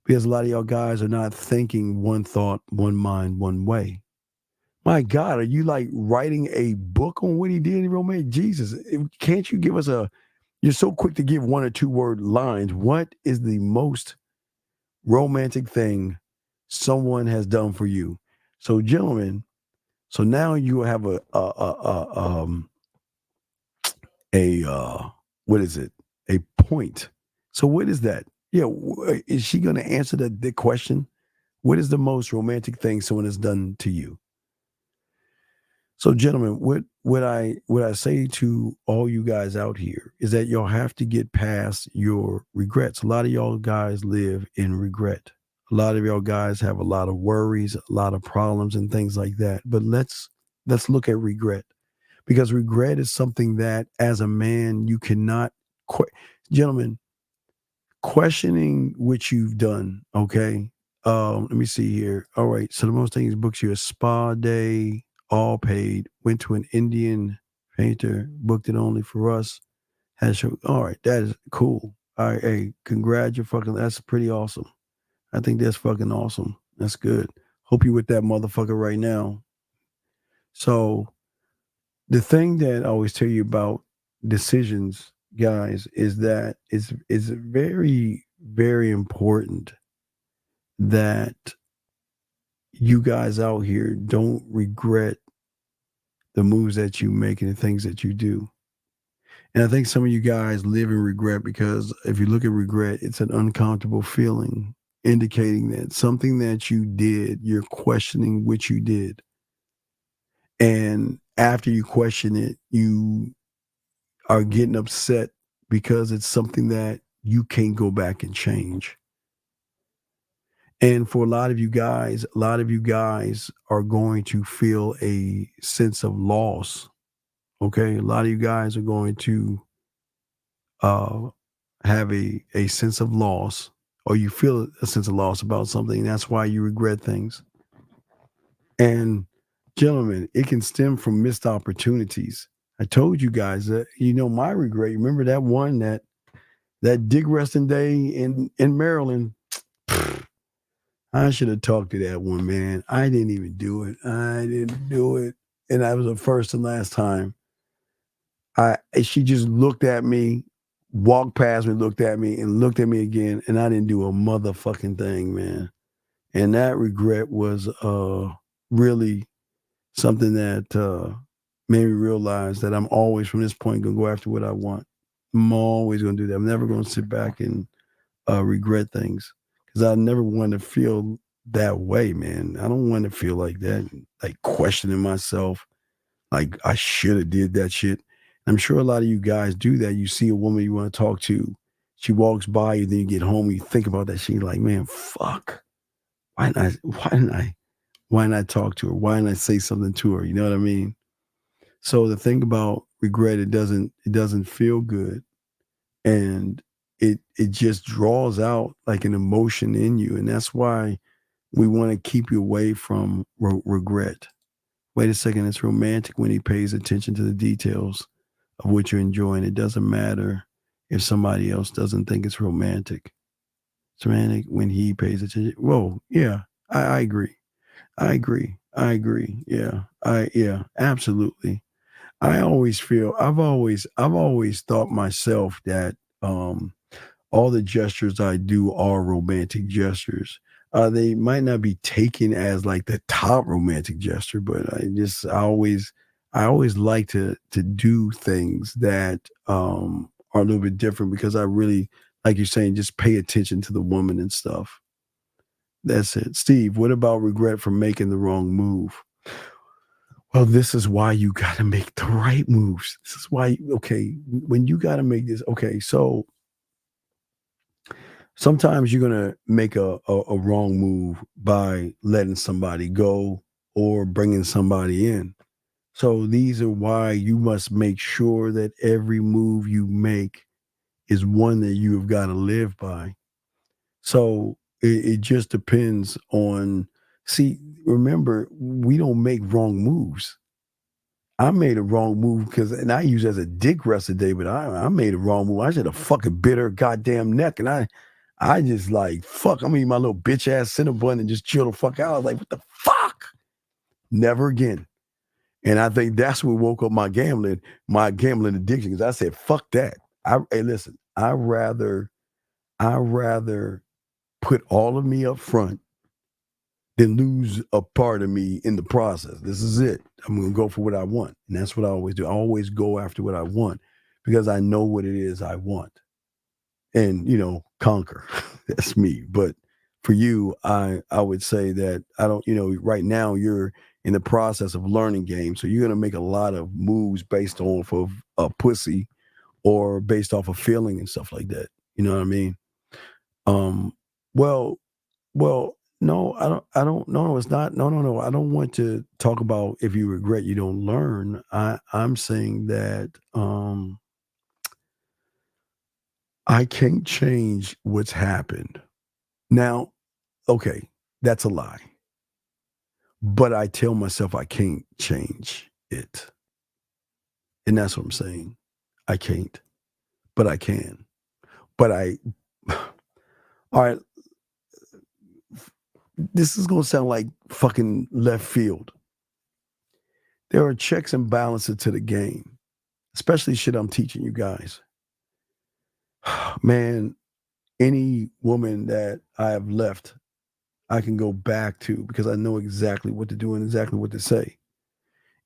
because a lot of y'all guys are not thinking one thought, one mind, one way. My God, are you like writing a book on what he did in romance? Jesus, can't you give us you're so quick to give 1 or 2 word lines. What is the most romantic thing someone has done for you? So gentlemen, so now you have what is it? A point. So what is that? Yeah, is she going to answer the question? What is the most romantic thing someone has done to you? So, gentlemen, what I say to all you guys out here is that y'all have to get past your regrets. A lot of y'all guys live in regret. A lot of y'all guys have a lot of worries, a lot of problems, and things like that. But let's look at regret, because regret is something that, as a man, you cannot. Gentlemen, questioning what you've done. Okay, let me see here. All right, so the most things books you a spa day. All paid, went to an Indian painter, booked it only for us. All right, that is cool. All right, hey, that's pretty awesome. I think that's fucking awesome. That's good. Hope you with that motherfucker right now. So the thing that I always tell you about decisions, guys, is that it's very, very important that you guys out here don't regret the moves that you make and the things that you do. And I think some of you guys live in regret because if you look at regret, it's an uncomfortable feeling indicating that something that you did, you're questioning what you did. And after you question it, you are getting upset because it's something that you can't go back and change. And for a lot of you guys are going to feel a sense of loss. Okay, a lot of you guys are going to have a sense of loss, or you feel a sense of loss about something. That's why you regret things. And gentlemen, it can stem from missed opportunities. I told you guys that, my regret. Remember that one, that dick resting day in Maryland? I should have talked to that one, man. I didn't even do it. And that was the first and last time. She just looked at me, walked past me, looked at me, and looked at me again, and I didn't do a motherfucking thing, man. And that regret was really something that made me realize that I'm always from this point going to go after what I want. I'm always going to do that. I'm never going to sit back and regret things because I never want to feel that way, man. I don't want to feel like that, like questioning myself, like I should have did that shit. I'm sure a lot of you guys do that. You see a woman you want to talk to, she walks by you, then you get home, you think about that shit, you're like, man, fuck. Why didn't I talk to her? Why didn't I say something to her? You know what I mean? So the thing about regret, it doesn't feel good. And it just draws out like an emotion in you. And that's why we want to keep you away from regret. Wait a second, it's romantic when he pays attention to the details of what you're enjoying. It doesn't matter if somebody else doesn't think it's romantic. It's romantic when he pays attention. Whoa, yeah, I agree. I agree. Yeah, absolutely. I always feel I've always thought myself that all the gestures I do are romantic gestures. They might not be taken as like the top romantic gesture, but I always like to do things that are a little bit different because I really, like you're saying, just pay attention to the woman and stuff. That's it. Steve, what about regret for making the wrong move? Well, this is why you got to make the right moves. This is why, okay, when you got to make this, okay, so sometimes you're going to make a wrong move by letting somebody go or bringing somebody in. So these are why you must make sure that every move you make is one that you have got to live by. So it just depends on, see, remember, we don't make wrong moves. I made a wrong move and I use it as a dick rest today, but I made a wrong move. I should have fucking bit her goddamn neck. And I just like, fuck, I'm eating my little bitch ass Cinnabon and just chill the fuck out. I was like, what the fuck? Never again. And I think that's what woke up my gambling addiction. Because I said, fuck that. Hey, listen, I rather put all of me up front than lose a part of me in the process. This is it. I'm going to go for what I want. And that's what I always do. I always go after what I want because I know what it is I want. And, conquer. That's me. But for you, I would say that I don't, right now you're in the process of learning games. So you're going to make a lot of moves based off of a pussy or based off of feeling and stuff like that. You know what I mean? Well, no, no, it's not. No. I don't want to talk about if you regret, you don't learn. I'm saying that I can't change what's happened. Now, okay, that's a lie. But I tell myself I can't change it. And that's what I'm saying. I can't, but I can. But all right, this is going to sound like fucking left field. There are checks and balances to the game, especially shit I'm teaching you guys. Man, any woman that I have left, I can go back to because I know exactly what to do and exactly what to say.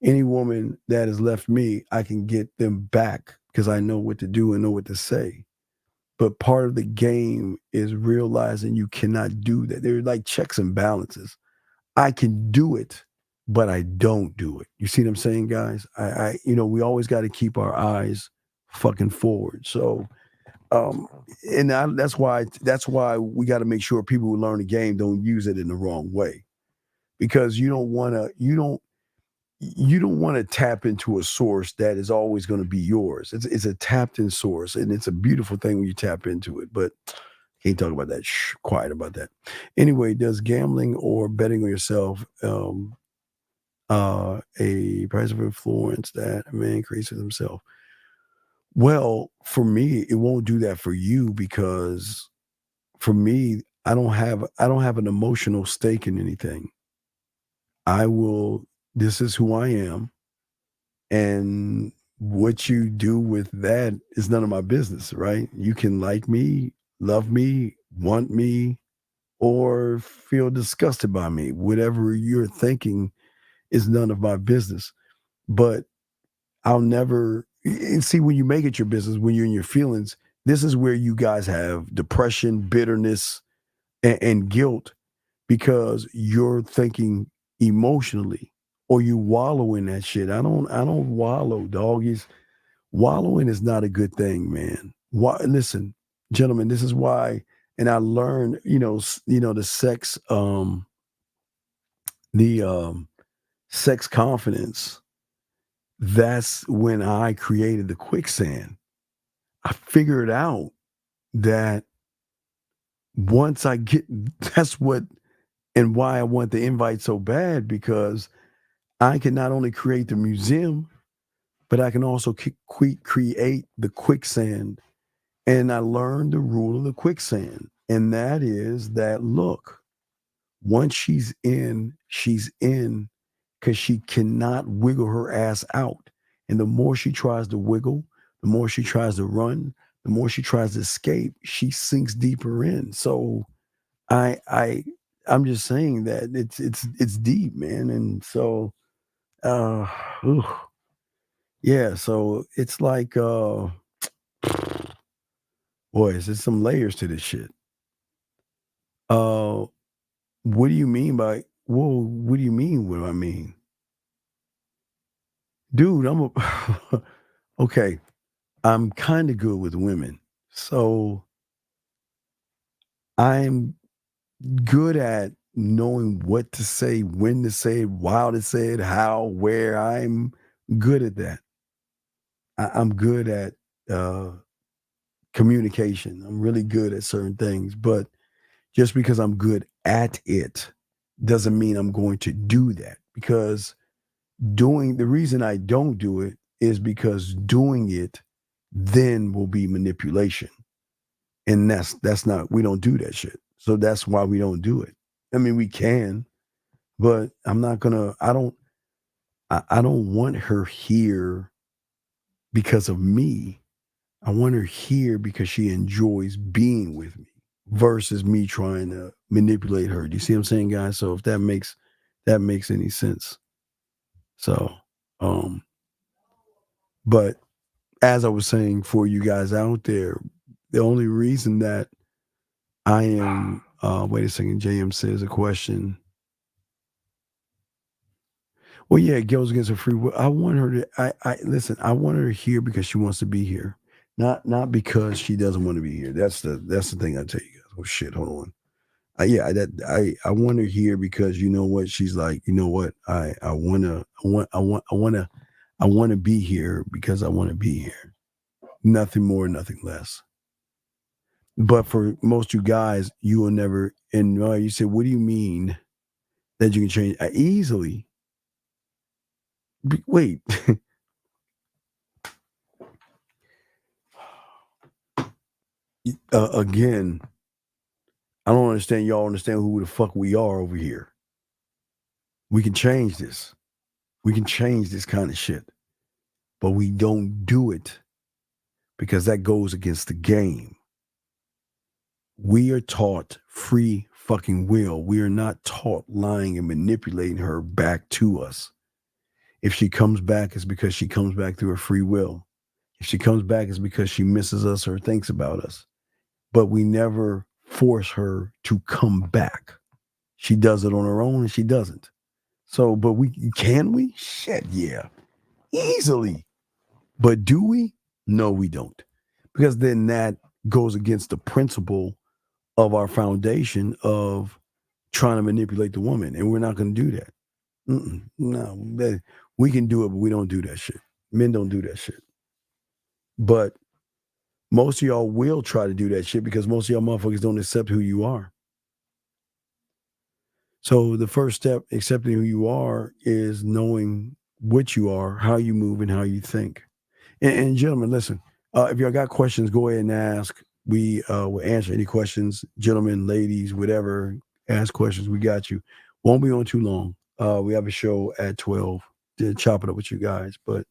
Any woman that has left me, I can get them back because I know what to do and know what to say. But part of the game is realizing you cannot do that. They're like checks and balances. I can do it, but I don't do it. You see what I'm saying, guys? We always got to keep our eyes fucking forward. So, that's why we got to make sure people who learn the game don't use it in the wrong way, because you don't want to tap into a source that is always going to be yours. It's a tapped in source, and it's a beautiful thing when you tap into it. But can't talk about that. Shh, quiet about that. Anyway, does gambling or betting on yourself a price of influence that a man creates with himself? Well, for me, it won't do that for you because for me, I don't have an emotional stake in anything. This is who I am. And what you do with that is none of my business, right? You can like me, love me, want me, or feel disgusted by me. Whatever you're thinking is none of my business. But I'll never and see when you make it your business, when you're in your feelings, this is where you guys have depression, bitterness, and guilt because you're thinking emotionally or you wallow in that shit. I don't wallow, doggies. Wallowing is not a good thing, man. Listen, gentlemen, this is why, and I learned, the sex confidence. That's when I created the quicksand. I figured out that once I get, that's what, and why I want the invite so bad, because I can not only create the museum, but I can also create the quicksand. And I learned the rule of the quicksand. And that is that, look, once she's in because she cannot wiggle her ass out. And the more she tries to wiggle, the more she tries to run, the more she tries to escape, she sinks deeper in. So I'm just saying that it's deep, man. And so ooh, yeah, so it's like boy, there's some layers to this shit. What do you mean by what do you mean what do I mean? Dude, okay. I'm kind of good with women. So I'm good at knowing what to say, when to say it, how to say it, how, where. I'm good at that. I'm good at communication. I'm really good at certain things. But just because I'm good at it doesn't mean I'm going to do that. Because the reason I don't do it is because doing it then will be manipulation. And that's not, we don't do that shit. So that's why we don't do it. I mean, we can, but I'm not gonna, I don't want her here because of me. I want her here because she enjoys being with me versus me trying to manipulate her. Do you see what I'm saying, guys? So if that makes any sense. So, but as I was saying, for you guys out there, the only reason that I am, wait a second, JM says a question. Well, yeah, it goes against her free will. I want her to, listen, I want her here because she wants to be here. Not because she doesn't want to be here. That's the thing I tell you guys. Oh shit, hold on. I want her here because you know what? She's like, you know what? I want to be here because I want to be here. Nothing more, nothing less. But for most you guys, you will never. And you say, what do you mean that you can change? Easily. Wait. Again, I don't understand. Y'all understand who the fuck we are over here. We can change this. We can change this kind of shit. But we don't do it because that goes against the game. We are taught free fucking will. We are not taught lying and manipulating her back to us. If she comes back, it's because she comes back through her free will. If she comes back, it's because she misses us or thinks about us. But we never force her to come back. She does it on her own and she doesn't. So, but can we? Shit, yeah. Easily. But do we? No, we don't. Because then that goes against the principle of our foundation of trying to manipulate the woman. And we're not going to do that. No, we can do it, but we don't do that shit. Men don't do that shit. But most of y'all will try to do that shit because most of y'all motherfuckers don't accept who you are. So the first step, accepting who you are, is knowing what you are, how you move, and how you think. And gentlemen, listen, if y'all got questions, go ahead and ask. We will answer any questions. Gentlemen, ladies, whatever, ask questions. We got you. Won't be on too long. We have a show at 12 to chop it up with you guys. But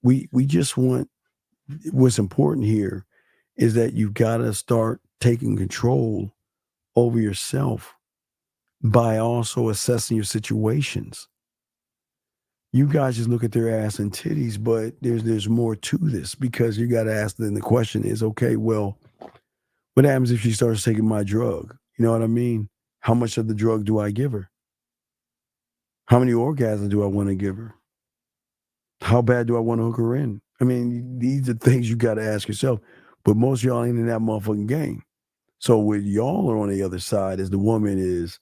we just want, what's important here is that you've got to start taking control over yourself by also assessing your situations. You guys just look at their ass and titties, but there's more to this, because you got to ask. Then the question is, okay, well, what happens if she starts taking my drug? You know what I mean? How much of the drug do I give her? How many orgasms do I want to give her? How bad do I want to hook her in? I mean, these are things you got to ask yourself. But most of y'all ain't in that motherfucking game. So what y'all are on the other side is the woman is,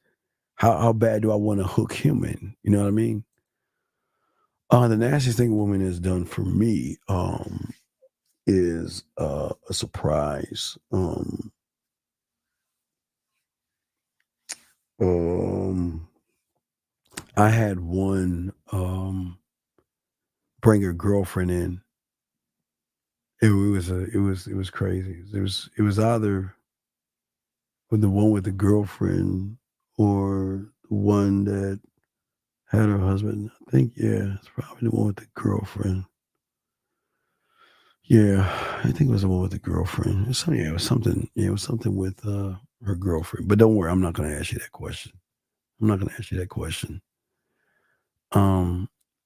how bad do I want to hook him in? You know what I mean? The nastiest thing a woman has done for me is a surprise. I had one bring her girlfriend in. It was crazy. It was either with the one with the girlfriend or the one that had her husband. I think, yeah, it's probably the one with the girlfriend. Yeah, I think it was the one with the girlfriend. It was something. Yeah, it was something with her girlfriend. But don't worry, I'm not going to ask you that question.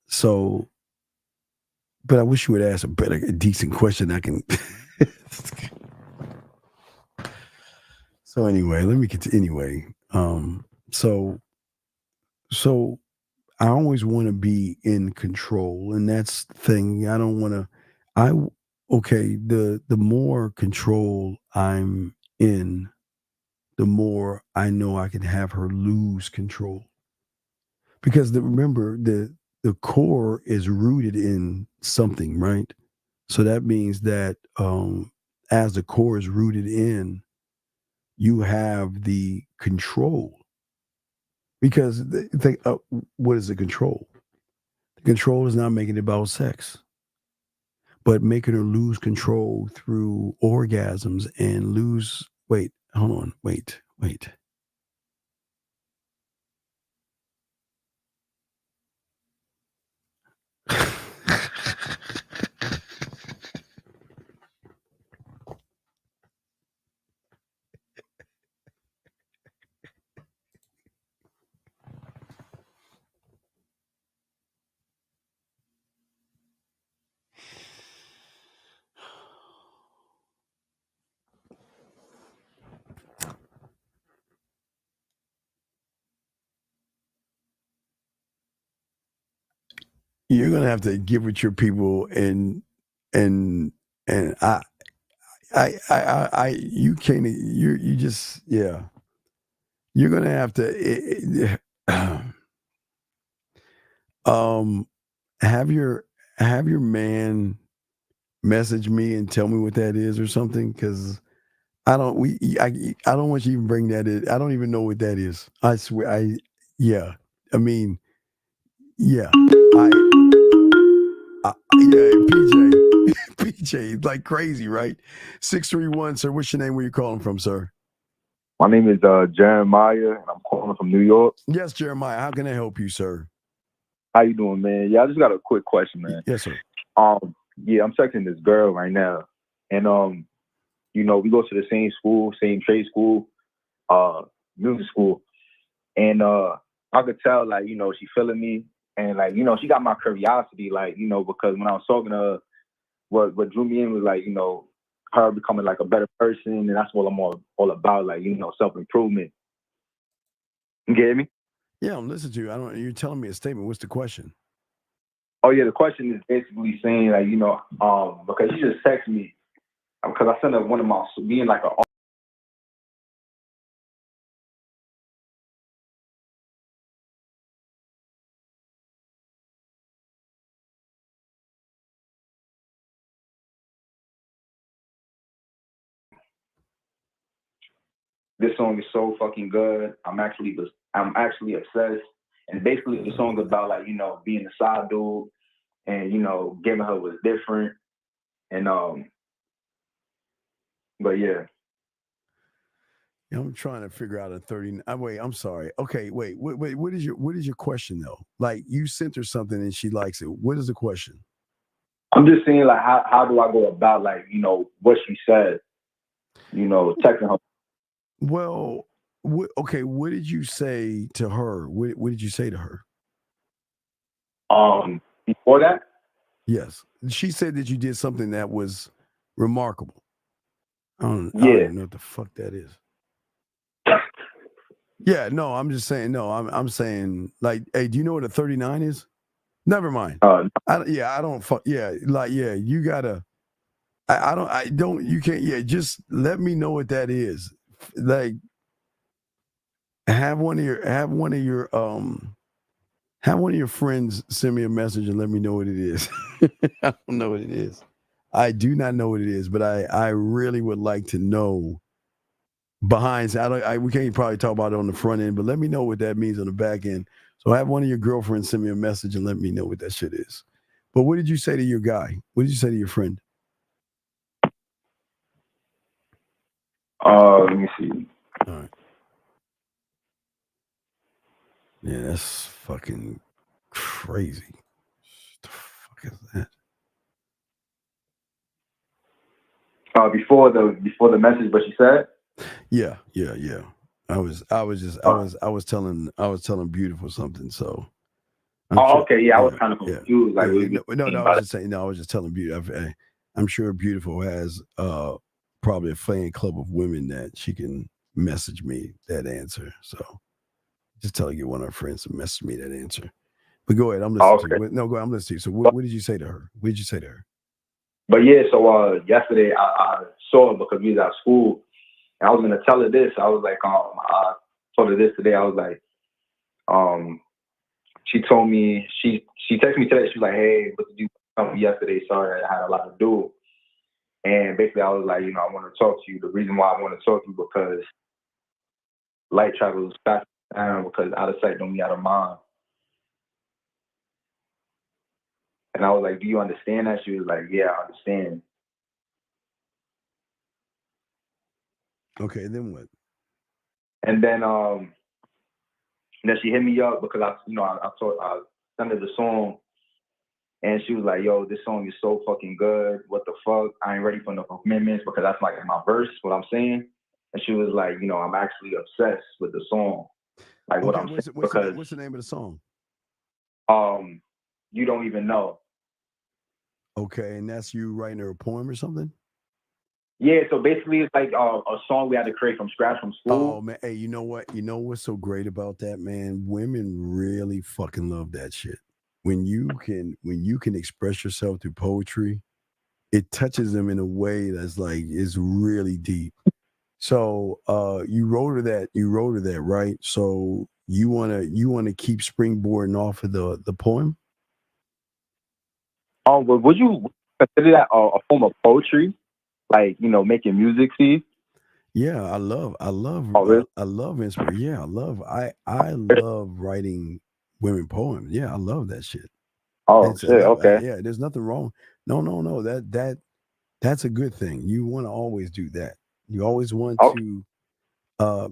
So, but I wish you would ask a decent question. I can. So anyway, let me continue. Anyway, so I always want to be in control, and that's the thing. I don't want to. Okay. The more control I'm in, the more I know I can have her lose control. Because remember, the core is rooted in something, right? So that means that as the core is rooted in, you have the control. Because what is the control? The control is not making it about sex, but making her lose control through orgasms and lose. Wait, hold on. Wait. You're gonna have to get with your people and you can't. You just, yeah. You're gonna have to have your man message me and tell me what that is or something, because I don't want you to even bring that in. I don't even know what that is. I swear. Yeah. I mean, yeah. Yeah, PJ, like crazy, right? 631, sir. What's your name? Where you calling from, sir? My name is Jeremiah, and I'm calling from New York. Yes, Jeremiah. How can I help you, sir? How you doing, man? Yeah, I just got a quick question, man. Yes, sir. Yeah, I'm texting this girl right now, and we go to the same school, same trade school, music school, and I could tell, like, she feeling me, and like, she got my curiosity, like, because when I was talking to her, what drew me in was like, her becoming like a better person, and that's what I'm all about, like, self-improvement. You get me? Yeah, I'm listening to you. You're telling me a statement. What's the question? Oh yeah, the question is basically saying, like, because she just texted me, because I sent her one of my being like a. This song is so fucking good. I'm actually obsessed. And basically the song is about, like, being a side dude and, giving her was different. And but yeah. I'm trying to figure out a 30. Wait, I'm sorry. Okay, wait. What is your question though? Like, you sent her something and she likes it. What is the question? I'm just saying, like, how do I go about, like, what she said, texting her. Well, okay, what did you say to her? What did you say to her? Before that? Yes. She said that you did something that was remarkable. I don't Yeah. even know what the fuck that is. Yeah, no, I'm just saying, no, I'm saying, like, hey, do you know what a 39 is? Never mind. I don't fuck, yeah, like, yeah, you gotta, you can't, yeah, just let me know what that is. Like, have one of your friends send me a message and let me know what it is. I don't know what it is. I do not know what it is, but I really would like to know behind. We can't probably talk about it on the front end, but let me know what that means on the back end. So have one of your girlfriends send me a message and let me know what that shit is. But what did you say to your guy? What did you say to your friend? Let me see. All right. Yeah, that's fucking crazy. What the fuck is that? Before the message, but she said. Yeah. I was telling Beautiful something. So. Okay. Yeah, I was kind of confused. Like, I was just saying. No, I was just telling Beautiful. I'm sure Beautiful has probably a fan club of women that she can message me that answer. So just tell her get one of her friends to message me that answer. But go ahead. I'm listening to you. No, go ahead. I'm listening to you. So what did you say to her? What did you say to her? But yeah, so yesterday I saw her because we was at school, and I was gonna tell her this. I was like, I told her this today. I was like, she told me she texted me today. She was like, hey, what did you tell me yesterday? Sorry, I had a lot to do. And basically, I was like, I want to talk to you. The reason why I want to talk to you because light travels fast down because out of sight don't be out of mind. And I was like, do you understand that? She was like, yeah, I understand. Okay, then what? And then she hit me up because I sent her the song, and she was like, yo, this song is so fucking good. What the fuck? I ain't ready for no commitments because that's like my verse, what I'm saying. And she was like, I'm actually obsessed with the song. Like what I'm saying. What's the name of the song? You Don't Even Know. Okay, and that's you writing her a poem or something? Yeah, so basically it's like a song we had to create from scratch from school. Oh man, hey, you know what? You know what's so great about that, man? Women really fucking love that shit. When you can express yourself through poetry, it touches them in a way that's like is really deep. So you wrote her that, right? So you wanna keep springboarding off of the poem? But would you consider that a form of poetry? Like, making music, see? Yeah, I love really? I love inspiration. Yeah, I love writing women poems. Yeah, I love that shit. Shit, okay. Yeah, there's nothing wrong. No. That's a good thing. You want to always do that. You always want to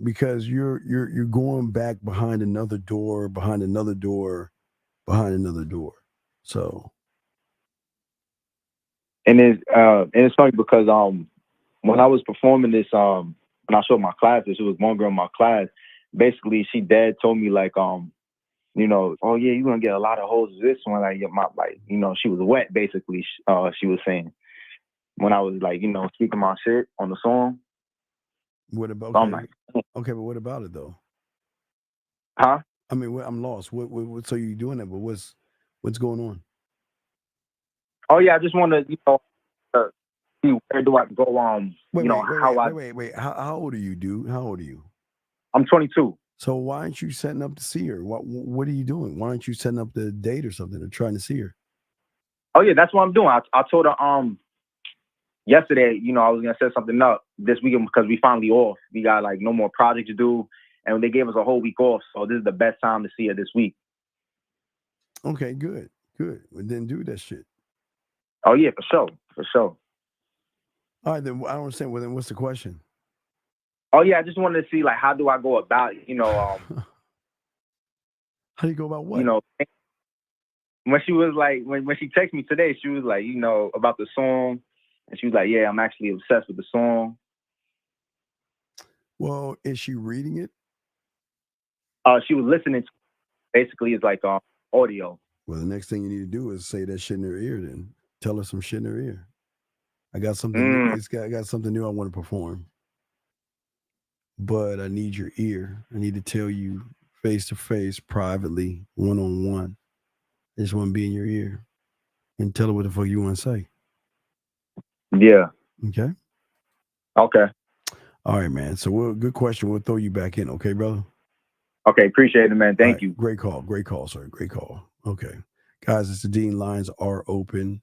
because you're going back behind another door, behind another door, behind another door. So And it's funny because when I was performing this when I showed my classes, it was one girl in my class. Basically, she dead told me like oh yeah, you're gonna get a lot of hoes with this one. Like she was wet basically. She was saying when I was like speaking my shit on the song. What about? So I'm like, okay, but what about it though? Huh? I mean, I'm lost. What so you doing that? But what's going on? Oh yeah, I just want to see where do I go Wait. How old are you, dude? How old are you? I'm 22. So why aren't you setting up to see her? What are you doing? Why aren't you setting up the date or something or trying to see her? Oh yeah, that's what I'm doing. I told her yesterday, I was gonna set something up this weekend because we finally off. We got like no more projects to do, and they gave us a whole week off. So this is the best time to see her this week. Okay, good. Well, then do that shit. Oh yeah, for sure. All right, then I don't understand. Well, then what's the question? Oh yeah, I just wanted to see like how do I go about how do you go about what? When she was like when she texted me today, she was like about the song, and she was like, yeah, I'm actually obsessed with the song. Well, is she reading it? She was listening to basically it's like audio. Well, the next thing you need to do is say that shit in her ear. Then tell her some shit in her ear. I got something. I got something new I want to perform, but I need your ear. I need to tell you face to face, privately, 1-on-1. I just want to be in your ear and tell her what the fuck you want to say. Yeah. Okay. Okay. All right, man. So good question. We'll throw you back in. Okay, brother. Okay. Appreciate it, man. Thank you. Great call. Great call, sir. Great call. Okay, guys, it's the Dean. Lines are open.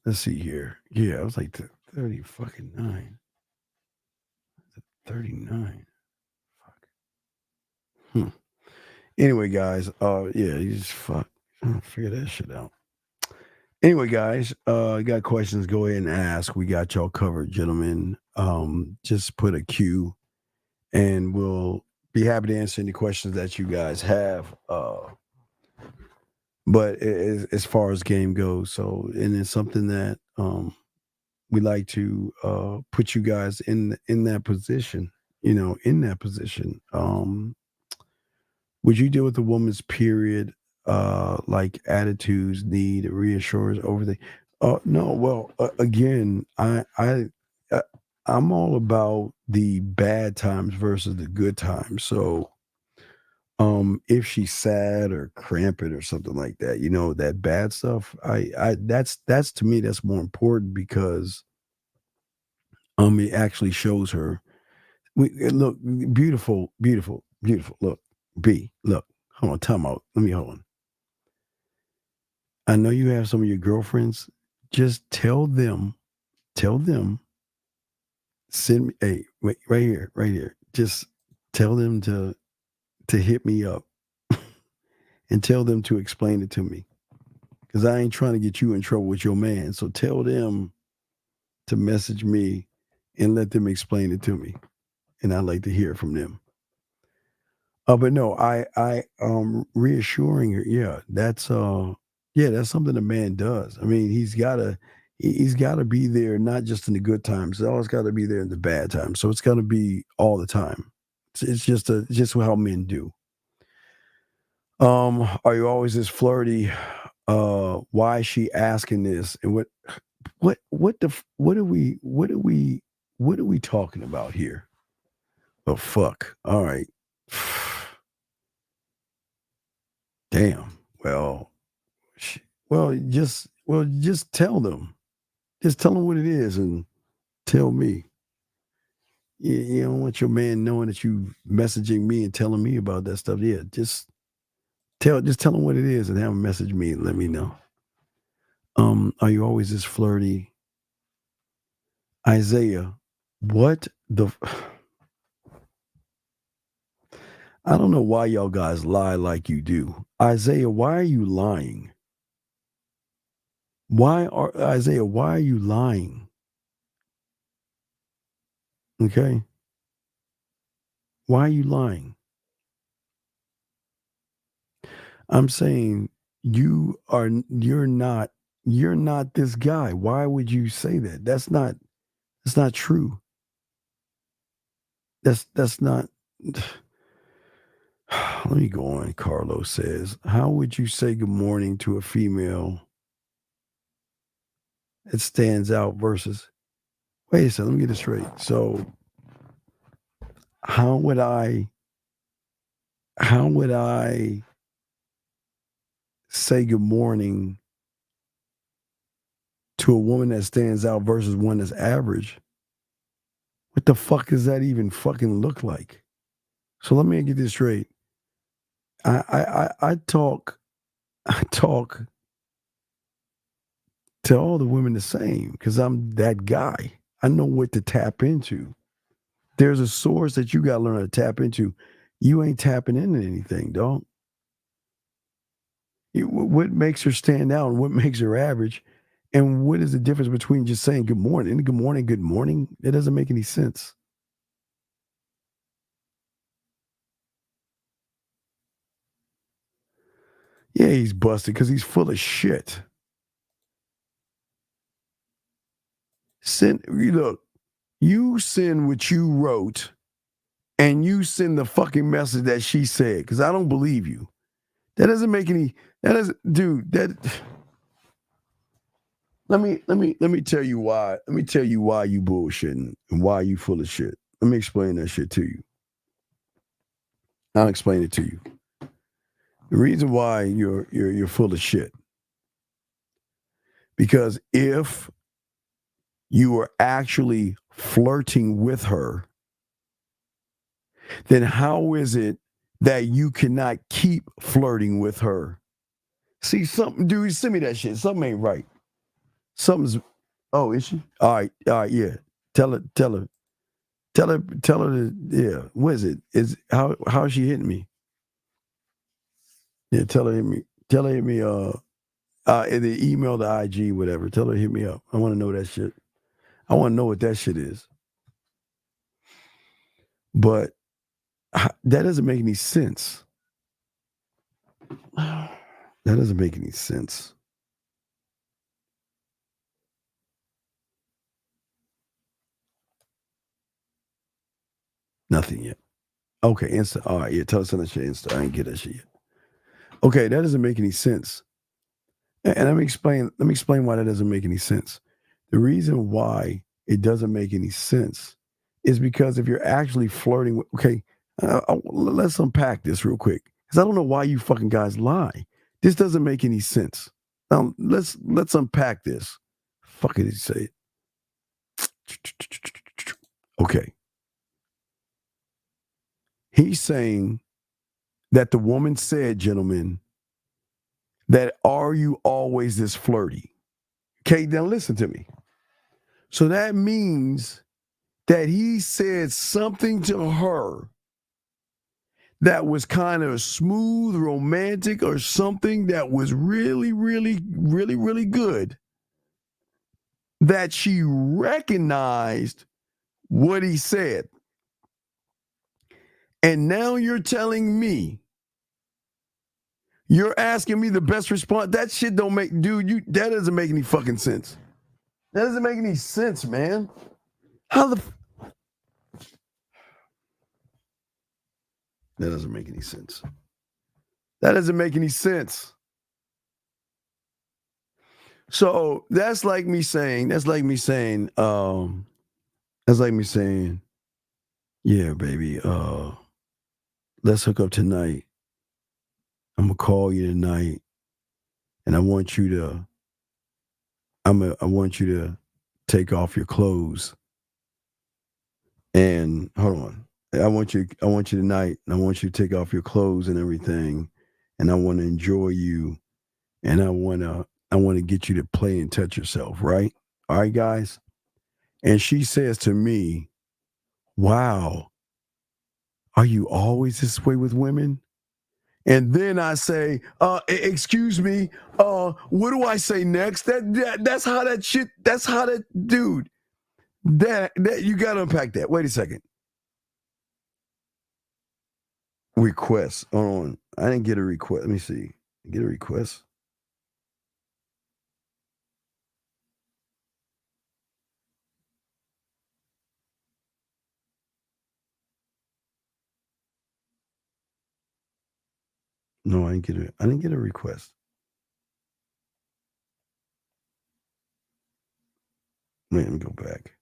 Let's see here. Yeah, I was like 30 fucking 9. 39. Fuck. Anyway, guys, yeah, you just fuck. Figure that shit out. Anyway, guys, got questions, go ahead and ask. We got y'all covered, gentlemen. Just put a Q and we'll be happy to answer any questions that you guys have. But as far as game goes, so, and it's something that we like to put you guys in that position, in that position. Would you deal with a woman's period, like attitudes, need, reassurance, overthink? No. Well, again, I'm all about the bad times versus the good times. So, if she's sad or cramping or something like that, that bad stuff, that's to me, that's more important because it actually shows her. Look, beautiful. Look, B, look, hold on, time out. Hold on. I know you have some of your girlfriends. Just tell them, send me, hey, wait, right here. Just tell them to hit me up and tell them to explain it to me. Because I ain't trying to get you in trouble with your man. So tell them to message me and let them explain it to me. And I'd like to hear from them. But no, I reassuring her, that's something a man does. I mean, he's gotta be there, not just in the good times. He's always gotta be there in the bad times. So it's gotta be all the time. It's just how men do. Are you always this flirty? Why is she asking this? And what are we talking about here? Oh fuck. All right. Damn. Well, just tell them. Just tell them what it is and tell me. You don't want your man knowing that you messaging me and telling me about that stuff. Yeah, just tell them what it is and have them message me and let me know. Are you always this flirty? Isaiah, what the I don't know why y'all guys lie like you do. Isaiah, why are you lying? Isaiah, why are you lying? Okay. Why are you lying? I'm saying you're not this guy. Why would you say that? That's not true. That's not let me go on. Carlos says, how would you say good morning to a female that stands out versus wait a second, let me get this straight. So how would I say good morning to a woman that stands out versus one that's average? What the fuck does that even fucking look like? So let me get this straight. I talk to all the women the same because I'm that guy. I know what to tap into. There's a source that you got to learn how to tap into. You ain't tapping into anything, dog. What makes her stand out and what makes her average? And what is the difference between just saying good morning? Good morning, good morning. It doesn't make any sense. Yeah, he's busted because he's full of shit. Look, you send what you wrote and you send the fucking message that she said, because I don't believe you. That doesn't make any. That doesn't, dude. That. Let me tell you why. Let me tell you why you bullshitting and why you full of shit. Let me explain that shit to you. I'll explain it to you. The reason why you're full of shit. Because if you were actually flirting with her, then how is it that you cannot keep flirting with her? See, something, dude, send me that shit. Something ain't right. Something's, oh, is she? All right, yeah. Tell her to, yeah. What is it? How is she hitting me? Yeah, tell her hit me, in the email, the IG, whatever. Tell her hit me up. I want to know that shit. I want to know what that shit is. But that doesn't make any sense. That doesn't make any sense. Nothing yet. Okay, Insta. All right, yeah, tell us on that shit, Insta. I ain't get that shit yet. Okay, that doesn't make any sense. And let me explain why that doesn't make any sense. The reason why it doesn't make any sense is because if you're actually flirting with, okay, let's unpack this real quick. Because I don't know why you fucking guys lie. This doesn't make any sense. Let's unpack this. Fuck it, he say it. Okay. He's saying that the woman said, gentlemen, that are you always this flirty? Okay, now listen to me. So that means that he said something to her that was kind of smooth, romantic, or something that was really, really, really, really good, that she recognized what he said. And now you're telling me, you're asking me the best response. That shit don't make, dude, that doesn't make any fucking sense. That doesn't make any sense, man. How the... That doesn't make any sense. That doesn't make any sense. So that's like me saying, yeah, baby, let's hook up tonight. I'm gonna call you tonight, and I want you to take off your clothes. And hold on. I want you tonight, and I want you to take off your clothes and everything, and I want to enjoy you, and I want to get you to play and touch yourself, right? All right, guys? And she says to me, wow, are you always this way with women? And then I say, excuse me, what do I say next? That's how that shit, dude, that you got to unpack that. Wait a second. Request. Hold on. I didn't get a request. Let me see. Get a request. No, I didn't get a request. Wait, let me go back.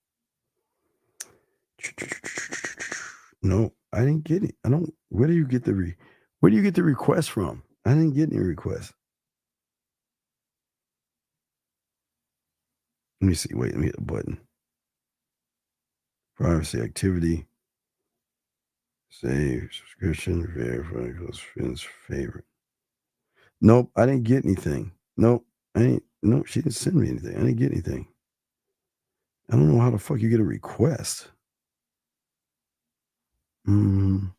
No, I didn't get it. Where do you get the request from? I didn't get any request. Let me see. Wait, let me hit the button. Privacy activity. Save subscription, verify close friends, favorite. Nope, I didn't get anything. Nope, she didn't send me anything. I didn't get anything. I don't know how the fuck you get a request. Hold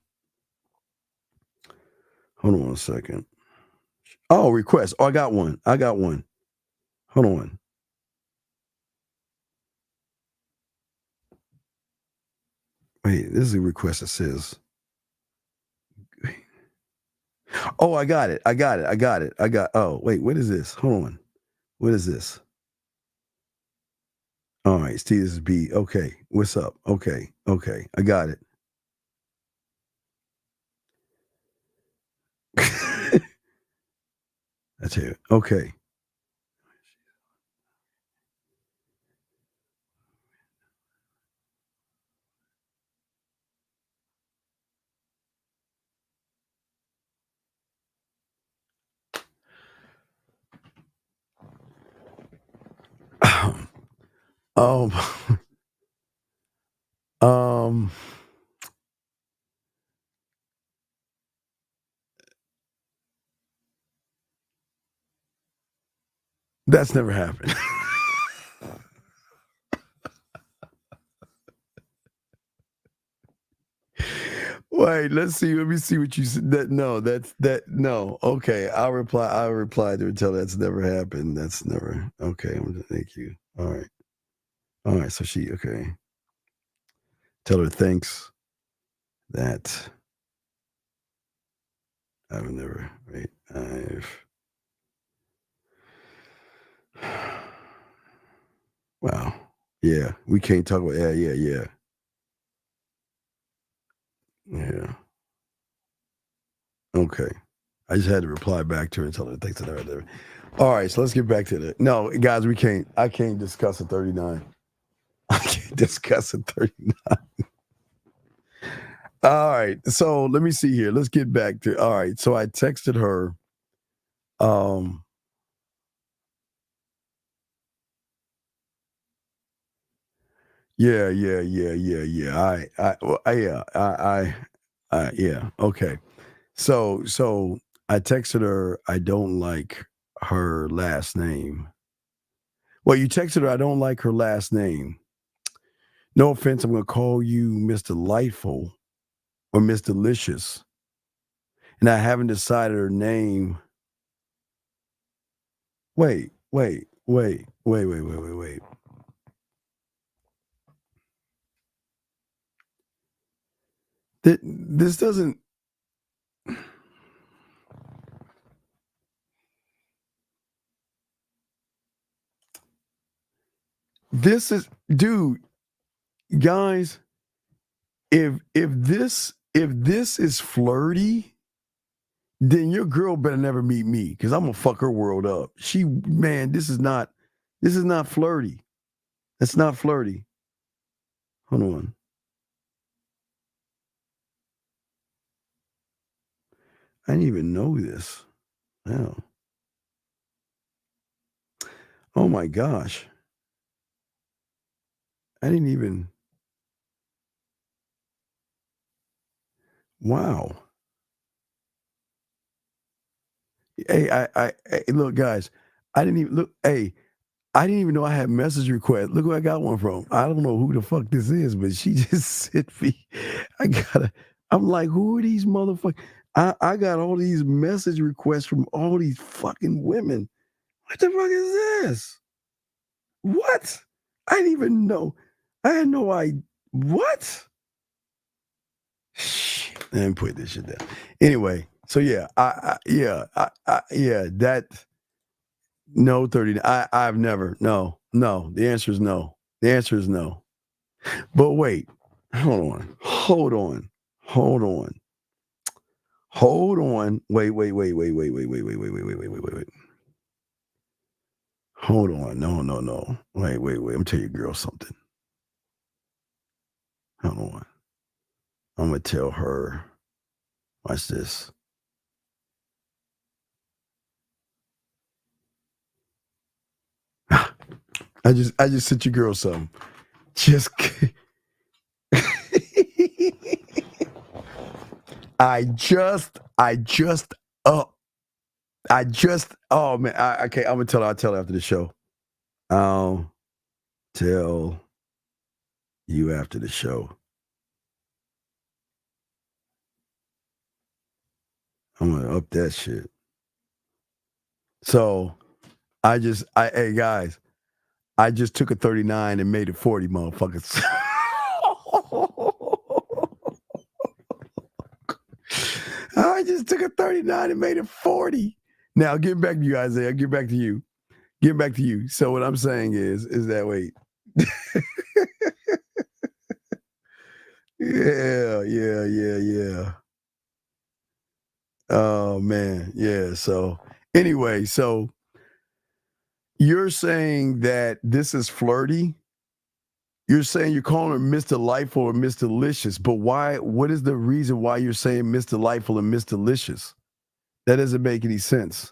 on a second. Oh, request. Oh, I got one. Hold on. Wait, this is a request that says. Oh, I got it. Oh, wait, what is this? Hold on. What is this? All right, Steve, this is B. Okay, what's up? Okay, I got it. That's it. Okay. Um, um, that's never happened. Wait, let's see. Let me see what you said. No. Okay, I'll reply to her. Tell her that's never happened. That's never. Okay, thank you. All right. So she okay. Tell her thanks. That I've never. Wait, Wow. Yeah, we can't talk about. Yeah. Okay. I just had to reply back to her and tell her thanks to her. All right, so let's get back to that. No, guys, I can't discuss a 39. I can't discuss a 39. All right, so let me see here. Let's get back to. All right, so I texted her. Yeah. Yeah. Okay. So I texted her. I don't like her last name. Well, you texted her. I don't like her last name. No offense. I'm gonna call you Mr. Delightful or Miss Delicious, and I haven't decided her name. Wait. This doesn't. This is, dude, guys. If this is flirty, then your girl better never meet me because I'm gonna fuck her world up. This is not flirty. It's not flirty. Hold on. I didn't even know this. Wow. Oh my gosh. I didn't even. Wow. Hey, hey, look, guys. I didn't even look. Hey, I didn't even know I had message requests. Look where I got one from. I don't know who the fuck this is, but she just sent me. I'm like, who are these motherfuckers? I got all these message requests from all these fucking women. What the fuck is this? What? I didn't even know. I had no idea. What? Shit. Let me put this shit down. Anyway, so yeah, that. No, 30. I've never. No. The answer is no. The answer is no. But wait. Hold on. Wait. Hold on. No. Wait. I'm gonna tell your girl something. Hold on. I'm gonna tell her. Watch this. I just sent your girl something. Just oh man. Okay, I'm gonna tell her. I'll tell her after the show. I'll tell you after the show. I'm gonna up that shit. So hey guys, I just took a 39 and made it 40, motherfuckers. I just took a 39 and made it 40. Now, getting back to you, Isaiah. Getting back to you. So what I'm saying is that wait. Yeah. Oh man, yeah. So Anyway, so you're saying that this is flirty? You're saying you're calling her Miss Delightful or Miss Delicious, but why? What is the reason why you're saying Miss Delightful and Miss Delicious? That doesn't make any sense.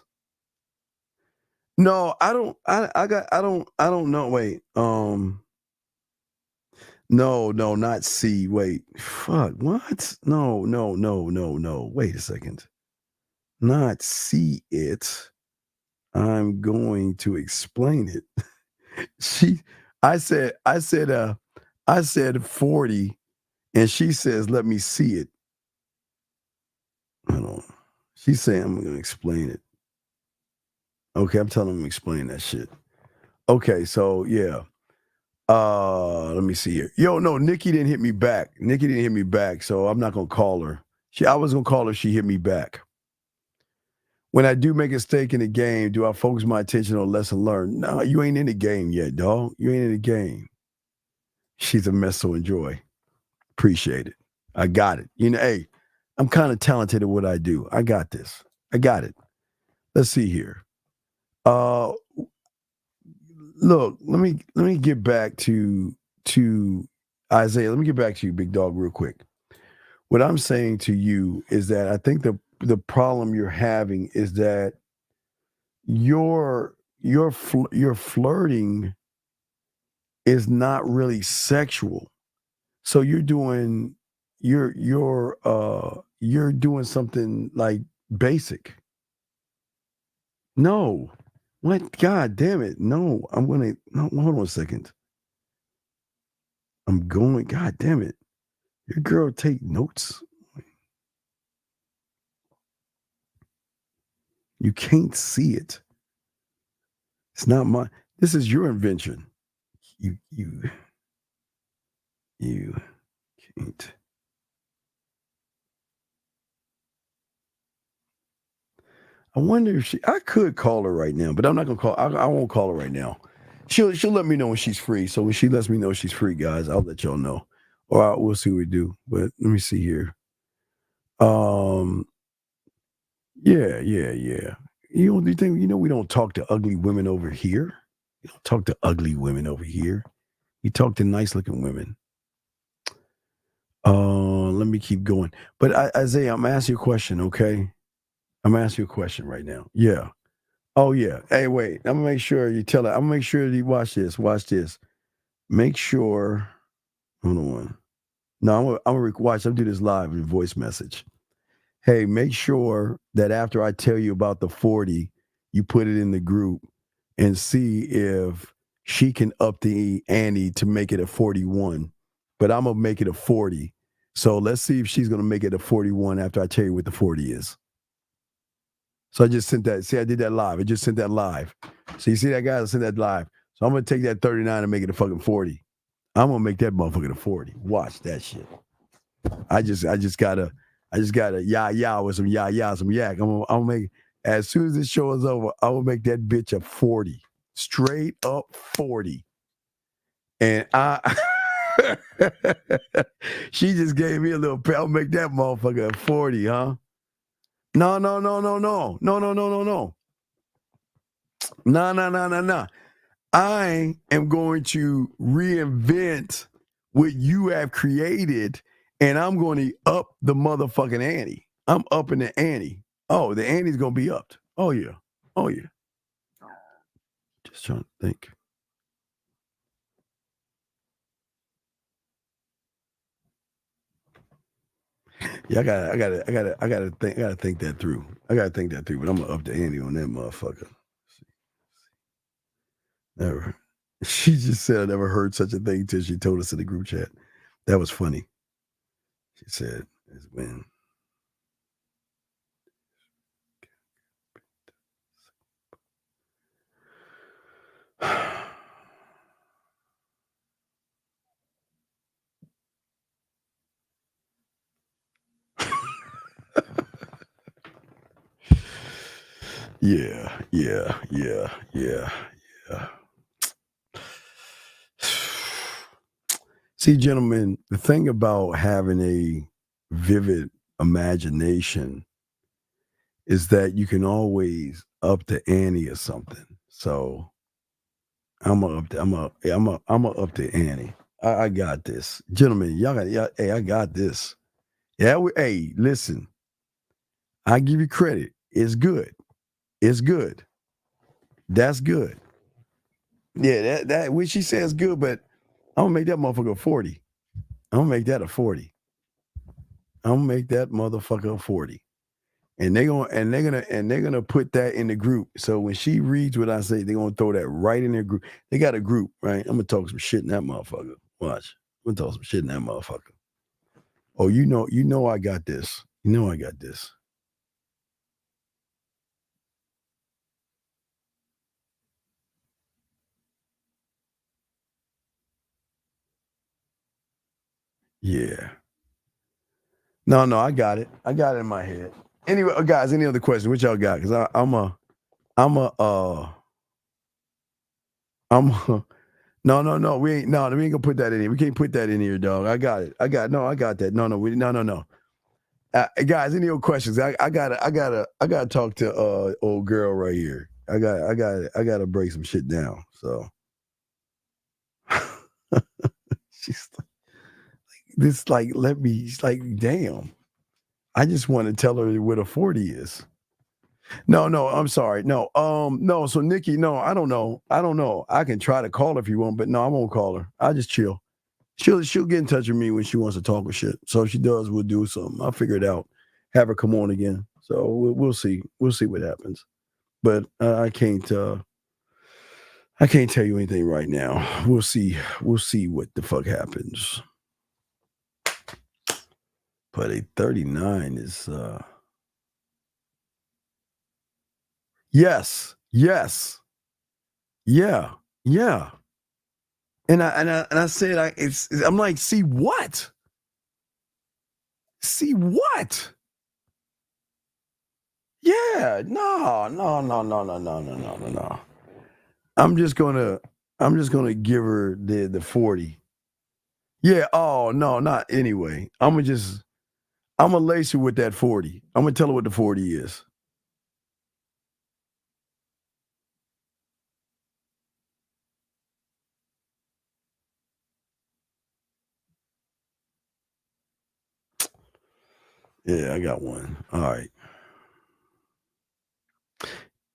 No, I don't. I don't know. Wait. No, not C. Wait. Fuck. What? No. Wait a second. Not see it. I'm going to explain it. I said 40, and she says, let me see it. Hold on. She's saying I'm gonna explain it. Okay, I'm telling him to explain that shit. Okay, so yeah. Let me see here. Yo, no, Nikki didn't hit me back. So I'm not gonna call her. I was gonna call her, she hit me back. When I do make a mistake in the game, do I focus my attention on lesson learned? No, you ain't in the game yet, dog. You ain't in the game. She's a mess, so enjoy. Appreciate it. I got it. You know, hey, I'm kind of talented at what I do. I got this. I got it. Let's see here. Look, let me get back to Isaiah. Let me get back to you, big dog, real quick. What I'm saying to you is that I think the problem you're having is that your flirting is not really sexual. So you're doing something like basic. No. What? God damn it. No, hold on a second. God damn it. Your girl take notes. You can't see it. It's not this is your invention. You can't. I wonder if I could call her right now, but I'm not gonna call. I won't call her right now. She'll let me know when she's free. So when she lets me know she's free, guys, I'll let y'all know. Or we'll see what we do. But let me see here. Yeah. You think we don't talk to ugly women over here? You don't talk to ugly women over here. You talk to nice looking women. Let me keep going. But Isaiah, I'm asking you a question, okay? I'm asking you a question right now. Yeah. Oh yeah. Hey, wait. I'm gonna make sure you tell it. I'm gonna make sure you watch this. Watch this. Make sure. Hold on. No, I'm gonna watch. I'm gonna do this live in voice message. Hey, make sure that after I tell you about the 40, you put it in the group and see if she can up the ante to make it a 41. But I'm gonna make it a 40. So let's see if she's gonna make it a 41 after I tell you what the 40 is. So I just sent that. See, I did that live. I just sent that live. So you see that, guys? I sent that live. So I'm gonna take that 39 and make it a fucking 40. I'm gonna make that motherfucker a 40. Watch that shit. I just gotta yah with some some yak. I'm gonna make, as soon as this show is over, I will make that bitch a 40. Straight up 40. And she just gave me a little pet. I'll make that motherfucker a 40, huh? No. No. I am going to reinvent what you have created, and I'm going to up the motherfucking ante. I'm upping the ante. Oh, the ante's going to be upped. Oh, yeah. Just trying to think. Yeah, I gotta think that through. But I'm gonna up the ante on that motherfucker. Never. She just said I never heard such a thing till she told us in the group chat. That was funny. She said, "It's when." Yeah. See, gentlemen, the thing about having a vivid imagination is that you can always up the ante or something. So I'm up the ante. I got this, gentlemen. Hey, I got this. Yeah, hey, listen. I give you credit. It's good. It's good. That's good. Yeah, that when she says good, but I'm gonna make that motherfucker a 40. I'm gonna make that a 40. I'm gonna make that motherfucker a 40. And they're gonna put that in the group. So when she reads what I say, they're gonna throw that right in their group. They got a group, right? I'm gonna talk some shit in that motherfucker. Watch. I'm gonna talk some shit in that motherfucker. Oh, you know I got this. You know I got this. Yeah. No, I got it. I got it in my head. Anyway, guys, any other questions? What y'all got? Because no. We ain't gonna put that in here. We can't put that in here, dog. I got it. I got that. No. Guys, any other questions? I gotta talk to old girl right here. I gotta break some shit down. So she's damn. I just want to tell her what a 40 is. No, I'm sorry. No. So Nikki, no, I don't know. I can try to call her if you want, but no, I won't call her. I'll just chill. She'll get in touch with me when she wants to talk or shit. So if she does, we'll do something. I'll figure it out. Have her come on again. So we'll see. We'll see what happens. But I can't tell you anything right now. We'll see what the fuck happens. But a 39 is yes. Yeah. And I said I'm like, see what? See what? Yeah, no. I'm just gonna give her the 40. Yeah, oh no, not anyway. I'm gonna lace her with that 40. I'm gonna tell her what the 40 is. Yeah, I got one. All right.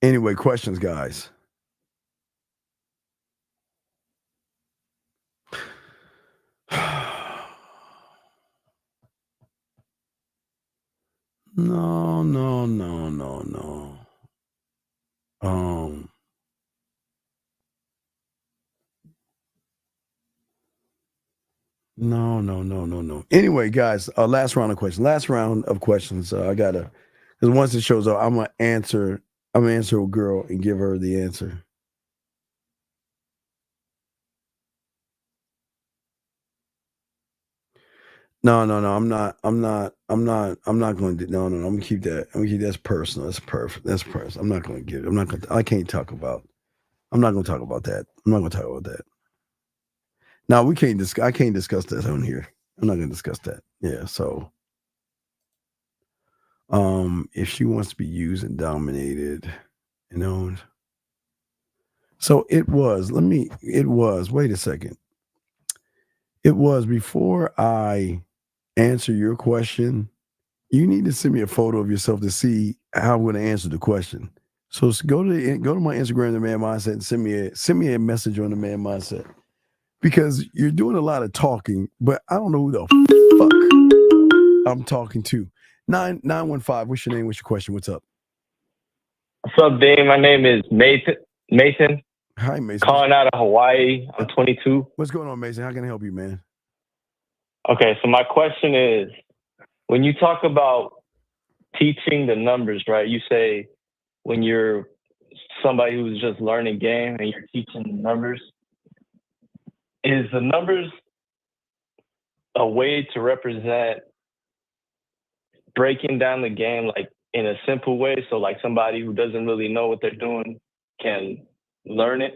Anyway, questions, guys. No. No. Anyway, guys, last round of questions. I gotta, because once it shows up, I'm gonna answer a girl and give her the answer. No. I'm not going to. No. I'm gonna keep that. That's personal. That's perfect. That's personal. I can't talk about. I'm not gonna talk about that. No, we can't discuss. I can't discuss that on here. I'm not gonna discuss that. Yeah. So, if she wants to be used and dominated, So it was. Wait a second. It was before I answer your question. You need to send me a photo of yourself to see how I'm going to answer the question. So go to my Instagram, The Man Mindset, and send me a message on The Man Mindset, because you're doing a lot of talking, but I don't know who the fuck I'm talking to. 915. What's your name? What's your question? What's up? What's up, Dame? My name is Mason. Hi, Mason. Calling out of Hawaii. I'm 22. What's going on, Mason? How can I help you, man? Okay, so my question is, when you talk about teaching the numbers, right? You say when you're somebody who's just learning game and you're teaching the numbers, is the numbers a way to represent breaking down the game like in a simple way, so like somebody who doesn't really know what they're doing can learn it?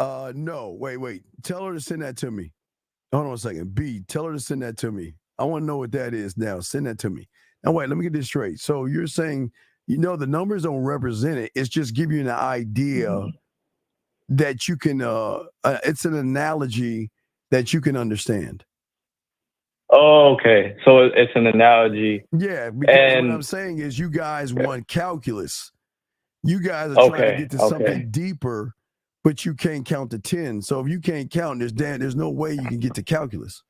No. Wait. Tell her to send that to me. Hold on a second. B, tell her to send that to me. I want to know what that is now. Send that to me. Now, wait, let me get this straight. So you're saying You know, the numbers don't represent it. It's just giving you an idea that you can. It's an analogy that you can understand. Oh, okay. So it's an analogy. Yeah, because what I'm saying is, you guys want calculus. You guys are trying to get to something deeper, but you can't count to 10. So if you can't count, there's no way you can get to calculus.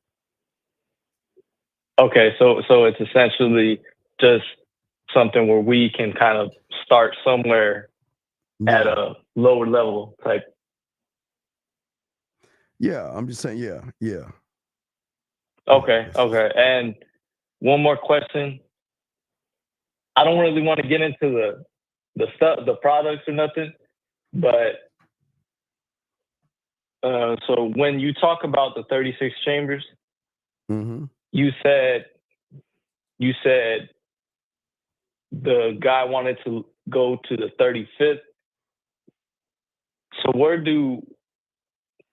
Okay, so it's essentially just something where we can kind of start somewhere at a lower level type. Yeah, I'm just saying, yeah. Okay. And one more question. I don't really want to get into the stuff, the products or nothing, but so when you talk about the 36 chambers, you said the guy wanted to go to the 35th. So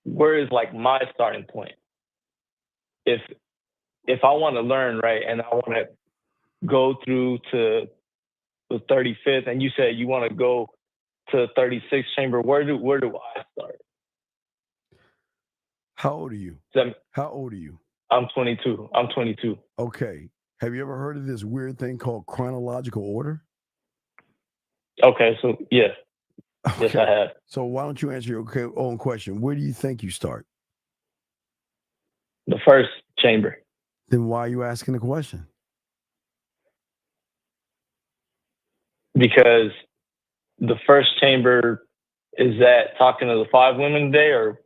where is like my starting point? If I want to learn, right, and I want to go through to the 35th, and you said you want to go to the 36th chamber, where do I start? How old are you? How old are you? I'm 22. I'm 22. Okay. Have you ever heard of this weird thing called chronological order? Okay, so yeah. Okay. Yes, I have. So why don't you answer your own question? Where do you think you start? The first chamber. Then why are you asking the question? Because the first chamber, is that talking to the 5 women a day, or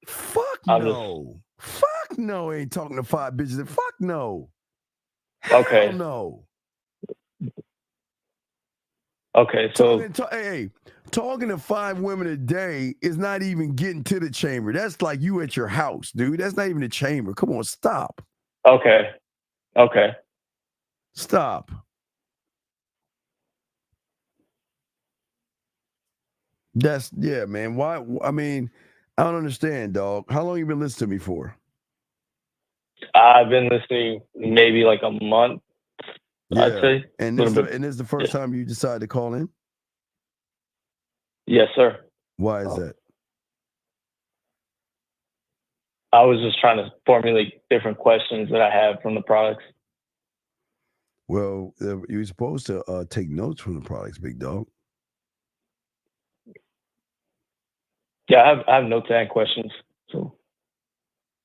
Fuck no. Fuck no, ain't talking to 5 bitches. Fuck no. Okay. Hell no. Okay, so talking to 5 women a day is not even getting to the chamber. That's like you at your house, dude. That's not even the chamber. Come on, stop. Okay. Stop. Man. Why? I mean, I don't understand, dog. How long you been listening to me for? I've been listening maybe like a month, I'd say. And this is the first time you decided to call in? Yes, sir. Why is that? I was just trying to formulate different questions that I have from the products. Well, you're supposed to take notes from the products, big dog. Yeah, I have notes and questions. So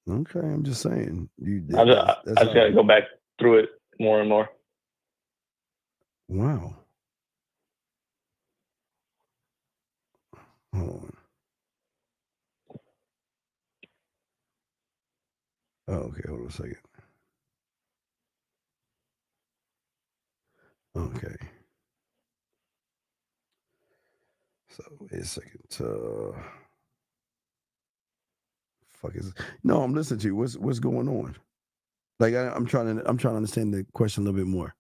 okay, I'm just saying. I just gotta go back through it more and more. Wow. Hold on. Oh, okay, hold on a second. Okay. So wait a second. Fuck is no? I'm listening to you. What's going on? Like I'm trying to understand the question a little bit more.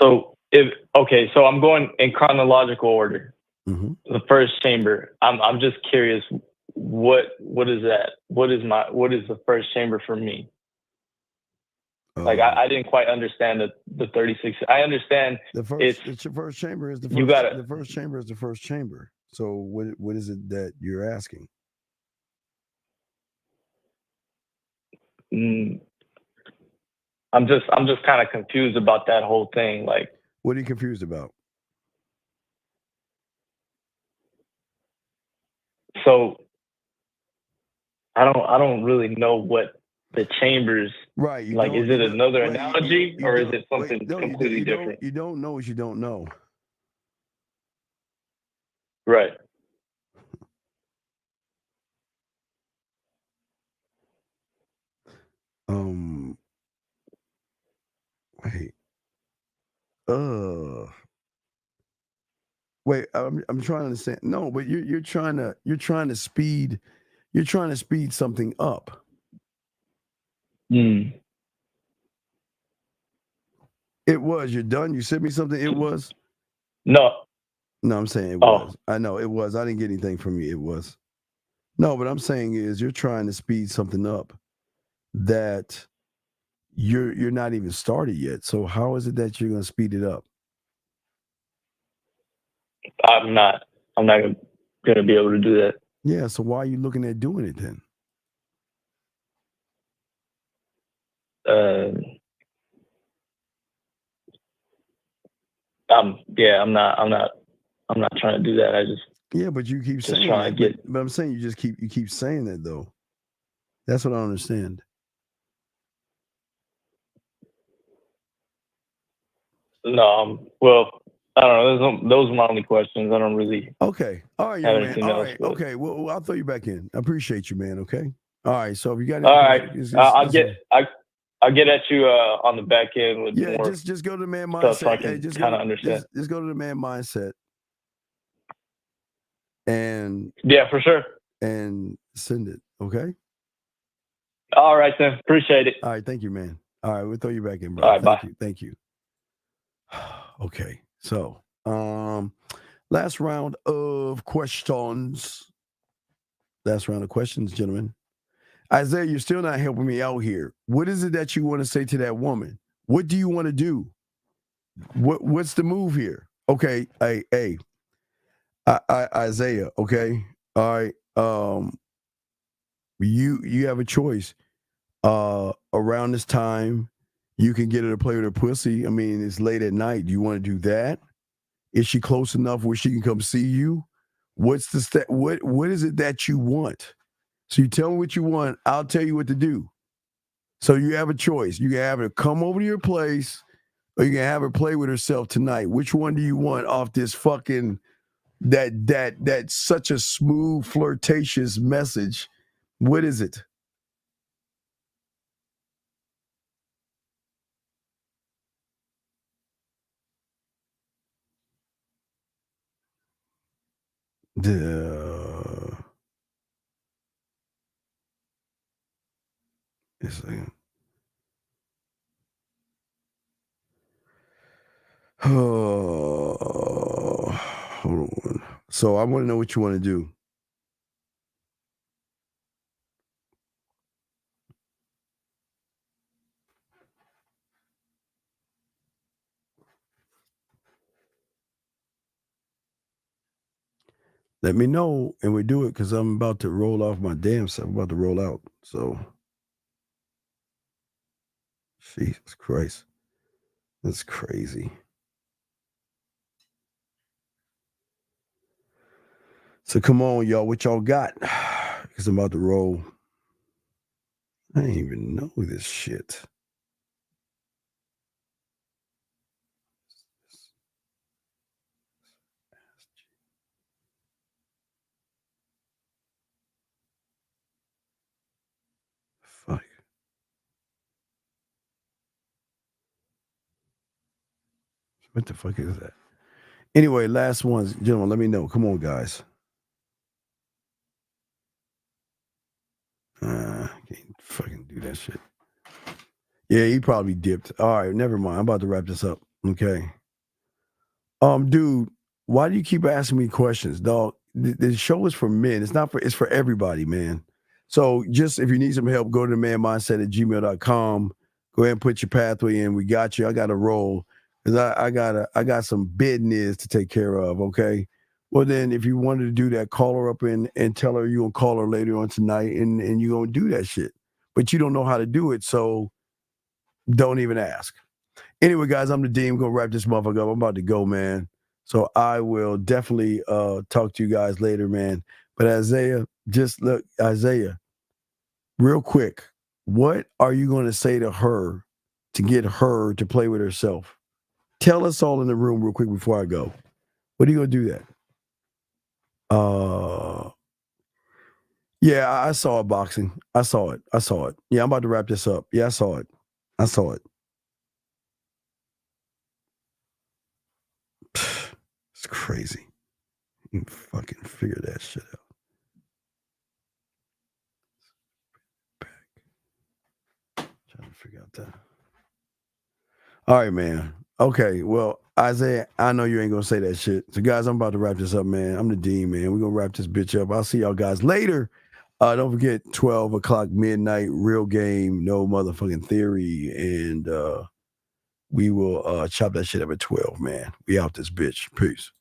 So so I'm going in chronological order. The first chamber. I'm just curious. What is that? What is the first chamber for me? Like I didn't quite understand the 36. I understand the first. It's your first chamber is the first. The first chamber is the first chamber. So what is it that you're asking? I'm just kind of confused about that whole thing. Like, what are you confused about? So I don't really know what the chambers. Right. Like, is it another analogy or is it something completely different? You don't know what you don't know. Right. Wait. Wait. I'm trying to understand. No, but you're trying to speed something up. It was. You're done. You sent me something. It was. No, I'm saying it was. I know it was. I didn't get anything from you. It was. No, but I'm saying is you're trying to speed something up that you're not even started yet. So how is it that you're gonna speed it up? I'm not gonna be able to do that. Yeah. So why are you looking at doing it then? I'm not trying to do that. I just but you keep saying trying that. to get. But I'm saying you keep saying that though. That's what I don't understand. No, well, I don't know. Those are my only questions. I don't really. Okay. All right, young man. All right. Okay. Well, I'll throw you back in. I appreciate you, man. Okay. All right. So if you got any All right, questions, I'll get at you on the back end with more. just go to the man stuff mindset. so I can kind of understand. Just go to the man mindset. And yeah, for sure. And send it. Okay. All right, then. Appreciate it. All right. Thank you, man. All right. We'll throw you back in, bro. All right, thank bye. you. Thank you. Okay. So, last round of questions. Last round of questions, gentlemen. Isaiah, you're still not helping me out here. What is it that you want to say to that woman? What do you want to do? What's the move here? Okay. Hey, Isaiah. Okay. All right. You have a choice. Around this time, you can get her to play with her pussy. I mean, it's late at night. Do you want to do that? Is she close enough where she can come see you? What's the step? What is it that you want? So you tell me what you want. I'll tell you what to do. So you have a choice. You can have her come over to your place, or you can have her play with herself tonight. Which one do you want off this fucking that such a smooth, flirtatious message? What is it? Yes, I am. Oh, hold on. So I want to know what you want to do. Let me know, and we do it because I'm about to roll off my damn self. I'm about to roll out. So, Jesus Christ, that's crazy. So come on, y'all. What y'all got? Because I'm about to roll. I didn't even know this shit. Fuck. What the fuck is that? Anyway, last ones, gentlemen. Let me know. Come on, guys. Can't fucking do that shit. Yeah, he probably dipped. All right, never mind. I'm about to wrap this up. Okay. Dude, why do you keep asking me questions, dog? The show is for men. It's for everybody, man. So just if you need some help, go to the manmindset@gmail.com. Go ahead and put your pathway in. We got you. I got to roll. Because I got some business to take care of, okay? Well, then if you wanted to do that, call her up and tell her you're going to call her later on tonight and you're going to do that shit. But you don't know how to do it, so don't even ask. Anyway, guys, I'm the Dean. I'm going to wrap this motherfucker up. I'm about to go, man. So I will definitely talk to you guys later, man. But Isaiah, just look, Isaiah, real quick, what are you going to say to her to get her to play with herself? Tell us all in the room real quick before I go. What are you going to do that? Yeah, I saw it, boxing. I saw it. Yeah, I'm about to wrap this up. Yeah, I saw it. It's crazy. You can fucking figure that shit out. Trying to figure out that. All right, man. Okay, well, Isaiah, I know you ain't gonna say that shit. So, guys, I'm about to wrap this up, man. I'm the Dean, man. We're gonna wrap this bitch up. I'll see y'all guys later. Don't forget 12 o'clock midnight, real game, no motherfucking theory, and we will chop that shit up at 12, man. We out this bitch. Peace.